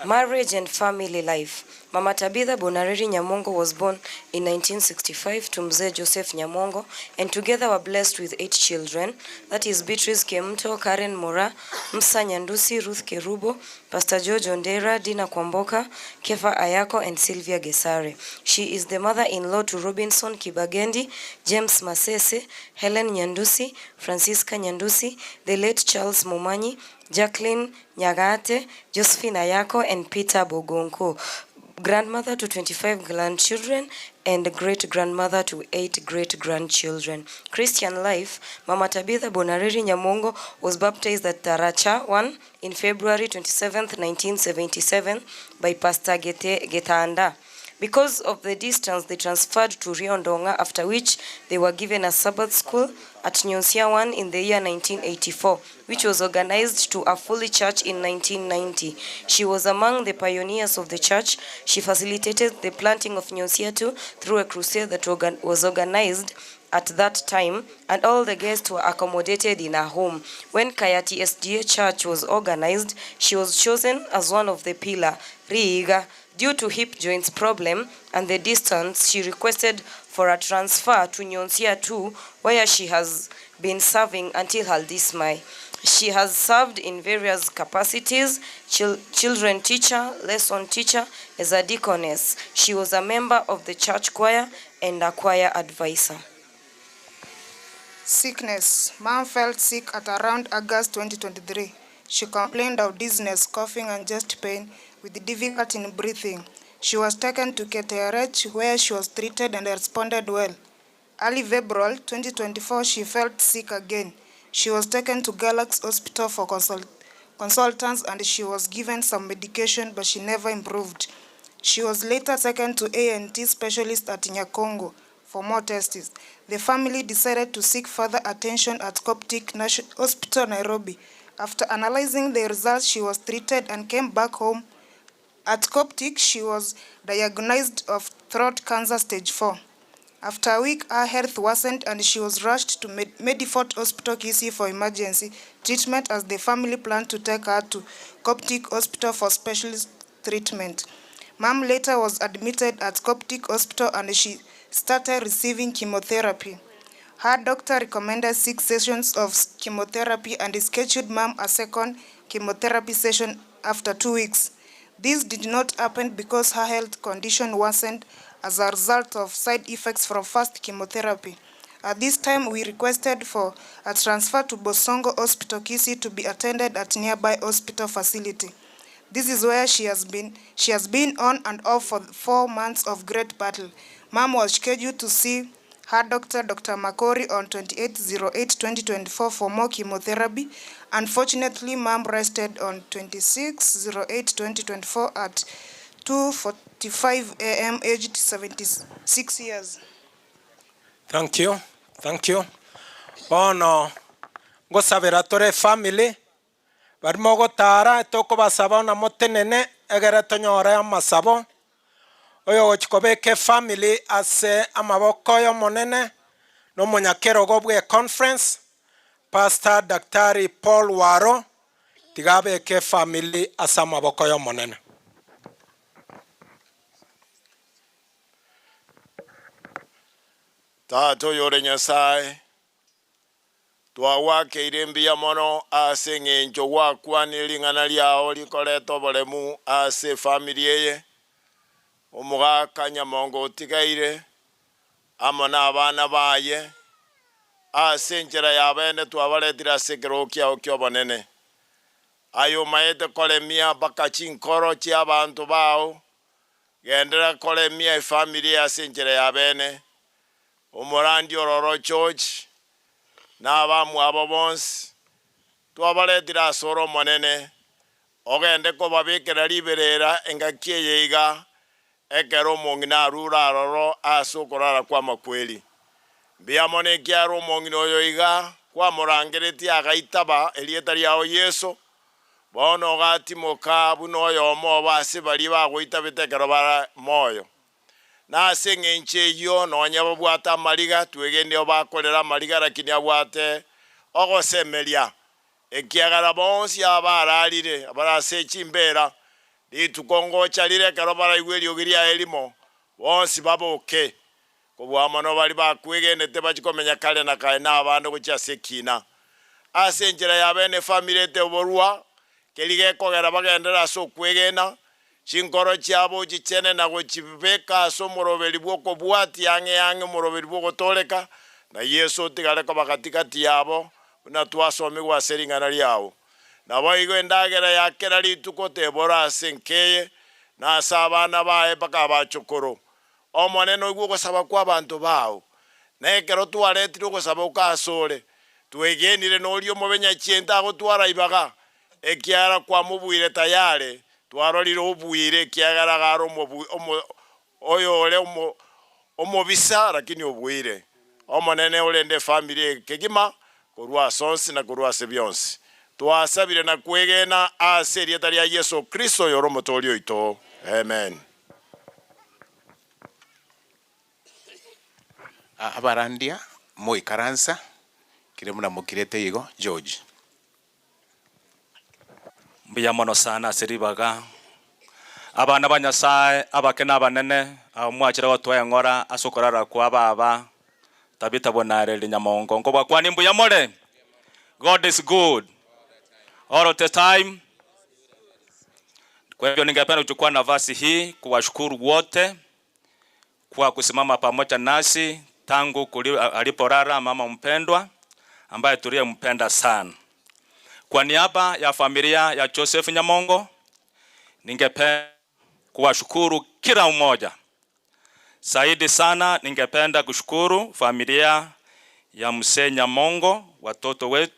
Marriage and family life. Mama Tabitha Bonareri Nyamongo was born in 1965 to Mzee Joseph Nyamongo, and together were blessed with 8 children. That is Beatrice Kemto, Karen Mora, Msa Nyandusi, Ruth Kerubo, Pastor George Ondera, Dina Kwamboka, Kefa Ayako, and Sylvia Gesare. She is the mother-in-law to Robinson Kibagendi, James Masese, Helen Nyandusi, Francisca Nyandusi, the late Charles Mumanyi, Jacqueline Nyagate, Josephine Ayako, and Peter Bogonko. Grandmother to 25 grandchildren and great-grandmother to 8 great-grandchildren. Christian life. Mama Tabitha Bonareri Nyamongo was baptized at Taracha 1 in February 27, 1977 by Pastor Getanda. Because of the distance, they transferred to Riondonga, after which they were given a Sabbath school at Nyonsia 1 in the year 1984, which was organized to a fully church in 1990. She was among the pioneers of the church. She facilitated the planting of Nyonsia 2 through a crusade that was organized at that time, and all the guests were accommodated in her home. When Kayati SDA Church was organized, she was chosen as one of the pillar, Riiga. Due to hip joints problem and the distance, she requested for a transfer to Nyonsia 2, where she has been serving until her dismay. She has served in various capacities: children teacher, lesson teacher, as a deaconess. She was a member of the church choir and a choir advisor. Sickness. Mom felt sick at around August 2023. She complained of dizziness, coughing, and chest pain with difficulty in breathing. She was taken to KTRH, where she was treated and responded well. Early February 2024, she felt sick again. She was taken to Galaxy Hospital for consultants, and she was given some medication, but she never improved. She was later taken to A&T specialist at Nyakongo for more tests. The family decided to seek further attention at Coptic Hospital, Nairobi. After analyzing the results, she was treated and came back home. At Coptic, she was diagnosed of throat cancer stage 4. After a week, her health worsened and she was rushed to Medifort Hospital Kisii for emergency treatment as the family planned to take her to Coptic Hospital for specialist treatment. Mom later was admitted at Coptic Hospital and she started receiving chemotherapy. Her doctor recommended 6 sessions of chemotherapy and scheduled Mom a second chemotherapy session after 2 weeks. This did not happen because her health condition worsened as a result of side effects from first chemotherapy. At this time, we requested for a transfer to Bosongo Hospital Kisii to be attended at nearby hospital facility. This is where she has been on and off for 4 months of great battle. Mom was scheduled to see her doctor, Dr. Makori, on 28/08/2024 for more chemotherapy. Unfortunately, Mom rested on 26/08/2024 at 2:45 a.m. aged 76 years. Thank you. Thank you. Bono ngosabira tore family barimo gotara tokobasaba na motenene egere tonyore amasabo oyo gochikobeke family ase amaboko yo monene no munyakero gobwe conference Pastor Daktari Paul Waro tigabeke family ase amaboko yo monene. Tato yore Nyasaye twawake irembia mono ase ng'encho gwakwa niling'ana liao likoleto bolemu ase family eye omugaka Nyamongo otigaire amo n'abana baye ase enchera yabene twabaretire ase ekero kiao kia obonene ayo maete kolemia mpaka chinkoro chia abantu bao gendera kolemia efamily ase enchera yabene omorandi ororo church n'abamu abo bonsi twabaretire ase oro omonene ogende kobabekera liberera engaki eye iga ekero omong'ina arura aroro ase okorara kwa makweli mbiamo nekiara omong'ina oyo iga kwamorangeretie agaitaba erieta riao Yesu bono gatimoka buna oyomo obo ase bari bagoitabete ekero bara moyo nase ng'enche eyo nonya babwate amariga twegende obakorera amariga lakini abwate ogosemeria ekiagara bonsi abararire abarase echimbera litukongocha lire kero baraigwe eriogiria elimo bonsi baboke kobwama no bari bakwegendete bachikomenya kale na kae n'abantu gocha sekina ase enchera yabene family te oborua kelige kogera bagendera ase okwegena chinkoro chiabo chichene na gochibeka ase omoroberi bwoko bwati ang'e omoroberi bwogotoleka na Yesu otigare koba katikati yabo buna twasomirwe ase ering'ana riao nabo igo endagera yakera rituko tebora ase nkeye na ase abana bae mpaka abachokoro omonene oigwa ogosaba kwa abantu bao na ekero twaretire ogosaba okasore twegenire norio omobenya chienta agotwara ibaga ekiara kwa mobwire tayare twarorire obwire ekiagara garo oyo ole omobisa lakini obwire omonene orende family kegima korwa sonsi na korwa ase bionsi twasabire na kwegena ase erieta ria Yesu Kristo yoro motori oito amen. Abarandia moi karansa kire muna mukirete igo George mbuya mono sana seribaga abana banyasaye abakena abanene amwachira watwaye ngora asokorara kwa baba tabita bonare Nyamongo ngo bakwani mbuya more. God is good all of the time. Kwa hivyo ningependa kuchukua nafasi hii kuwashukuru wote kwa kusimama pamoja nasi tangu aliporara mama mpendwa ambaye tuliyempenda sana. Kwa niaba ya familia ya Joseph Nyamongo ningependa kuwashukuru kila mmoja. Zaidi sana ningependa kushukuru familia ya Mzee Nyamongo,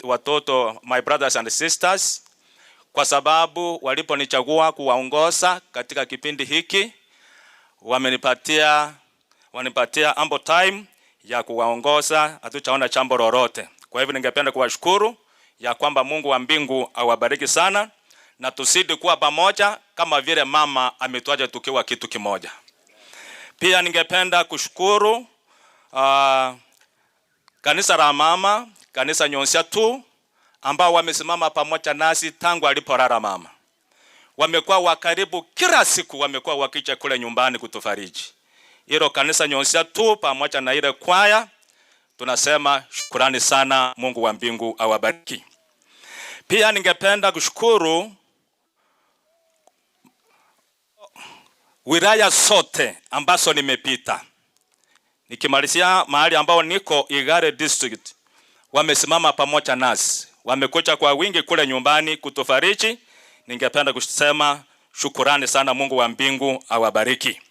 watoto my brothers and sisters, kwa sababu waliponichagua kuwaongoza katika kipindi hiki wanipatia ample time ya kuwaongoza, hatuchaona jambo lolote. Kwa hivyo ningependa kuwashukuru ya kwamba Mungu wa mbingu awabariki sana na tusidi kuwa pamoja kama vile mama ametuacha tukiwa kitu kimoja. Pia ningependa kushukuru kanisa la mama, kanisa Nyonsia tu ambao wamesimama pamoja nasi tangu alipolala mama. Wamekuwa wakaribu kila siku, wamekuwa wakicha kule nyumbani kutufariji. Hilo kanisa Nyonsia tu pamoja na ile kwaya tunasema shukrani sana, Mungu wa mbingu awabariki. Pia ningependa kushukuru wilaya sote ambazo nimepita. Nikimalizia mahali ambao niko Igare district, wamesimama pamoja nasi. Wamekuja kwa wingi kule nyumbani kutufariji. Ningependa kusema shukrani sana, Mungu wa mbingu awabariki.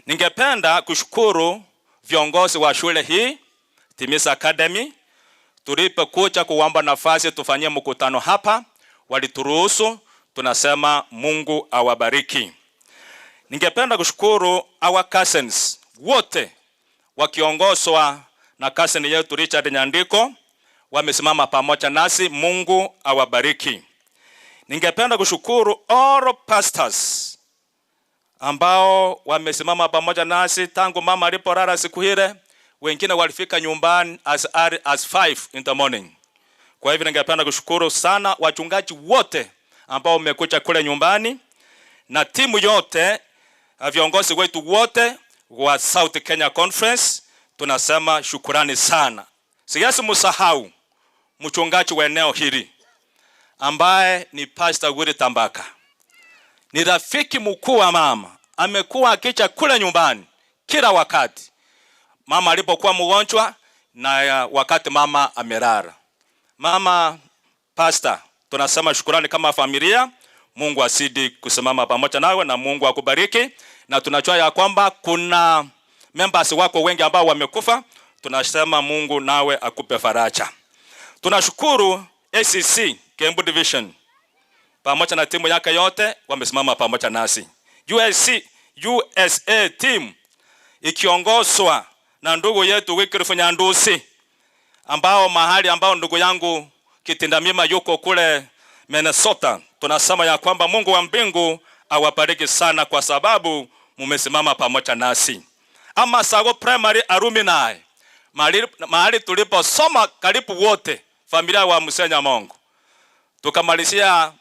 Ningependa kushukuru viongozi wa shule hii Timisa Academy. Tulipokuja kuomba nafasi tufanyie mkutano hapa, walituruhusu. Tunasema Mungu awabariki. Ningependa kushukuru our cousins wote wakiongozwa na cousin yetu Richard Nyandiko, wamesimama pamoja nasi. Mungu awabariki. Ningependa kushukuru all pastors ambao wamesimama pamoja nasi tangu mama alipolala siku ile. Wengine walifika nyumbani as early as 5 in the morning. Kwa hivyo ningependa kushukuru sana wachungaji wote ambao wamekuja kule nyumbani, na timu yote, viongozi wetu wote wa South Kenya Conference. Tunasema shukrani sana. Siwezi msahau mchungaji wa eneo hili ambaye ni Pastor Willy Tambaka. Ni rafiki mkuu wa mama. Amekuwa akicha kule nyumbani kila wakati mama alipokuwa mgonjwa na wakati mama amelala. Mama Pastor, tunasema shukrani kama familia. Mungu asidi kusimama pamoja nawe na Mungu akubariki. Na tunajua ya kwamba kuna members wako wengi ambao wamekufa. Tunasema Mungu nawe akupe faraja. Tunashukuru ACC Kiambu Division pamoja na timu yake yote wamesimama pamoja nasi. USA team ikiongozwa na ndugu yetu Wycliffe Nyandusi, ambao mahali ambao ndugu yangu Kitindamima yuko kule Minnesota. Tunasema ya kwamba Mungu wa mbingu awabariki sana kwa sababu mumesimama pamoja nasi. Ama Sago Primary Alumni, mahali tuliposoma karibu wote familia wa Musenya Mongo. Tukamalizia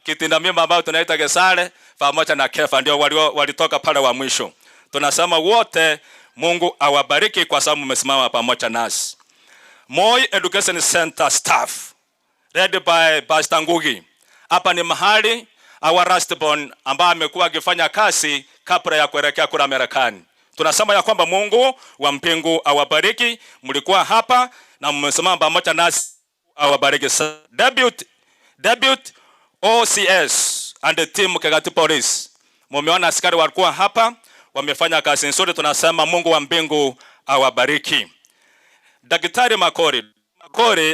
Kitindamima ambao tunaita Gesale pamoja na Kefa, ndio walitoka pale wa mwisho. Tunasema wote Mungu awabariki kwa sababu mmesimama pamoja nasi. Moi Education Center staff led by Pastor Ngugi. Hapa ni mahali our Rustborn ambao amekuwa akifanya kazi kabla ya kuelekea kule Marekani. Tunasema ya kwamba Mungu wa mbingu awabariki. Mlikuwa hapa na mmesimama pamoja nasi, awabariki. Debut OCS and the team Kegati Police. Mumeona askari walikuwa hapa, wamefanya kazi nzuri. Tunasema Mungu wa mbingu awabariki. Daktari Makori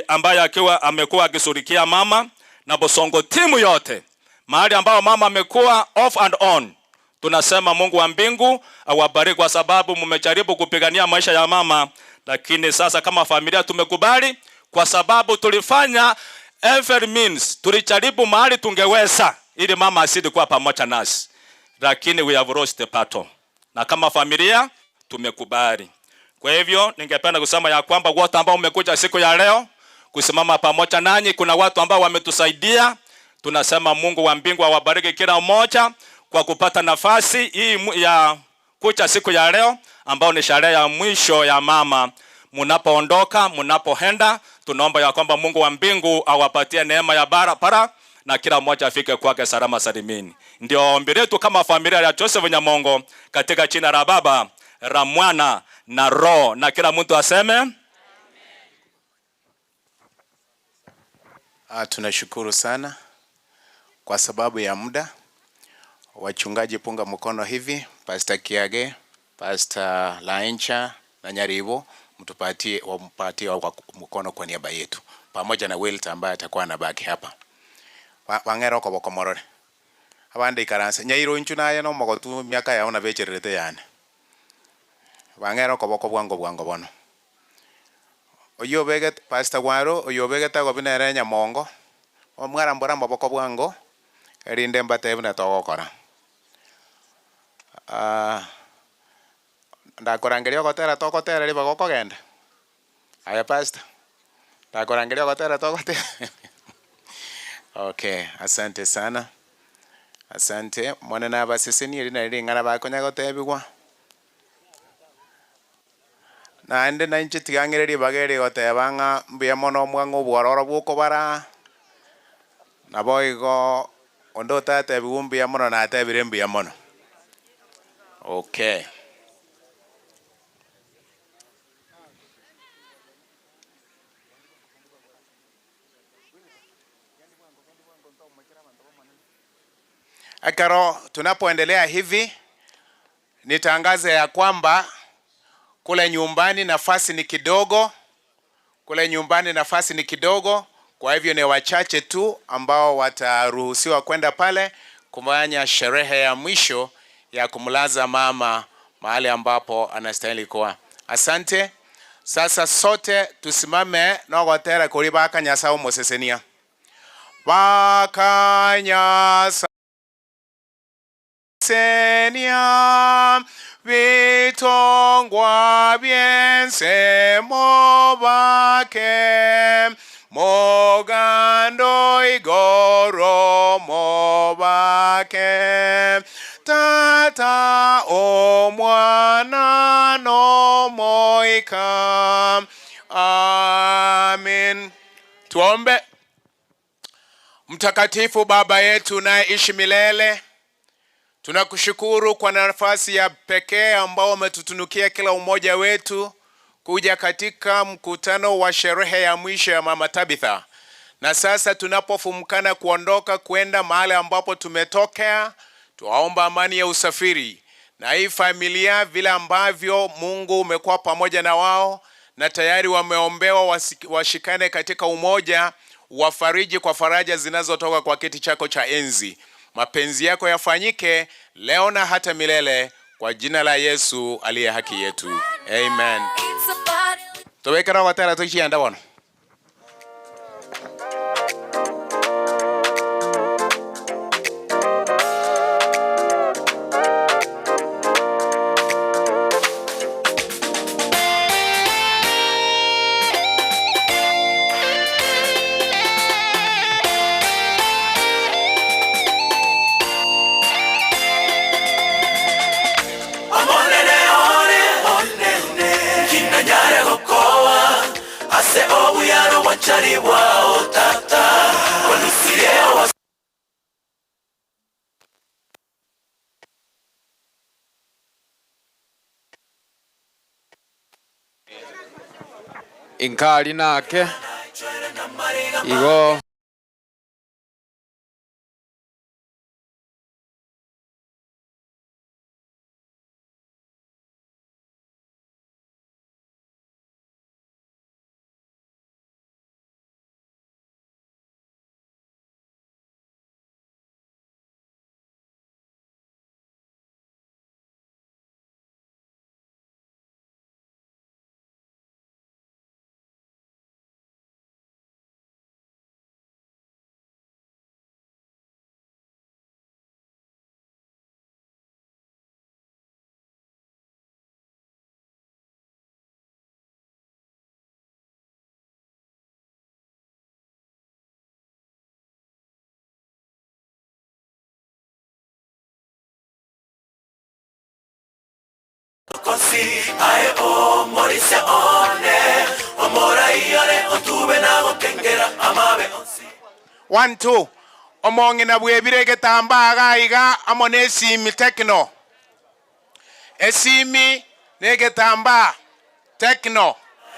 ambaye akiwa amekuwa akisurikia mama na Bosongo timu yote mahali ambao mama amekuwa off and on. Tunasema Mungu wa mbingu awabariki kwa sababu mmejaribu kupigania maisha ya mama, lakini sasa kama familia tumekubali kwa sababu tulifanya every means, tulijaribu mahali tungeweza ili mama asidi kuwa pamoja nasi, lakini we have lost the battle. Na kama familia tumekubali. Kwa hivyo ningependa kusema ya kwamba wote ambao mmekuja siku ya leo kusimama pamoja nanyi, kuna watu ambao wametusaidia. Tunasema Mungu wa mbingu awabariki kila mmoja kwa kupata nafasi hii ya kucha siku ya leo ambao ni sherehe ya mwisho ya mama. Munapoondoka, munapoenda, tunaomba ya kwamba Mungu wa mbingu awapatie neema ya barabara na kila mmoja afike kwake salama salimini. Ndio ombi letu kama familia ya Joseph Nyamongo, katika jina la Baba, la Mwana na Roho, na kila mtu aseme amen. Tunashukuru sana kwa sababu ya muda. Wachungaji punga mkono hivi, Pastor Kiage, Pastor Laencha na Nyaribo, mtupatie kwa mkono kwa niaba yetu, pamoja na Welta ambaye atakuwa anabaki hapa. Wangero kwa bokomorore. Abande ikaranse nyairo nchuna ya no mogotu miaka ya ona becherete yani. Wangero kwa bwango bono. Oyobeget Pastor Waro, oyobeget ago binere Nyamongo. Omwara mbora mboko bwango. Erinde mbate buna togo kora. ndakorangeria gotera tokotera riba gokogenda. Aya pastor. Ndakorangeria gotera tokotera. Okay, asante sana. Asante. Mwana na baseseni eri na ringana bakonya gotebigwa. Na ende na inchi tigangiriri bageri gotebanga mbia mono mwango bwororo bukobara. Na boigo ondo tate bibumbia mono na ate birembia mono. Okay. Akaro, tunapoendelea hivi nitangaze ya kwamba kule nyumbani nafasi ni kidogo. Kule nyumbani nafasi ni kidogo. Kwa hivyo ni wachache tu ambao wataruhusiwa kwenda pale kufanya sherehe ya mwisho ya kumlaza mama mahali ambapo anastahili kuwa. Asante. Sasa sote tusimame na gotera kuri bakanyasa umosesenia. Bakanyasa Senia vitongwa biense mobake mogando igoro mobake tata o mwana no moika. Amen. Tuombe. Mtakatifu Baba yetu unayeishi milele, tunakushukuru kwa nafasi ya pekee ambao umetutunukia kila umoja wetu kuja katika mkutano wa sherehe ya mwisho ya Mama Tabitha. Na sasa tunapofumkana kuondoka kwenda mahali ambapo tumetokea, tuwaomba amani ya usafiri. Na hii familia vile ambavyo Mungu umekuwa pamoja na wao na tayari wameombewa washikane katika umoja, wafariji kwa faraja zinazotoka kwa kiti chako cha enzi. Mapenzi yako yafanyike leo na hata milele kwa jina la Yesu aliye haki yetu. Amen. Towekera watera tukienda bono. Inkali nake igo One, two. Omongi na bwebire getamba iga amonesi mi tekno. Esimi ne getamba tekno.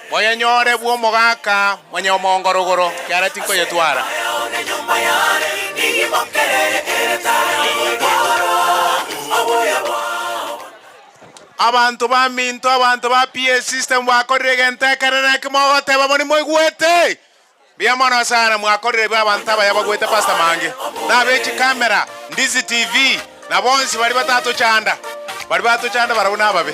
Moya nyore bwo mogaka mwenye omongorogoro kyara tinko yetwara. Abantu ba minto, abantu ba PA system wakorege ntekerere kimogote baboni moigwete. Biamono sana mwakorere babantaba yabagwete pasta mange. Na bechi kamera, Ndizi TV, na bonsi bari batatu chanda. Bari batatu chanda barabona babe.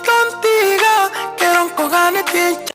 Contigo quiero encogane pinche.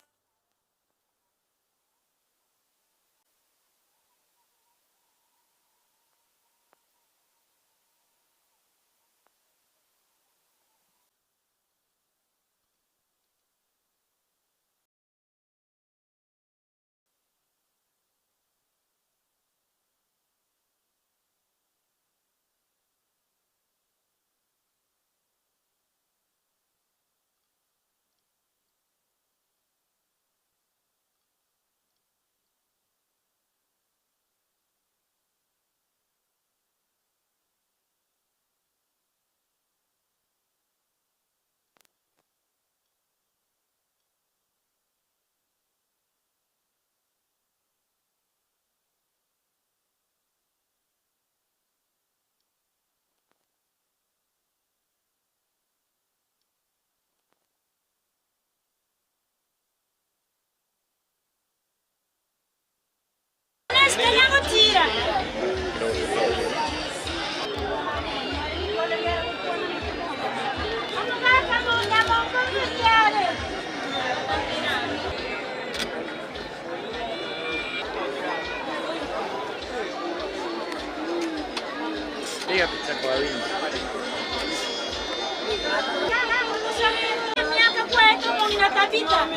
Tabitha.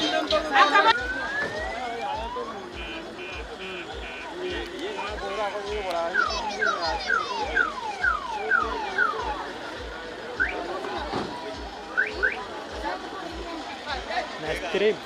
Cream.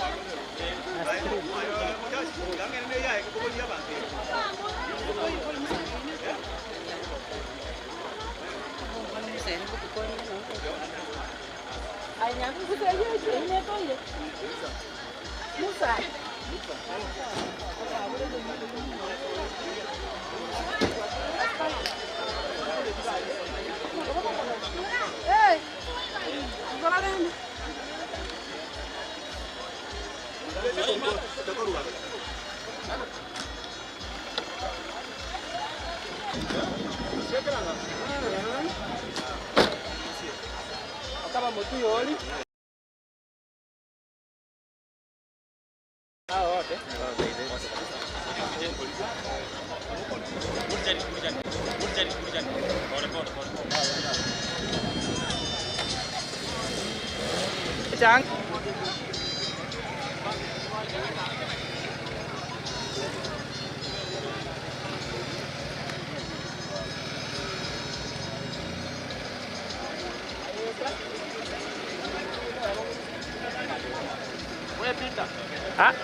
Chang.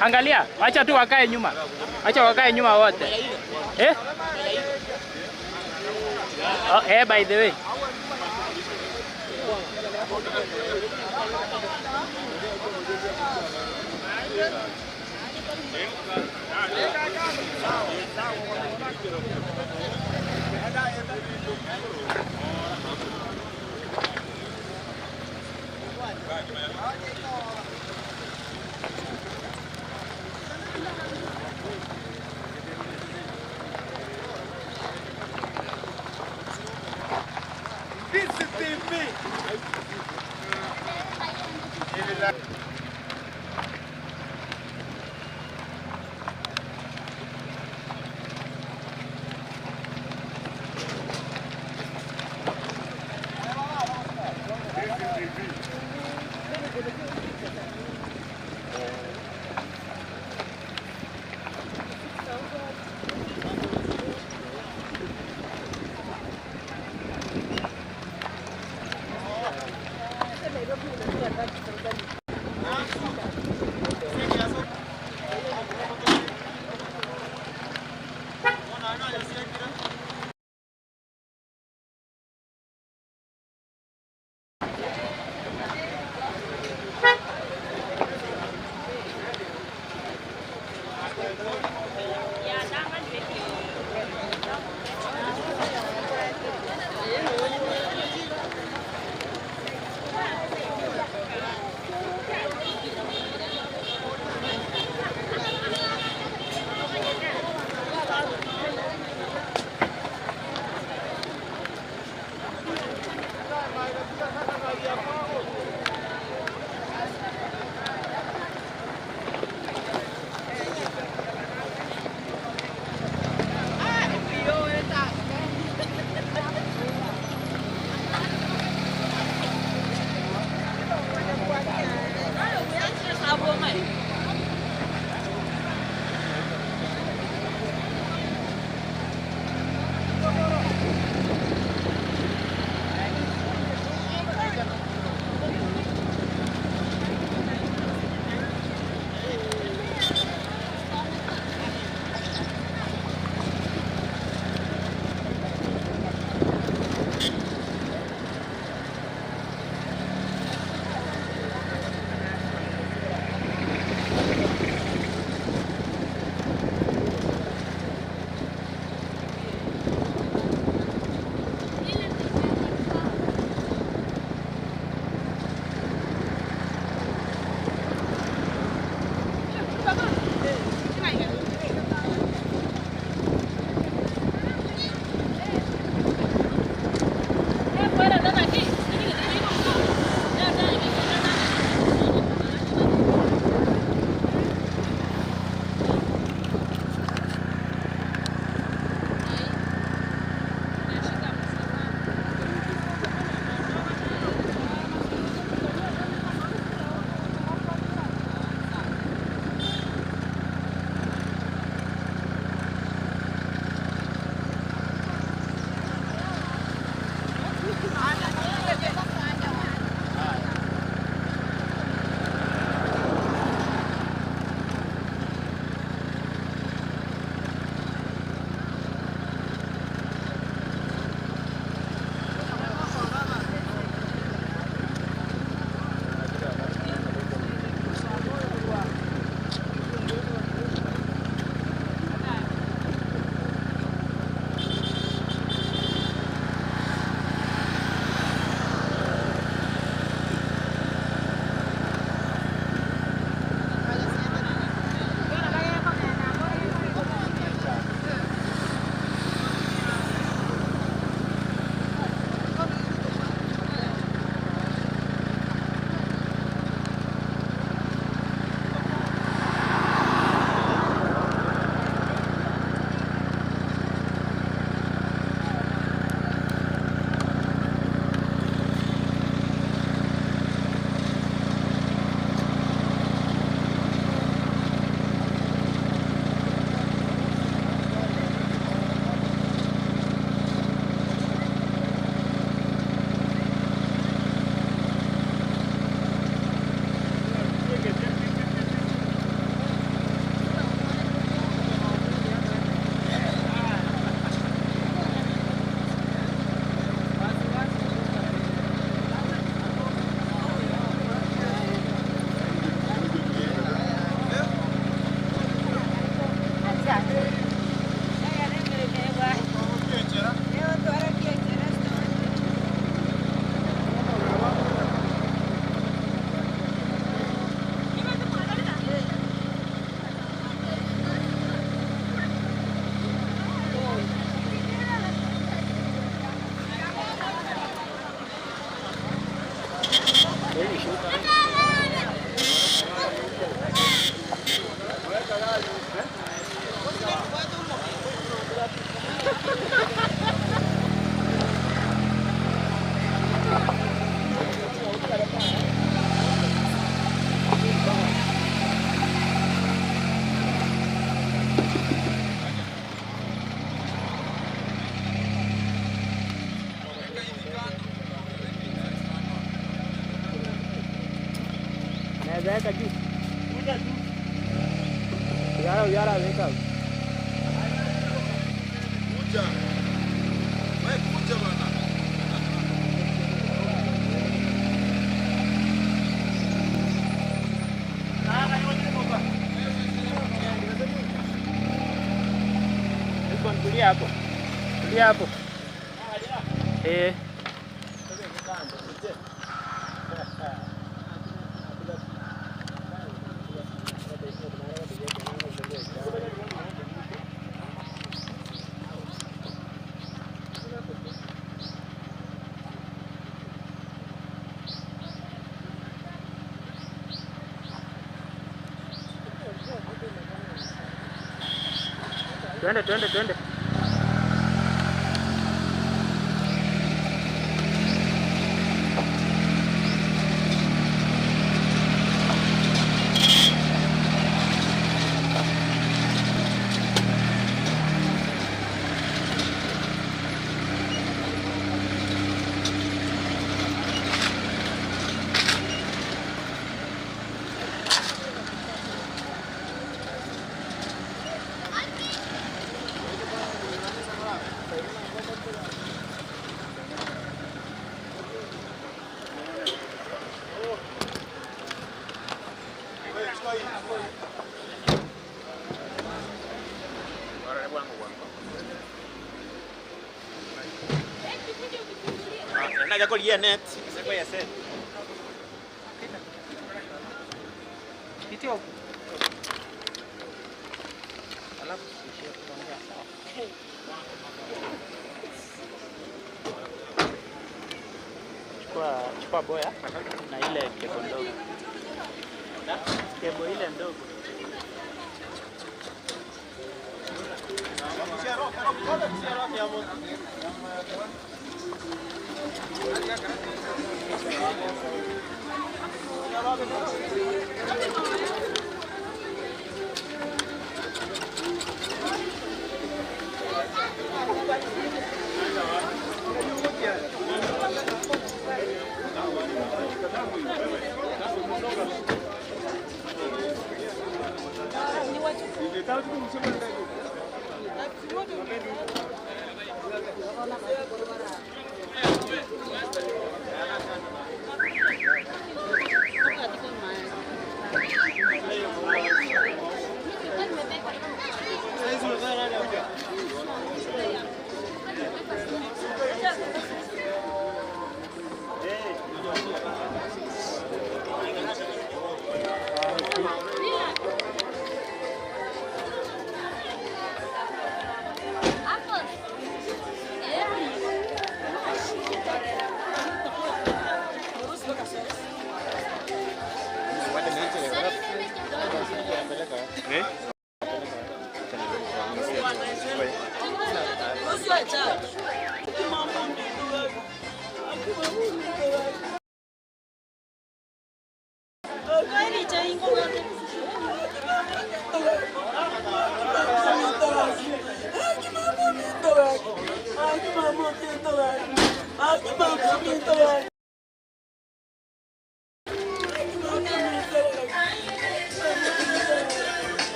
Angalia, acha tu wakae nyuma. Acha wakae nyuma wote. Oh, by the way. Weka juu. Yara weka. Kuja. Wewe kuja bana. Tulia hapo. Tulia hapo. Twende. Naja kolia net, siko ya set. Kitio. Alafu shia kuongea sawa. Chukua boya na ile kebo ndogo. Kebo ile ndogo.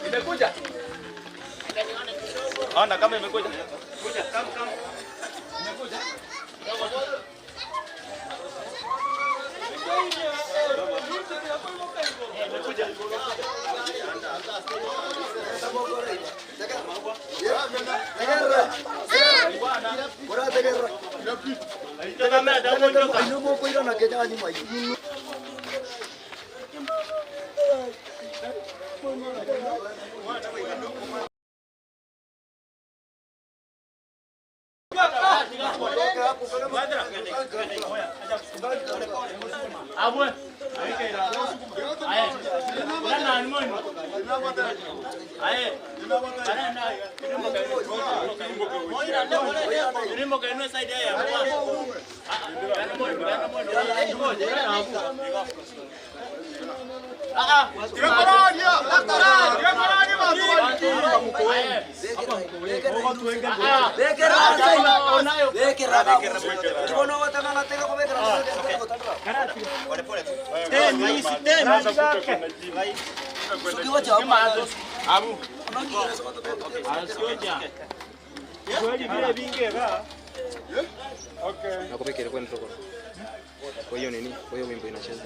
Imekuja. Ona kama imekuja. Kuja, come. Imekuja. Nakupekea kwa nitoko. Kwa hiyo nini? Kwa hiyo wimbo inacheza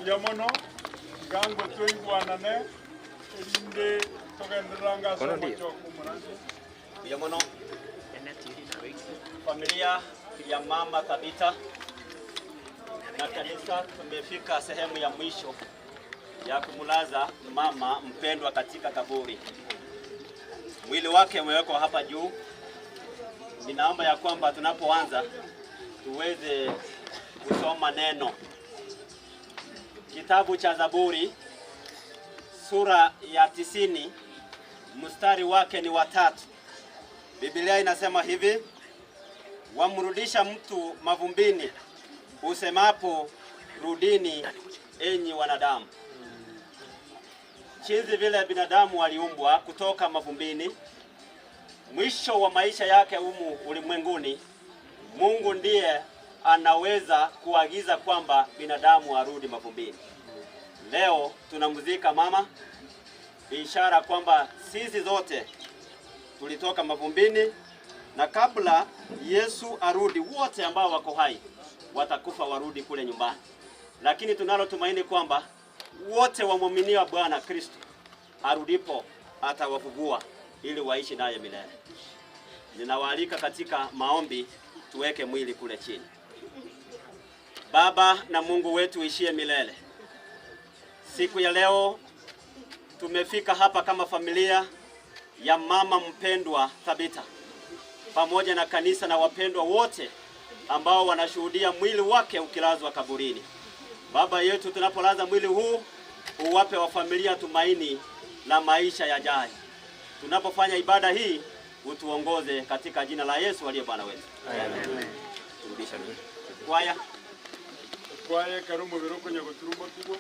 ni Yamono gango toi bwanane elinde togendrang Yamono familia ya mama Tabitha na kanisa, tumefika sehemu ya mwisho ya kumulaza mama mpendwa katika kaburi. Mwili wake umewekwa hapa juu. Ninaomba ya kwamba tunapoanza tuweze kusoma neno. Kitabu cha Zaburi sura ya 90 mstari wake ni wa 3. Biblia inasema hivi: wamrudisha mtu mavumbini, usemapo rudini enyi wanadamu. Jinsi vile binadamu waliumbwa kutoka mavumbini, mwisho wa maisha yake humu ulimwenguni, Mungu ndiye anaweza kuagiza kwamba binadamu arudi mavumbini. Leo tunamzika mama, ishara kwamba sisi zote tulitoka mavumbini, na kabla Yesu arudi, wote ambao wako hai watakufa warudi kule nyumbani. Lakini tunalo tumaini kwamba wote wamwaminia Bwana Kristo arudipo atawafufua ili waishi naye milele. Ninawaalika katika maombi, tuweke mwili kule chini. Baba na Mungu wetu ishie milele, siku ya leo tumefika hapa kama familia ya mama mpendwa Tabitha, pamoja na kanisa na wapendwa wote ambao wanashuhudia mwili wake ukilazwa kaburini. Baba yetu, tunapolaza mwili huu, uwape wa familia tumaini la maisha yajayo. Tunapofanya ibada hii, utuongoze katika jina la Yesu aliye Bwana wetu. Amen. Turudisha kwaya. Kwaya karumo biroko nyagoturumbo tugo.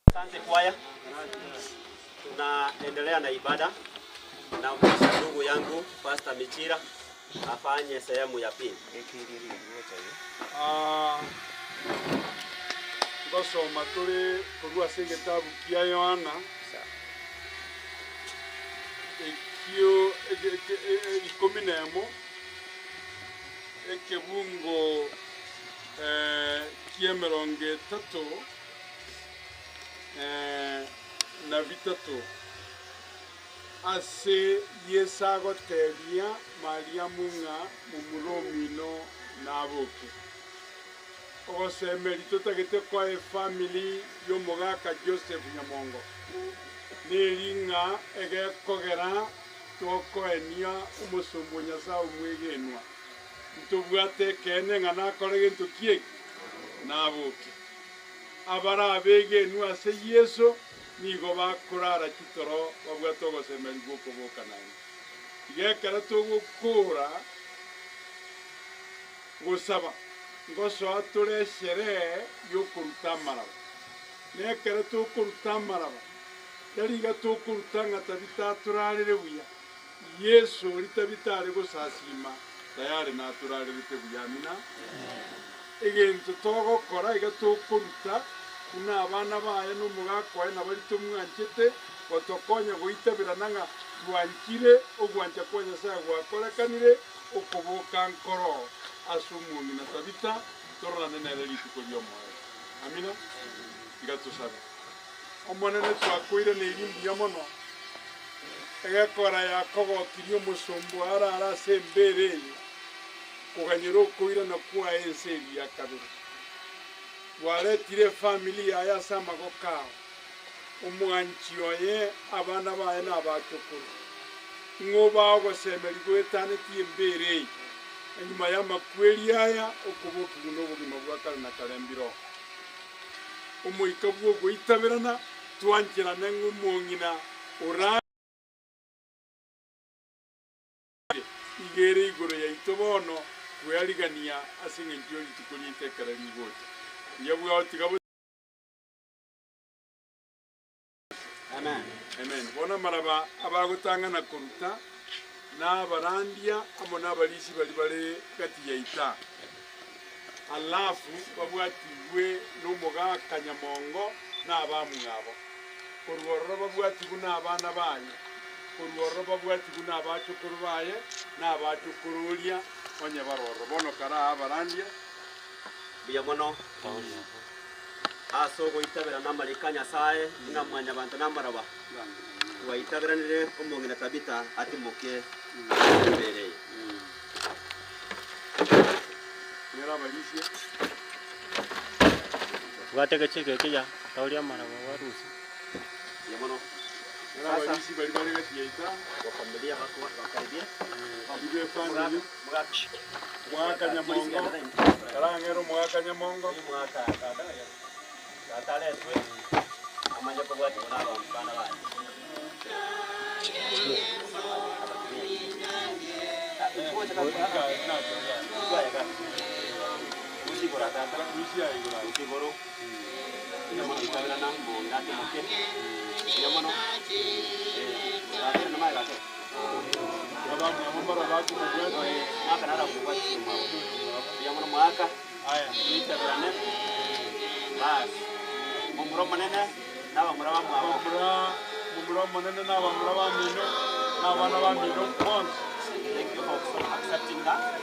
Asante kwaya. Tunaendelea na ibada. Naomba ndugu yangu Pastor Michira afanye sehemu ya pili. Ngosoma tuli kurua gitabu kia Yohana ekio 11 ekebungo kia 30 na bitatu ase yesago tebia Maria munga mumuromino naboke osemeri tutagete kwa family yomugaka Joseph Nyamongo niringa egekogera tokoenia umusumbu Nyasaye umwegenwa ntubwate kene ngana korege ntukie naboke abara abegenwa ase Yesu nigo bakurara kitoro babwato gosemeri goko bokanani igekara tugukura gusaba ngoso atore shere yokuruta maraba nekara tukuruta maraba yariga tukuruta ngatabita turarire buya Yesu ritabitare gusasima tayari naturare bite buyamina egento togo kora iga tukuruta kuna abana baye n'umugakwaye nabari tumwanchete gotokonya goitabira nanga twankire ogwancha kwa Nyasaye gwakorekanire okubuka nkoro asumuni na tabita torana nere lituko lyomoyo amina igatusaba omonene twakwire ne irimbu ya mono egakora yakobo kirio musumbu ara sembere kuganyiro kuira na kwa enseri ya kabiri waretire familia ya samago kao umwanchi oye abana baye n'abacukuru ngoba gosemeri gwetane tiembere enyuma ya makweli aya okuboka n'obugima bwakala na kalembiro umuika bwo gwitabirana twankira n'umwongina ora igere igoro ya itobono kuyarigania asinge njoli tukolite kararigoje yabwa otigabo. Amen. Amen. Bona maraba abagutanga na kuruta na barandia amo na balisi bali kati ya ita. Alafu babwatiwe n'umuga Kanyamongo na abamwabo. Kurworro babwatiwe n'abana baye. Kurworro babwatiwe n'abacukuru baye n'abacukurulia onye barorro. Bono kara abarandia biyamono aso goitabira namarika Nyasaye inamwanya abantu namaraba waitabiranire omongina tabita ati muke bereye nera balisi gateke cheke kya taulia maraba warusi biyamono Sasa bali bali gatiita wa familia wako wakaribia. Ndiye family. Mwaka Nyamongo. Karangero mwaka Nyamongo. Mwaka tatale twe. Amanya kwa watu na bana bana. Thank you for accepting that.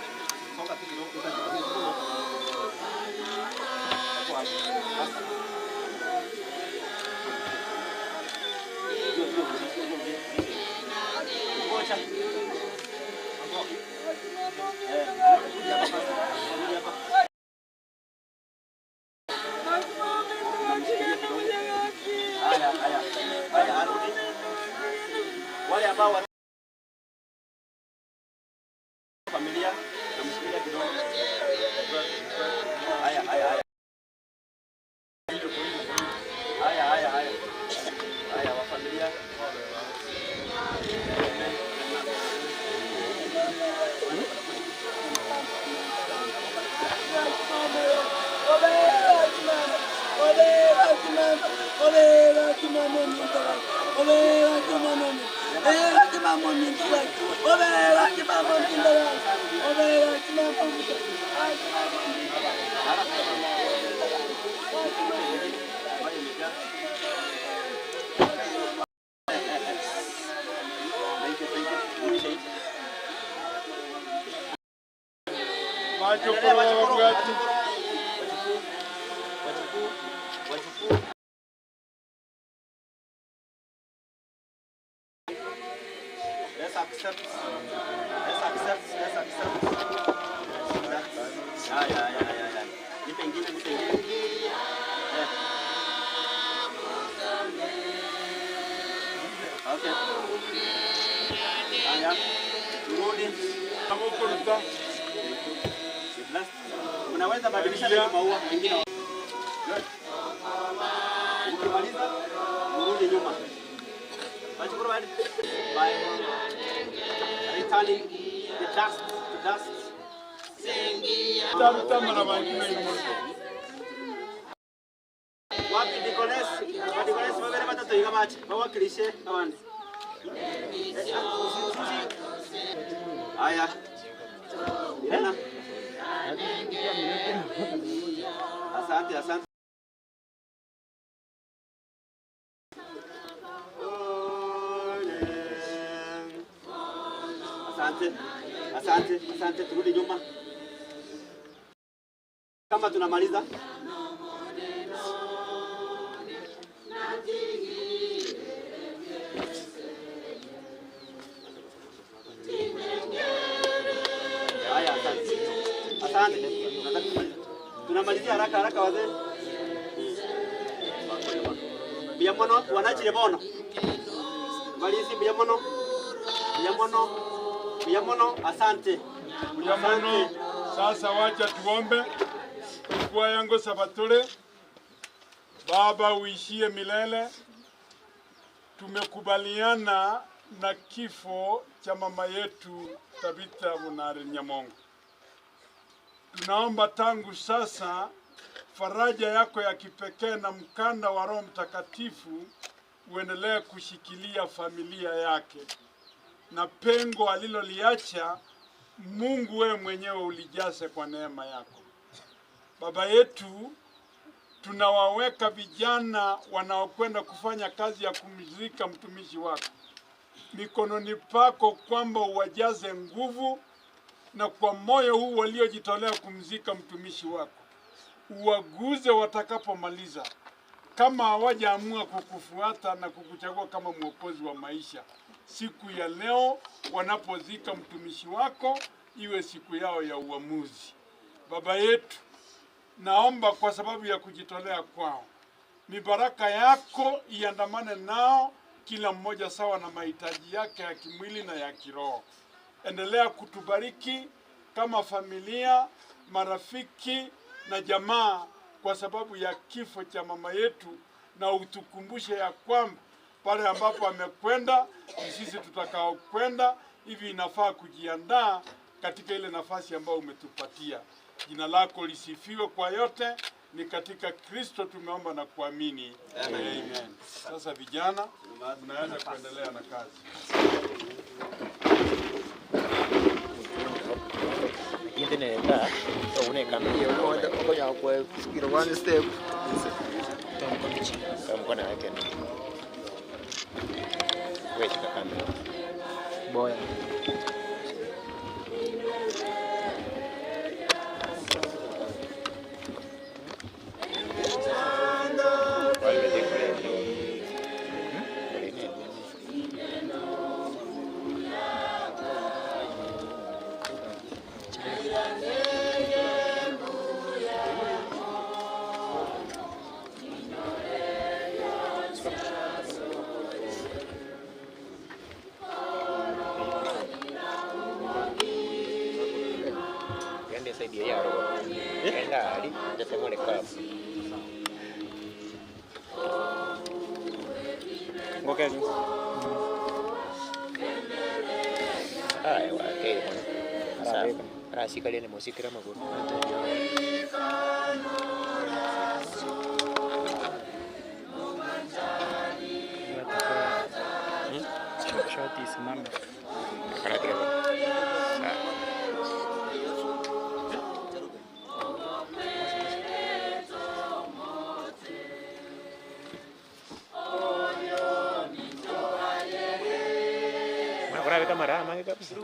Wale ambao familia namshikilia kidogo. Haya. Haya wa familia. Let's accept. Ya. Nipe ingine. Okay. Haya. Turudi. Unaweza badilisha maua mengine. Ukimaliza urudi nyuma. Wachukuru bali. By returning the dust to dust. Wapi Nicholas? Nicholas wabere batatu igabache. Bawakilishe abandi. Haya. Irena. Asante. Asante, turudi nyuma. Kama tunamaliza. Haya, asante. Tunamalizia haraka wazee. Biamono wanachile bono. Malisi biamono. Asante. Sasa wacha tuombe. Kwa yangu Sabatole. Baba uishie milele. Tumekubaliana na kifo cha mama yetu Tabitha Bonare Nyamongo. Tunaomba tangu sasa faraja yako ya kipekee na mkanda wa Roho Mtakatifu uendelee kushikilia familia yake. Na pengo aliloliacha Mungu wewe mwenyewe ulijaze kwa neema yako. Baba yetu, tunawaweka vijana wanaokwenda kufanya kazi ya kumzika mtumishi wako mikononi pako, kwamba uwajaze nguvu, na kwa moyo huu waliojitolea kumzika mtumishi wako uwaguze watakapomaliza, kama hawajaamua kukufuata na kukuchagua kama mwokozi wa maisha. Siku ya leo wanapozika mtumishi wako iwe siku yao ya uamuzi. Baba yetu, naomba kwa sababu ya kujitolea kwao, mibaraka yako iandamane nao kila mmoja sawa na mahitaji yake ya kimwili na ya kiroho. Endelea kutubariki kama familia, marafiki na jamaa kwa sababu ya kifo cha mama yetu, na utukumbushe ya kwamba pale ambapo amekwenda ni sisi tutakao kwenda. Hivi inafaa kujiandaa katika ile nafasi ambayo umetupatia. Jina lako lisifiwe kwa yote, ni katika Kristo tumeomba na kuamini. Amen. Sasa vijana, mnaweza kuendelea na kazi. Internet so uneka hiyo ngoja kwa kufikira one step kama kuna yake wewe shika kamera boya dia ya roho enda ali tatemole kapu ngoke ai wa ke sa asika lene musikira maguru shoti simama kana kile kamera mangke kabisa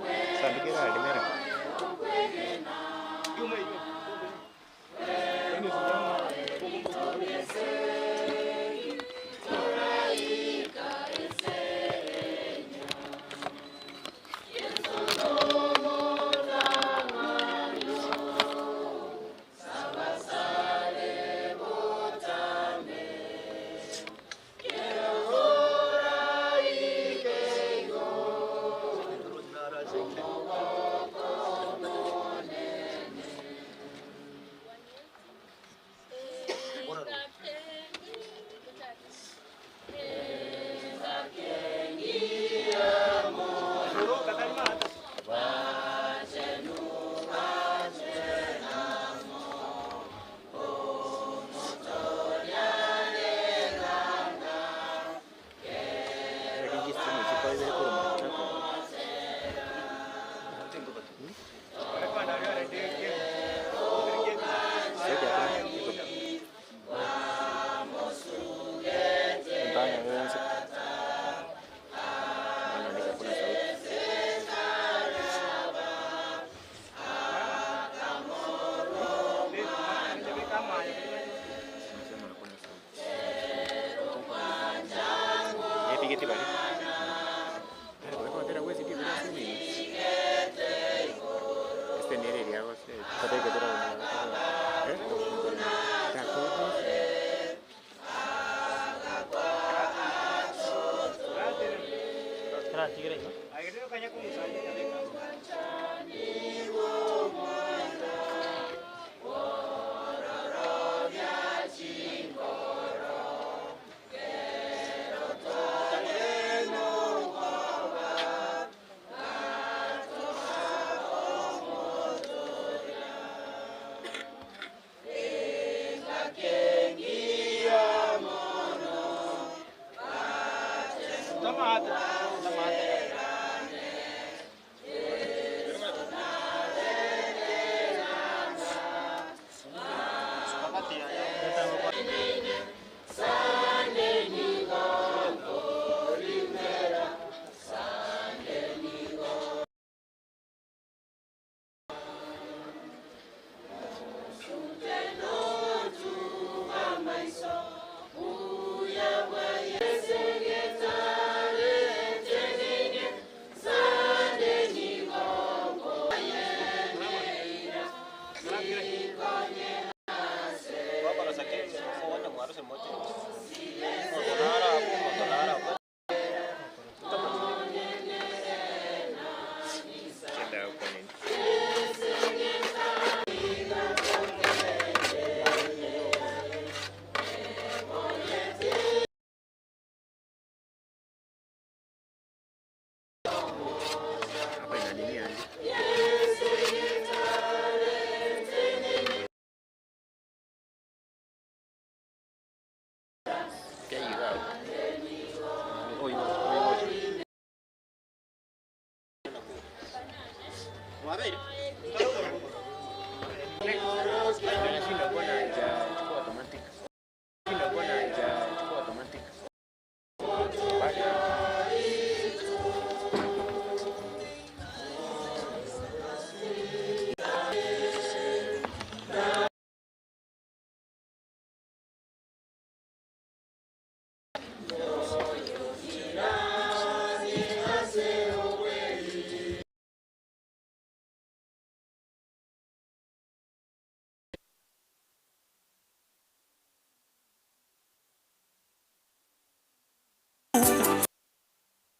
sampai kira ada merah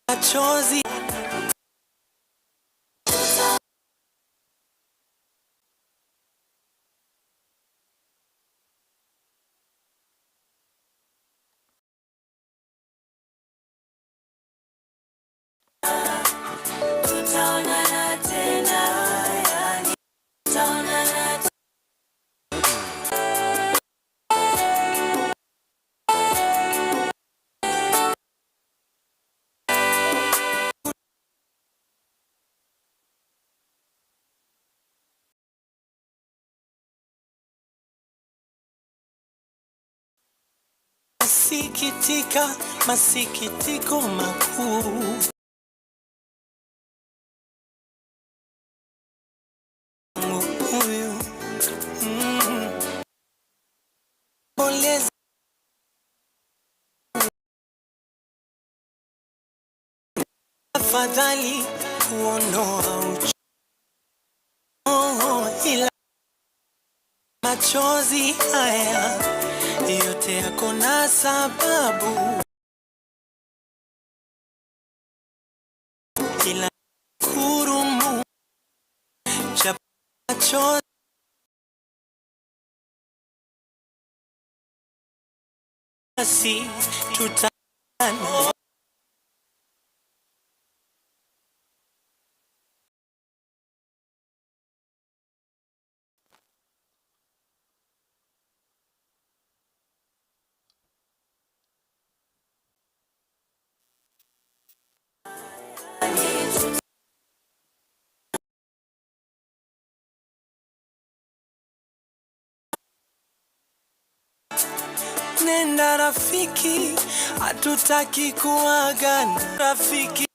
machozi tutaonana tena, yani tutaonana tena. Masikitika, masikitiko makuu. Huyu polezi afadhali kuondoa ila machozi haya yote yako na sababu, ila kurumu cha machozi basi tutana. Nenda rafiki, hatutaki kuagana rafiki.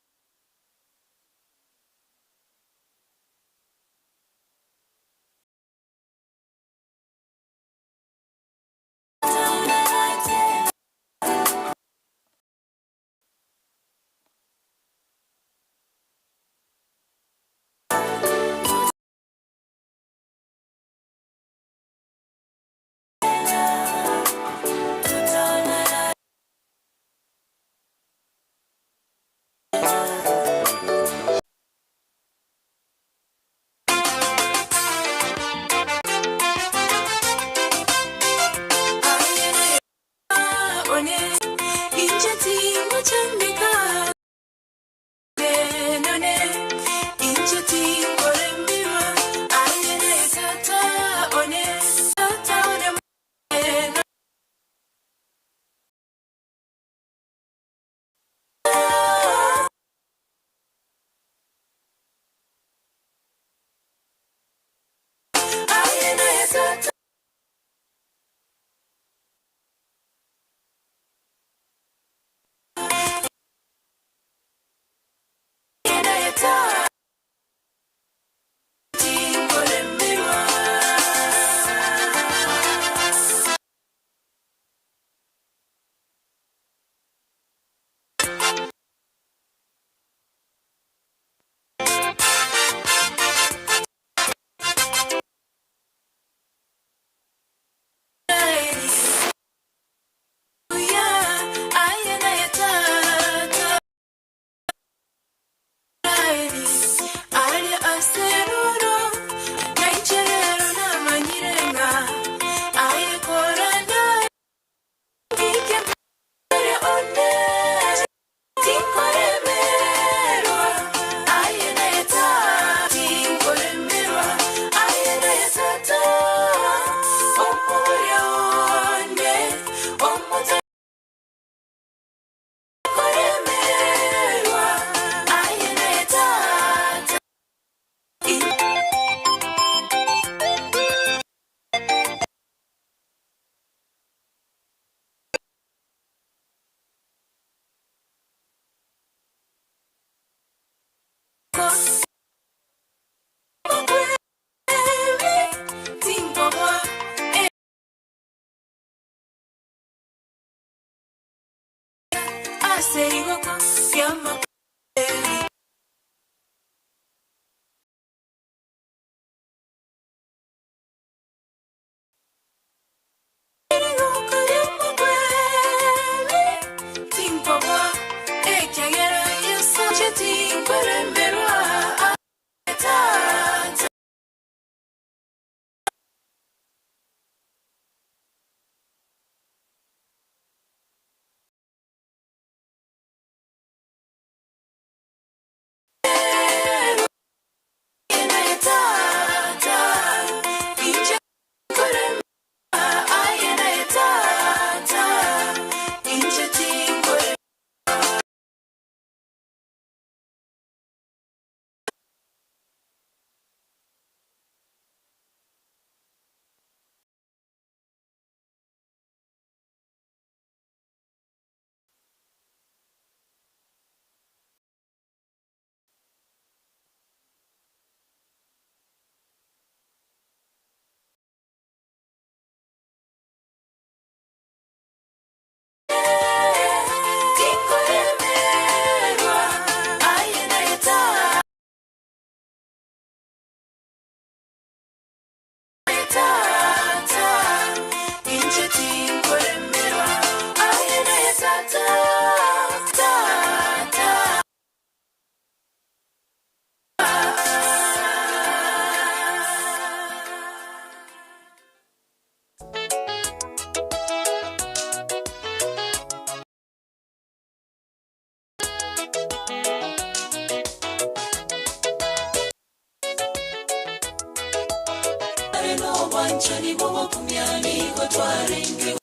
Wanchani bobo kumyani go twarenge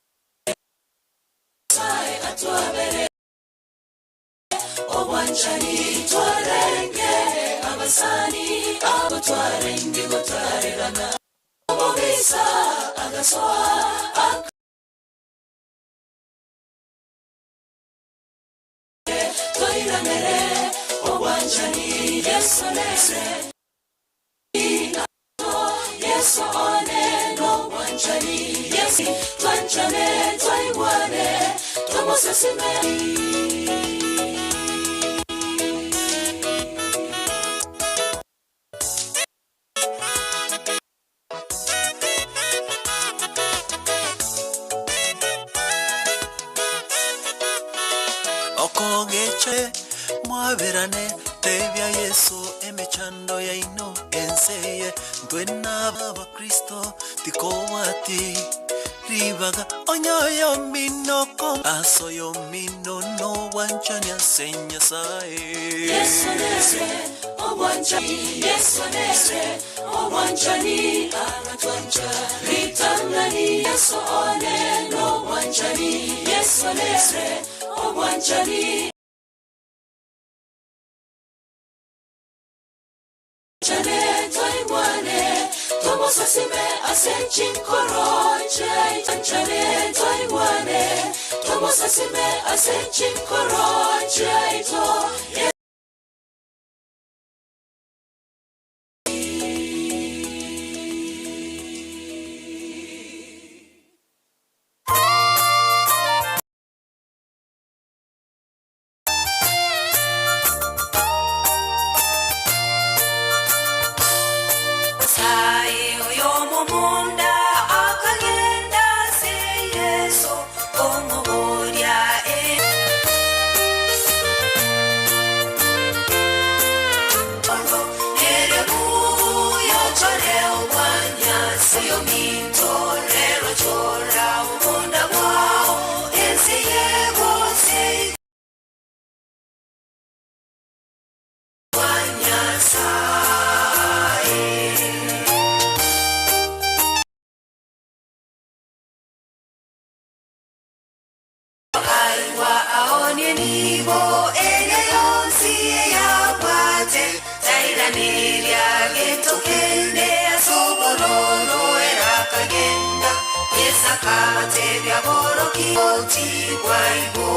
sai atwabere o wanchani twarenge abasani abo twarenge go twarerana obisa agasoa twairangere o wanchani yesolese Yes, one, no one chani. Yes, one chane, Taiwane, Thomas Okongeche, Moaverane, Tevia Yesu, Emechando Yaino, Enseye, Duena Baba Cristo, Tikowati, Rivaga, Onyoyo Minoko, Asoyo Mino, no one chanya senya sae. Yes, O Wanchani, yes, O Wanchani, Aratwancha, Ritangani, yes, one, no Wanchani, yes, O Wanchani. Chane Taiwane, Thomas Asime, Asenchin Koroche, Chane Taiwane, Thomas Asime, Asenchin Koroche, to Kate vya boroki oti kwa ibo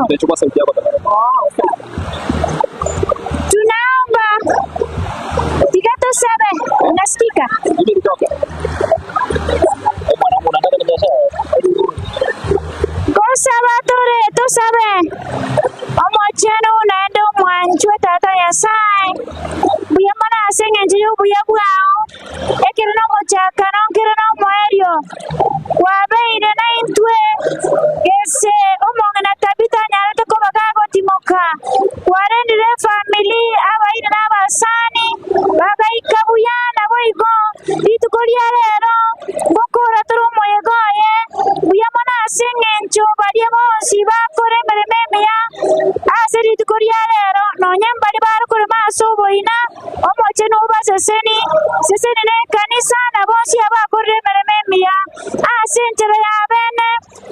Tutachukua sauti yako tafadhali. Tunaomba Tigato Sebe, unasikika? Mimi nitoke. Bwana unataka nibiashara? Gosaba tore to sabe. Omocheno unaenda mwanchwe tata ya sai. Buya mana asenga njiyo buya bwao. Ekirino mochaka no kirino moerio. Wabe ine na intwe. Ese umonga na tabita nyarete ko bagago timoka. Warendire family aba ine na basani. Bagaika buya na boigo. Ditukoria rero. Bokora turu moyegoye. Buya mana asenga ncho badia bonsi bakore merememea. Aseri ditukoria rero. No nyambari barukure maso boina. Omocheno ubaseseni. Seseni ne kanisa na bonsi abakore merememea. Asentere ya bene.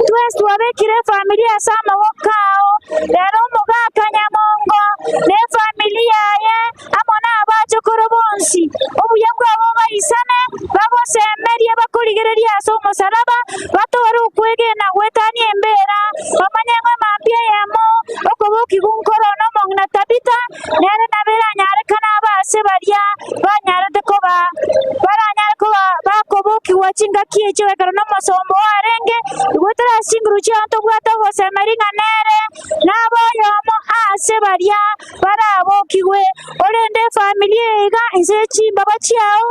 Tuestu abekire familia sama wokao. Rero mugaka Nyamongo. Ne familia ye. Amona abacho korobonsi. Obuyabwa abo isane. Babo semeria bakurigereria so musaraba. Bato waru kwege na wetani embera. Bamanyengwe mambia yamo. Okoboki gunkoro no mongna tabita. Nere nabera nyare kana base baria. Banyare dekoba. Baranyare koba bakoboki wachinga kiecho ekaro no masombo arenge. Wetara singruchi anto bwata bose meringa nere. Nabo yomo ase baria. Baraboki we. Orende familia ega insechi babachiao.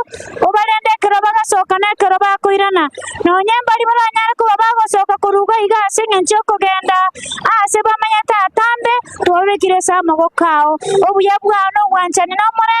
Obarende kerobaga soka na keroba koirana. No nyambari baranyare koba bago soka kuruga iga asenga nchoko genda. Ase bamanya tatambe. Tuwabekire sama gokao. Obuyabwa no wanchani no mora